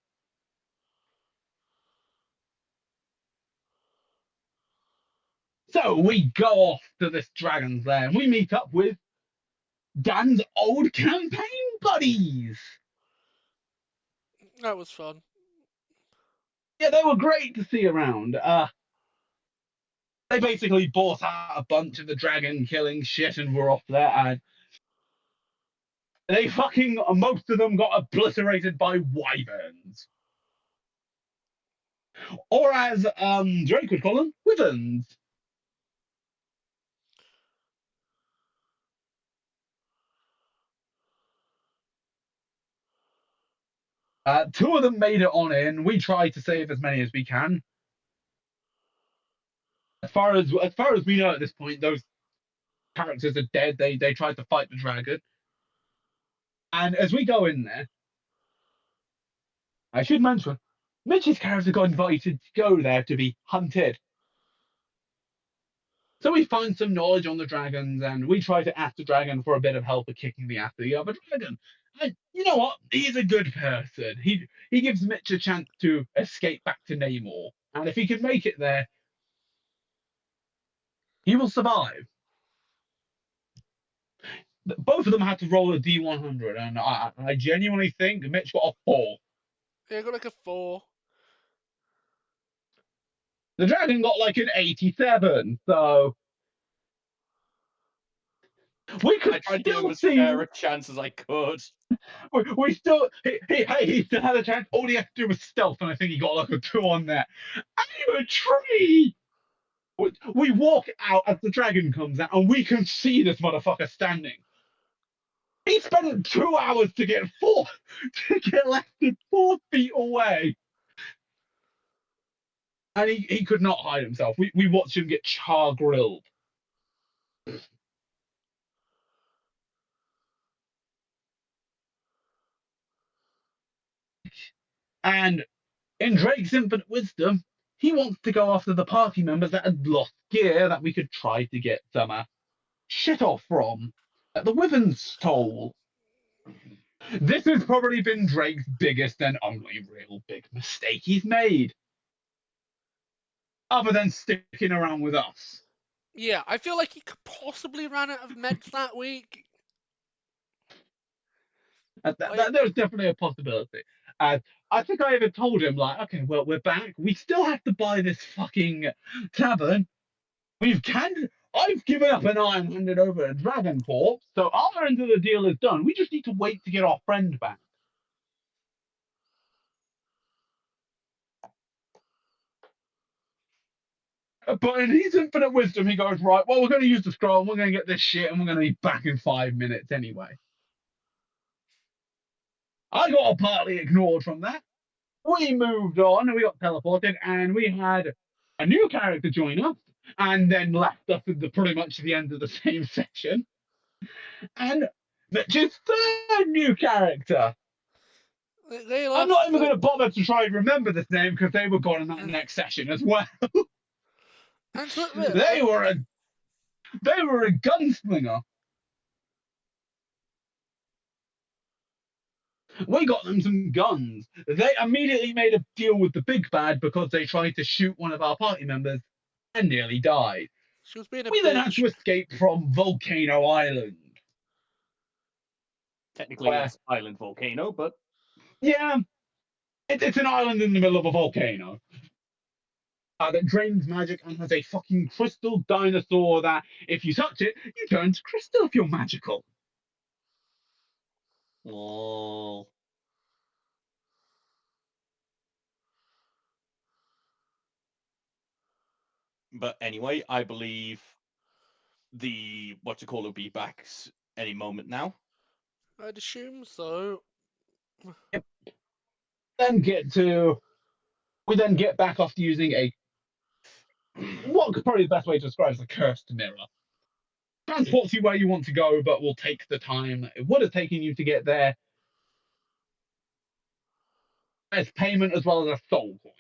So we go off to this dragon's lair and we meet up with Dan's old campaign buddies. That was fun. Yeah, they were great to see around. They basically bought out a bunch of the dragon killing shit and were off there. And they fucking, most of them got obliterated by wyverns. Or as Drake would call them, wyverns. Two of them made it on in. We tried to save as many as we can. As far as we know at this point, those characters are dead. They tried to fight the dragon. And as we go in there, I should mention, Mitch's character got invited to go there to be hunted. So we find some knowledge on the dragons, and we try to ask the dragon for a bit of help at kicking the ass of the other dragon. And you know what? He's a good person. He gives Mitch a chance to escape back to Namor, and if he can make it there, he will survive. Both of them had to roll a D100, and I genuinely think Mitch got a 4. Yeah, I got like a 4. The dragon got like an 87, so we could I tried to give still him as see. fair a chance as I could. We still, he still had a chance. All he had to do was stealth, and I think he got like a 2 on that. I'm a tree! We walk out as the dragon comes out, and we can see this motherfucker standing. He spent 2 hours to get less than 4 feet away. And he could not hide himself. We watched him get char grilled. And in Drake's infinite wisdom, he wants to go after the party members that had lost gear that we could try to get some shit off from at the Wyvern's Toll. This has probably been Drake's biggest and only real big mistake he's made. Other than sticking around with us. Yeah, I feel like he could possibly run out of meds that week. There's definitely a possibility. I think I even told him, like, okay, well, we're back. We still have to buy this fucking tavern. I've given up an eye and handed over a dragon corpse, so our end of the deal is done. We just need to wait to get our friend back. But in his infinite wisdom, he goes, right, well, we're going to use the scroll, and we're going to get this shit, and we're going to be back in 5 minutes anyway. I got partly ignored from that. We moved on, and we got teleported, and we had a new character join us, and then left us at pretty much the end of the same session. And Mitch's third new character. I'm not even going to bother to try and remember this name because they were gone in that next session as well. They were a gunslinger. We got them some guns. They immediately made a deal with the big bad because they tried to shoot one of our party members and nearly died. She was being a We then had to escape from Volcano Island. Technically, that's Island Volcano, but yeah, it's an island in the middle of a volcano that drains magic and has a fucking crystal dinosaur that, if you touch it, you turn to crystal if you're magical. Oh. But anyway, I believe the will be back any moment now. I'd assume so. Yep. We then get back after using what could probably the best way to describe as a cursed mirror. Transports you where you want to go, but will take the time it would have taken you to get there as payment as well as a soul coin.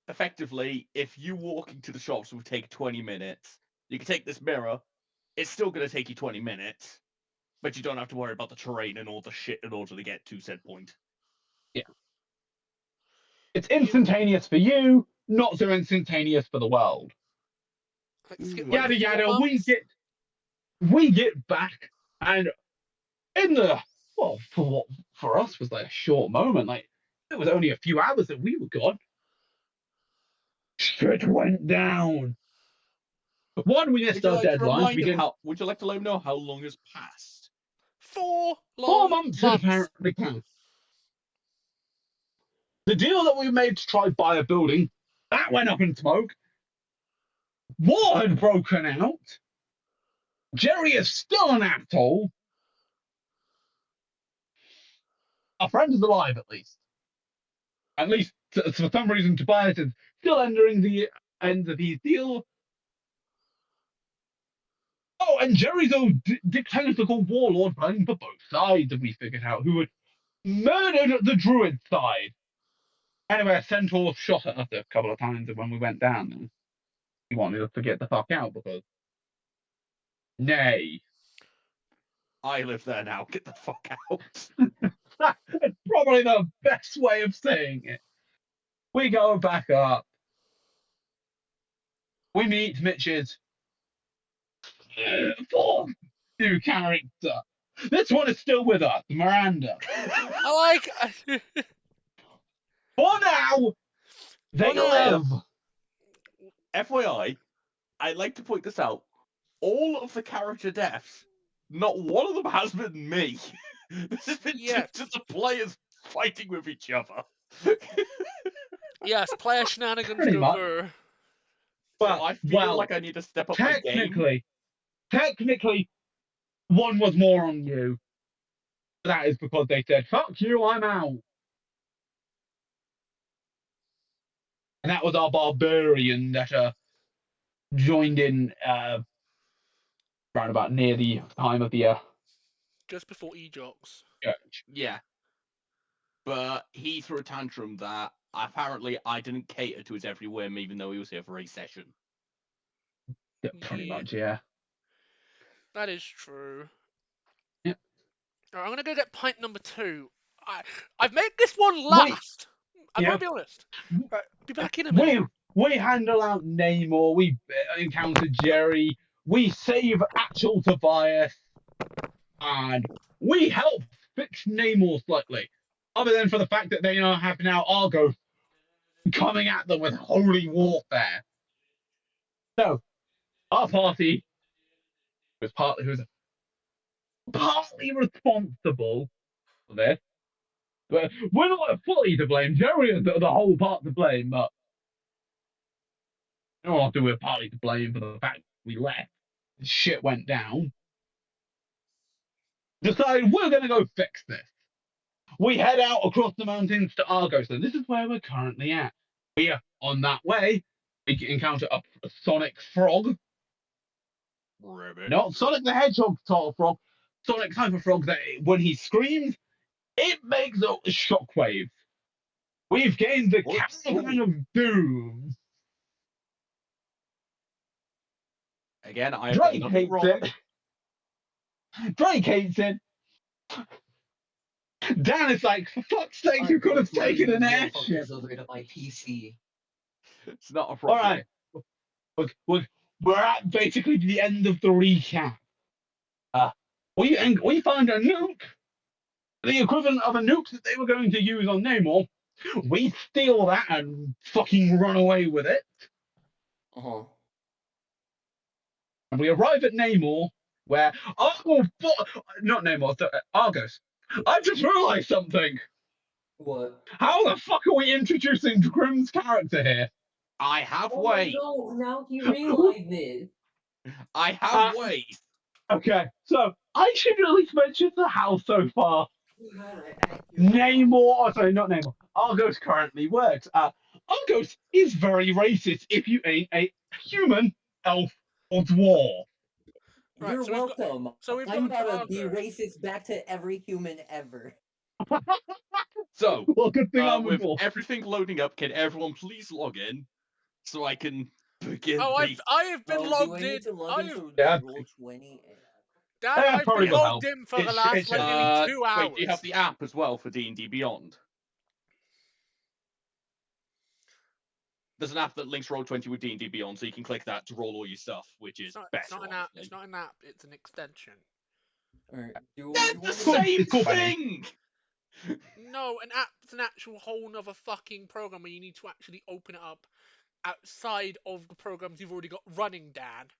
Effectively, if you walking to the shops would take 20 minutes, you can take this mirror. It's still going to take you 20 minutes, but you don't have to worry about the terrain and all the shit in order to get to said point. Yeah. It's instantaneous for you, not so instantaneous for the world. Yada yada. We get back, and in the for what for us was like a short moment. Like it was only a few hours that we were gone. Shit went down. One, we missed our deadlines. Would you like to let me know how long has passed? 4 months had apparently passed. The deal that we made to try buy a building, that went up in smoke. War had broken out. Jerry is still an asshole. Our friend is alive, at least. At least, for some reason, Tobias is still entering the end of his deal. Oh, and Jerry's old dictatorial warlord running for both sides, and we figured out who had murdered the druid side. Anyway, a centaur shot at us a couple of times when we went down there. You want me to get the fuck out because. Nay. I live there now. Get the fuck out. That's probably the best way of saying it. We go back up. We meet Mitch's fourth new character. This one is still with us, Miranda. I like. For now, they live. FYI, I'd like to point this out. All of the character deaths, not one of them has been me. This has been just the players fighting with each other. Yes, player shenanigans Pretty go much. through. So I feel like I need to step up my game. Technically, one was more on you. That is because they said, fuck you, I'm out. And that was our barbarian that joined in round about near the time of the Just before Ejox. church. Yeah. But he threw a tantrum that apparently I didn't cater to his every whim, even though he was here for a session. Yeah, pretty much, yeah. That is true. Yep. Alright, I'm gonna go get pint number 2. I've made this one last. I'm gonna be honest. Right, be back in a minute. We handle out Namor, we encounter Jerry, we save actual Tobias, and we help fix Namor slightly. Other than for the fact that they have now Argo coming at them with holy warfare. So, our party was partly responsible for this. But we're not fully to blame. Jerry is the whole part to blame, but you know, after we're partly to blame for the fact we left, shit went down. Decided we're gonna go fix this. We head out across the mountains to Argos, and this is where we're currently at. We are on that way. We encounter a sonic frog. Ribbit. Not Sonic the Hedgehog type of frog. Sonic type of frog that when he screams, it makes a shockwave. We've gained the Caravan of Doom. Again, I have done Drake nothing hates wrong. it. Drake hates it. Dan is like, for fuck's sake, you could have taken an airship. My PC. It's not a problem. All right. We're at basically the end of the recap. We found a nuke, the equivalent of a nuke that they were going to use on Namor. We steal that and fucking run away with it. And we arrive at Namor, where not Namor, Argos. I just realised something. What? How the fuck are we introducing Grimm's character here? I have ways. No, now he realized it. I have ways. Okay, so I should at least mention the how so far. Not Namor. Argos currently works. Argos is very racist if you ain't a human, elf, or dwarf. You're welcome. I'm about to be racist back to every human ever. So, well, good thing I'm with everything loading up, can everyone please log in so I can begin? Oh, I have been logged in. Roll20? Dad, I've been logged in for the last nearly 2 hours. Wait, do you have the app as well for D&D Beyond? There's an app that links Roll20 with D&D Beyond, so you can click that to roll all your stuff, which is better. It's not an app. It's not an app. It's an extension. That's the same thing. No, an app's an actual whole nother fucking program where you need to actually open it up outside of the programs you've already got running, Dad.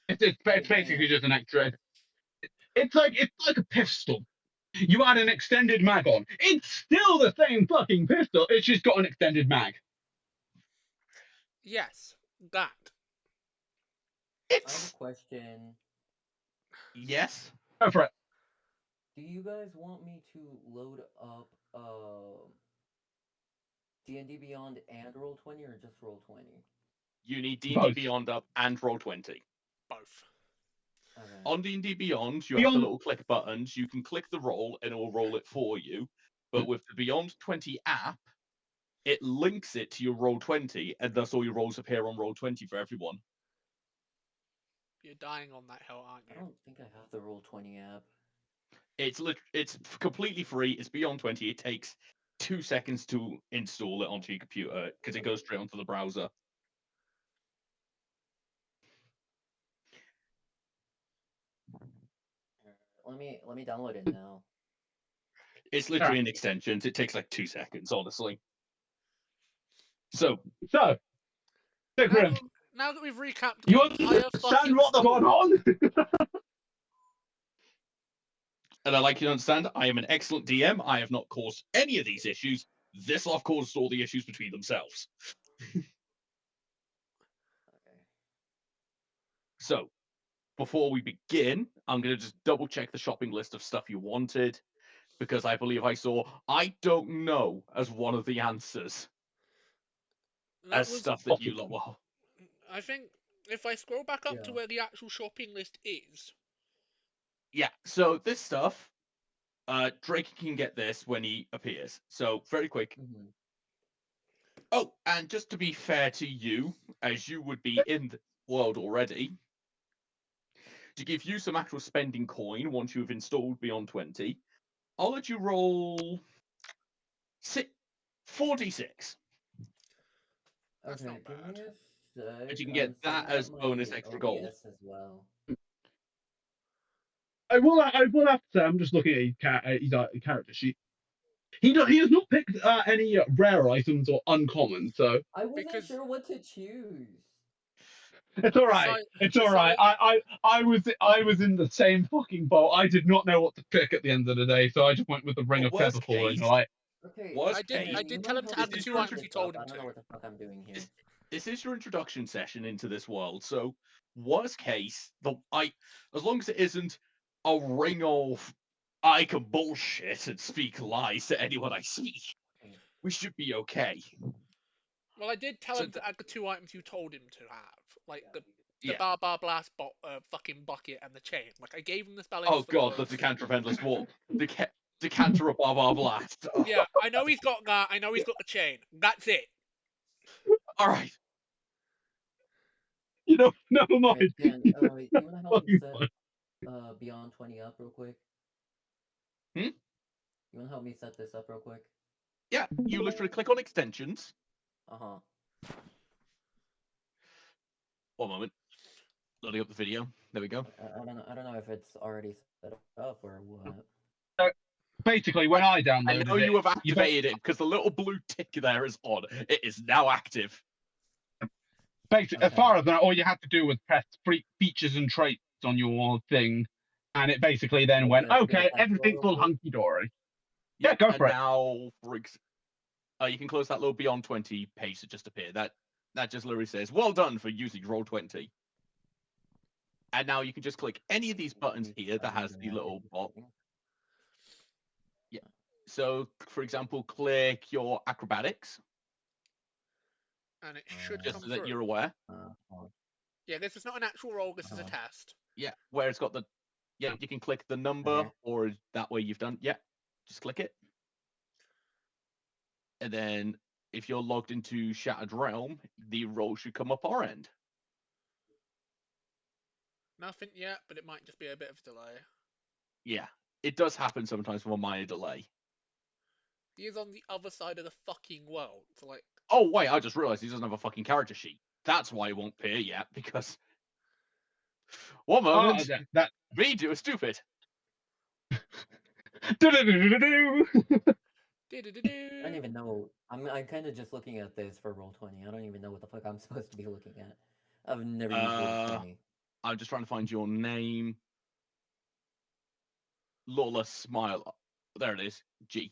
It's basically just an extra. It's like a pistol. You add an extended mag on. It's still the same fucking pistol. It's just got an extended mag. Yes, that. I have a question. Yes. Go for it. Do you guys want me to load up D&D Beyond and Roll20 or just Roll20? You need D&D Beyond up and Roll20. Both. Okay. On D&D Beyond, you have the little click buttons. You can click the roll and it will roll it for you. But with the Beyond 20 app, it links it to your Roll20, and thus all your rolls appear on Roll20 for everyone. You're dying on that hill, aren't you? I don't think I have the Roll20 app. It's completely free. It's beyond 20. It takes 2 seconds to install it onto your computer because it goes straight onto the browser. Let me download it now. It's literally an extension. It takes like 2 seconds, honestly. So, now that we've recapped the you entire fucking understand what's going on? And I'd like you to understand, I am an excellent DM. I have not caused any of these issues. This lot caused all the issues between themselves. So, before we begin, I'm going to just double check the shopping list of stuff you wanted, because I believe I saw "I don't know" as one of the answers. That was Stuff that you lot will. I think if I scroll back up to where the actual shopping list is. Yeah, so this stuff, Drake can get this when he appears. So, very quick. Oh, and just to be fair to you, as you would be in the world already, to give you some actual spending coin once you've installed Beyond 20, I'll let you roll 4d6. That's not bad. Give me a sec. And you can get that as bonus extra gold. OBS as well. I will have to say, I'm just looking at his character sheet. He has not picked any rare items or uncommon, so I wasn't sure what to choose. it's all right. It's all right. I was in the same fucking boat. I did not know what to pick at the end of the day, so I just went with the ring of feather falling. Right? Okay. I did tell him to add the 2 items you told him to. I don't know what the fuck I'm doing here. This is your introduction session into this world, so worst case, as long as it isn't a ring of I can bullshit and speak lies to anyone I see, we should be okay. Well, I did tell him to add the 2 items you told him to have, like the bar blast fucking bucket and the chain. Like I gave him the spellings. Oh god, the decanter of endless walk, decanter of bar blast. Oh. Yeah, I know he's got that. I know he's got the chain. That's it. All right. Never mind. Dan, you wanna help me set Beyond 20 up real quick? Hmm? You wanna help me set this up real quick? Yeah, you literally click on extensions. One moment. Loading up the video. There we go. I don't know if it's already set up or what. Basically, when I downloaded it, I know you have activated it because the little blue tick there is on. It is now active. Basically, as far as that, all you had to do was press features and traits on your thing, and it basically then went, okay, everything's all hunky dory. Yeah, go for it. Now, you can close that little Beyond 20 page that just appeared. That just literally says, "Well done for using Roll20." And now you can just click any of these buttons here that has the little bot. Yeah. So, for example, click your acrobatics. And it should just come so that through. you're aware. Yeah, this is not an actual roll. This is a test. Yeah, where it's got the you can click the number, or that way you've done. Yeah, just click it. And then if you're logged into Shattered Realm, the roll should come up our end. Nothing yet, but it might just be a bit of a delay. Yeah, it does happen sometimes with a minor delay. He is on the other side of the fucking world. So like. Oh wait, I just realised he doesn't have a fucking character sheet. That's why it won't appear yet, because. One moment. Me do is stupid. I don't even know. I'm kind of just looking at this for Roll20. I don't even know what the fuck I'm supposed to be looking at. I've never used Roll20. I'm just trying to find your name. Lawless Smile. There it is. G.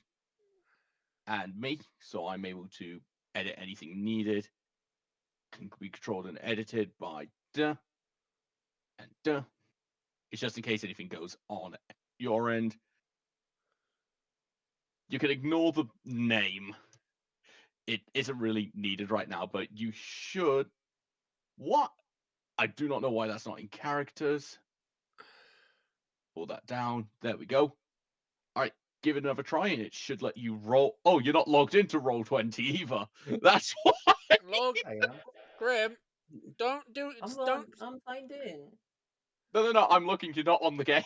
And me. So I'm able to edit anything needed. Can be controlled and edited by duh and duh. It's just in case anything goes on your end. You can ignore the name. It isn't really needed right now, but you should. What? I do not know why that's not in characters. Pull that down. There we go. All right. give it another try, and it should let you roll. Oh, you're not logged into Roll20 either. That's why. Log. I am. Grim, don't do it. Don't. I'm signed in. No. I'm looking. You're not on the game.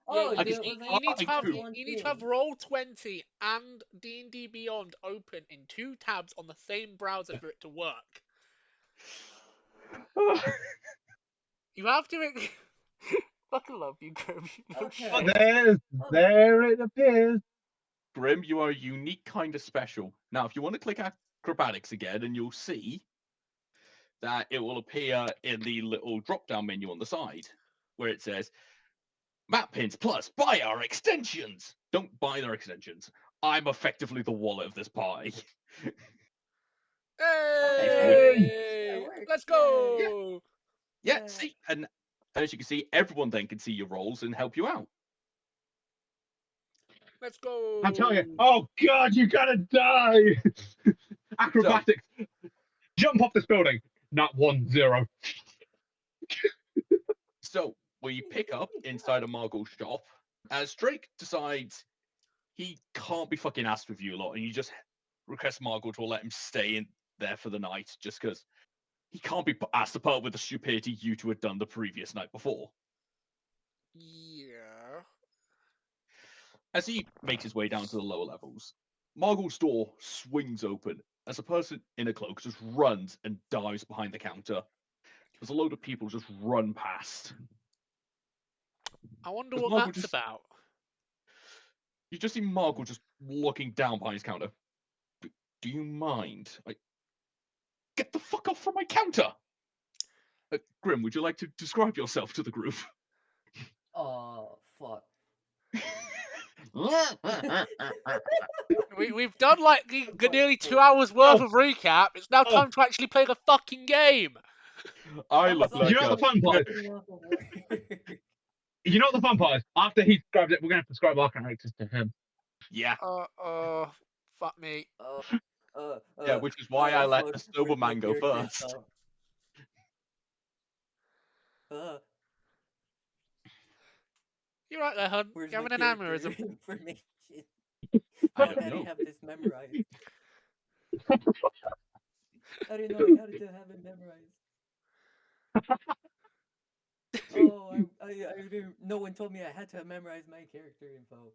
Oh, Yeah, there you, was you need to have one you need to have thing. Roll20 and D&D Beyond open in 2 tabs on the same browser for it to work. You have to. Fucking love you, Grim. Okay. There it appears. Grim, you are a unique kind of special. Now, if you want to click acrobatics again, and you'll see that it will appear in the little drop-down menu on the side, where it says map pins plus buy our extensions. Don't buy their extensions. I'm effectively the wallet of this party. Hey! Let's go! Yeah, see, and as you can see, everyone then can see your rolls and help you out. Let's go! I'm telling you. Oh God, you gotta die! Acrobatics. Jump off this building. Not 1-0. So we pick up inside a Margot's shop as Drake decides he can't be fucking asked with you a lot, and you just request Margot to let him stay in there for the night just because he can't be asked to put up with the stupidity you two had done the previous night before. Yeah. As he makes his way down to the lower levels, Margot's door swings open as a person in a cloak just runs and dives behind the counter. There's a load of people just run past. I wonder As what Margot that's just- about. You just see Margot just looking down behind his counter. Do you mind? Get the fuck off from my counter! Grim, would you like to describe yourself to the group? Oh, fuck. We've done like nearly 2 hours worth of recap. It's now time to actually play the fucking game. I look like You know the fun part? You know what the fun part is? After he describes it, we're gonna have to describe our characters to him. Yeah. Fuck me. Yeah, which is why I let the sober man go first. You're right there, hun. Where's You're my having an character aneurysm. information? I How don't did know. I have this memorized? I didn't know I had to have it memorized. Oh, I didn't. No one told me I had to memorize my character info.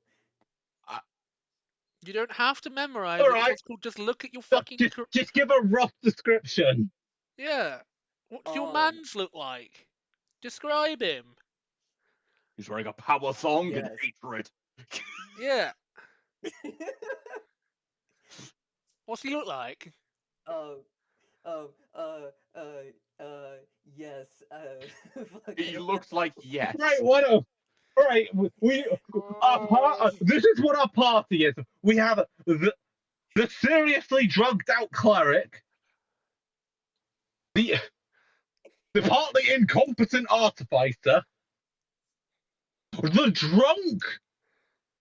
You don't have to memorize All it. right. It's called just look at your fucking. Just give a rough description. Yeah. What do your mans look like? Describe him. He's wearing a power thong and Yes. hatred. Yeah. What's he look like? Yes. He looks like yes. Right, what a. Right, this is what our party is. We have the seriously drugged out cleric, the partly incompetent artificer, the drunk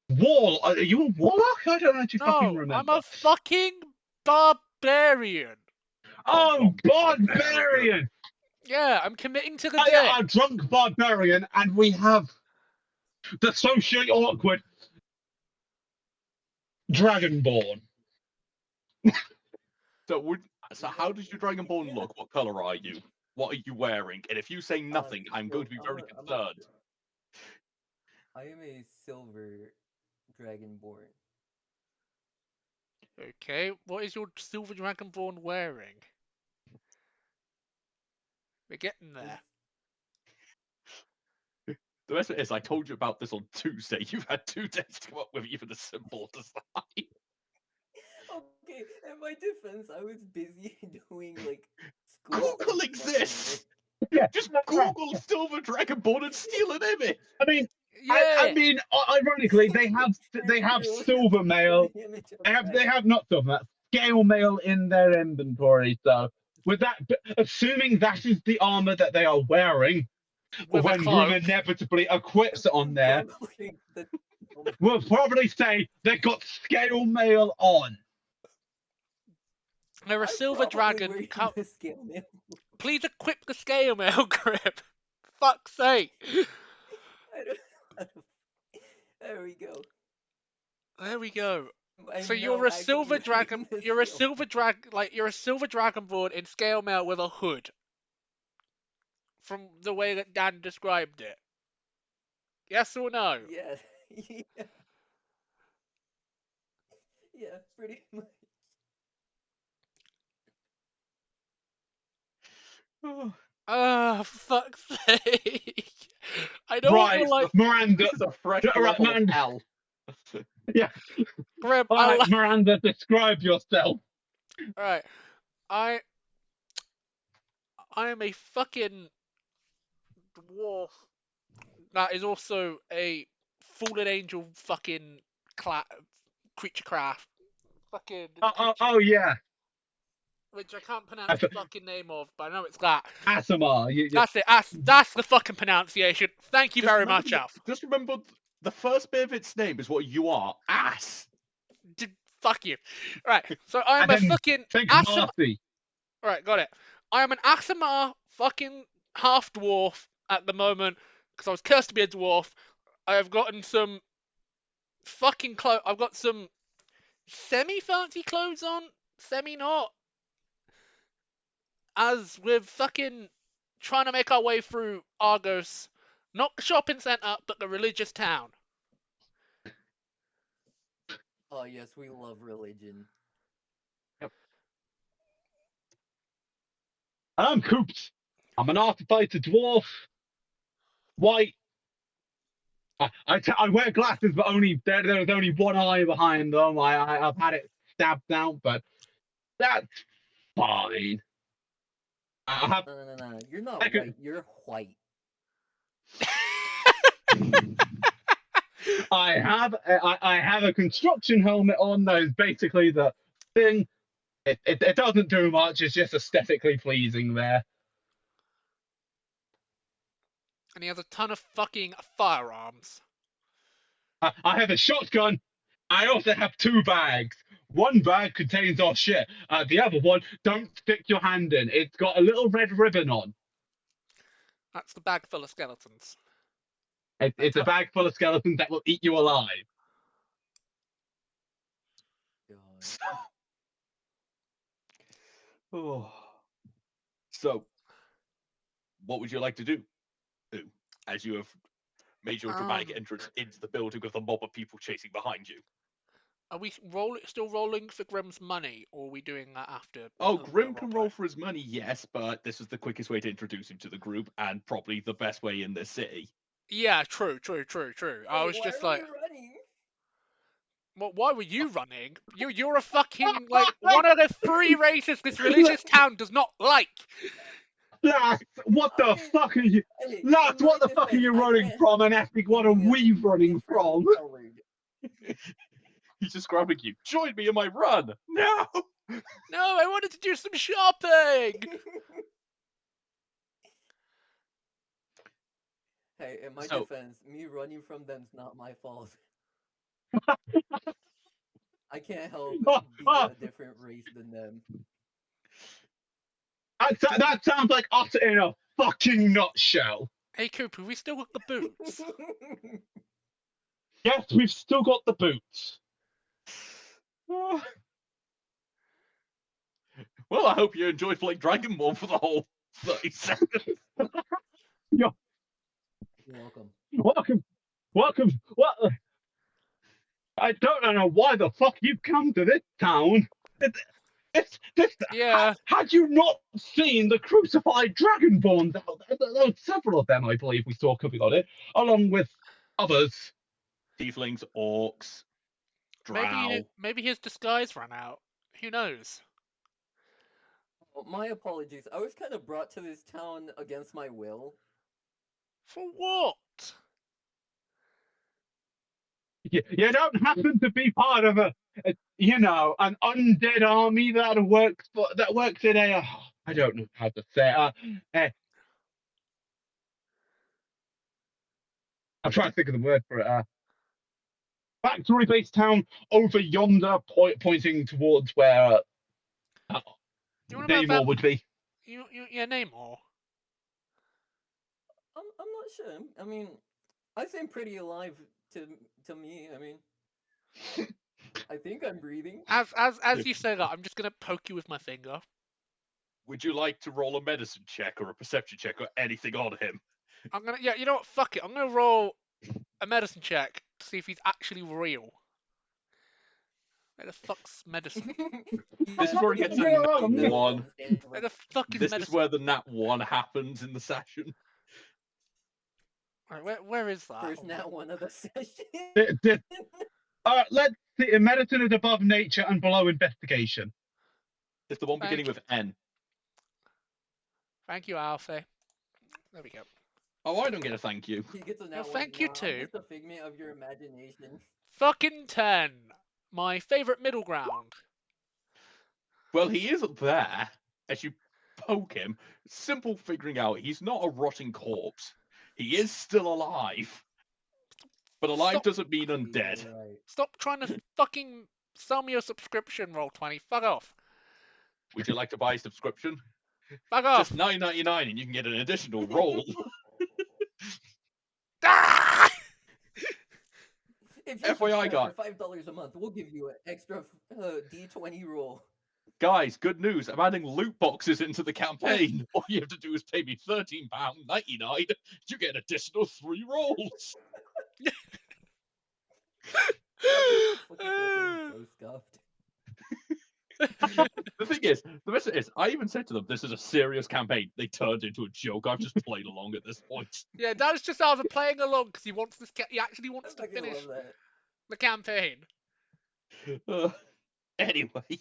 wall. Are you a warlock? I don't actually fucking No, remember. I'm a fucking barbarian. Oh, barbarian! Yeah, I'm committing to the I day. am a drunk barbarian, and we have the socially awkward dragonborn. So how does your dragonborn look? What color are you? What are you wearing? And if you say nothing, I'm going to be very concerned. I am a silver dragonborn. Okay, what is your silver dragonborn wearing? We're getting there. The best bit is I told you about this on Tuesday. You've had 2 days to come up with even a simple design. Okay, in my defense, I was busy doing like school. Google exists. Just Google silver dragonborn and steal an image. I mean, yeah. I mean, ironically, they have silver mail. They have not silver mail, scale mail in their inventory. So, with that, assuming that is the armor that they are wearing, With a when cloak. Grim inevitably equips it on there, we'll probably say they got scale mail on. They're a silver dragon. Please equip the scale mail grip. Fuck's sake. There we go. There we go. I So know, you're a actually silver reading dragon. this You're a skill. silver you're a silver dragonborn in scale mail with a hood. From the way that Dan described it. Yes or no? Yeah. Yeah. Yeah, pretty much. For fuck's sake. I don't Right, feel like Miranda. This is a fresh Right, level of Miranda. hell. Yeah. Grim, Alright, Miranda, describe yourself. Alright. I am a fucking dwarf that is also a fallen angel fucking creature craft. Fucking Oh, yeah. which I can't pronounce the fucking name of, but I know it's that. Asimar. That's it. That's the fucking pronunciation. Thank you very much, Alf. Just remember, the first bit of its name is what you are. Ass. Fuck you. Right. So I'm And a then fucking think Asim. Marcy. Right, got it. I am an Asimar fucking half dwarf at the moment because I was cursed to be a dwarf. I have gotten some fucking clothes. I've got some semi-fancy clothes on, semi-not. As we're fucking trying to make our way through Argos, not the shopping centre, but the religious town. Oh yes, we love religion. I'm Coops. I'm an artificer dwarf. White. I wear glasses, but only there's only one eye behind them. I've had it stabbed out, but that's fine. I have. No. You're not white. You're white. I have a construction helmet on that is basically the thing. It doesn't do much. It's just aesthetically pleasing there. And he has a ton of fucking firearms. I have a shotgun. I also have 2 bags. One bag contains our shit. The other one, don't stick your hand in. It's got a little red ribbon on. That's the bag full of skeletons. It's a bag full of skeletons that will eat you alive. Oh. So, what would you like to do? As you have made your dramatic entrance into the building with a mob of people chasing behind you. Are we still rolling for Grimm's money, or are we doing that after? Oh, Grimm can roll for his money, yes, but this is the quickest way to introduce him to the group, and probably the best way in this city. Yeah, true. I was just like, well, why were you running? You're a fucking like one of the 3 races this religious town does not like. Lads, what the fuck are you? Lads, what the fuck are you running from? And asking what are we running from? He's describing you. Join me in my run. No. No, I wanted to do some shopping. Hey, in my defense, me running from them's not my fault. I can't help be a different race than them. That sounds like us in a fucking nutshell. Hey, Cooper, we still got the boots. Yes, we've still got the boots. Well, I hope you enjoyed playing Dragonborn for the whole 30 seconds. You're welcome. Welcome. What? I don't know why the fuck you've come to this town. Yeah. Had you not seen the crucified dragonborns out there? There were several of them, I believe, we saw coming on it, along with others. Tieflings, orcs, drow. Maybe his disguise ran out. Who knows? My apologies. I was kind of brought to this town against my will. For what? You don't happen to be part of an undead army that works in a I don't know how to say I'm trying to think of the word for it. Factory-based town over yonder, pointing towards where Namor would be. Namor. I'm not sure. I mean, I seem pretty alive to me. I mean, I think I'm breathing. As you say that, I'm just gonna poke you with my finger. Would you like to roll a medicine check or a perception check or anything on him? I'm gonna, yeah, you know what? Fuck it. I'm gonna roll a medicine check to see if he's actually real. Where the fuck's medicine? This is where it gets a nat 1. Where the fuck is This medicine? is where the nat 1 happens in the session. Right, where is that? First nat 1 of the session. Let's see. Medicine is above nature and below investigation. It's the one beginning with N. Thank you, Alfie. There we go. Oh, I don't get a thank you. He gets a nat No, 1. thank you Nah, too. I'm just a figment of your imagination. Fucking 10. My favorite middle ground. Well, he isn't there. As you poke him, simple figuring out he's not a rotting corpse. He is still alive. But alive doesn't mean undead. Stop trying to fucking sell me a subscription, Roll20. Fuck off. Would you like to buy a subscription? Fuck off. Just $9.99 and you can get an additional roll. If you FYI, subscribe for $5 a month, we'll give you an extra D20 roll. Guys, good news. I'm adding loot boxes into the campaign. All you have to do is pay me £13.99. You get an additional 3 rolls. So scuffed. The thing is, the best is, I even said to them, this is a serious campaign. They turned into a joke. I've just played along at this point. Yeah, Dad's just either playing along because he wants this. He actually wants to finish the campaign. Anyway.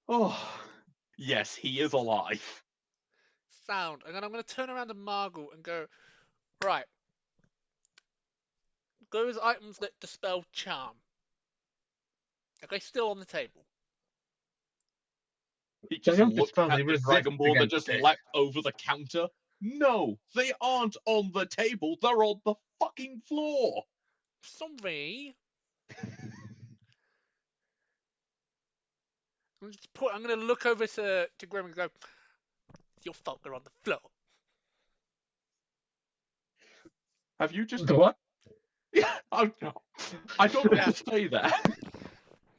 Oh, yes, he is alive. Sound. And then I'm going to turn around to Margot and go, right. Those items that dispel charm. Are they still on the table? He just looked at the Zigambor that just leapt over the counter. No, they aren't on the table. They're on the fucking floor. Sorry. I'm going to look over to Grim and go, it's your fault they're on the floor. Have you just... What? Yeah, I don't know how to say that.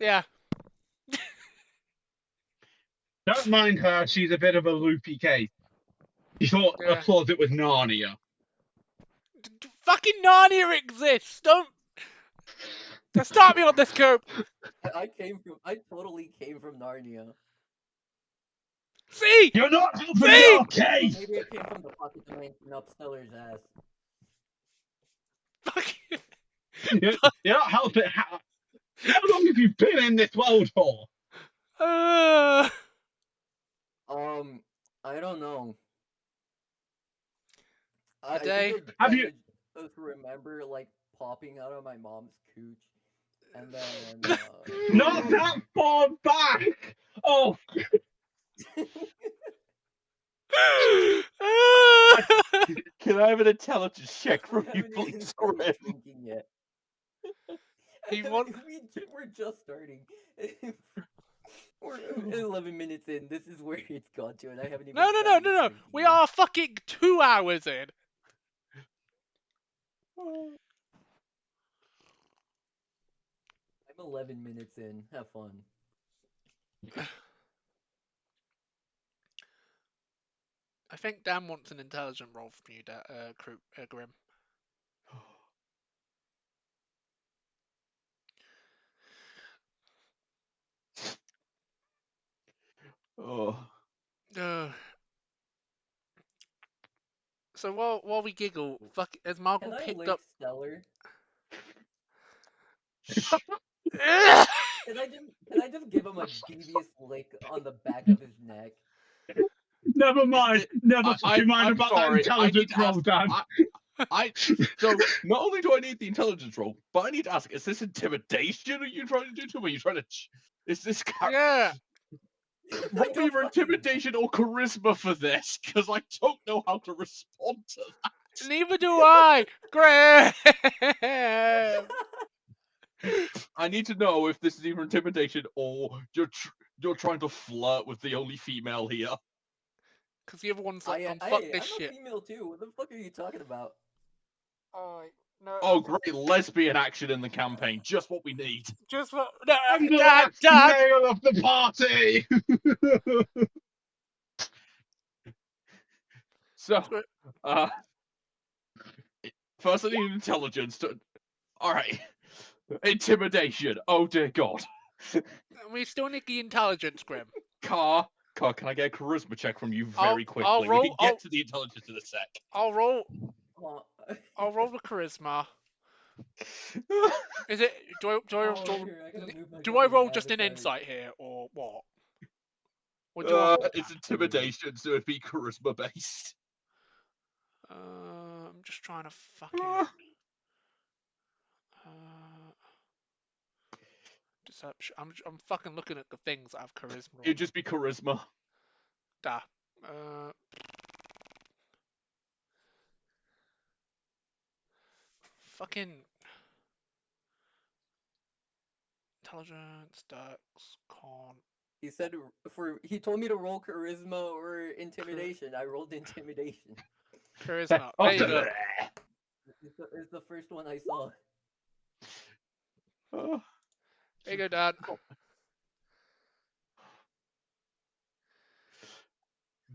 Yeah. Don't mind her, she's a bit of a loopy case. She thought a closet was Narnia. Fucking Narnia exists! Don't start me on this, Coop! I totally came from Narnia. See! You're not helping me, okay? Maybe I came from the pocket dimension up Stellar's ass. You're not helping. How long have you been in this world for? I don't know. Have you just remember like popping out of my mom's cooch, and then not that far back? Oh. Can I have an intelligence check from you, please, Grim? Yet. We're just starting. We're 11 minutes in. This is where it's gone to, and I haven't even. No. We are fucking 2 hours in. I'm 11 minutes in. Have fun. I think Dan wants an intelligent roll from you, Grim. Oh. So while we giggle, has Margot picked up Stellar? Can I just give him a devious lick on the back of his neck? Never mind. Never fucking mind about that intelligence roll, Dan. So not only do I need the intelligence roll, but I need to ask: is this intimidation? Are you trying to do to me? Are you trying to? Is this? Yeah. Roll me either intimidation or charisma for this, because I don't know how to respond to that. Neither do I, Graham. I need to know if this is either intimidation or you're trying to flirt with the only female here. Because the other one's like, fuck this shit. I'm a female too. What the fuck are you talking about? Alright. No. Oh, great lesbian action in the campaign. Just what we need. Just what? No, I'm the Dad, last Dad. male of the party. So, first I need intelligence to. All right, intimidation. Oh dear God. We still need the intelligence, Grim. Car, can I get a charisma check from you very quickly? I'll roll. We can get to the intelligence in a sec. I'll roll. I'll roll the charisma. Is it? Do I roll just an insight here, or what? What do you want? It's intimidation, so it'd be charisma based. I'm just trying to fucking. Deception. I'm fucking looking at the things that have charisma. It'd just be charisma. Da. Fucking. Intelligence, dex, con. He said he told me to roll charisma or intimidation. I rolled intimidation. Charisma. There you go. It's the first one I saw. There you go, Dad.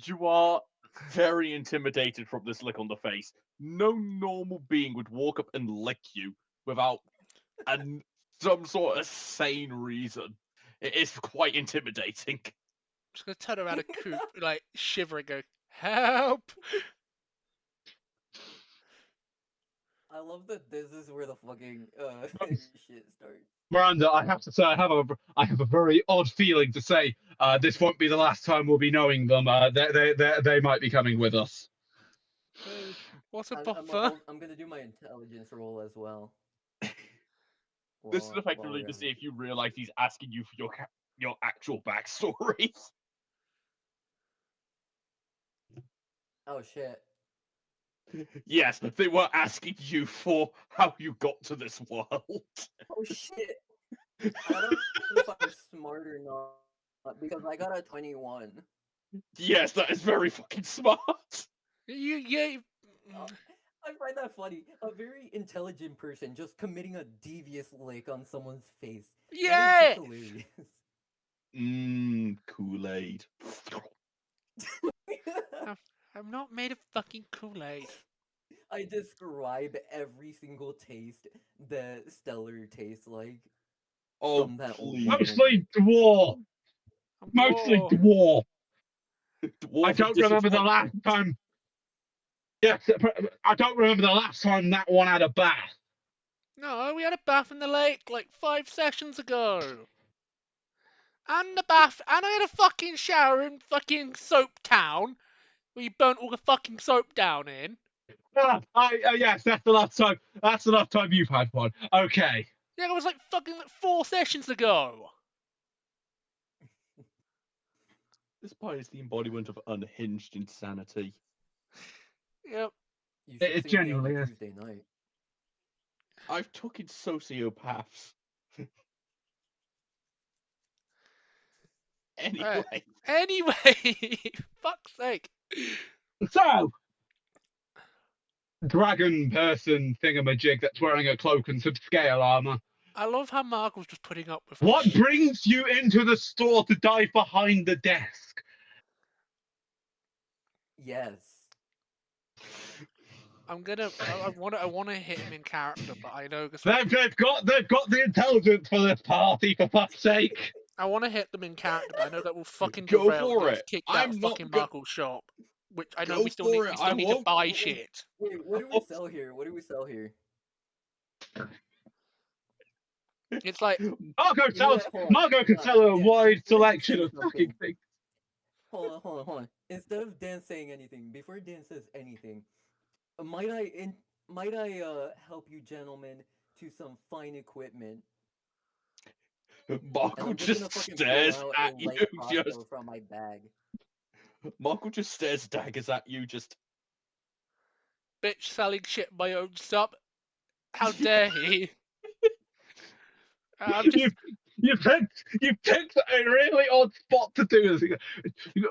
You are very intimidated from this lick on the face. No normal being would walk up and lick you without some sort of sane reason. It is quite intimidating. I'm just gonna turn around and coop, like shiver and go, help! I love that this is where the fucking shit starts. Miranda, I have to say, I have a very odd feeling to say this won't be the last time we'll be knowing them. They might be coming with us. What's a buffer? I'm gonna do my intelligence roll as well. This is effectively to see if you realize he's asking you for your actual backstory. Oh shit. Yes, they were asking you for how you got to this world. Oh shit. I don't know if I'm smart or not because I got a 21. Yes, that is very fucking smart. Yeah. I find that funny. A very intelligent person just committing a devious lick on someone's face. Yeah. Hilarious. Kool-Aid. I'm not made of fucking Kool-Aid. I describe every single taste that Stellar tastes like. Oh, from that mostly dwarf. Mostly dwarf. I don't remember the last time. Yes, I don't remember the last time that one had a bath. No, we had a bath in the lake like 5 sessions ago. And the bath, and I had a fucking shower in fucking Soap Town, where you burnt all the fucking soap down in. Yes, that's the last time. That's the last time you've had one. Okay. Yeah, it was like fucking 4 sessions ago. This pie is the embodiment of unhinged insanity. Yep. It genuinely is. Tuesday night. I've taken sociopaths. Anyway. Anyway, fuck's sake. So, dragon person thingamajig that's wearing a cloak and some scale armor. I love how Mark was just putting up with. What brings you into the store to dive behind the desk? Yes. I'm gonna. I want to hit him in character, but I know They've got the intelligence for this party, for fuck's sake. I want to hit them in character, but I know that will fucking Go derail for and get it. kicked I'm out of not fucking go- Markle's shop, which I know Go we still for need. it. We still I need to won't- buy shit. Wait, what do we sell here? What do we sell here? It's like Margot You know what? Hold on. Margot can Hold sell on. a Dan, wide Dan, selection say of something. fucking things. Hold on. Instead of Dan saying anything, before Dan says anything, might I help you gentlemen to some fine equipment? And Markle I'm just gonna just fucking stares pull out at a you. light crossbow from my bag. Markle just stares daggers at you. Just bitch selling shit my own shop. How dare he? I'm just. You picked a really odd spot to do this.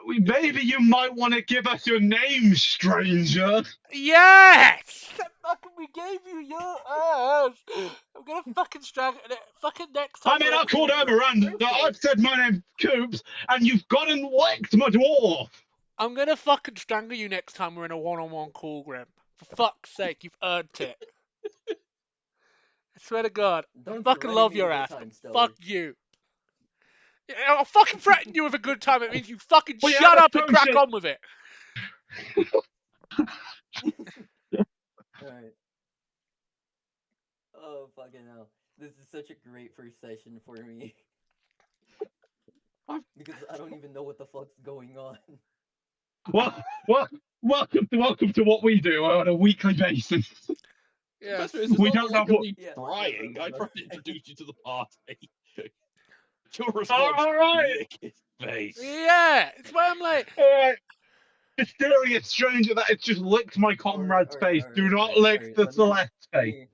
Maybe you might want to give us your name, stranger. Yes! Fucking we gave you your ass! I'm gonna fucking strangle it. Fucking next time. I mean, I called her Miranda. I've said my name's Coops, and you've gone and licked my dwarf. I'm gonna fucking strangle you next time we're in a one-on-one call, Grim. For fuck's sake, you've earned it. I swear to God, I Don't fucking threaten love me your with a ass. time, But Stellar. fuck you. Yeah, I'll fucking threaten you with a good time. It means you fucking Well, yeah, shut that's up and crack bullshit. on with it. Alright. Oh, fucking hell. This is such a great first session for me. Because I don't even know what the fuck's going on. Welcome to what we do on a weekly basis. Yeah. Best bit is, it's We not don't like know I'm what. trying. I tried to introduce you to the party. Your response, All right. lick his face. Yeah, it's why I'm like. Alright. Mysterious stranger that has just licked my comrade's face. Do not lick the Celeste's face.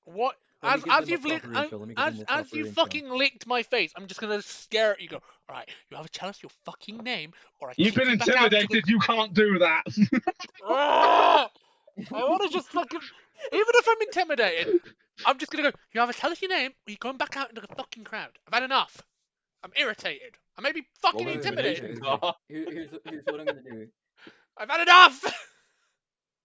What? Let me give As them a you've licked, proper intro. Let me give them a as proper you intro. fucking licked my face, I'm just gonna stare at you. Go. All right, you either tell us your fucking name, or I You've kick been you back out into the. intimidated. You can't do that. Ah! I want to just fucking. Even if I'm intimidated, I'm just gonna go. You either tell us your name, or you're going back out into the fucking crowd. I've had enough. I'm irritated. I may be fucking Roll intimidated. intimidation. Here's what I'm gonna do. I've had enough.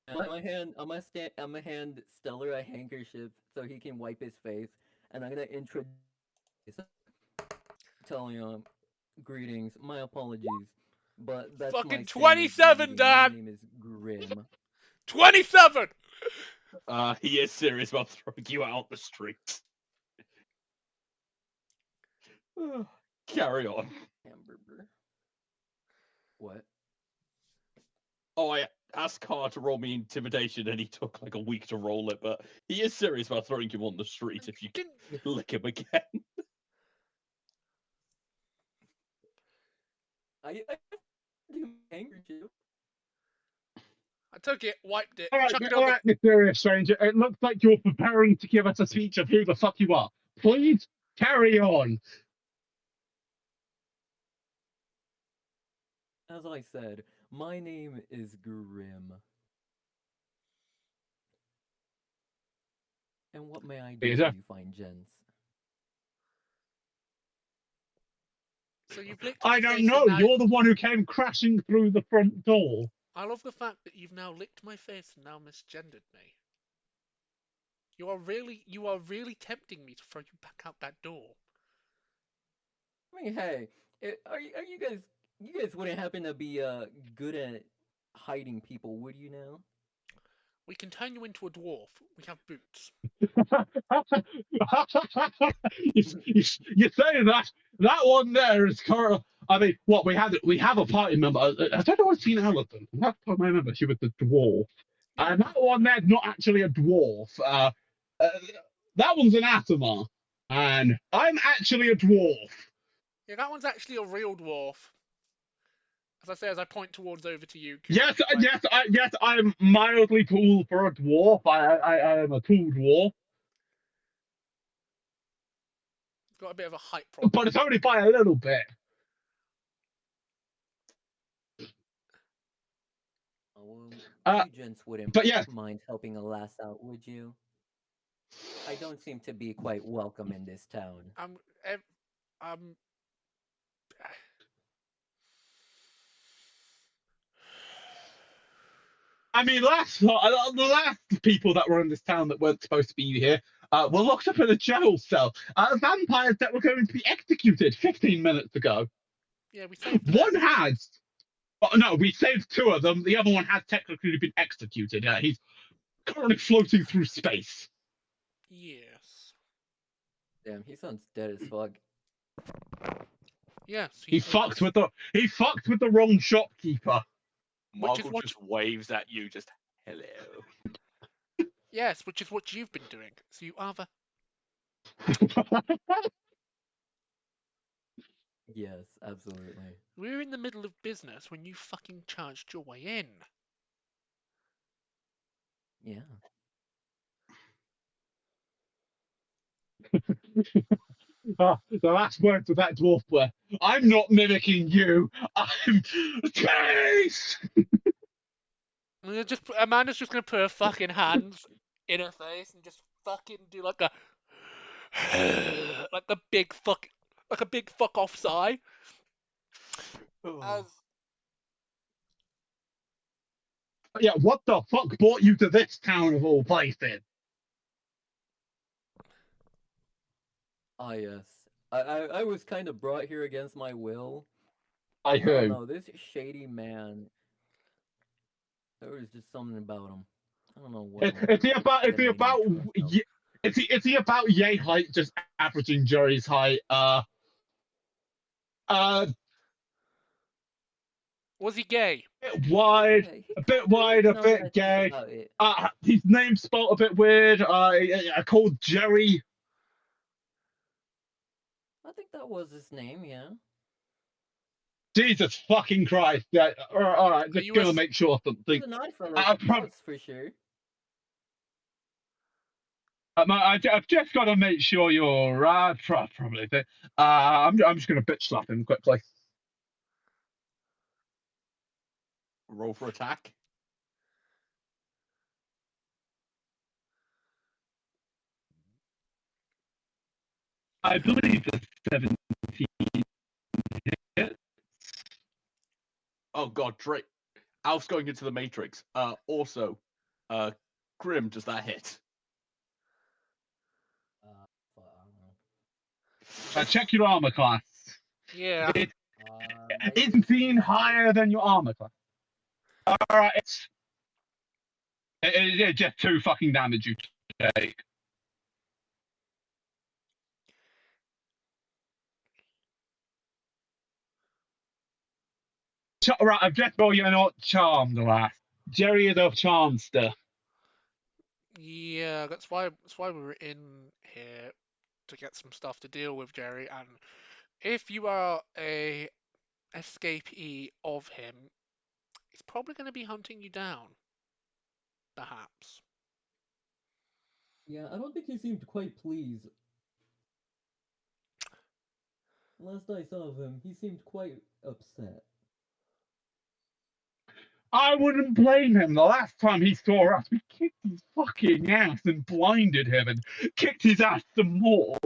I'm gonna hand Stellar a handkerchief so he can wipe his face, and I'm gonna introduce, telling him, greetings, my apologies, but that's my Fucking standard 27, greeting. Dad. My name is Grim. 27. He is serious about throwing you out the streets. Carry on. Hamburger. What? Oh, I asked Carr to roll me intimidation, and he took like a week to roll it. But he is serious about throwing you on the street if you lick him again. I do handkerchief. I took it, wiped it, All chucked it right, on mysterious stranger. It looks like you're preparing to give us a speech of who the fuck you are. Please carry on. As I said, my name is Grim. And what may I do Yes, for sir. you fine gents? So you've licked I my don't face know. and now You're the one who came crashing through the front door. I love the fact that you've now licked my face and now misgendered me. You are really tempting me to throw you back out that door. I mean, hey, are you guys? You guys wouldn't happen to be good at hiding people, would you now? We can turn you into a dwarf. We have boots. You say that one there is current. I mean, what we have a party member. I don't know what's seen Alison. Last time I remember, she was a dwarf, and that one there's not actually a dwarf. Uh, that one's an Atomar, and I'm actually a dwarf. Yeah, that one's actually a real dwarf. As I say, as I point towards over to you. Yes, Like, yes, I'm mildly tall for a dwarf. I am a tall dwarf, got a bit of a height problem. but it's only by a little bit. You gents wouldn't but yeah. mind helping a lass out, would you? I don't seem to be quite welcome in this town. I mean, the last people that were in this town that weren't supposed to be here were locked up in a jail cell. Vampires that were going to be executed 15 minutes ago. Yeah, we saved one has. Oh, no, we saved two of them. The other one has technically been executed. He's currently floating through space. Yes. Damn, he sounds dead as fuck. Yes. He fucked with the wrong shopkeeper. Margot just waves at you, just hello. Yes, which is what you've been doing. So you either. Yes, absolutely. We were in the middle of business when you fucking charged your way in. Yeah. The last words of that dwarf were, "I'm not mimicking you. I'm peace." Amanda's just gonna put her fucking hands in her face and just fucking do like a like a big fuck off sigh. As Yeah, what the fuck brought you to this town of all places? Ah, yes. I was kind of brought here against my will. I I don't heard. know, this shady man. There was just something about him. I don't know what it was. Is he about? Is that he made me about? trust him. Is he about yay height, just averaging Jerry's height? Uh, was he gay? wide, Yeah, he a bit kinda is, wide, a now that I bit think gay. about it. His name's spelled a bit weird. I called Jerry. I think that was his name, yeah. Jesus fucking Christ! Yeah, all right, just you gonna a- make sure something. He's an eye for us, that's for sure. I've just got to make sure you're probably. I'm just gonna bitch slap him quickly. Roll for attack. I believe the 17 hits. Oh god, Drake. Alf's going into the Matrix. Also, Grim, does that hit? Check your armor class. Yeah. It, 18 higher than your armor class. Alright, it's just 2 fucking damage you take. Right, I've just rolled you're not charmed, lass. Jerry is a charmster. Yeah, that's why we were in here to get some stuff to deal with, Jerry. And if you are a escapee of him, he's probably going to be hunting you down. Perhaps. Yeah, I don't think he seemed quite pleased. Last I saw of him, he seemed quite upset. I wouldn't blame him. The last time he saw us, we kicked his fucking ass and blinded him and kicked his ass some more.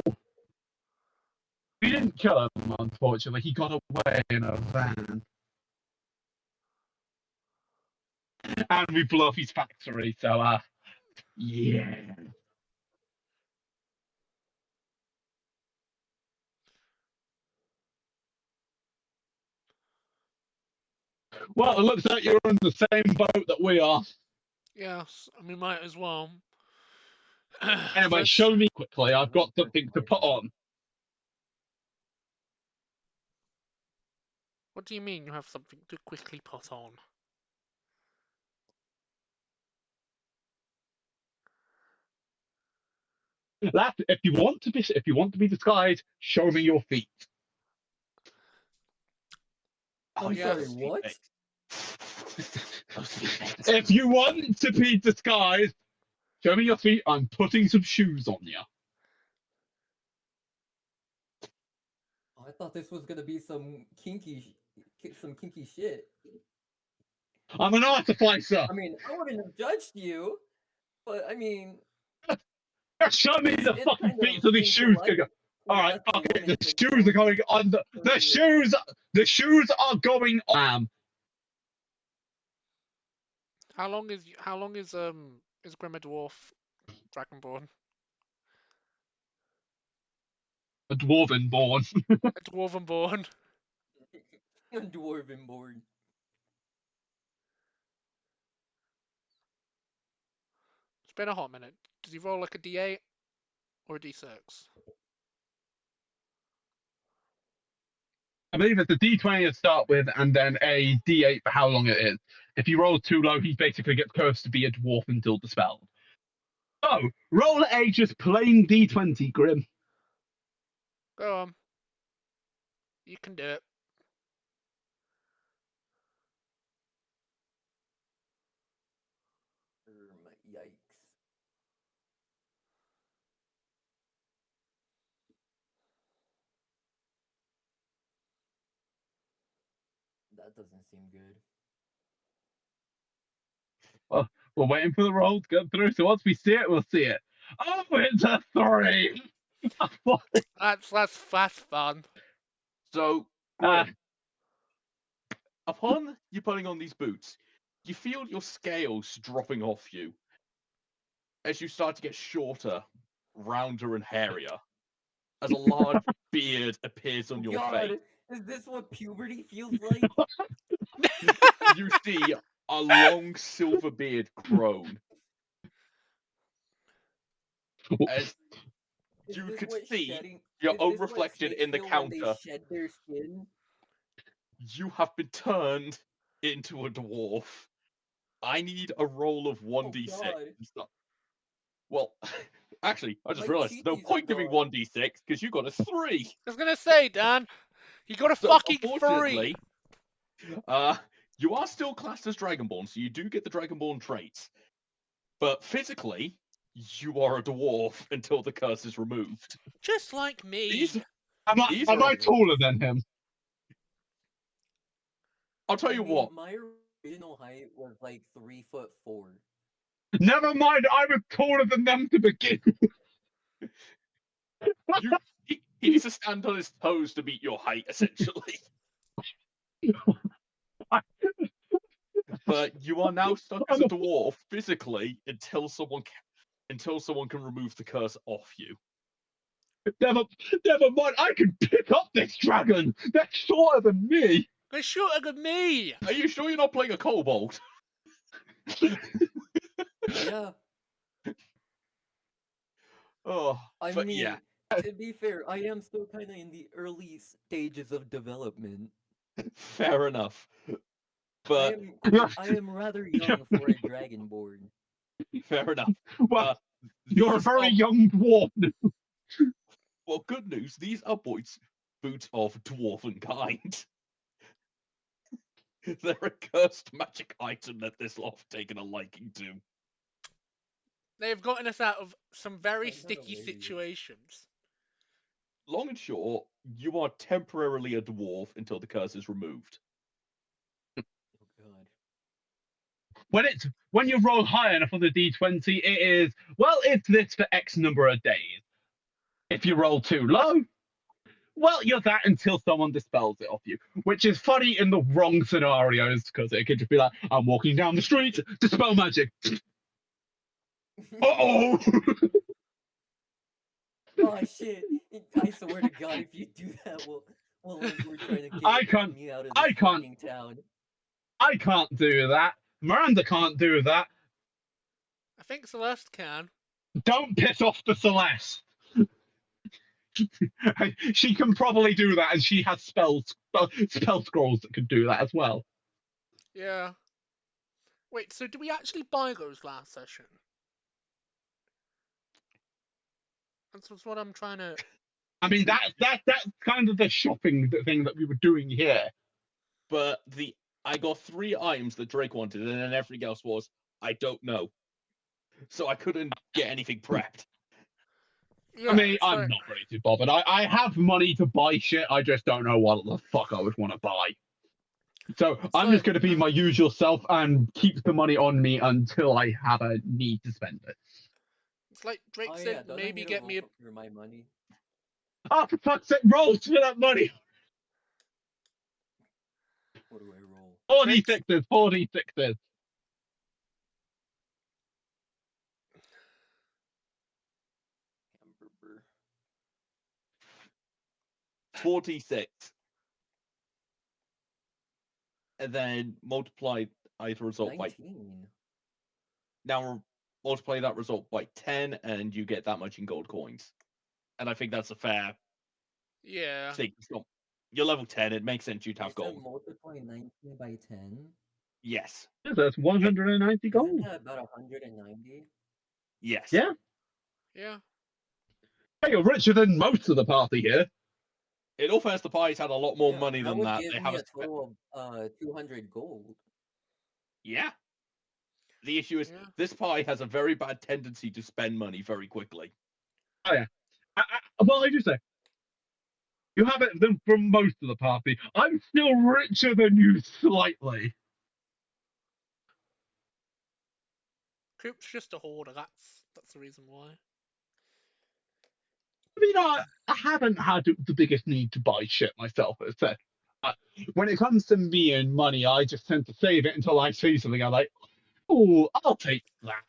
We didn't kill him, unfortunately. He got away in a van. And we blew up his factory, so, yeah. Well, it looks like you're in the same boat that we are. Yes, we might as well. Anyway, show me quickly. I've got something to put on. What do you mean you have something to quickly put on? That if you want to be disguised, show me your feet. I'm sorry, what? If you want to be disguised, show me your feet. I'm putting some shoes on you. Oh, I thought this was gonna be some kinky shit. I'm an artificer. I mean, I wouldn't have judged you, but I mean, show me the it's fucking kind feet of so these shoes can go. All right, okay, the shoes are going on. The shoes are going on. How long is Grim a dwarf dragonborn? A dwarven born. A dwarvenborn. A dwarven born. It's been a hot minute. Does he roll like a D8 or a D6? I believe it's a D20 to start with, and then a D8 for how long it is. If he rolls too low, he basically gets cursed to be a dwarf until dispelled. So, roll a just plain D20, Grim. Go on. You can do it. Yikes. That doesn't seem good. Well, we're waiting for the roll to go through, so once we see it, we'll see it. Oh, it's a 3! That's fun. So, Grim, upon you putting on these boots, you feel your scales dropping off you as you start to get shorter, rounder, and hairier, as a large beard appears on your God, face. is this what puberty feels like? You see a long silver beard grown. As Is you this could what see shedding? your Is own this what reflection snakes in the feel when they counter, shed their skin? you have been turned into a dwarf. I need a roll of 1d6. God. Well, actually, I just My realized there's no cheekies are point giving gone. 1d6 because you got a 3. I was gonna say, Dan, you got a So, fucking 3. unfortunately, you are still classed as Dragonborn, so you do get the Dragonborn traits. But physically, you are a dwarf until the curse is removed. Just like me. Am I taller than him? I'll tell you what. My original height was like 3'4". Never mind, I was taller than them to begin with. He needs to stand on his toes to meet your height, essentially. But you are now stuck as a dwarf physically until someone can remove the curse off you. Never mind, I can pick up this dragon! They're shorter than me! They're shorter than me! Are you sure you're not playing a kobold? Yeah. Oh, I but mean, yeah. to be fair, I am still kind of in the early stages of development. Fair enough. But I am rather young for a dragonborn. Fair enough. Well, you're a very young dwarf. Well, good news. These are boots of dwarven kind. They're a cursed magic item that this lot have taken a liking to. They've gotten us out of some very sticky situations. Long and short, you are temporarily a dwarf until the curse is removed. When you roll high enough on the d20, it is, well, it's this for X number of days. If you roll too low, well, you're that until someone dispels it off you. Which is funny in the wrong scenarios, because it could just be like, I'm walking down the street, dispel magic. Uh-oh! Oh shit! I swear to God, if you do that, we're trying to get me out of this fucking town. I can't do that. Miranda can't do that. I think Celeste can. Don't piss off the Celeste. She can probably do that, and she has spell scrolls that can do that as well. Yeah. Wait, so did we actually buy those last session? That's what I'm trying to. I mean, that's kind of the shopping thing that we were doing here. But I got 3 items that Drake wanted, and then everything else was, I don't know. So I couldn't get anything prepped. Yeah, I mean, I'm not really too bothered. I have money to buy shit, I just don't know what the fuck I would want to buy. So I'm just going to be my usual self and keep the money on me until I have a need to spend it. It's like Drake said, maybe get me for my money. Oh, for fuck's sake, roll for that money! What do I roll? 46s, 46s. 46. And then multiply either result 19. by. Now multiply that result by 10, and you get that much in gold coins. And I think that's a fair. Yeah. Thing. You're level 10. It makes sense you'd have gold. Multiply 19 by 10. Yes. Yeah, that's 190 gold. Isn't that about 190? Yes. Yeah. Yeah. Hey, you're richer than most of the party here. In all fairness, the party's had a lot more money that than would that. Give they me have a total of 200 gold. Yeah. The issue is this party has a very bad tendency to spend money very quickly. Oh yeah. Well, I do say, You have it than from most of the party. I'm still richer than you slightly. Coop's just a hoarder. That's the reason why. I mean, I haven't had the biggest need to buy shit myself, as I said. When it comes to me and money, I just tend to save it until I see something. I'm like, oh, I'll take that.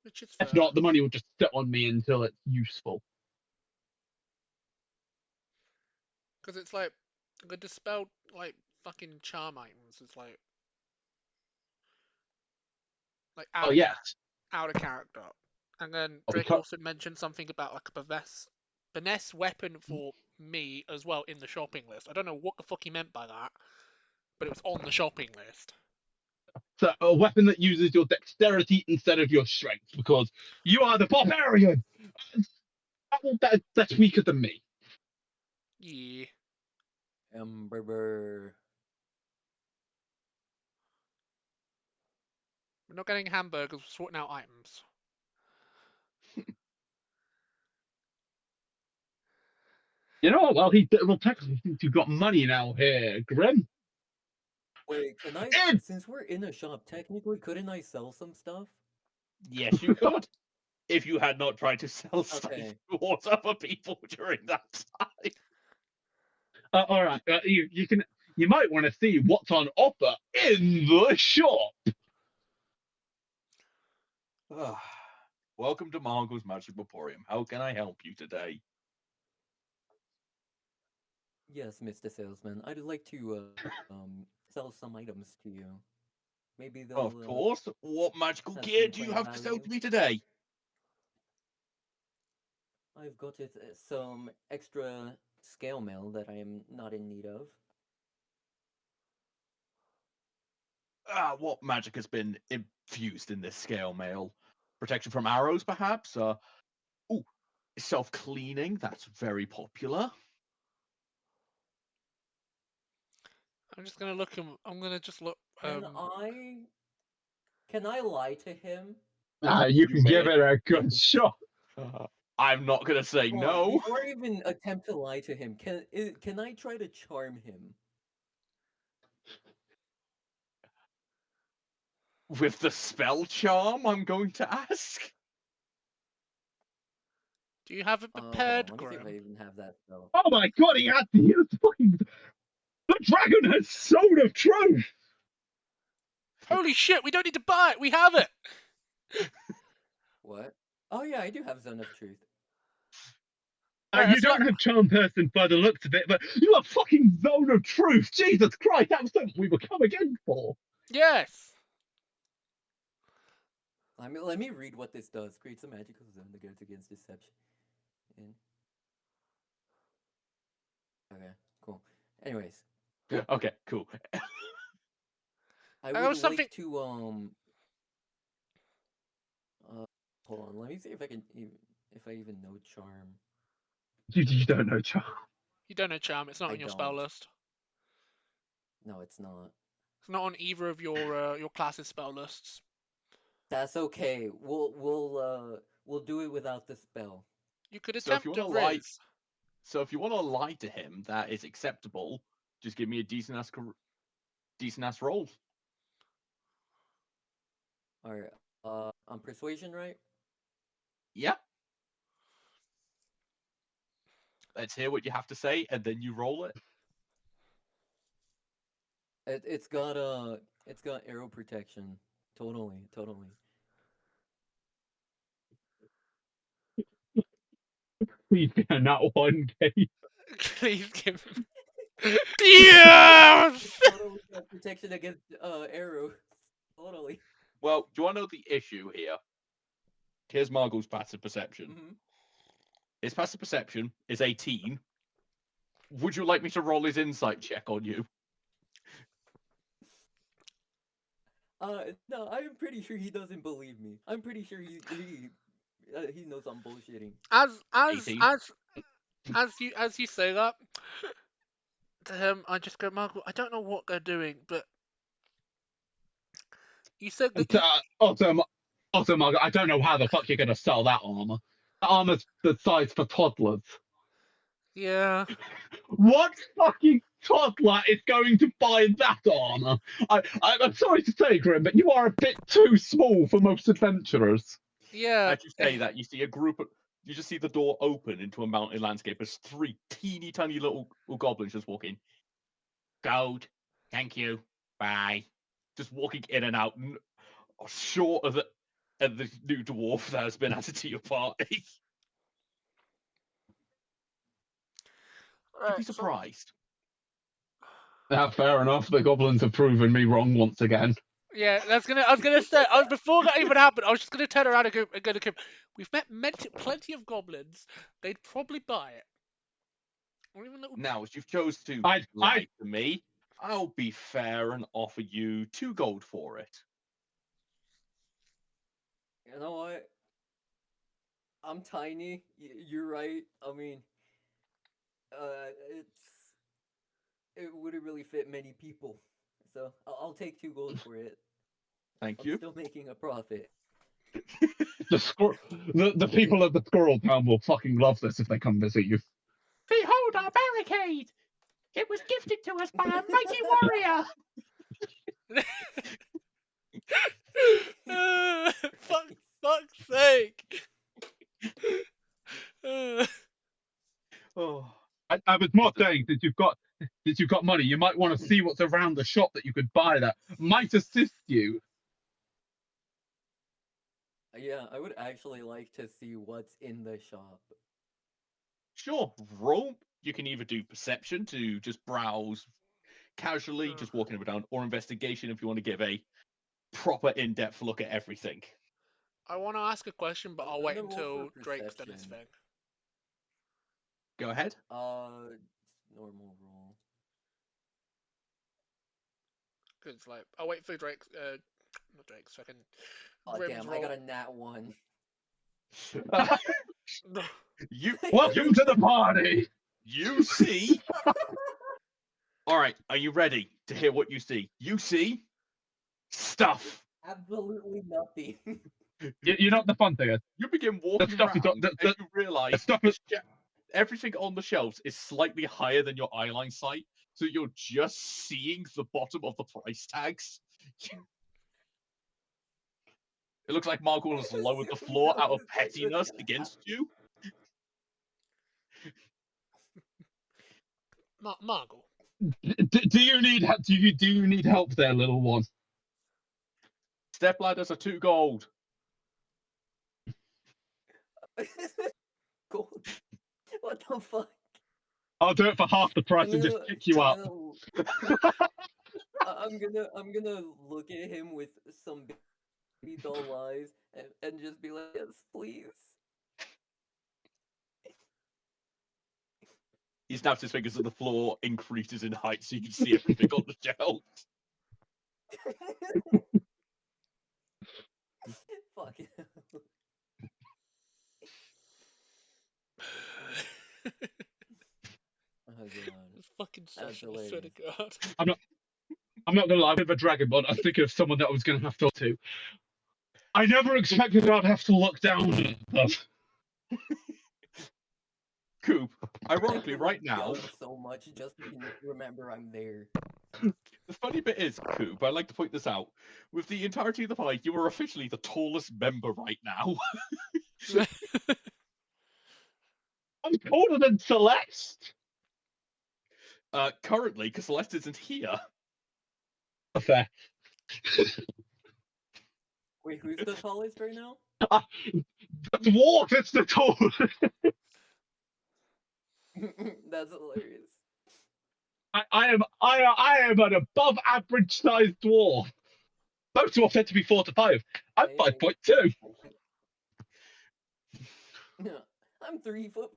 Which is If fair. not, the money will just sit on me until it's useful. Because it's like the dispelled like fucking charm items is like out Oh of yes. out of character. And then Oh, Drake because also mentioned something about like a finesse weapon for me as well in the shopping list. I don't know what the fuck he meant by that, but it was on the shopping list. so a weapon that uses your dexterity instead of your strength, because you are the barbarian. That's weaker than me. Yeah. Hamburger. We're not getting hamburgers, we're sorting out items. You know, well, technically, since you've got money now here, Grim. Wait, can I? Since we're in a shop, technically, couldn't I sell some stuff? Yes, you could. If you had not tried to sell stuff Okay. towards other people during that time. All right, you might want to see what's on offer in the shop. Welcome to Margot's Magic Emporium. How can I help you today? Yes, Mr. Salesman. I'd like to sell some items to you. Maybe they'll. Of course. What magical have gear some do you play have to sell value. to me today? I've got some extra scale mail that I am not in need of. What magic has been infused in this scale mail? Protection from arrows, perhaps? Self-cleaning. That's very popular. I'm just gonna look him. I'm gonna just look. Can I lie to him? You can give it a good shot. I'm not gonna say Hold no. on, before I even attempt to lie to him, can I try to charm him? With the spell charm, I'm going to ask. Do you have it Hold on, prepared, let me see if I Grim? even have that spell. Oh my god, he had the fucking. The dragon has Sword of Truth! Holy shit, we don't need to buy it, we have it! What? Oh yeah, I do have Zone of Truth. You don't have Charm Person by the looks of it, but you have fucking Zone of Truth! Jesus Christ, that was something we were coming in for! Yes! Let me read what this does. Creates a magical zone that goes against deception. Okay, cool. Anyways. Okay, cool. I would like to hold on, let me see if I can if I even know charm. You don't know charm. You don't know charm, it's not on your spell list. No, it's not. It's not on either of your class's spell lists. That's okay. We'll do it without the spell. You could So if attempt you to want to lie, raise. so if you want to lie to him, that is acceptable. Just give me a decent ass roll. Alright. On persuasion, right? Yeah. Let's hear what you have to say, and then you roll it. It's got arrow protection. Totally. Please be not one case. Please give him. Yes! Totally got protection against arrows. Totally. Well, do you want to know the issue here? Here's Margot's passive perception. Mm-hmm. His passive perception is 18. Would you like me to roll his insight check on you? No, I'm pretty sure he doesn't believe me. I'm pretty sure he knows I'm bullshitting. As you say that to him, I just go, Margot, I don't know what they're doing, but you said that Also, Margaret, I don't know how the fuck you're gonna sell that armor. armor's the size for toddlers. Yeah. What fucking toddler is going to buy that armor? I'm sorry to say, Grim, but you are a bit too small for most adventurers. Yeah. As you say that, you see a group of. You just see the door open into a mountain landscape. There's 3 teeny tiny little goblins just walking. Gold, thank you, bye. Just walking in and out, short of the new dwarf that has been added to your party. You'd be surprised. Fair enough. The goblins have proven me wrong once again. Yeah, I was gonna say. Before that even happened, I was just gonna turn around and go to Kim. We've met plenty of goblins. They'd probably buy it. Or even little... Now, as you've chose to lie to me, I'll be fair and offer you 2 gold for it. You know what? I'm tiny. You're right. I mean, it wouldn't really fit many people, so I'll take 2 gold for it. Thank I'm you. still making a profit. The people of the Squirrel Town will fucking love this if they come visit you. Behold our barricade! It was gifted to us by a mighty warrior! Fuck's sake! Oh. I was more saying, since you've got money, you might want to see what's around the shop that you could buy that might assist you. Yeah, I would actually like to see what's in the shop. Sure, roll. You can either do perception to just browse casually, just walking up and down, or investigation if you want to give a proper in-depth look at everything. I want to ask a question, but I'll wait until Drake's done his thing. Go ahead. Normal roll. Cause like I'll wait for Drake's not Drake's second. Oh Grim's damn! roll. I got a nat 1. Welcome to the party. You see. All right, are you ready to hear what you see? You see stuff. Absolutely nothing. You know what the fun thing is? You begin walking around and you realize everything on the shelves is slightly higher than your eyeline sight, so you're just seeing the bottom of the price tags. It looks like Margot has lowered the floor out of pettiness against you. Margot. Do you need help there, little one? Step ladders are 2 gold. Gold. What the fuck? I'll do it for half the price and just pick you up. I'm gonna look at him with some baby doll eyes and just be like, yes, please. He snaps his fingers at the floor, increases in height so you can see everything on the shelves. Fuck. Oh god. It's fucking session, I swear to God. I'm not gonna lie, with a dragon bod, I'm thinking of someone that I was gonna have to talk to. I never expected I'd have to look down at them. Coop, ironically, right now. So much just to remember I'm there. The funny bit is, Coop, I'd like to point this out. With the entirety of the party, you are officially the tallest member right now. I'm taller than Celeste. Currently, because Celeste isn't here. Fair. Wait, who's the tallest right now? The dwarf is the tallest. That's hilarious. I am an above average sized dwarf. Most dwarfs tend to be 4 to 5. I'm 5'2". I'm 3'4".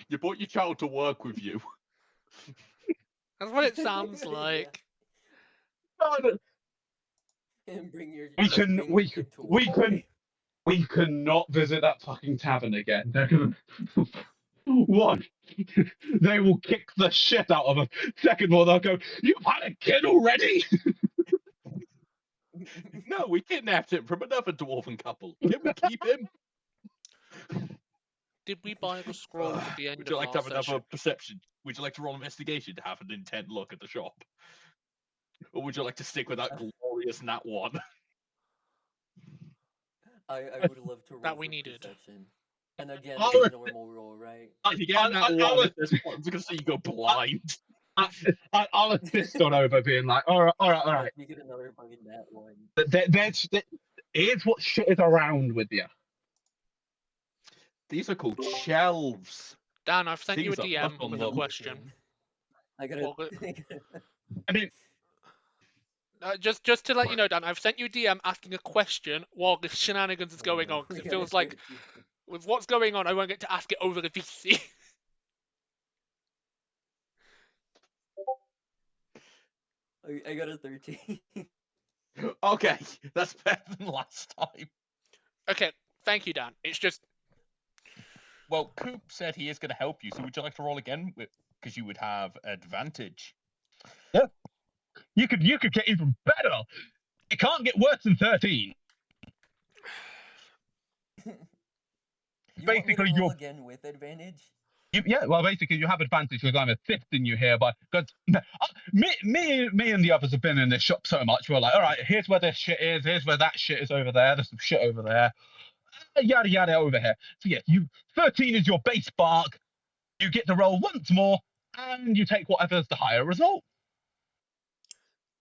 You brought your child to work with you. That's what it sounds like. And bring your we cannot visit that fucking tavern again. They're gonna one, they will kick the shit out of us. Second one, they'll go, "You've had a kid already." No, we kidnapped him from another dwarven couple. Can we keep him? Did we buy the scrolls at the end Would of you like to last have another session? perception? Would you like to roll investigation to have an intent look at the shop? Or would you like to stick with that glorious nat 1? I would love to roll That we for needed. perception. And again, I'll it's a let- normal roll, right? If you get that 1, if there's one, I'm going to see you go blind. I'll assist on over being like, all right. We get another fucking that one. Here's what shit is around with you. These are called shelves. Dan, I've sent you a Things are DM up on with a them. question. I gotta. I mean, just to let you know, Dan, I've sent you a DM asking a question while the shenanigans is going on, because it feels like with what's going on, I won't get to ask it over the VC. I got a 13. Okay, that's better than last time. Okay, thank you, Dan. It's just... Well, Coop said he is going to help you, so would you like to roll again? Because you would have advantage. Yeah. You could get even better. It can't get worse than 13. Want me to roll again with advantage? Well, basically, you have advantage because I'm assisting you here. But because me and the others have been in this shop so much, we're like, all right, here's where this shit is. Here's where that shit is over there. There's some shit over there. Yada yada over here. So yeah, 13 is your base bark. You get to roll once more, and you take whatever's the higher result.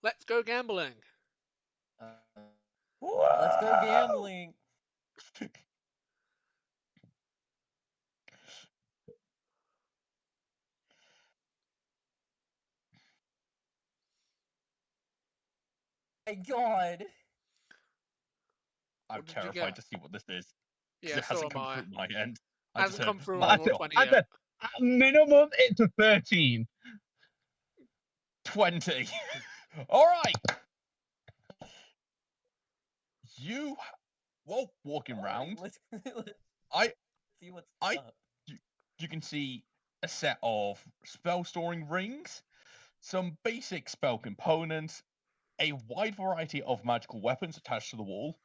Let's go gambling. Let's go gambling. My God. I'm terrified to see what this is. Yeah, it hasn't so am come I. through my end. Hasn't come through I on roll 20 said, yet. at minimum, it's a 13. 20. All right. You, while walking round, Let's see what's up. You can see a set of spell storing rings, some basic spell components, a wide variety of magical weapons attached to the wall,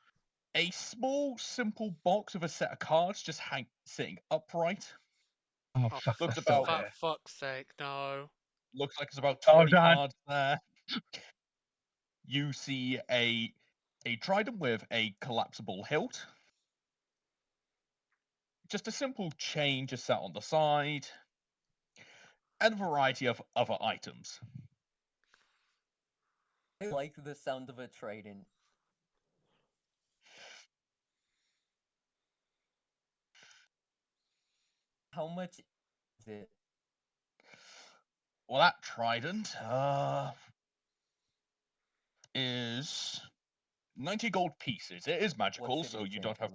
a small, simple box with a set of cards just sitting upright. Oh, looks For fuck's sake, no. Looks like it's about Oh, 20 God. cards there. You see a trident with a collapsible hilt. Just a simple chain just sat on the side. And a variety of other items. I like the sound of a trident. How much is it? Well, that trident is 90 gold pieces. It is magical, so you don't have...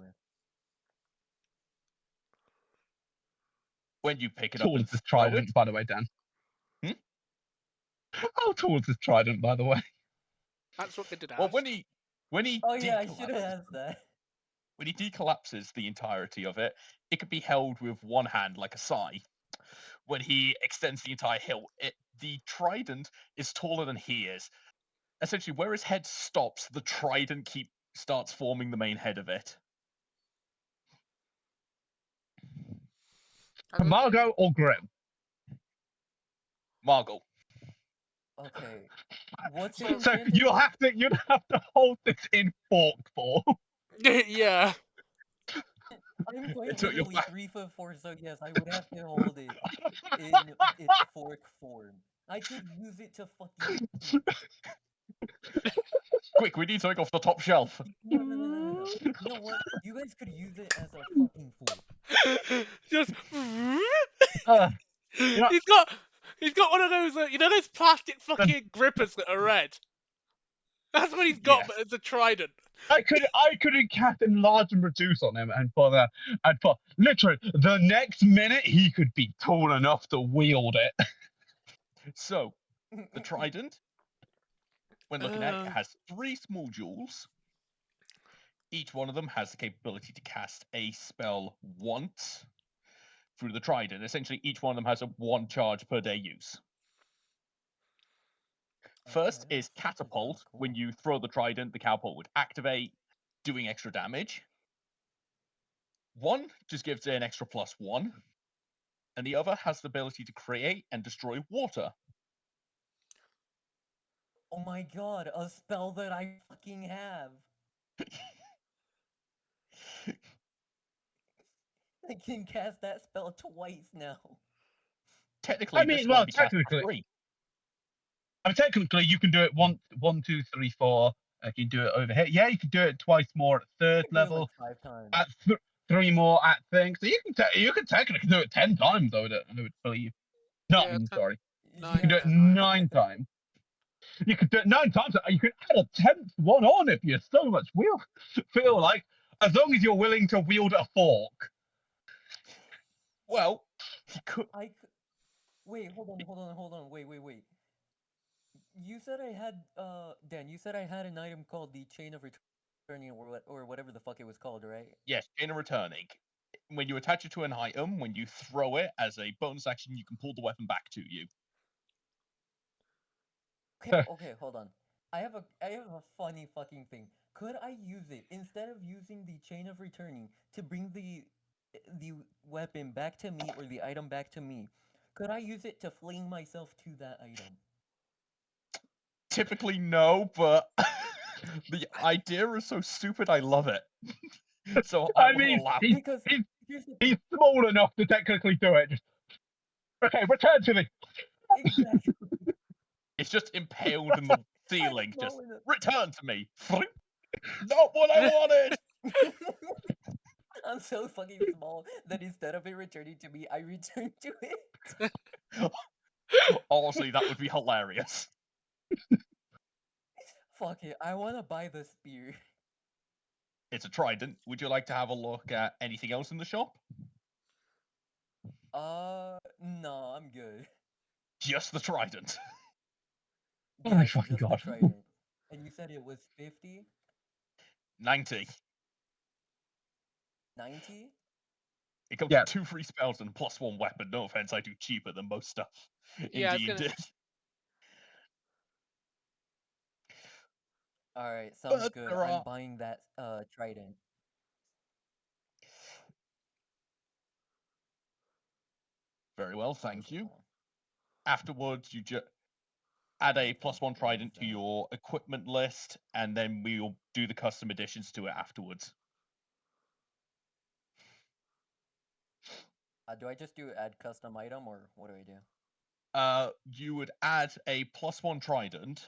When you pick it up Tall and is this throw trident, it... by the way, Dan? How tall is this trident, by the way? That's what they did ask. Well, when he Oh yeah, I should have asked that. When he decollapses the entirety of it, it could be held with one hand like a sai. When he extends the entire hilt, the trident is taller than he is. Essentially, where his head stops, the trident starts forming the main head of it. Margot or Grim? Okay. What's it So enchanted you'd with? have to hold this in fork for. Yeah. I'm quite So you're literally back. 3'4", so yes, I would have to hold it in its fork form. I could use it to fucking eat. Quick, we need something off the top shelf. No. You know what? You guys could use it as a fucking fork. Just... You know, He's got one of those, those plastic fucking grippers that are red. That's what he's got, Yes. but it's a trident. I could cast enlarge and reduce on him, and for literally the next minute he could be tall enough to wield it. So, the trident, when looking at it, has 3 small jewels. Each one of them has the capability to cast a spell once through the trident. Essentially, each one of them has a 1 charge per day use. First is Catapult. When you throw the trident, the catapult would activate, doing extra damage. One just gives it an extra +1, and the other has the ability to create and destroy water. Oh my god, a spell that I fucking have. I can cast that spell twice now. Technically, this one will be cast for free. Technically, you can do it one, 2, 3, 4. You can do it over here. Yeah, you can do it twice more at third level. Like 5 times. At 3 more at thing. So you can technically do it 10 times. I would believe. Sorry. You can do it 9 times. You could do it 9 times. You can add a 10th one on if you so much feel like, as long as you're willing to wield a fork. Well, Wait, hold on. Wait. You said I had Dan, you said I had an item called the Chain of Returning or whatever the fuck it was called, right? Yes, Chain of Returning. When you attach it to an item, when you throw it as a bonus action, you can pull the weapon back to you. Okay, hold on. I have a funny fucking thing. Could I use it instead of using the Chain of Returning to bring the weapon back to me or the item back to me? Could I use it to fling myself to that item? Typically, no, but the idea is so stupid, I love it. So I mean, allow he's small enough to technically do it. Okay, return to me. Exactly. It's just impaled in the ceiling. Just return to me. Not what I wanted. I'm so fucking small that instead of it returning to me, I return to it. Honestly, that would be hilarious. Fuck it, I want to buy the spear. It's a trident. Would you like to have a look at anything else in the shop? No, I'm good. Just the trident. Oh my Yes, fucking just god. the trident. And you said it was 50? 90. 90? It comes with 2 free spells and +1 weapon. No offense, I do cheaper than most stuff in D&D. Alright, sounds good. I'm buying that trident. Very well, thank you. Afterwards, you just add a +1 trident to your equipment list, and then we'll do the custom additions to it afterwards. Do I just do add custom item, or what do I do? You would add a +1 trident,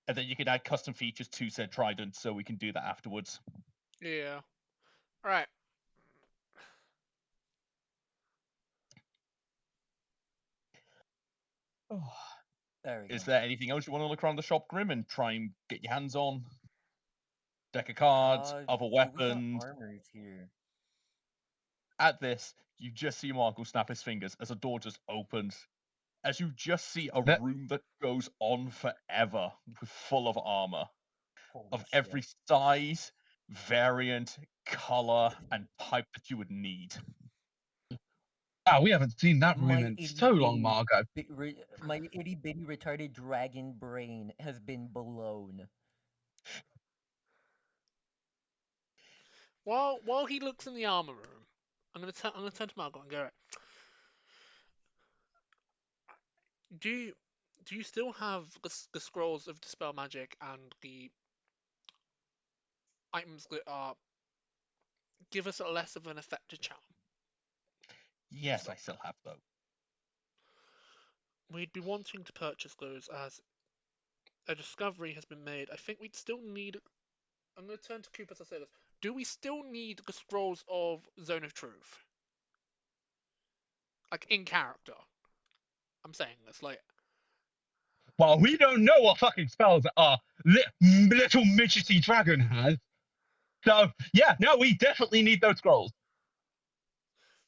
and then you can add custom features to said trident, so we can do that afterwards. Yeah. Alright. Is there anything else you want to look around the shop, Grim, and try and get your hands on? Deck of cards, other weapons. We got armors here. At this, you just see Markle snap his fingers as a door just opens. As you just see a room that goes on forever, full of armor. Of every size, variant, color, and type that you would need. Wow, we haven't seen that room in so long, Margot. My itty bitty retarded dragon brain has been blown. While he looks in the armor room, I'm gonna turn to Margot and go, do you still have the scrolls of dispel magic and the items that are give us a less of an effect to charm? Yes, I still have those. We'd be wanting to purchase those as a discovery has been made. I think we'd still need. I'm going to turn to Cooper as I say this. Do we still need the scrolls of Zone of Truth? Like in character. I'm saying this like. Well, we don't know what fucking spells our little midgety dragon has. So, yeah, no, we definitely need those scrolls.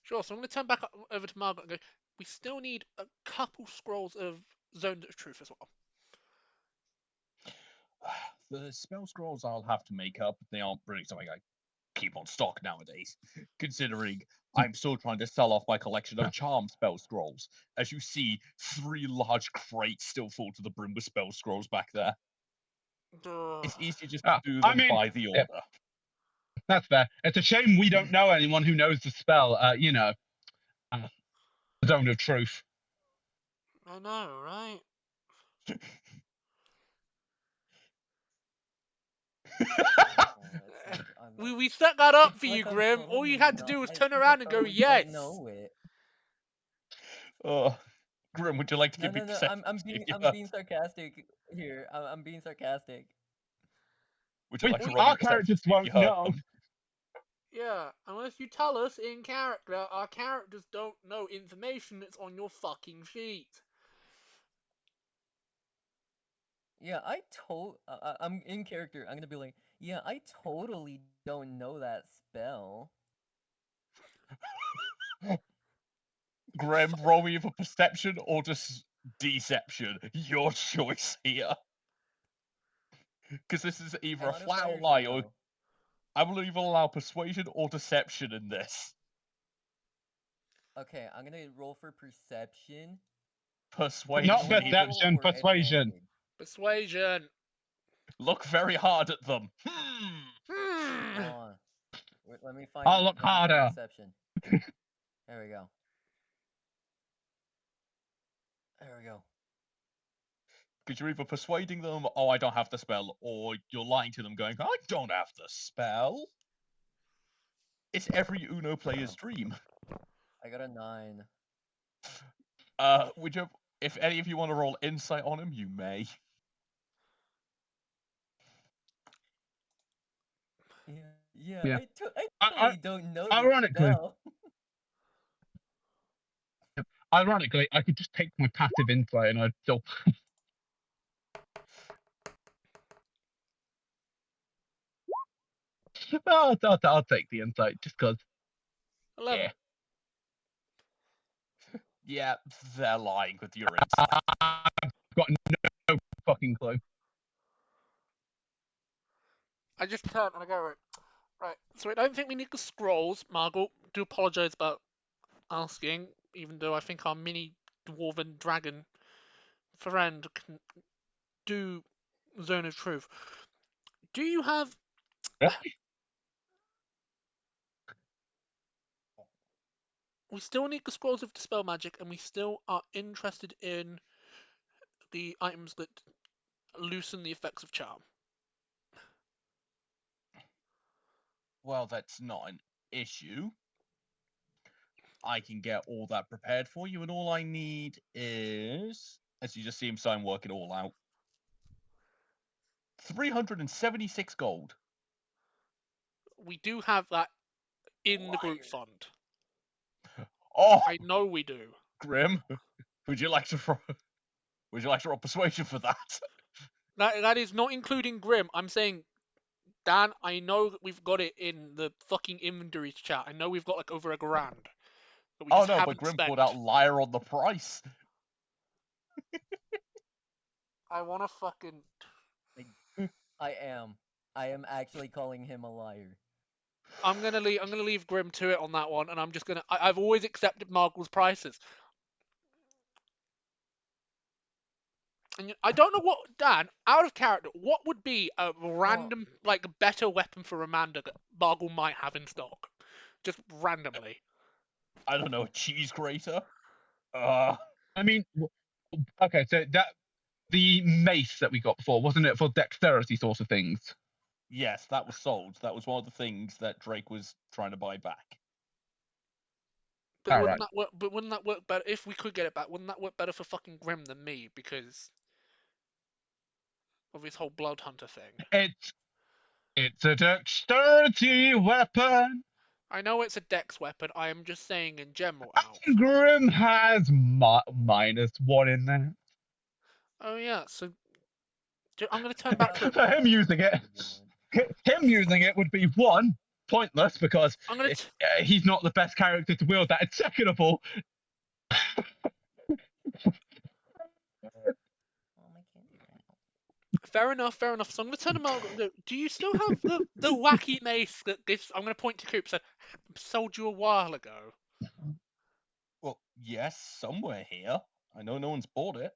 Sure, so I'm going to turn back over to Margaret and go, we still need a couple scrolls of Zone of Truth as well. The spell scrolls I'll have to make up. They aren't really something I keep on stock nowadays, considering I'm still trying to sell off my collection of charm spell scrolls. As you see, 3 large crates still full to the brim with spell scrolls back there. It's easy just to do them by the order. That's fair. It's a shame we don't know anyone who knows the spell. Zone of Truth. I know, right? We set that up for you, like I'm Grim. All you totally had to not- do was I- turn it's like around and I go, totally yes. don't know it. Grim, would you like to No, give me no, no. perception? I'm being sarcastic here. I'm being sarcastic. Would you like to roll Our me perception? characters See if you won't heard know. them? Yeah, unless you tell us in character, our characters don't know information that's on your fucking sheet. Yeah, I'm in character. I'm gonna be like, yeah, I totally don't know that spell. Grim, roll me for perception or just deception. Your choice here. Because this is either a flat out lie or I will either allow persuasion or deception in this. Okay, I'm gonna roll for perception. Persuasion. Not perception, persuasion. Persuasion. Look very hard at them. Hold on. Wait, let me find. I'll look let me find harder. Deception. There we go. There we go. Because you're either persuading them, oh, I don't have the spell, or you're lying to them going, I don't have the spell. It's every Uno player's dream. I got a 9. If any of you want to roll insight on him, you may. Yeah. I totally don't know ironically, this spell. Ironically, I could just take my passive insight and I'd still. I'll take the insight just because. 11. Yeah. Yeah, they're lying with your insight. I've got no fucking clue. I just turned and I go, right. So I don't think we need the scrolls, Margot. Do apologise about asking, even though I think our mini dwarven dragon friend can do Zone of Truth. Do you have... We still need the scrolls of Dispel Magic, and we still are interested in the items that loosen the effects of charm. Well, that's not an issue. I can get all that prepared for you, and all I need is, as you just see him sign work it all out, 376 gold. We do have that in the group fund. Oh, I know we do. Grim, would you like to roll persuasion for that? That is not including Grim. I'm saying, Dan, I know that we've got it in the fucking inventory chat. I know we've got like over $1,000. But we Oh just no, haven't but Grim spent. pulled out liar on the price. I want to fucking... I am actually calling him a liar. I'm gonna leave Grim to it on that one, and I'm just gonna. I've always accepted Margle's prices. And I don't know what, Dan, out of character, what would be a random, like, better weapon for Amanda that Margle might have in stock? Just randomly. I don't know, a cheese grater? I mean, okay, so the mace that we got before, wasn't it for dexterity sort of things? Yes, that was sold. That was one of the things that Drake was trying to buy back. But wouldn't that work? But wouldn't that work better if we could get it back? Wouldn't that work better for fucking Grim than me because of his whole blood hunter thing? It's a dexterity weapon. I know it's a dex weapon. I am just saying in general. Grim has -1 in there. Oh yeah, so I'm gonna turn back to For him using it. Him using it would be 1, pointless because he's not the best character to wield that. And second of all, fair enough. So I'm gonna turn to Margaret and go, do you still have the wacky mace that gives? I'm gonna point to Coop. Said sold you a while ago. Well, yes, somewhere here. I know no one's bought it.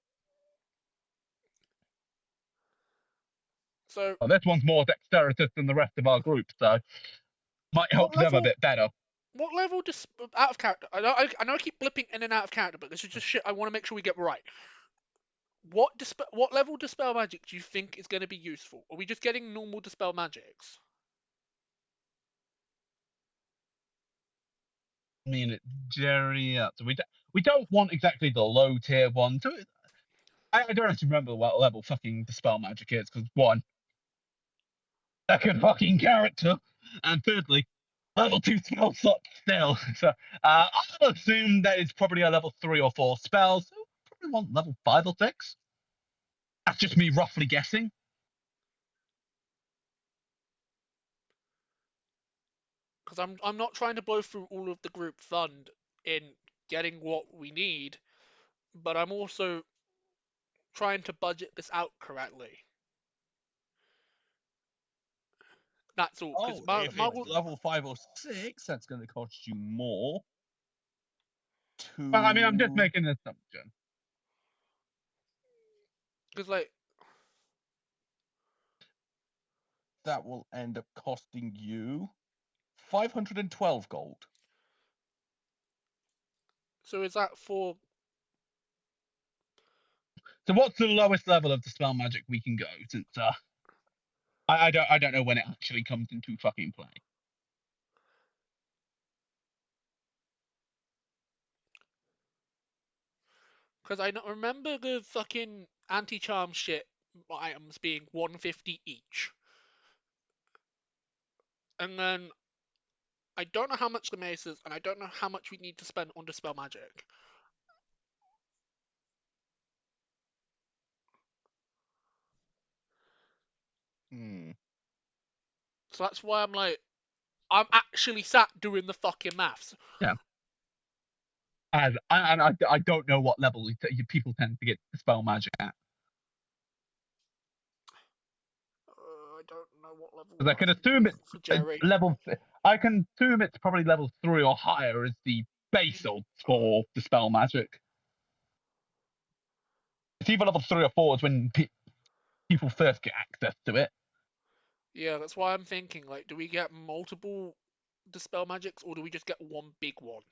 So this one's more dexterous than the rest of our group, so. Might help them a bit better. What level out of character? I know I keep blipping in and out of character, but this is just shit I want to make sure we get right. What level dispel magic do you think is going to be useful? Are we just getting normal dispel magics? I mean, Jerry, so we don't want exactly the low tier one. So I don't actually remember what level fucking dispel magic is, because one, second fucking character, and thirdly, level 2 spell slot still. So I'll assume that it's probably a level 3 or 4 spell, so probably want level 5 or 6. That's just me roughly guessing. Because I'm not trying to blow through all of the group fund in getting what we need, but I'm also trying to budget this out correctly. That's all. Oh, if it's level 5 or 6, that's going to cost you more. Well, I mean, I'm just making an assumption. Because, like, that will end up costing you 512 gold. So is that for? So what's the lowest level of dispel magic we can go? Since I don't know when it actually comes into fucking play. Because I remember the fucking anti-charm shit items being 150 each. And then I don't know how much the mace is, and I don't know how much we need to spend on dispel magic. So that's why I'm like, I'm actually sat doing the fucking maths. Yeah. And I don't know what level people tend to get dispel magic at. I don't know what level. Because I can assume it's level. I can assume it's probably level 3 or higher as the base for dispel magic. It's either level 3 or 4 is when people first get access to it. Yeah, that's why I'm thinking, like, do we get multiple dispel magics, or do we just get one big one?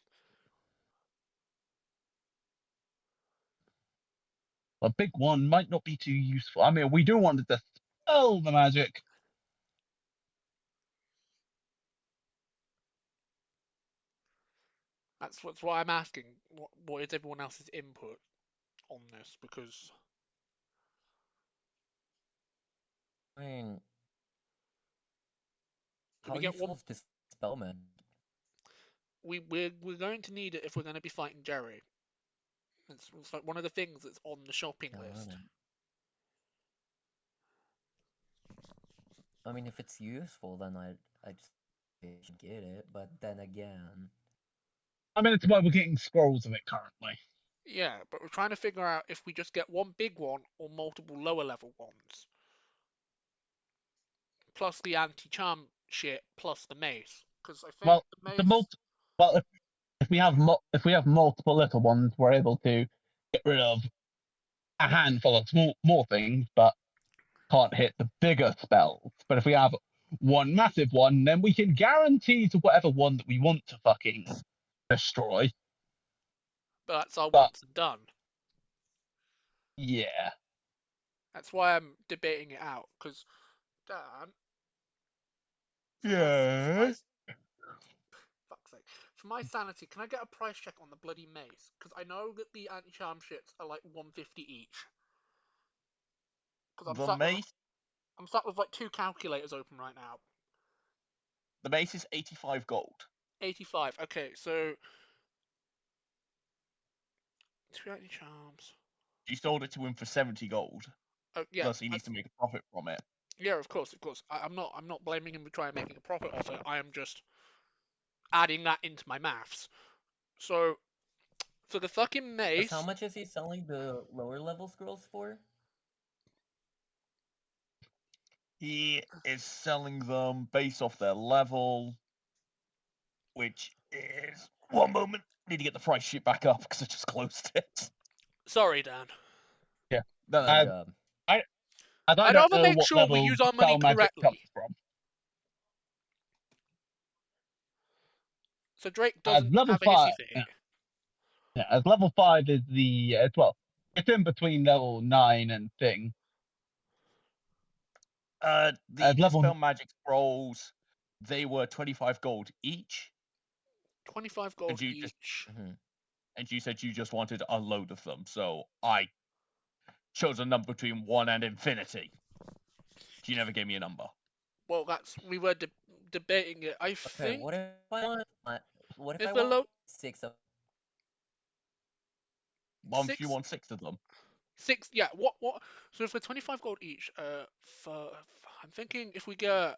A big one might not be too useful. I mean, we do want to dispel the magic. That's why I'm asking. What is everyone else's input on this? Because I mean, do how we get useful one? is dispel magic? We're going to need it if we're going to be fighting Jerry. It's like one of the things that's on the shopping list. I mean, if it's useful, then I just should get it. But then again, I mean, it's why we're getting scrolls of it currently. Yeah, but we're trying to figure out if we just get one big one or multiple lower level ones. Plus the anti-charm shit, plus the mace. Because I think the mace... if we have multiple little ones, we're able to get rid of a handful of more things, but can't hit the bigger spells. But if we have one massive one, then we can guarantee to whatever one that we want to fucking destroy. But that's our once and done. Yeah. That's why I'm debating it out, because Dan... Yeah. Fuck's sake. For my sanity, can I get a price check on the bloody mace? Because I know that the anti-charm shits are like 150 each. The mace? I'm sat with like 2 calculators open right now. The mace is 85 gold. 85, okay, so... 2 anti-charms. You sold it to him for 70 gold. Oh, yeah. Plus, he needs to make a profit from it. Yeah, of course. I'm not blaming him for trying making a profit off it. I am just adding that into my maths. So, for the fucking mace... How much is he selling the lower level scrolls for? He is selling them based off their level, which is... One moment. Need to get the price sheet back up because I just closed it. Sorry, Dan. Yeah. No. I'd rather make sure we use our money correctly. So Drake As doesn't level have a 5, hissy fit. yeah, as level 5 is the well, it's in between level 9 and thing. The As level Dispel Magic scrolls, they were 25 gold each. 25 gold each. And you said you just wanted a load of them, so I chose a number between 1 and infinity. You never gave me a number. Well, we were debating it. I Okay, think. what if I want? What if If I the want low 6 of? Why would you want 6 of them? 6, yeah. What? So for 25 gold each, I'm thinking if we get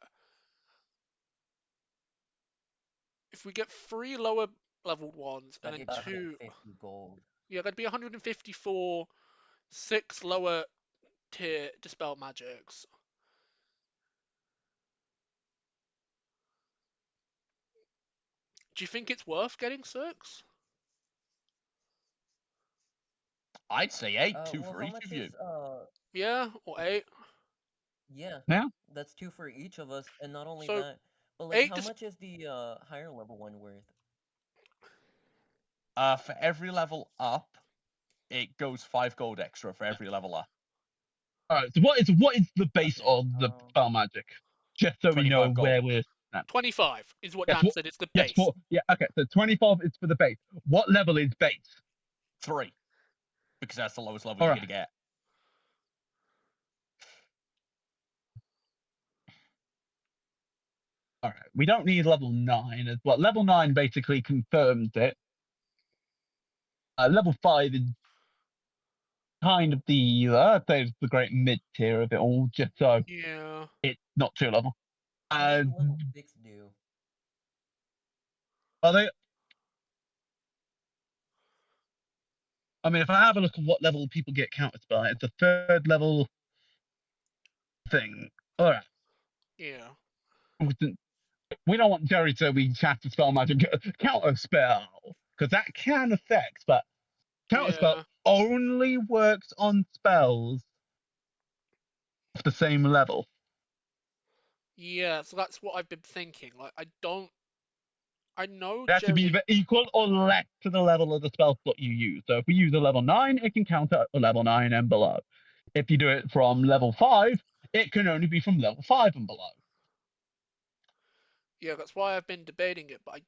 3 lower leveled ones and That'd then be 2. 150 gold. Yeah, that'd be 154. 6 lower tier dispel magics. Do you think it's worth getting 6? I'd say 8, 2 Well, for how each much of you. is Yeah, or 8. Yeah. Yeah. That's 2 for each of us, and not only So, that, but like, 8 how much is the higher level one worth? For every level up, it goes 5 gold extra for every level up. Alright, so what is the base of the spell magic? Just so we know 25 gold. where we're at. 25 is what Yes, Dan said. It's the yes, base. okay, so 25 is for the base. What level is base? 3. Because that's the lowest level you're going to get. Alright, we don't need level 9 as well. Level 9 basically confirms it. Level 5 is kind of the, I'd say it's the great mid-tier of it all, just so Yeah. it's not too level. What does level 6 do? Are they? I mean, if I have a look at what level people get counted by, it's a 3rd level thing. Alright. Yeah. We don't want Jerry to be cast a spell magic counter spell, because that can affect, but counter spell only works on spells of the same level. Yeah, so that's what I've been thinking. Like, I know It has to be Jerry. either equal or less to the level of the spell slot you use. So if we use a level 9, it can counter a level 9 and below. If you do it from level 5, it can only be from level 5 and below. Yeah, that's why I've been debating it, but it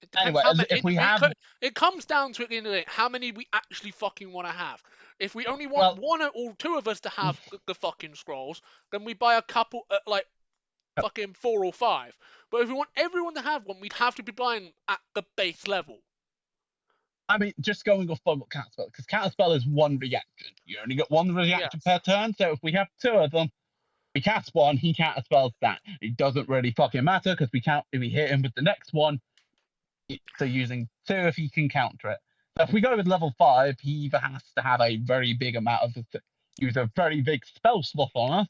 depends Anyway, how many. if we have... It comes down to, at the end of the day, how many we actually fucking want to have. If we only want one or two of us to have the fucking scrolls, then we buy a couple, like, fucking 4 or 5. But if we want everyone to have one, we'd have to be buying at the base level. I mean, just going off on what counterspell, because counterspell is one reaction. You only get one reaction per turn, so if we have 2 of them, we cast one, he counterspells that. It doesn't really fucking matter, because if we hit him with the next one, so using 2 if he can counter it. So if we go with level 5, he either has to have a very big amount of, use a very big spell slot on us,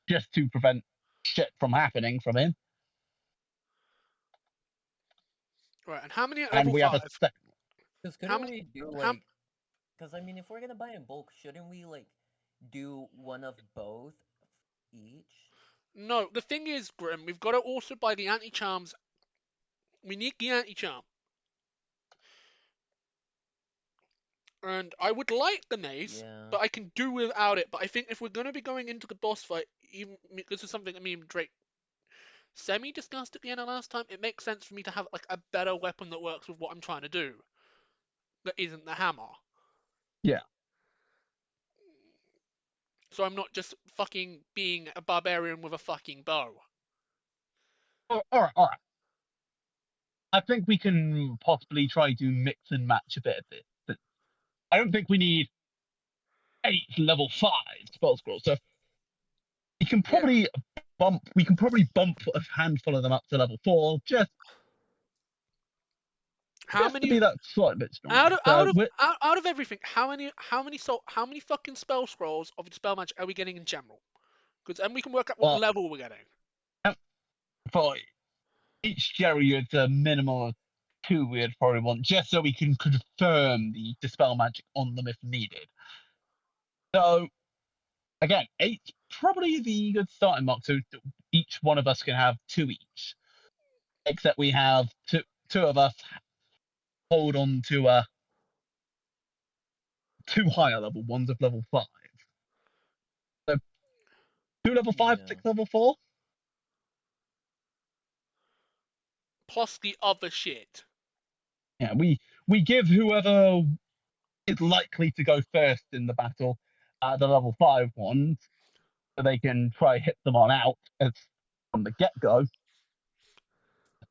just to prevent shit from happening from him. Right, and how many at And level we 5? have a second. Because couldn't we do like? Because I mean, if we're gonna buy in bulk, shouldn't we like do one of both each? No, the thing is, Grim, we've got to also buy the anti-charms. We need the anti-charm. And I would like the mace, but I can do without it. But I think if we're going to be going into the boss fight, even this is something that me and Drake semi-discussed at the end of last time, it makes sense for me to have like a better weapon that works with what I'm trying to do. That isn't the hammer. Yeah. So I'm not just fucking being a barbarian with a fucking bow. Alright. I think we can possibly try to mix and match a bit of it. But I don't think we need 8 level 5 spell scrolls. So we can probably bump a handful of them up to level 4, just to be that slight bit stronger. Out of everything, how many fucking spell scrolls of the spell magic are we getting in general? Because then we can work out what level we're getting. For each Jerry, it's a minimum of 2 we'd probably want, just so we can confirm the dispel magic on them if needed. So again, 8's probably the good starting mark, so each one of us can have 2 each. except we have two of us hold on to 2 higher level ones of level 5. So 2 level 5, 6 level 4. Plus the other shit. Yeah, we give whoever is likely to go first in the battle the level 5 ones, so they can try hit them on out from the get-go.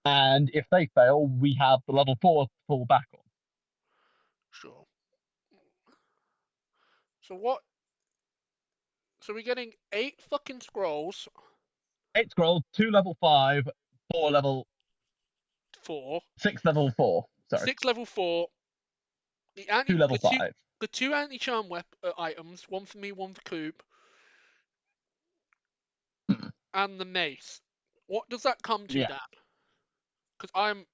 And if they fail, we have the level 4 to fall back on. Sure. So what? So we're getting 8 fucking scrolls. 8 scrolls, 2 level 5, 4 level 4. 6 level 4. Sorry. 6 level 4. 2 level 5. The 2 anti-charm items, one for me, one for Coop. And the mace. What does that come to, Dan? Because I'm...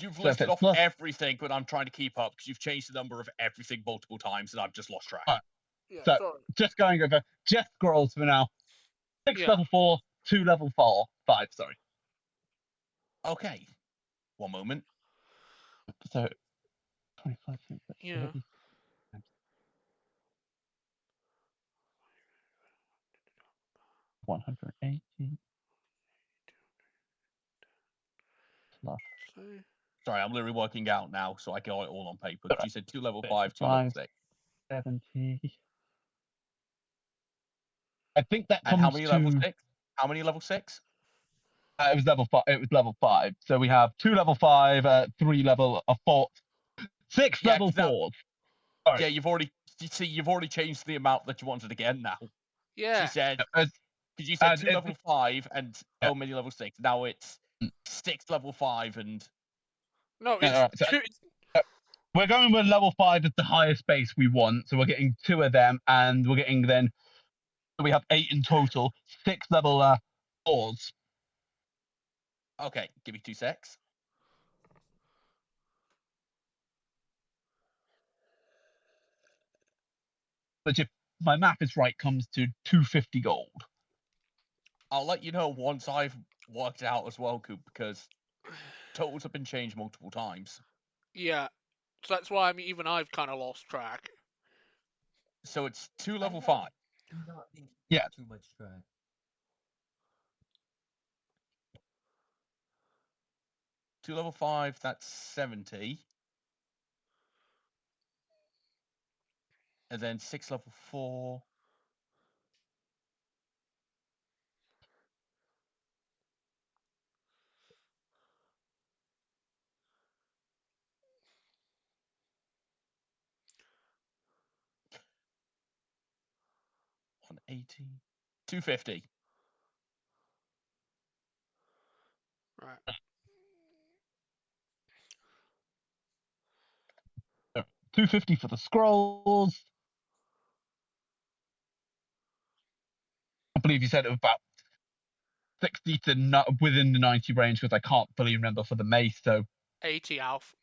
You've So listed if it's off plus- everything, but I'm trying to keep up because you've changed the number of everything multiple times and I've just lost track. Yeah, So sorry. just going over just scrolls for now. 6 Yeah. level 4, 2 level 5. Sorry. Okay. One moment. So 25 cents. Yeah. $180 plus. Sorry, I'm literally working out now, so I got it all on paper. You said 2 level 5, 2 level 6. 70. I think that And comes how many to level 6? How many level 6? It was level 5. It was level 5. So we have 2 level 5, 3 level 4, 6 level 4s. Sorry. Yeah, you've already changed the amount that you wanted again now. Yeah. She said, because you said 2 it- level 5 and so many level 6. Now it's 6 level 5 and... No, Yeah, it's alright, two... We're going with level 5 as the highest base we want, so we're getting 2 of them, and we're getting then. So we have 8 in total, 6 level 4s. Okay, give me 2 secs. Which, if my math is right, comes to 250 gold. I'll let you know once I've worked it out as well, Coop, because totals have been changed multiple times. Yeah. So that's why even I've kind of lost track. So it's 2 level 5. Do not think Yeah. too much track. Two level 5, that's 70. And then 6 level 4. $180. 250. Right. 250 for the scrolls. I believe you said it was about 60 to within the 90 range, because I can't fully remember for the mace. So 80, Alf.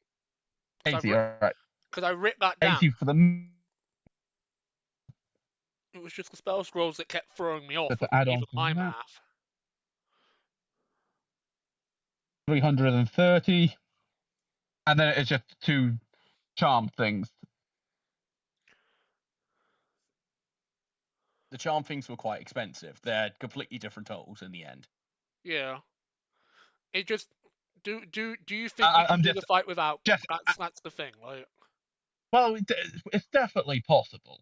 80, all right. Because I ripped that down. 80 for the. It was just the spell scrolls that kept throwing me off. To add on Even to my that. math. 330. And then it's just 2 charm things. The charm things were quite expensive. They're completely different totals in the end. Yeah. It just... Do you think we can do the fight without... That's the thing, like... Well, it's definitely possible.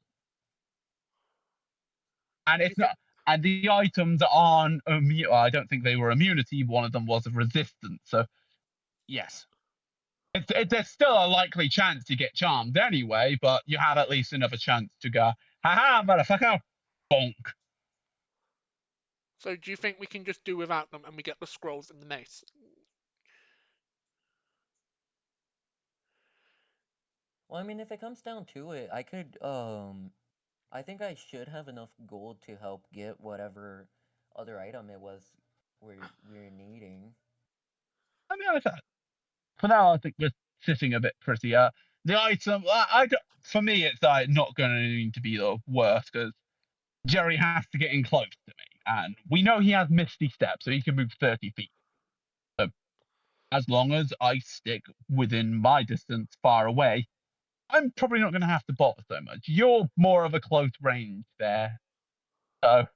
And it's not. And the items aren't immune. I don't think they were immunity. One of them was a resistance. So yes, there's still a likely chance to get charmed anyway. But you have at least another chance to go, haha, motherfucker, bonk. So do you think we can just do without them and we get the scrolls and the mace? Well, I mean, if it comes down to it, I could, I think I should have enough gold to help get whatever other item it was we're needing. I mean, for now, I think we're sitting a bit pretty. The item, for me, it's not going to be the worst, because Jerry has to get in close to me, and we know he has Misty Step, so he can move 30 feet. So as long as I stick within my distance far away, I'm probably not going to have to bother so much. You're more of a close range there, so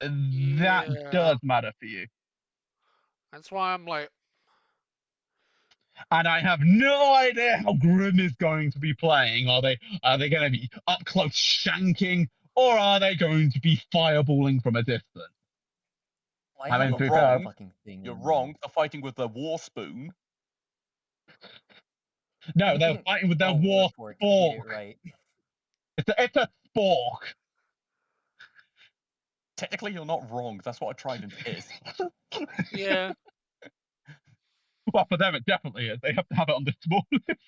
that does matter for you. That's why I'm like, and I have no idea how Grim is going to be playing. Are they going to be up close shanking, or are they going to be fireballing from a distance? I mean, you're wrong. You're wrong. They're fighting with the war spoon. No, they're fighting with their war fork. spork. Get it right. It's a spork. Technically, you're not wrong. That's what a trident is. Yeah. Well, for them, it definitely is. They have to have it on the smallest.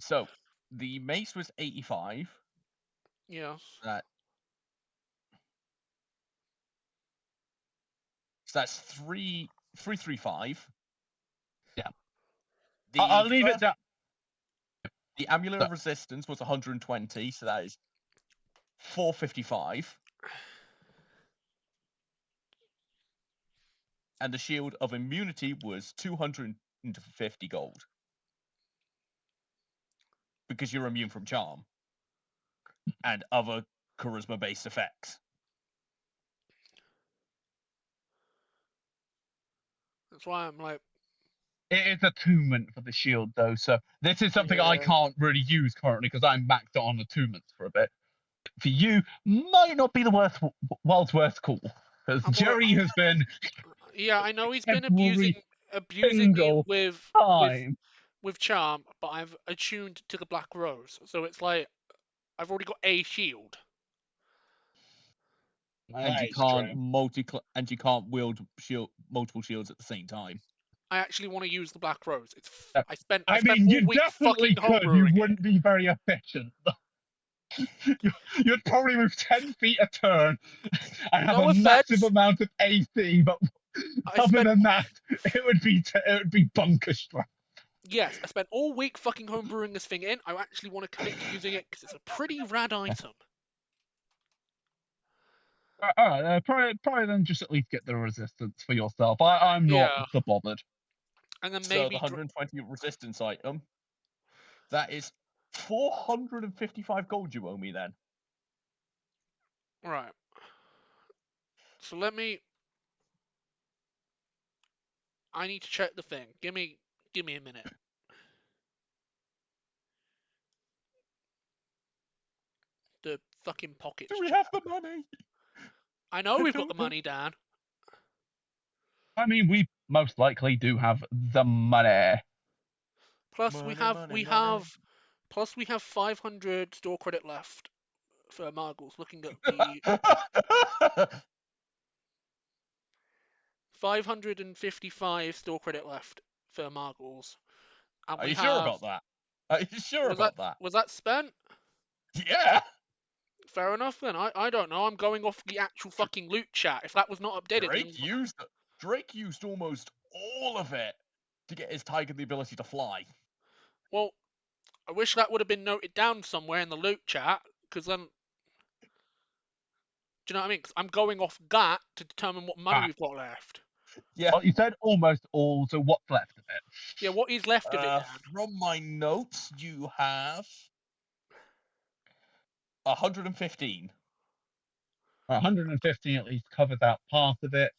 So, the mace was 85. Yes. So that's 335. Yeah. The I'll leave it down. The amulet of resistance was 120, so that is 455. And the shield of immunity was 250 gold. Because you're immune from charm and other charisma-based effects. That's why I'm like, It is attunement for the shield, though, so this is something I Yeah. can't really use currently because I'm maxed on attunements for a bit. For you, might not be the world's worst call, because Jerry has been yeah, I know he's been every abusing me single time. with charm, but I've attuned to the Black Rose, so it's like I've already got a shield. And you can't and you can't wield multiple shields at the same time. I actually want to use the Black Rose. It's I spent I spent mean, all you week definitely fucking could. You homebrewing it. wouldn't be very efficient. You'd probably move 10 feet a turn and have No a offense. massive amount of AC, but other than that, it would be bunker strength. Yes, I spent all week fucking homebrewing this thing in. I actually want to commit to using it because it's a pretty rad item. Alright, probably then just at least get the resistance for yourself. I'm not Yeah. so bothered. And then So maybe the 120 resistance item, that is 455 gold you owe me then. Right. So let me. I need to check the thing. Give me a minute. The fucking pockets. Do we have the money? I know we've got the money, Dan. I mean, we most likely do have the money. Plus we have 500 store credit left for Margles. Looking at the 555 store credit left for Margles. And Are you sure about that? Are you sure about that? Was that spent? Yeah. Fair enough then. I don't know. I'm going off the actual fucking loot chat. If that was not updated, Drake used almost all of it to get his tiger the ability to fly. Well, I wish that would have been noted down somewhere in the loot chat, because then, do you know what I mean? 'Cause I'm going off that to determine what money we've got left. Yeah. Well, you said almost all, so what's left of it? Yeah, what is left of it, Dan? From my notes, you have 115. 115 at least covers out part of it.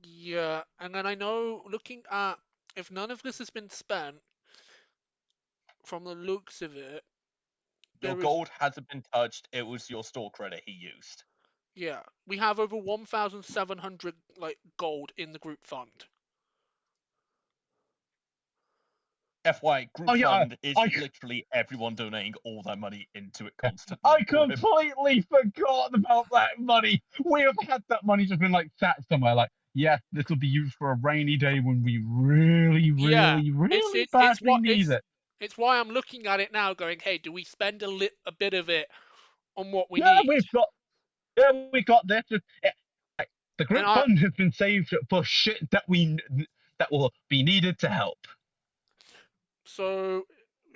Yeah, and then I know, looking at, if none of this has been spent, from the looks of it, Your gold hasn't been touched. It was your store credit he used. Yeah, we have over 1,700 gold in the group fund. FY group fund is literally everyone donating all their money into it constantly. I completely forgot about that money. We have had that money just been sat somewhere. Yes, this will be used for a rainy day when we really badly need it. It's why I'm looking at it now, going, "Hey, do we spend a bit of it on what we Yeah, need?" we got this. The group fund has been saved for shit that will be needed to help. So,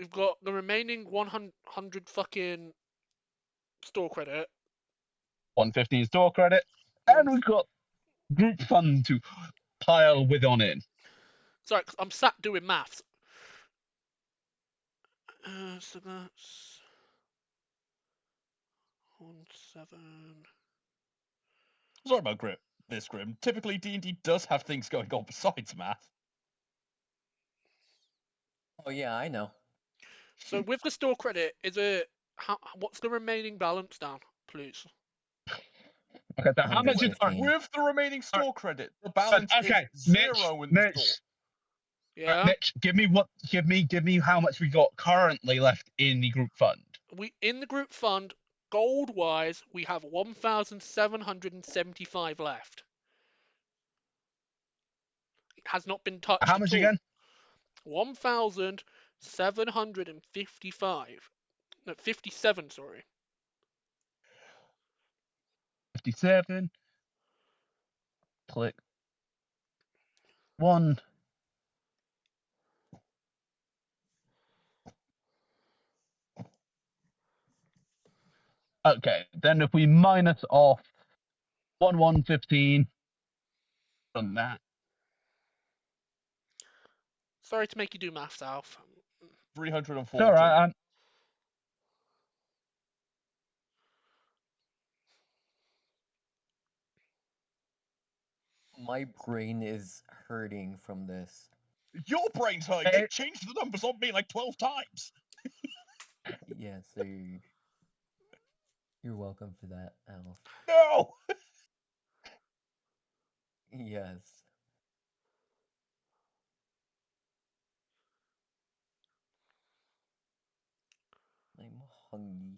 We've got the remaining 100 fucking store credit. 115 store credit, and we've got group fund to pile with on in. Sorry, 'cause I'm sat doing maths. So that's 17. Sorry about this, Grim. Typically, D&D does have things going on besides math. Oh yeah, I know. So with the store credit, is it what's the remaining balance down, please? Okay, so how much is with the remaining store credit? The balance okay, is 0 in the store. Yeah. Mitch, give me how much we got currently left in the group fund. We in the group fund, gold wise, we have 1,775 left. It has not been touched How at much all. again? 1,755. No, 57. Sorry. 57. Click. 1. Okay, then if we minus off 115 from that. Sorry to make you do maths, Alf. 340. All right. My brain is hurting from this. Your brain's hurting. They changed the numbers on me like 12 times. Yeah, so you're welcome for that, Alf. No! Yes. I'm hungry.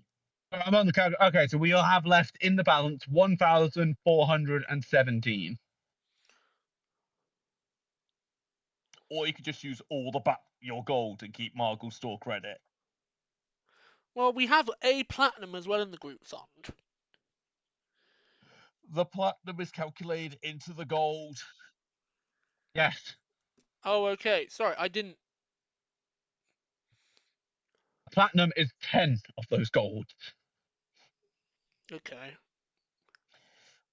I'm on the calculator. Okay, so we'll have left in the balance 1,417. Or you could just use all your gold and keep Margle's store credit. Well, we have a platinum as well in the group fund. The platinum is calculated into the gold. Yes. Oh, okay. Sorry, I didn't. Platinum is 10 of those gold. Okay.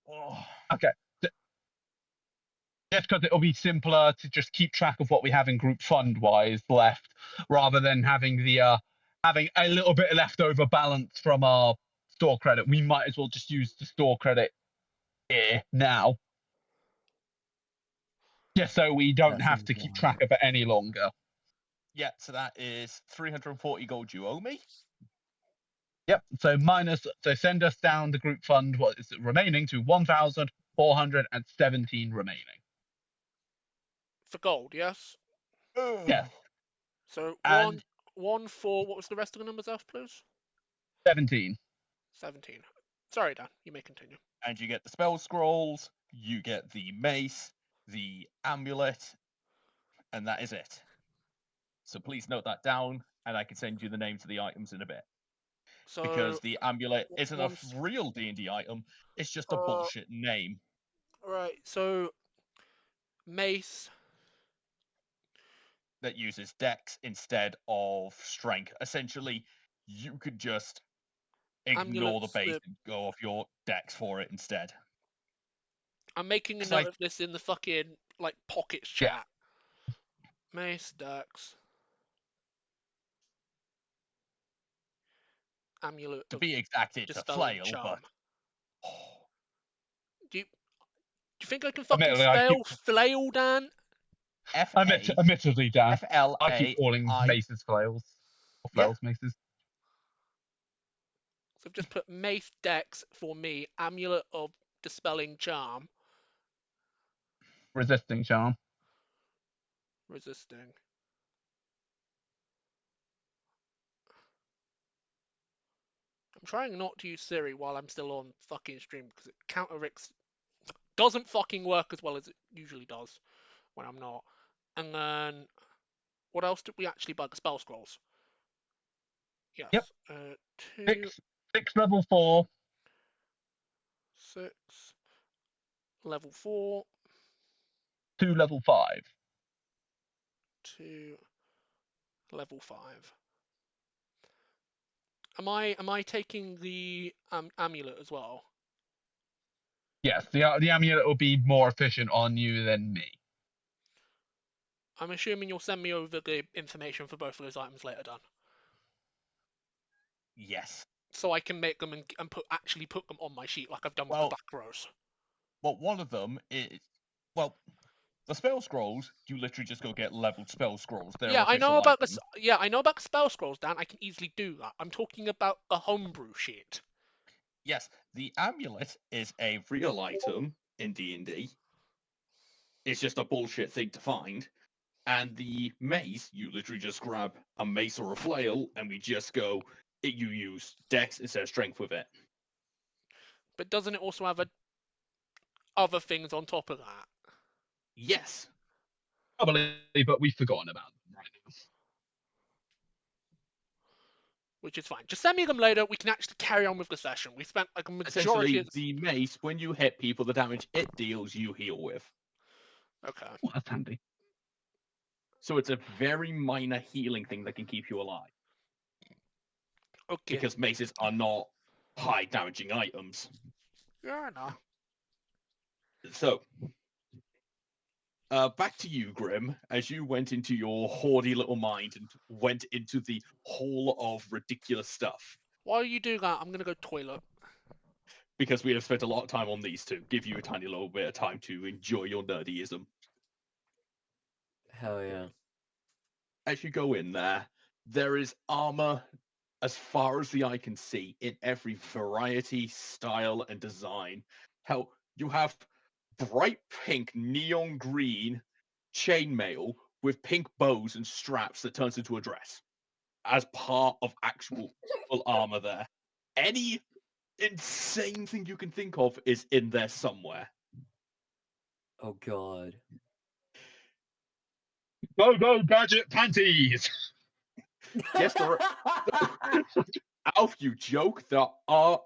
Oh. Okay. Just because it'll be simpler to just keep track of what we have in group fund wise left, rather than having the having a little bit of leftover balance from our store credit. We might as well just use the store credit here now. Just so we don't have to keep track of it any longer. Yeah, so that is 340 gold you owe me. Yep. So send us down the group fund. What is remaining to 1,417 remaining. For gold, yes. Yes. So And 4. What was the rest of the numbers, Alf, please? 17. 17. Sorry, Dan. You may continue. And you get the spell scrolls. You get the mace, the amulet, and that is it. So please note that down, and I can send you the names of the items in a bit. So because the amulet isn't a real D&D item; it's just a bullshit name. Right. So mace that uses dex instead of strength. Essentially, you could just ignore the base and go off your dex for it instead. I'm making a note of this in the fucking pockets chat. Yeah. Mace, dex, amulet. To be exact, it's a flail, charm. But do you think I can fucking spell flail, Dan? Admittedly, Dan, F-L-A-I. I keep calling maces flails. Or flails maces. So I've just put mace dex for me, amulet of dispelling charm. Resisting charm. Resisting. I'm trying not to use Siri while I'm still on fucking stream because it doesn't fucking work as well as it usually does when I'm not. And then what else did we actually buy? The spell scrolls. Yes. Yep. 2. 6 level 4. 6 level 4. 2 level 5. 2 level 5. Am I taking the amulet as well? Yes, the amulet will be more efficient on you than me. I'm assuming you'll send me over the information for both of those items later, Dan. Yes. So I can make them and actually put them on my sheet like I've done with Well- the back rows. Well, one of them is, well, the spell scrolls, you literally just go get leveled spell scrolls. They're Yeah, I know official about items. I know about the spell scrolls, Dan. I can easily do that. I'm talking about the homebrew sheet. Yes, the amulet is a real item in D&D. It's just a bullshit thing to find. And the mace, you literally just grab a mace or a flail, and we just go. You use Dex instead of Strength with it. But doesn't it also have other things on top of that? Yes. Probably, but we've forgotten about them right now. Which is fine. Just send me them later. We can actually carry on with the session. We spent like a majority Essentially, of the mace, when you hit people, the damage it deals, you heal with. Okay. Well, that's handy. So it's a very minor healing thing that can keep you alive. Okay. Because maces are not high damaging items. Yeah, I know. So, back to you, Grim, as you went into your hoardy little mind and went into the hall of ridiculous stuff. While you do that, I'm gonna go toilet. Because we have spent a lot of time on these two. Give you a tiny little bit of time to enjoy your nerdyism. Hell yeah. As you go in there, there is armor as far as the eye can see in every variety, style, and design. Hell, you have bright pink, neon green chainmail with pink bows and straps that turns into a dress as part of actual full armor there. Any insane thing you can think of is in there somewhere. Oh god. Go gadget panties. Yes, there are. Alf, you joke. There are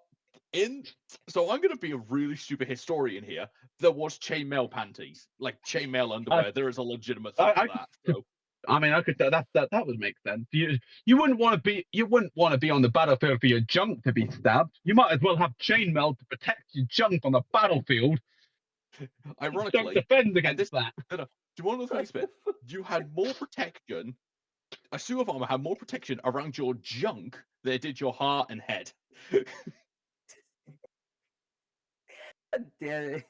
in. So I'm going to be a really stupid historian here. There was chainmail panties, like chainmail underwear. There is a legitimate thing for that. So. I mean, I could that would make sense. You wouldn't want to be on the battlefield for your junk to be stabbed. You might as well have chainmail to protect your junk on the battlefield. Ironically, Don't defend against that. Do you want to know the funniest bit? You had more protection. A suit of armor had more protection around your junk than it did your heart and head. Damn it.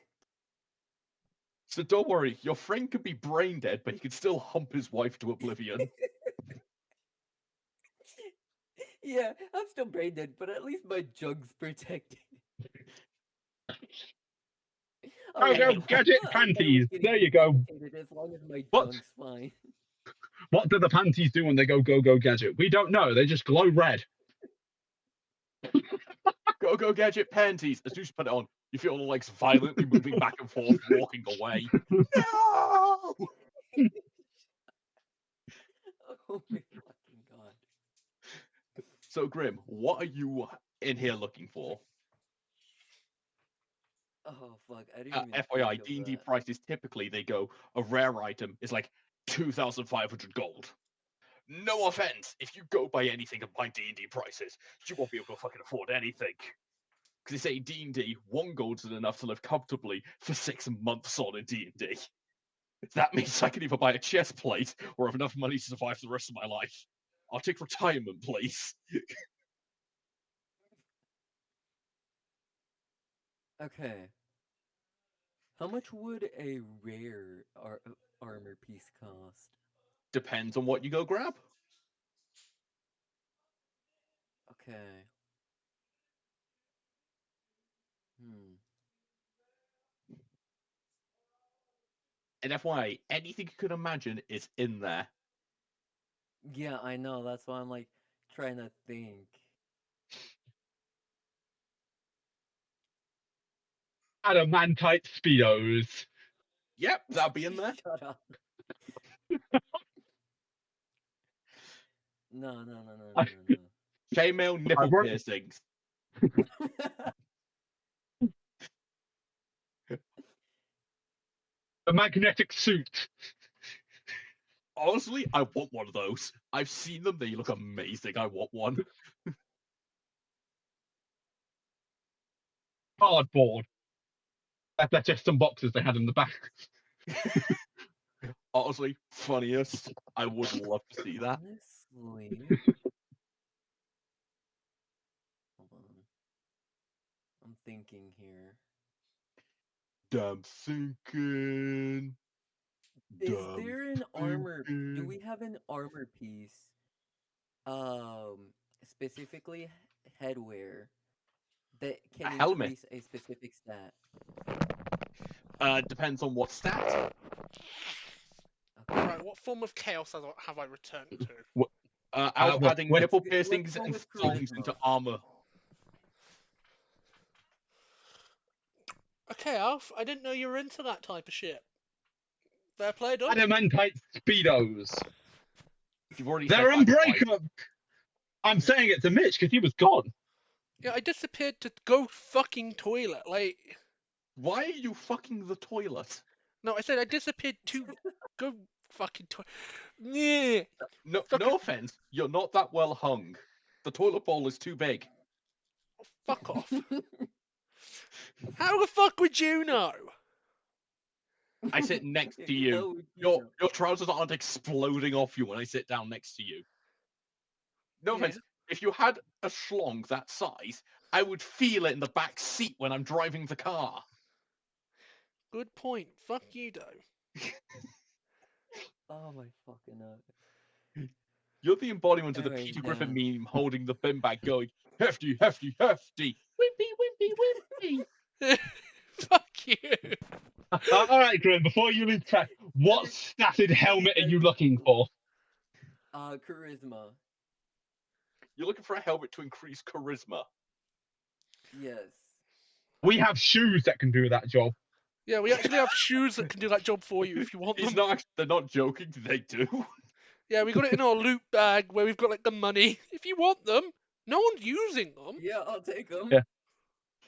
So don't worry, your friend could be brain dead, but he could still hump his wife to oblivion. Yeah, I'm still brain dead, but at least my junk's protected. Gadget panties. There you go. As long as my What? junk's fine. What do the panties do when they go gadget? We don't know. They just glow red. Go gadget panties. As soon as you put it on, you feel the legs violently moving back and forth, walking away. No! Oh my fucking god. So Grim, what are you in here looking for? Oh fuck, I didn't even FYI, think of D&D that. prices typically they go a rare item is like 2,500 gold. No offense, if you go by anything of my D&D prices, you won't be able to fucking afford anything. Because they say D&D, 1 gold is enough to live comfortably for 6 months on in D&D. That means I can either buy a chest plate or have enough money to survive the rest of my life. I'll take retirement, please. Okay. How much would a rare armor piece cost? Depends on what you go grab. Okay. Hmm. And FYI, anything you could imagine is in there. Yeah, I know. That's why I'm like trying to think. Adamantite speedos. Yep, that'll be in there. Shut up. No. Chainmail nipple piercings. A magnetic suit. Honestly, I want one of those. I've seen them. They look amazing. I want one. cardboard. They're just some boxes they had in the back. Honestly, funniest. I would love to see that. Honestly. Hold on. I'm thinking here. Damn thinking. Is there an armor? Do we have an armor piece? Specifically headwear that can helmet. increase a specific stat. Depends on what stat. Right, what form of chaos have I returned to? Alf adding nipple piercings go and with thongs charisma. into armor. Okay, Alf, I didn't know you were into that type of shit. Fair play, dog. Adamantite speedos. You've already They're said that twice. unbreakable. I'm saying it to Mitch because he was gone. Yeah, I disappeared to go fucking toilet. Like, why are you fucking the toilet? No, I said I disappeared to go fucking toilet. Yeah. No offense, you're not that well hung. The toilet bowl is too big. Fuck off. How the fuck would you know? I sit next to you. Your trousers aren't exploding off you when I sit down next to you. No offense, if you had a schlong that size, I would feel it in the back seat when I'm driving the car. Good point. Fuck you, though. Oh my fucking You're the embodiment of the Anyways, Peter Griffin Dan. meme holding the bin bag going, hefty, hefty, hefty, wimpy, wimpy, wimpy. Fuck you. All right, Grim, before you lose track, what statted helmet are you looking for? Charisma. You're looking for a helmet to increase charisma. Yes. We have shoes that can do that job. Yeah, we actually have shoes that can do that job for you if you want them. They're not joking, they do. Yeah, we got it in our loot bag where we've got like the money. If you want them, no one's using them. Yeah, I'll take them. Yeah.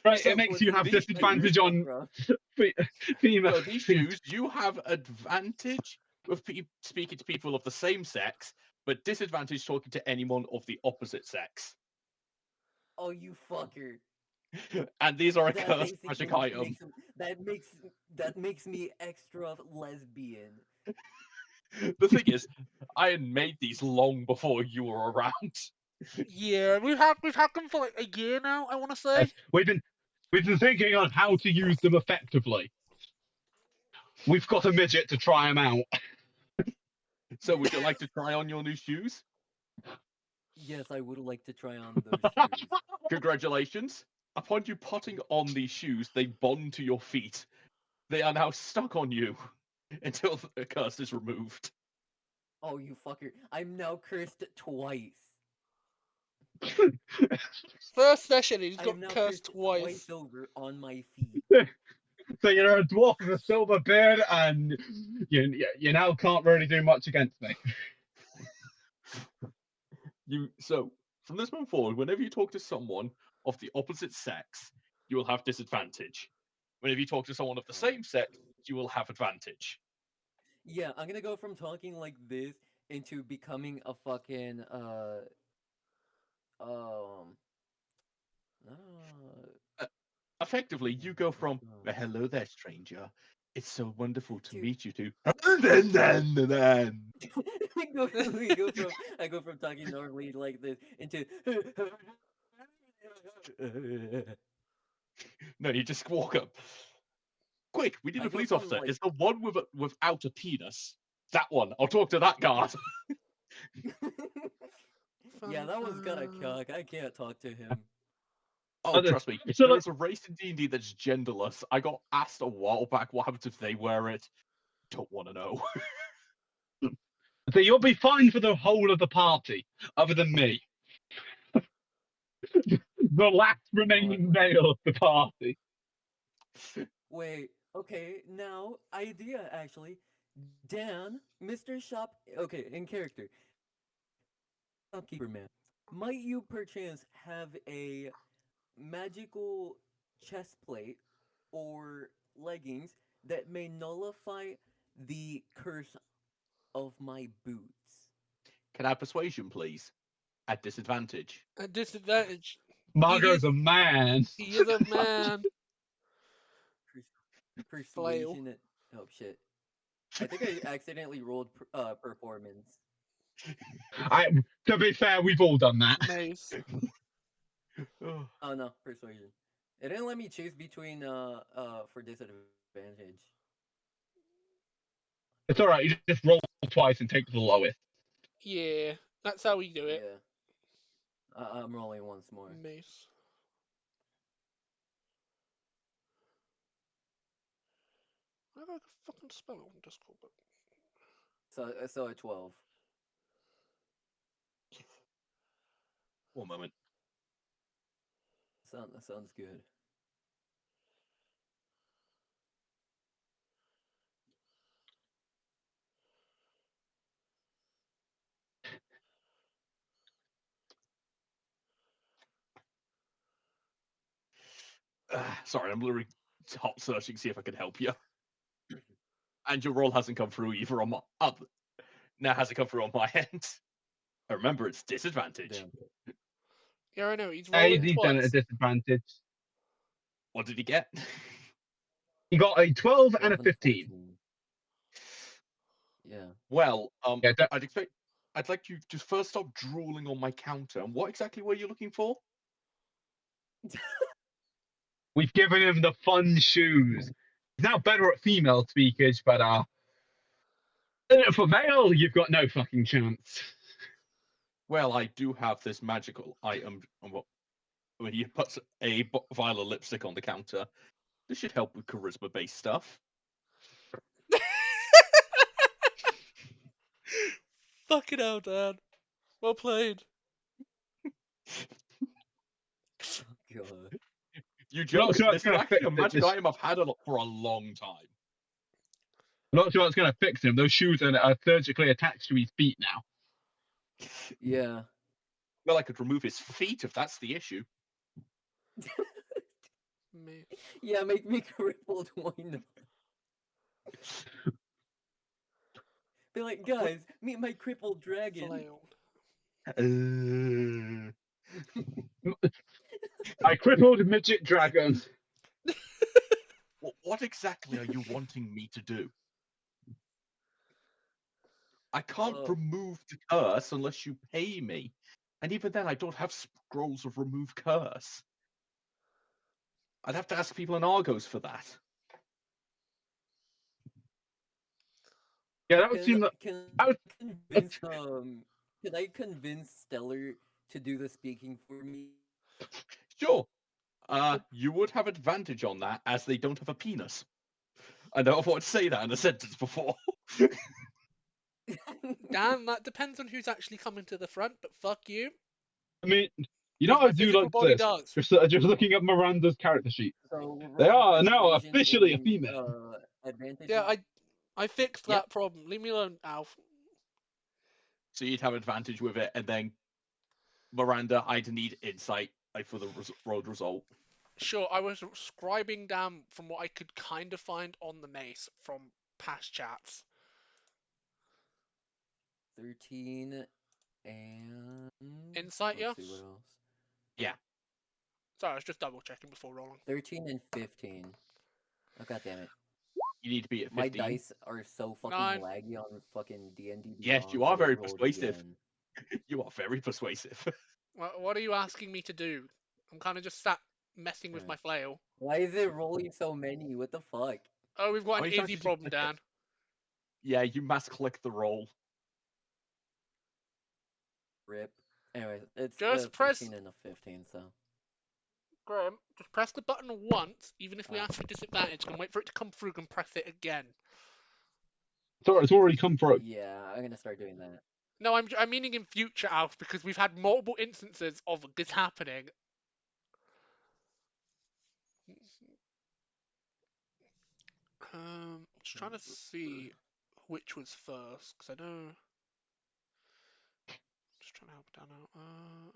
Right, So it makes you have these disadvantage on female. So these shoes, you have advantage with speaking to people of the same sex, but disadvantage talking to anyone of the opposite sex. Oh, you fucker. And these are a That cursed basically magic just item. that makes me extra lesbian. Oh, The thing is, I had made these long before you were around. Yeah, we've had them for like a year now, I want to say. We've been thinking on how to use them effectively. We've got a midget to try them out. So would you like to try on your new shoes? Yes, I would like to try on those shoes. Congratulations. Upon you putting on these shoes, they bond to your feet. They are now stuck on you until the curse is removed. Oh, you fucker. I'm now cursed twice. First session, he's I got am now cursed twice. twice over on my feet. So you're a dwarf with a silver beard, and you now can't really do much against me. So from this moment forward, whenever you talk to someone of the opposite sex, you will have disadvantage. Whenever you talk to someone of the same sex, you will have advantage. Yeah, I'm gonna go from talking like this into becoming a fucking Effectively, you go from "Hello there, stranger. It's so wonderful to meet you" to then. I go from talking normally like this into No, you just walk up. Quick, we need I a go police from, officer. like- Is the one without a penis? That one. I'll talk to that guard. Yeah, that one's got a cock. I can't talk to him. Oh, trust me. There's a race in D&D that's genderless. I got asked a while back what happens if they wear it. Don't want to know. So you'll be fine for the whole of the party, other than me. The last remaining male of the party. Wait, okay, now, idea actually. Dan, Mr. Shop, okay, in character. Shopkeeper man, might you perchance have a magical chest plate or leggings that may nullify the curse of my boots? Can I have persuasion, please? At disadvantage. At disadvantage. Margot's a man. He is a man. Flail. Persuasion. Oh shit! I think I accidentally rolled performance. To be fair, we've all done that. Mace. Oh no, persuasion. It didn't let me choose between for disadvantage. It's alright, you just roll twice and take the lowest. Yeah, that's how we do it. Yeah. I'm rolling once more. Mace. I got a fucking spell it on Discord, but So a 12. One moment. Sounds good. Sorry, I'm literally top searching to see if I can help you. And your roll hasn't come through either on my now hasn't come through on my end. Remember, it's disadvantage. Damn. Yeah, I know. He's Hey, rolling he's done at a twice. disadvantage. What did he get? He got a 12 and a 12 and 15. 14. Yeah. Well, Yeah, I'd like you to first stop drooling on my counter. And what exactly were you looking for? we've given him the fun shoes. He's now better at female speakers, but for male, you've got no fucking chance. Well, I do have this magical item. When you put a vial of lipstick on the counter, this should help with charisma-based stuff. Fucking hell, Dan. Well played. God. You I'm not joke. sure it's This is gonna actually a fix it. magic item I've had for a long time. I'm not sure what's gonna fix him. Those shoes are surgically attached to his feet now. Yeah. Well, I could remove his feet if that's the issue. Mace. Yeah, make me crippled. Why not? Be like, guys, meet my crippled dragon. Flailed. I crippled midget dragon. What exactly are you wanting me to do? I can't remove the curse unless you pay me. And even then, I don't have scrolls of remove curse. I'd have to ask people in Argos for that. Yeah, that would seem that. Can That would, convince can I convince Stellar to do the speaking for me? Sure. You would have advantage on that as they don't have a penis. I know I've wanted to say that in a sentence before. Dan, that depends on who's actually coming to the front, but fuck you. I mean, you Because know, I my do physical like body this. does. Just looking at Miranda's character sheet. So They roll are now persuasion officially a and female. advantage. Yeah, I fixed Yep. that problem. Leave me alone, Alf. So you'd have advantage with it, and then Miranda, I'd need insight for the road result. Sure, I was scribing down from what I could kind of find on the mace from past chats. 13 and Insight, let's yeah? see what else. Yeah. Sorry, I was just double checking before rolling. 13 and 15. Oh god damn it. You need to be at 15. My dice are so fucking 9. laggy on fucking DND. Yes, you are very persuasive. You are very persuasive. What are you asking me to do? I'm kind of just sat messing with my flail. Why is it rolling so many? What the fuck? Oh, we've got Oh, an you easy actually problem, clicked it. Dan. Yeah, you mass click the roll. Rip. Anyways, it's Just 13 and a 15, so. Graham, just press the button once, even if we ask for disadvantage, and wait for it to come through and press it again. Sorry, it's already come through. Yeah, I'm gonna start doing that. No, I'm meaning in future, Alf, because we've had multiple instances of this happening. Just trying to see which was first, because I know. Just trying to help Dan out.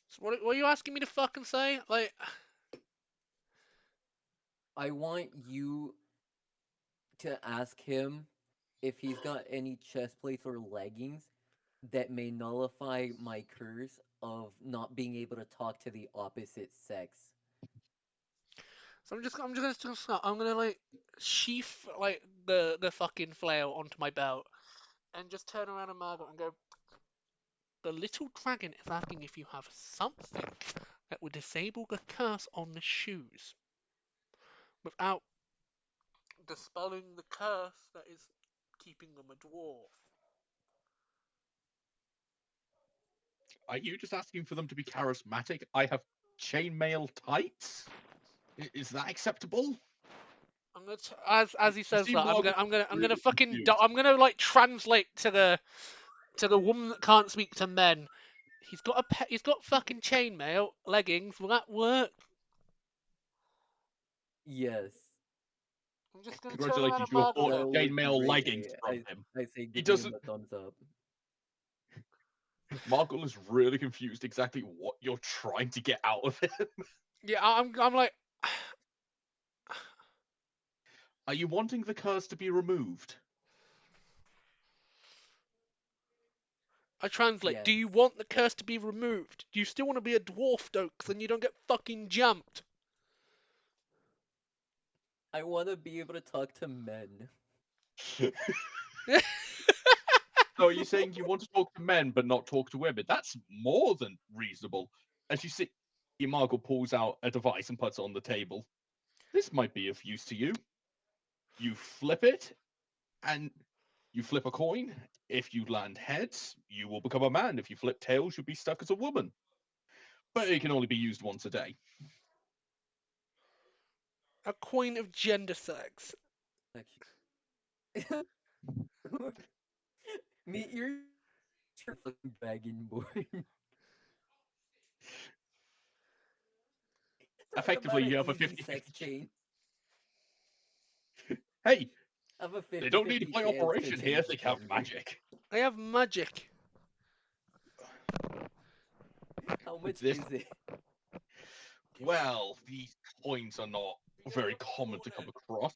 So what are you asking me to fucking say? Like, I want you to ask him if he's got any chest plates or leggings that may nullify my curse of not being able to talk to the opposite sex. So I'm gonna like sheath like the fucking flail onto my belt and just turn around to Margot and go, the little dragon is asking if you have something that would disable the curse on the shoes without dispelling the curse that is keeping them a dwarf. Are you just asking for them to be charismatic? I have chainmail tights. Is that acceptable? I'm gonna as he says see that, Margaret I'm gonna really fucking confused. I'm gonna like translate to the woman that can't speak to men. He's got fucking chainmail leggings. Will that work? Yes. I'm just gonna turn around Congratulations, at you Margot bought and go, That worked chainmail leggings greatly. from him. I say He give him doesn't. a thumbs up. Margot is really confused exactly what you're trying to get out of him. yeah, I'm like, Are you wanting the curse to be removed? I translate. Yes. Do you want the curse to be removed? Do you still want to be a dwarf though? 'Cause then you don't get fucking jumped. I want to be able to talk to men. So are you saying you want to talk to men but not talk to women? That's more than reasonable. As you see, Margot pulls out a device and puts it on the table. This might be of use to you. You flip it, and you flip a coin. If you land heads, you will become a man. If you flip tails, you'll be stuck as a woman. But it can only be used once a day. A coin of gender sex. Meet your fucking dragonborn. Talk Effectively, about an you have a easy 50 sex chain. Hey, I have a they don't need to 50-50 play chance to Operation here change if they have gender. magic. I have magic. How much This- is it? Well, these coins are not very common to come across.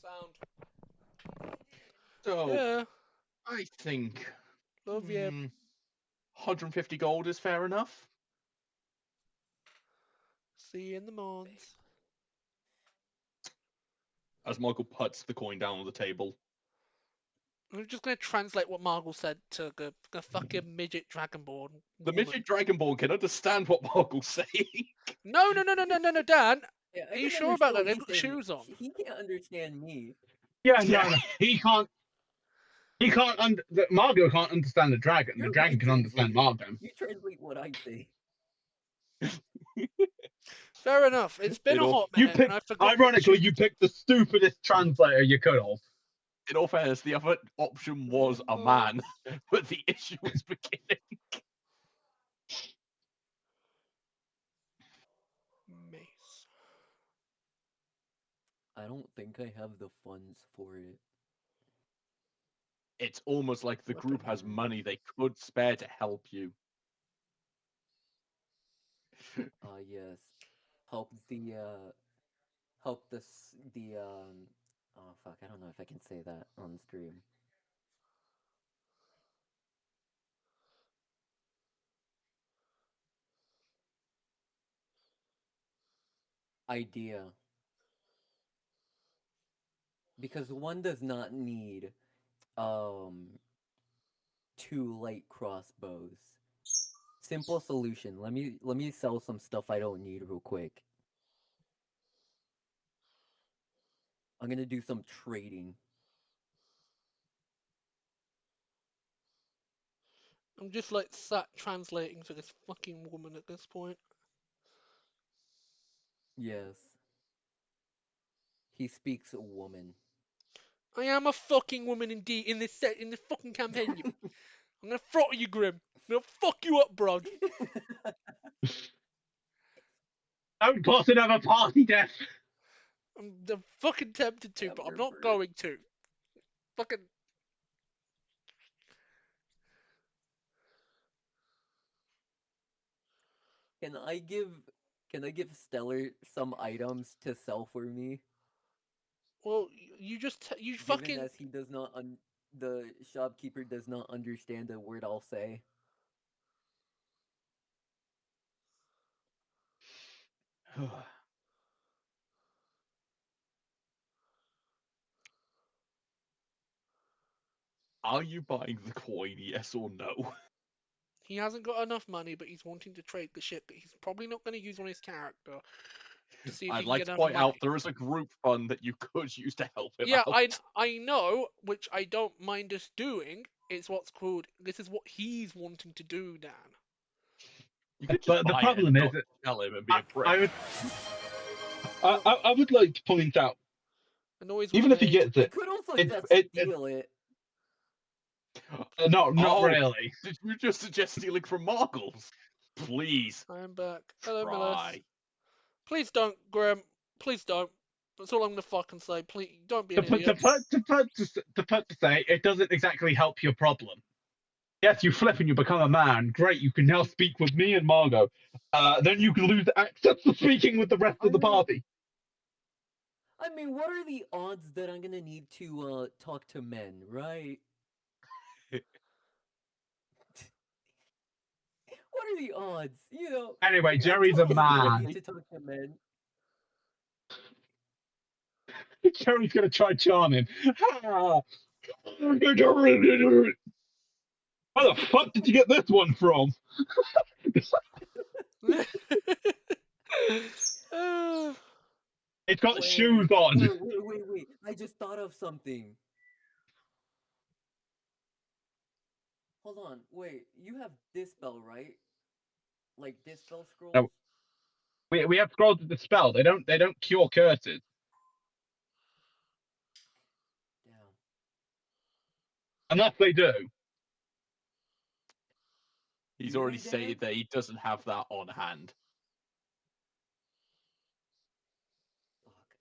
Sound. So, Yeah. I think Love you. 150 gold is fair enough. See you in the morns. As Michael puts the coin down on the table. I'm just gonna translate what Margot said to the fucking midget dragonborn. The woman. midget dragonborn can understand what Margot's saying. No, Dan. Yeah, I Are you can sure about understand that? what They've he's got saying. shoes on. He can't understand me. Yeah, no, he can't. He can't. Margot can't understand the dragon. The You're my dragon can understand translator. Margot. You translate what I say. Fair enough. It's been a hot You minute, and I picked. forgot. Ironically, you picked the stupidest translator you could have. In all fairness, the other option was a man, but the issue was beginning. Mace. I don't think I have the funds for it. It's almost like the group has money they could spare to help you. Yes. Help oh fuck, I don't know if I can say that on stream. Idea. Because one does not need two light crossbows. Simple solution. Let me sell some stuff I don't need real quick. I'm gonna do some trading. I'm just like sat translating to this fucking woman at this point. Yes. He speaks a woman. I am a fucking woman indeed in this fucking campaign. I'm gonna throttle you, Grim. I'm gonna fuck you up, bro. Don't cause another party death. I'm fucking tempted to, but I'm not going to. Fucking. Can I give Stellar some items to sell for me? Well, you just you Given fucking. as he does not the shopkeeper does not understand a word I'll say. Are you buying the coin, yes or no? He hasn't got enough money, but he's wanting to trade the ship that he's probably not going to use on his character to see if he I'd can like get to enough point money. out there is a group fund that you could use to help him Yeah, out. I know, which I don't mind us doing. It's what's called. This is what he's wanting to do, Dan. You could just But the buy it problem and is, not tell him and be a prick. I would like to point out, Annoys even if he gets I it, could also it, just it, steal it. not Oh, really. Did you just suggest stealing from Margles? Please. I'm back. Hello, Millis. Try. Please don't, Graham. Please don't. That's all I'm gonna fucking say. Please don't be To an put to idiot. say, it doesn't exactly help your problem. Yes, you flip and you become a man. Great, you can now speak with me and Margot. Then you can lose access to speaking with the rest of the party. I mean, what are the odds that I'm gonna need to talk to men, right? What are the odds? You know. Anyway, I Jerry's a totally gonna man. need to talk to men. Jerry's gonna try charm him. Where the fuck did you get this one from? It's got shoes on. Wait. I just thought of something. Hold on, wait. You have Dispel, right? Like Dispel scrolls? No, we have scrolls to dispel. They don't cure curses. Unless they do. He's Do already they, Dan? stated that he doesn't have that on hand.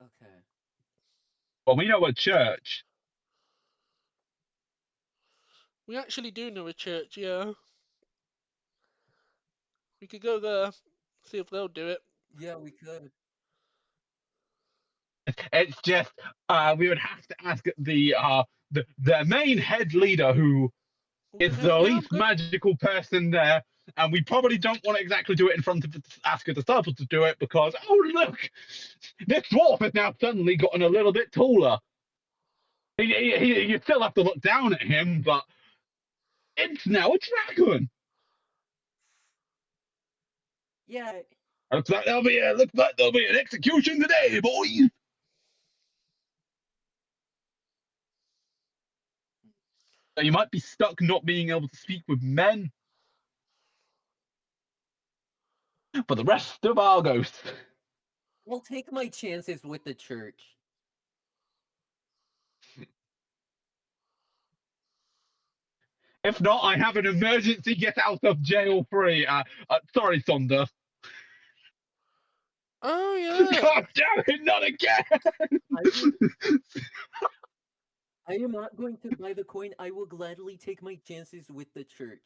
Okay. Well, we know a church. We actually do know a church, yeah. We could go there, see if they'll do it. Yeah, we could. It's just we would have to ask the main head leader, who is Okay, the yeah, I'm least good. magical person there, and we probably don't want to exactly do it in front of ask the disciples to do it because look, this dwarf has now suddenly gotten a little bit taller. You still have to look down at him, but it's now a dragon. Yeah. Looks like there'll be an execution today, boys. So you might be stuck not being able to speak with men. For the rest of Argos. I'll take my chances with the church. If not, I have an emergency get out of jail free. Sorry, Sonder. Oh yeah. God damn it, not again! I am not going to buy the coin. I will gladly take my chances with the church.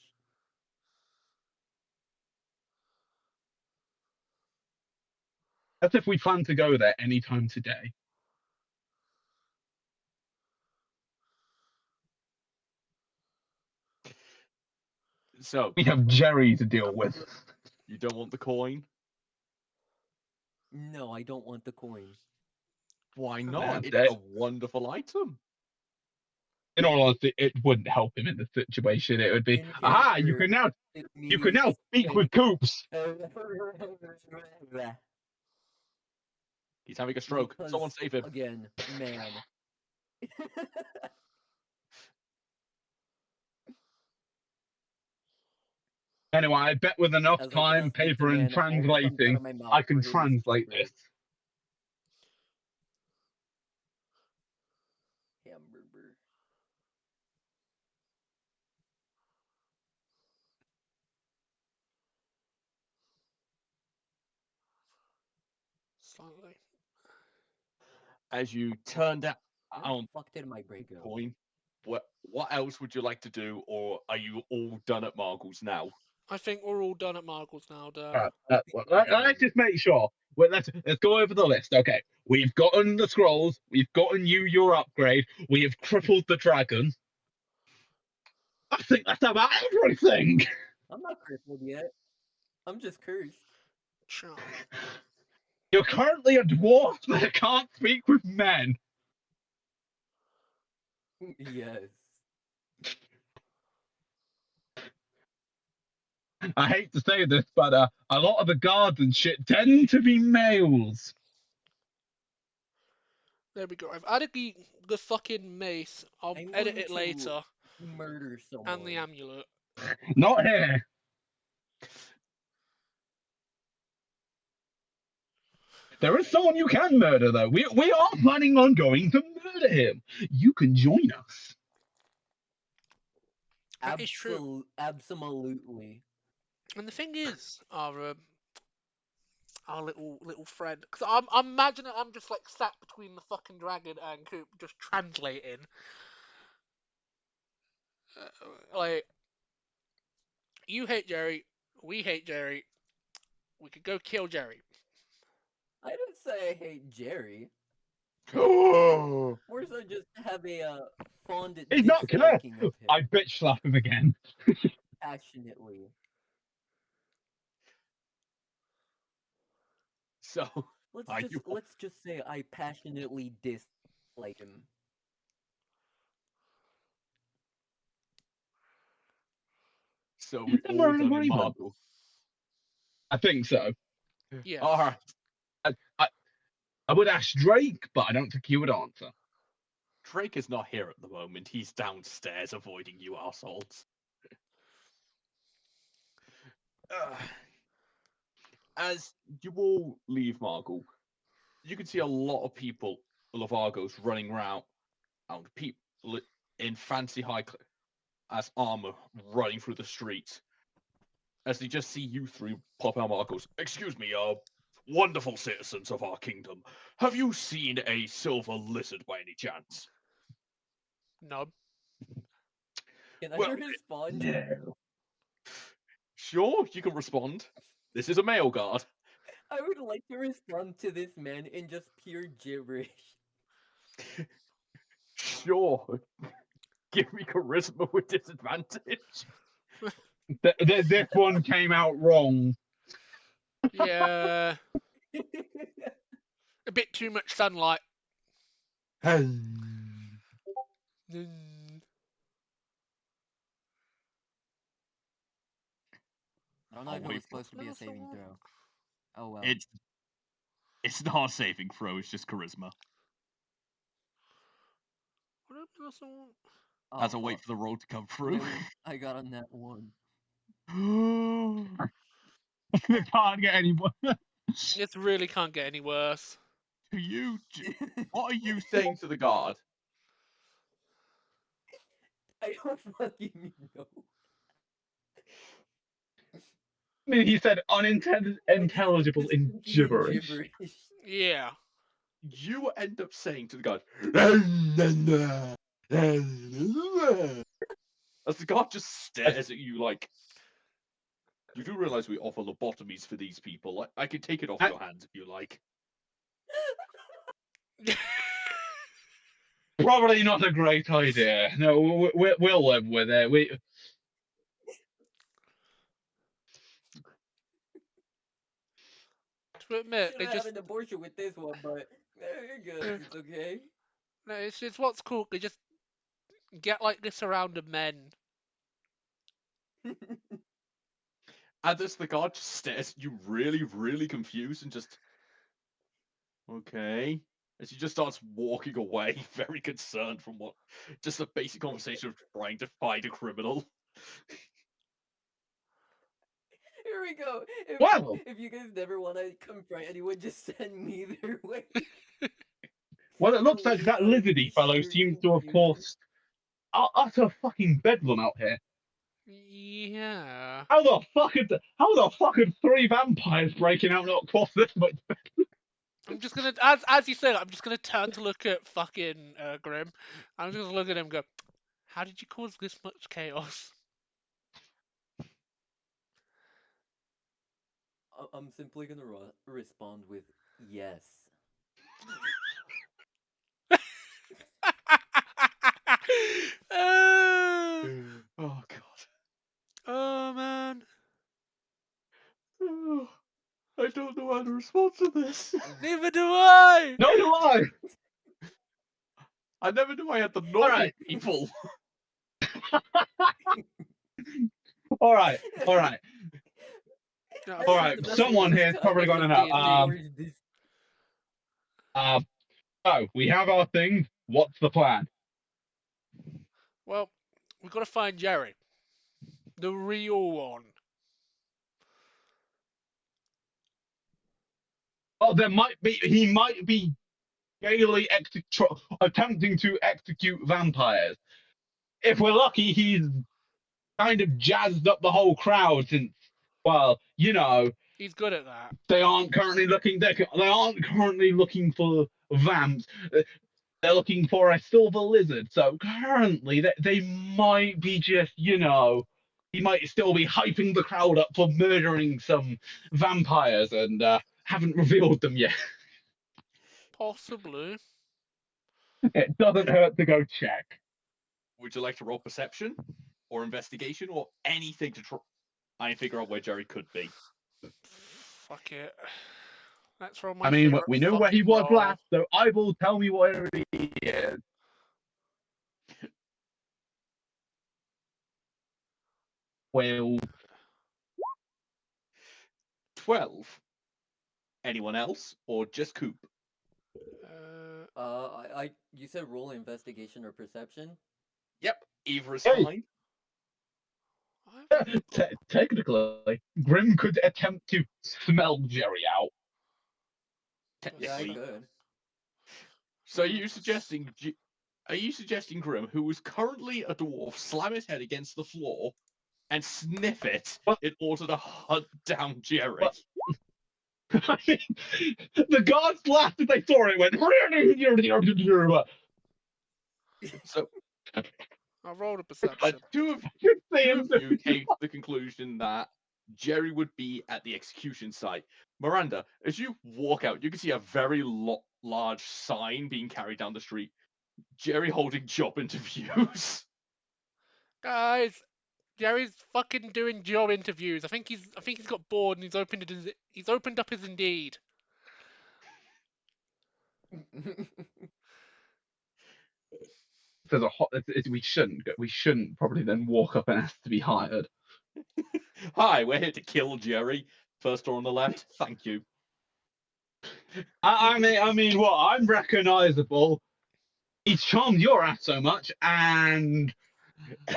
As if we plan to go there anytime today. So we have Jerry to deal with. You don't want the coin? No, I don't want the coin. Why not? It's That- a wonderful item. In all honesty, it wouldn't help him in this situation. It would be, In aha! You character, can now speak with Coops. He's having a stroke. Because, Someone save him. Again, man. Anyway, I bet with enough As I time, cannot speak to paper, and men, all that comes out translating, of my mouth I can are hideous translate gibberish. this. Hamburger. Slightly. As you turned out Where the fuck did my brain go? coin, what else would you like to do, or are you all done at Margles now? I think we're all done at Margles now, Dan. Let's just make sure. Well, let's go over the list. Okay, we've gotten the scrolls. We've gotten you your upgrade. We have crippled the dragon. I think that's about everything. I'm not crippled yet. I'm just cursed. Charm. You're currently a dwarf that can't speak with men. Yes. I hate to say this, but a lot of the guards and shit tend to be males. There we go. I've added the fucking mace. I'll I'm edit going it to later. murder And the someone. amulet. Not here. There is someone you can murder, though. We are planning on going to murder him. You can join us. That is true. Absolutely. And the thing is, our little friend, because I'm imagining I'm just like sat between the fucking dragon and Coop, just translating. Like, you hate Jerry, we hate Jerry. We could go kill Jerry. I didn't say I hate Jerry. Oh. Or so just have a fond He's not gonna. disliking of him. I bitch slap him again. Passionately. So let's just say I passionately dislike him. So we've all done Marvel. Marvel. I think so. Yeah. All right. I would ask Drake, but I don't think he would answer. Drake is not here at the moment. He's downstairs avoiding you assholes. As you all leave Margle, you can see a lot of people, Lavargos, running around, and people in fancy high-class armor running through the streets. As they just see you three pop out, Margles. Excuse me, wonderful citizens of our kingdom. Have you seen a silver lizard by any chance? No. Can I respond? No. Sure, you can respond. This is a male guard. I would like to respond to this man in just pure gibberish. Sure. Give me charisma with disadvantage. This one came out wrong. Yeah. A bit too much sunlight. I don't know if it was supposed to be a saving throw. Oh well. It's not a saving throw, it's just charisma. As I wait for the roll to come through. No, I got on that one. It can't get any worse. It really can't get any worse. To you, what are you saying to the guard? I don't fucking know. I mean, he said unintelligible in gibberish. Yeah. You end up saying to the guard, as the guard just stares at you like, you do realize we offer lobotomies for these people. I can take it off your hands if you like. Probably not a great idea. No, we'll live with it. To admit, Should have an abortion with this one, but you're good. It's okay. No, it's what's cool. They just get like this around the men. And as the guard just stares at you really, really confused and just, okay. As he just starts walking away, very concerned from what, just a basic conversation of trying to find a criminal. Here we go. If you guys never want to confront anyone, just send me their way. Well, it looks like that lizardy fellow seems to have caused utter fucking bedlam out here. Yeah. How the fuck are 3 vampires breaking out not cause this much bedlam? I'm just gonna, as you said, I'm just gonna turn to look at fucking Grim. I'm just gonna look at him and go, how did you cause this much chaos? I'm simply gonna respond with yes. Oh god. Oh man. Oh, I don't know how to respond to this. Neither do I. No, do I. I never knew I had the normal people. All right. All right, someone here's probably going to know. So we have our thing. What's the plan? Well, we've got to find Jerry, the real one. Well, he might be gaily attempting to execute vampires. If we're lucky, he's kind of jazzed up the whole crowd since, well, you know, He's good at that. they aren't currently looking. They aren't currently looking for vamps. They're looking for a silver lizard. So currently, they might be just, you know, he might still be hyping the crowd up for murdering some vampires and haven't revealed them yet. Possibly. It doesn't hurt to go check. Would you like to roll perception or investigation or anything to try and figure out where Jerry could be? Fuck it. Let's roll my I mean, we know where he fucking was roll. last, so I will tell me where he is. Well, 12. Anyone else, or just Coop? You said roll investigation or perception? Yep, either is Hey. fine. Technically, Grim could attempt to smell Jerry out. Technically. Yeah, I could. So are you suggesting Grim, who is currently a dwarf, slam his head against the floor and sniff it in order to hunt down Jerry? I mean, the guards laughed as they saw it. Went. So I rolled a perception. Two of you came to the conclusion that Jerry would be at the execution site. Miranda, as you walk out, you can see a very large sign being carried down the street. Jerry holding job interviews. Guys, Jerry's fucking doing job interviews. I think he's got bored and he's opened up his Indeed. There's we shouldn't probably then walk up and ask to be hired. Hi, we're here to kill Jerry. First door on the left. Thank you. I mean, what? I'm recognizable. He's charmed your ass so much, and I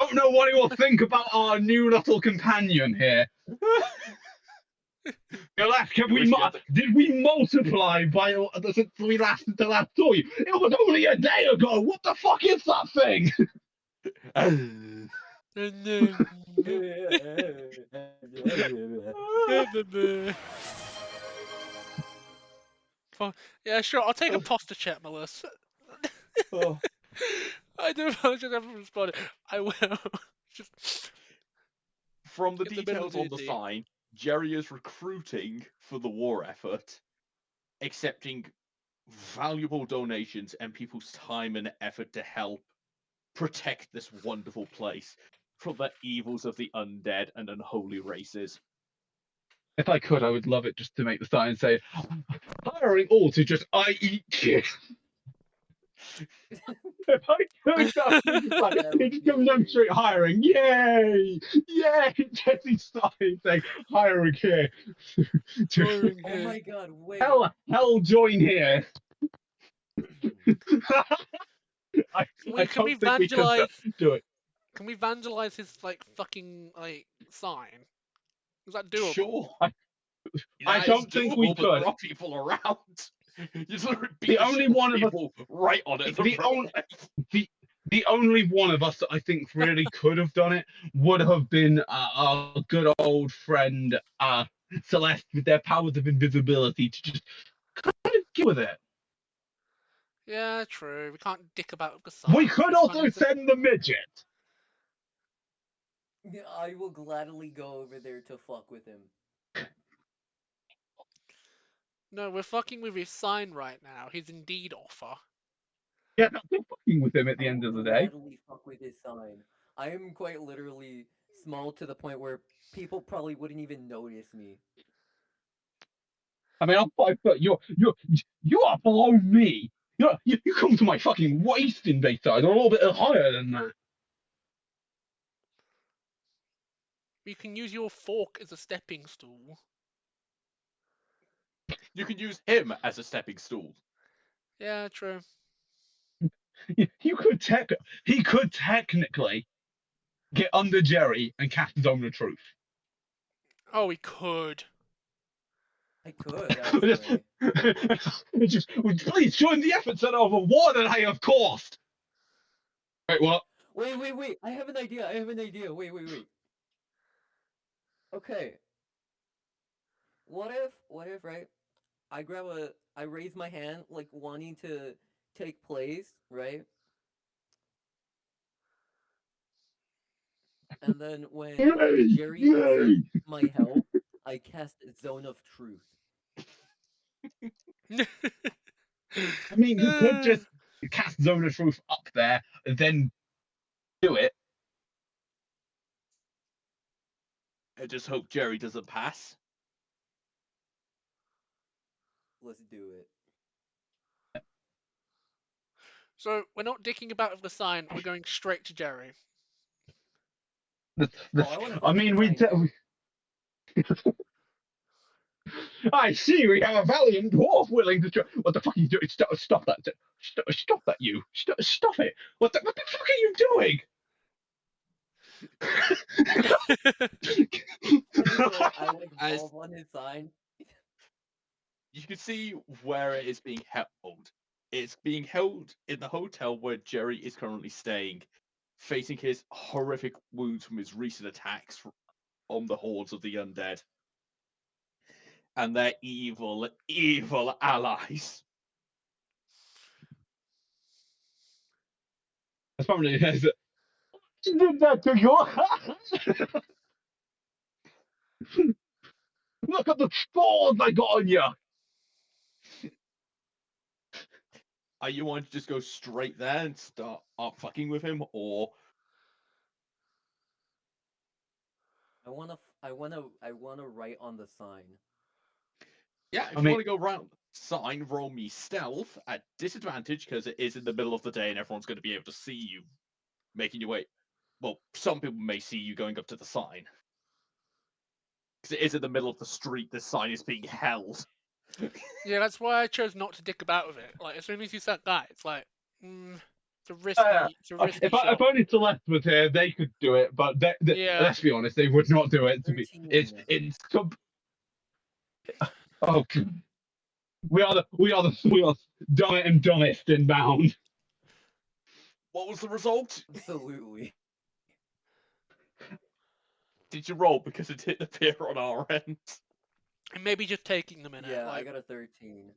don't know what he will think about our new little companion here. Did we multiply by since we last saw you? It was only a day ago. What the fuck is that thing? Yeah, sure. I'll take a posture check, Melissa. I do apologize for responding. I will. Just from the details on the sign, Jerry is recruiting for the war effort, accepting valuable donations and people's time and effort to help protect this wonderful place from the evils of the undead and unholy races. If I could, I would love it just to make the sign say, hiring all to just I eat shit. If I could, it's come down straight hiring. Yay! Yay! Jesse started saying hiring here. Oh my god, wait. Hell join here. Can we vandalize? Do it. Can we vandalize his fucking sign? Is that doable? Sure. I don't think we could. There are people around. The only one of us right on it. The only one of us that I think really could have done it would have been our good old friend Celeste with their powers of invisibility to just kind of deal with it. Yeah, true. We can't dick about with the sign. We could also send the midget. I will gladly go over there to fuck with him. No, we're fucking with his sign right now. His Indeed offer. Yeah, no, we're fucking with him at the end of the day. Gladly fuck with his sign. I am quite literally small to the point where people probably wouldn't even notice me. I mean, I'm 5 foot. You are below me. You come to my fucking waist in base size. I'm a little bit higher than that. You can use your fork as a stepping stool. You can use him as a stepping stool. Yeah, true. He could technically get under Jerry and cast Zone of Truth. Oh, we could. I could, actually. Just, please join the efforts of a warden I have caused. Wait, what? Wait. I have an idea. Wait. Okay. What if, right? I raise my hand, like, wanting to take place, right? And then when Jerry accepts my help, I cast Zone of Truth. I mean, you could just cast Zone of Truth up there and then do it. I just hope Jerry doesn't pass. Let's do it. So we're not dicking about with the sign. We're going straight to Jerry. I mean, I see we have a valiant dwarf willing to try. What the fuck are you doing? Stop that! Stop that! You stop it! What the fuck are you doing? I like bulb on his sign. You can see where it is being held. It's being held in the hotel where Jerry is currently staying, facing his horrific wounds from his recent attacks on the hordes of the undead and their evil, evil allies. That's probably did that to your. Look at the scores I got on you. Are you wanting to just go straight there and start fucking with him, or I wanna write on the sign. yeah, if you want to go round sign, roll me stealth at disadvantage because it is in the middle of the day and everyone's going to be able to see you making your way. Well, some people may see you going up to the sign because it is in the middle of the street. The sign is being held. Yeah, that's why I chose not to dick about with it. Like, as soon as you said that, it's like, it's a risky shot. If only Celeste was here, they could do it. But Yeah. let's be honest, they would not do it. It's oh, we are dumb and dumbest inbound. What was the result? Absolutely. Did you roll because it didn't appear on our end? And maybe just taking them in it. Yeah, like... I got a 13.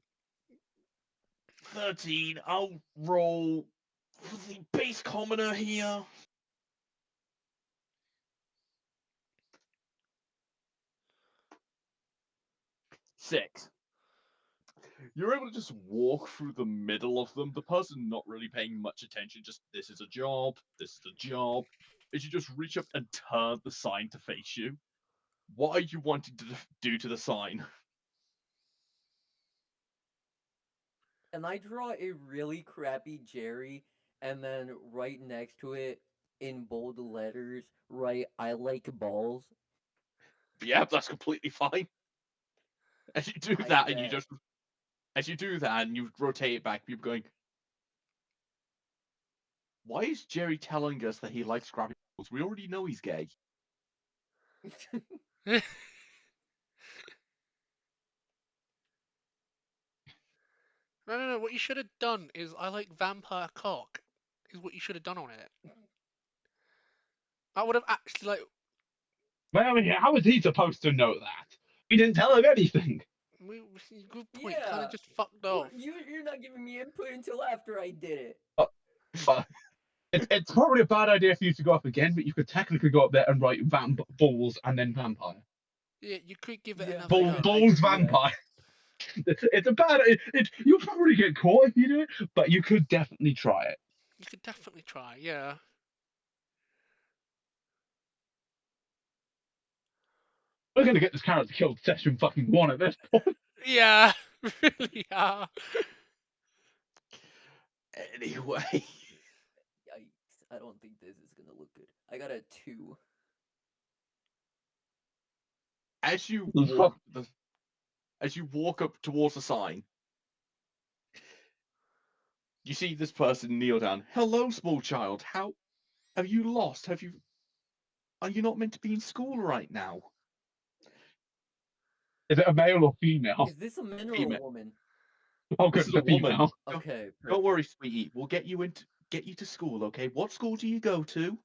13. I'll roll for the base commoner here. Six. You're able to just walk through the middle of them. The person not really paying much attention, just this is a job, this is a job. As you just reach up and turn the sign to face you. What are you wanting to do to the sign? And I draw a really crappy Jerry, and then right next to it, in bold letters, write "I like balls." Yeah, that's completely fine. As you do that, and you just as you do that, and you rotate it back, you're going. Why is Jerry telling us that he likes grabbing balls? We already know he's gay. No. What you should have done is I like vampire cock. Is what you should have done on it. I would have actually like. Well, I mean, how was he supposed to know that? We didn't tell him anything. Good point. Yeah. Kind of just fucked off. You're not giving me input until after I did it. But it's probably a bad idea for you to go up again, but you could technically go up there and write balls and then vampire. Yeah, you could give it another go. Balls vampire. It's a bad. You'll probably get caught if you do it, but you could definitely try it. You could definitely try, yeah. We're gonna get this character killed session fucking one at this point. Yeah, really are. Anyway. Yikes. I don't think this is gonna look good. I got a 2. As you The fuck? walk up towards the sign, you see this person kneel down. Hello, small child. How have you lost? Are you not meant to be in school right now? Is it a male or female? Is this a man or a Female. woman? Oh, good. This is It's a a woman. female. Okay, Don't worry, perfect. sweetie. We'll get you to school, okay? What school do you go to?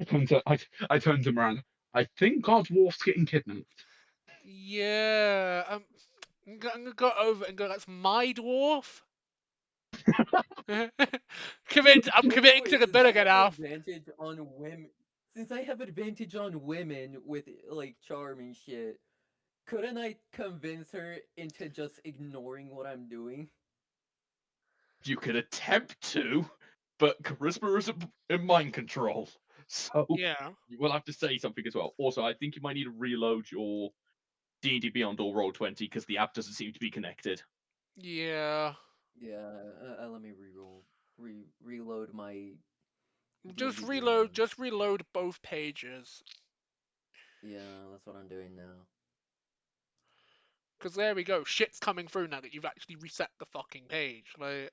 I turned him around. I think our dwarf's getting kidnapped. Yeah, I'm gonna go over and go, that's my dwarf. I'm committing to the Since I vinegar have now. advantage on women, since I have advantage on women with like charm and shit, couldn't I convince her into just ignoring what I'm doing? You could attempt to, but charisma is in mind control. So Yeah. you will have to say something as well. Also, I think you might need to reload your D&D Beyond or Roll20 because the app doesn't seem to be connected. Yeah. Yeah, let me reload my Just D&D reload. Beyond. Just reload both pages. Yeah, that's what I'm doing now. Because there we go. Shit's coming through now that you've actually reset the fucking page. Like.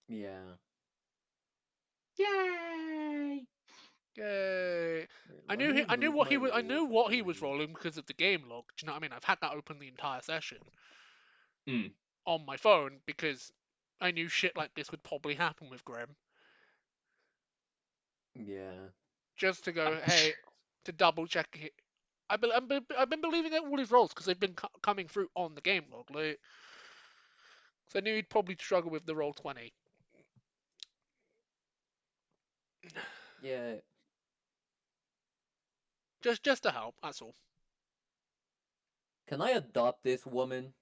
Yeah. Yay! Yay! I Let knew me I knew remove what my he was. I roll knew what he was 20. rolling because of the game log. Do you know what I mean? I've had that open the entire session Hmm. on my phone because I knew shit like this would probably happen with Grim. Yeah. Just to go, hey, to double check it. I've been believing that all his rolls because they've been coming through on the game log. Like, so I knew he'd probably struggle with the roll 20. Yeah. Just to help. That's all. Can I adopt this woman?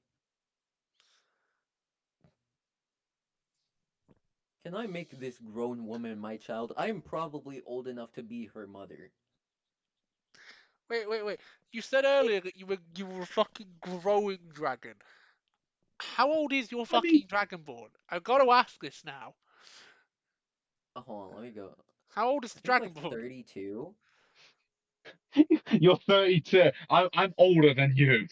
Can I make this grown woman my child? I am probably old enough to be her mother. Wait. You said earlier that you were a fucking growing dragon. How old is your fucking dragonborn? I've got to ask this now. Oh, hold on, let me go. How old is I the think like dragonborn? 32. You're 32. I'm older than you.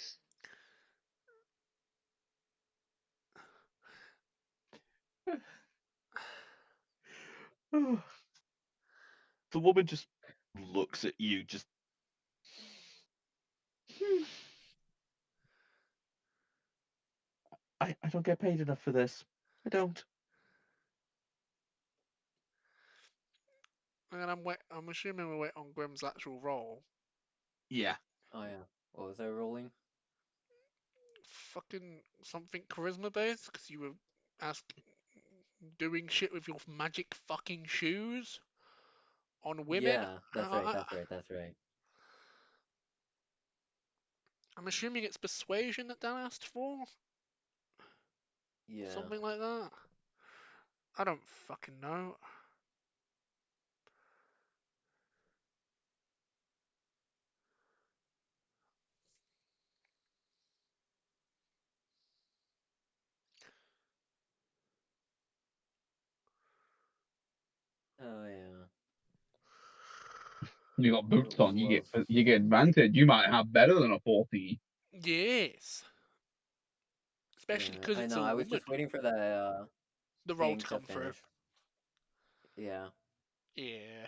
The woman just looks at you, just. I don't get paid enough for this. I don't. And I'm assuming we wait on Grim's actual roll. Yeah. Oh yeah. What was I rolling? Fucking something charisma based because you were doing shit with your magic fucking shoes on women. Yeah, that's right, that's right, that's right. I'm assuming it's persuasion that Dan asked for. Yeah. Something like that. I don't fucking know. Oh yeah. You got boots Would on. love. You get advantage. You might have better than a 14. Yes. Especially Yeah, because I it's know. a I was woman. just waiting for that The roll thing to to come through. finish. Yeah. Yeah.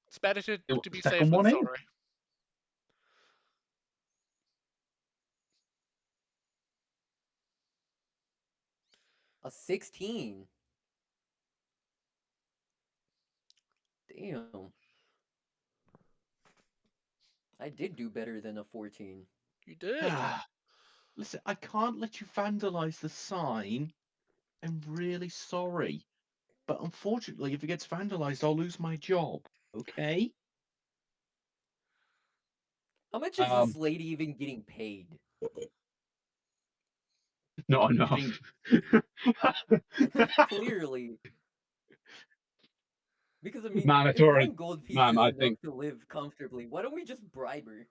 It's better to be safe Second than one in? sorry. A 16. Damn. I did do better than a 14. You did. Listen, I can't let you vandalize the sign. I'm really sorry. But unfortunately, if it gets vandalized, I'll lose my job. Okay? How much is this lady even getting paid? Not enough. Clearly. Because I mean, Man, it's if already. one gold piece Man, is I enough think. to live comfortably, why don't we just bribe her?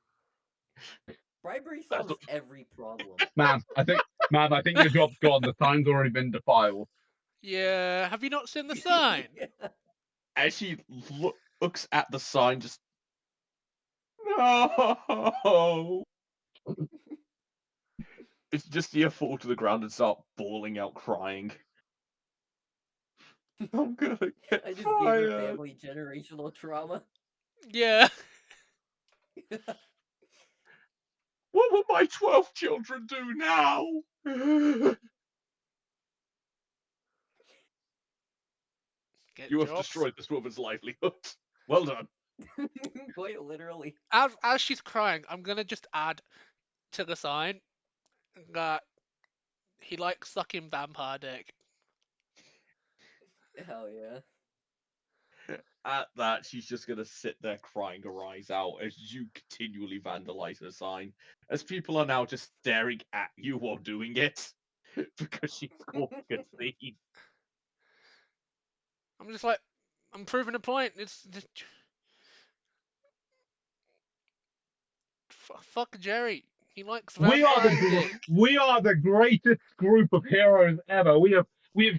Bribery That's solves every problem. Man, I think your job's gone. The sign's already been defiled. Yeah. Have you not seen the sign? As she looks at the sign, just. No! It's just you fall to the ground and start bawling out crying. I'm gonna get I just gave her fired. family generational trauma. Yeah. What will my 12 children do now? Get You have jobs. destroyed this woman's livelihood. Well done. Quite literally. As she's crying, I'm gonna just add to the sign that he likes sucking vampire dick. Hell yeah. At that, she's just gonna sit there crying her eyes out as you continually vandalize her sign. As people are now just staring at you while doing it. Because she's causing a scene. I'm just like, I'm proving a point. Fuck Jerry. He likes We are vampire dick. we are the greatest group of heroes ever. We have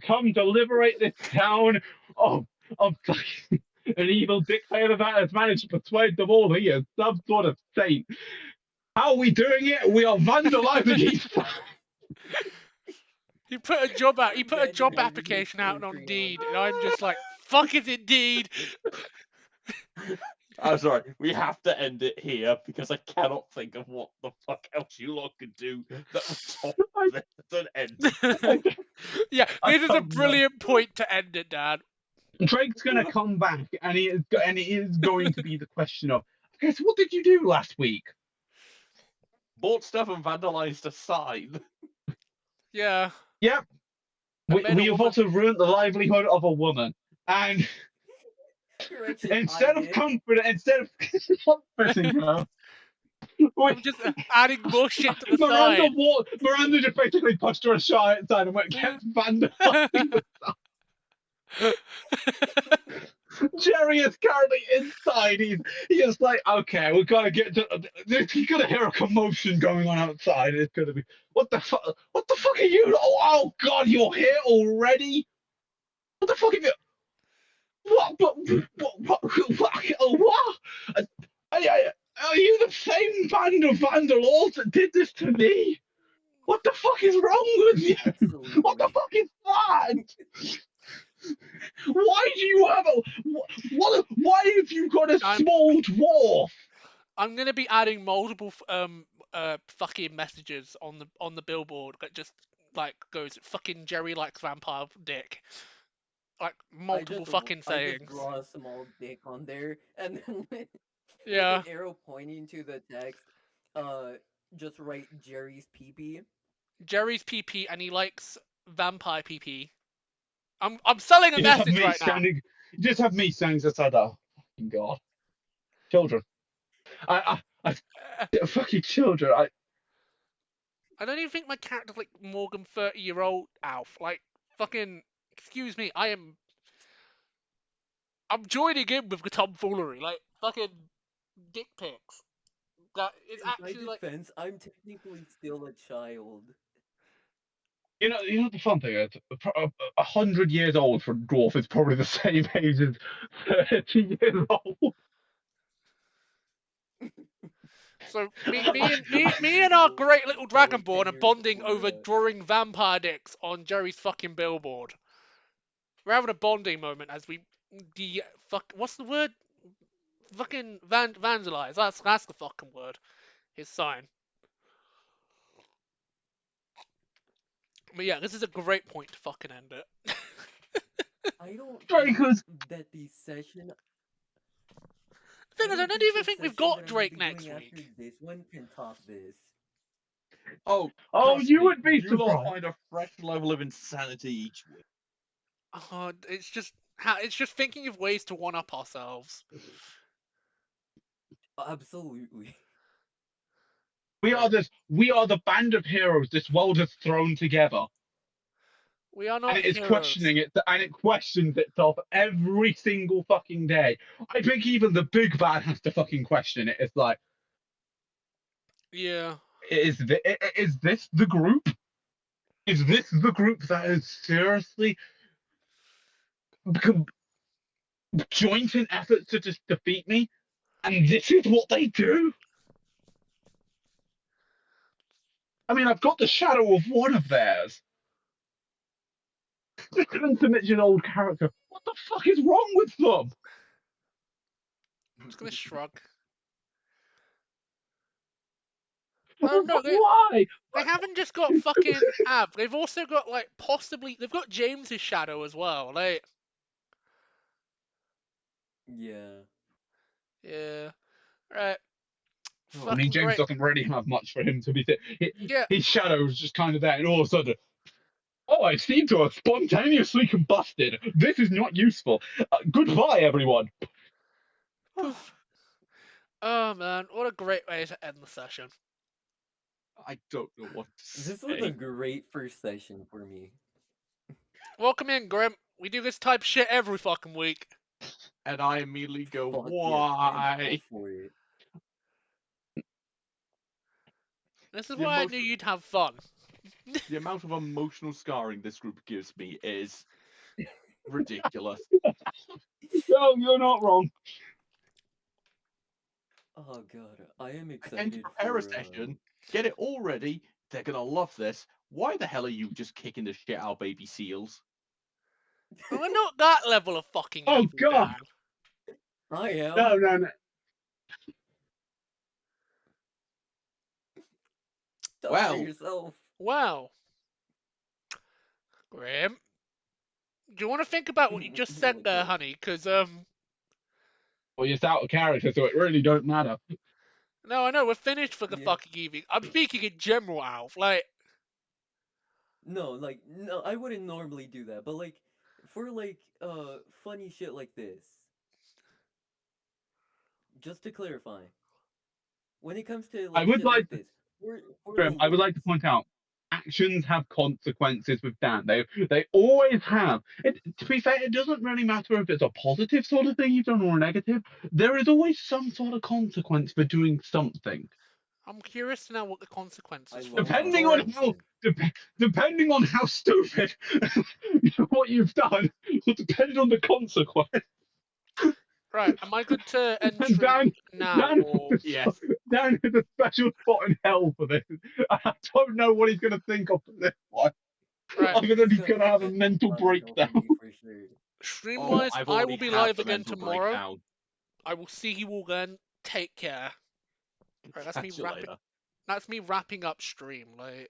come to liberate this town of an evil dictator that has managed to persuade them all he is some sort of saint. How are we doing it? We are vandalizing each other. He put a job out. He put a job Vandalizing his application out on Patreon. Indeed, and I'm just like, fuck it, Indeed. I'm sorry, we have to end it here because I cannot think of what the fuck else you lot could do that would top this as an end. Yeah, I this is a don't know. brilliant point to end it, Dad. Drake's gonna come back, and it is going to be the question of, okay, so what did you do last week? Bought stuff and vandalized a sign. Yeah. Yep. I made a We have woman- also ruined the livelihood of a woman, and Correction, instead of comforting her, I'm just adding more shit to the Miranda side. Miranda just basically pushed her aside and went, get vandalizing. Jerry is currently inside. He is like, okay, we've got to get to. He's gonna hear a commotion going on outside. It's gonna be, what the fuck? What the fuck are you? Oh God, you're here already? What the fuck are you? What? Are you the same band of vandals that did this to me? What the fuck is wrong with you? Absolutely. What the fuck is that? Why do you have a why have you got a small dwarf? I'm gonna be adding multiple fucking messages on the billboard that just like goes fucking Jerry likes vampire dick. Like multiple fucking I sayings. just draw a small dick on there, and then with Yeah. an arrow pointing to the text, just write Jerry's PP. Jerry's PP, and he likes vampire PP. I'm selling a You just have message me right now. standing. You just have me standing outside. Oh, fucking God, children! I fucking children! I don't even think my character's like more than 30-year-old Alf. Like fucking, excuse me, I'm joining in with the tomfoolery. Like fucking dick pics. That is In my actually like. defense, I'm technically still a child. You know the fun thing is, 100 years old for a dwarf is probably the same age as 30 years old. So me and our great little dragonborn are bonding over drawing vampire dicks on Jerry's fucking billboard. We're having a bonding moment as we what's the word? Fucking vandalize. That's the fucking word. His sign. But yeah, this is a great point to fucking end it. I don't Drake that the session. The thing is, I don't even think we've got Drake be next doing week. After this one can top this. Oh, you me, would be you lot surprised. find a fresh level of insanity each week. Oh, it's just thinking of ways to one up ourselves. Absolutely. We are the band of heroes this world has thrown together. We are not And it is heroes. questioning it, and it questions itself every single fucking day. I think even the big bad has to fucking question it. It's like, Yeah. is this the group? Is this the group that is seriously joint in effort to just defeat me? And this is what they do? I mean, I've got the shadow of one of theirs. The consummate old character. What the fuck is wrong with them? I'm just gonna shrug. Oh no, Why? They haven't just got fucking Ab. They've also got like they've got James's shadow as well. Like, Yeah. yeah, right. I mean, Fucking James great. doesn't really have much for him to be. Yeah. His shadow's just kind of there, and all of a sudden, oh, I seem to have spontaneously combusted. This is not useful. Goodbye, everyone. Oh man, what a great way to end the session. I don't know what to This say. was a great first session for me. Welcome in, Grim. We do this type of shit every fucking week. And I immediately go, Fuck why? yes, I'm all for it. This is The why I knew you'd have fun. The amount of emotional scarring this group gives me is ridiculous. No, you're not wrong. Oh god, I am I tend to excited prepare for a session, get it all ready. They're gonna love this. Why the hell are you just kicking the shit out of baby seals? We're not that level of fucking Oh evil, god. Dan. I am. No. Talk Well. for yourself. Wow. Grim. Do you want to think about what you just said there, honey? Because, Well, it's out of character, so it really don't matter. No, I know, we're finished for the fucking evening. I'm speaking in general, Alf. Like... No, I wouldn't normally do that, but like, for like, funny shit like this. Just to clarify. When it comes to I like would shit like like this, for Grim, the I would like to point out, actions have consequences with Dan. They always have. To be fair, it doesn't really matter if it's a positive sort of thing you've done or a negative. There is always some sort of consequence for doing something. I'm curious to know what the consequences for Depending on how depending on how stupid what you've done will depend on the consequence. Right, am I good to end And stream now, or... Yes. Dan has a special spot in hell for this. I don't know what he's going to think of this one. Right. Other than he's going to have a mental breakdown. Stream-wise, I've I already will be had live the again mental tomorrow. breakdown. I will see you all then. Take care. Right, Catch you later. That's me wrapping up stream. Like...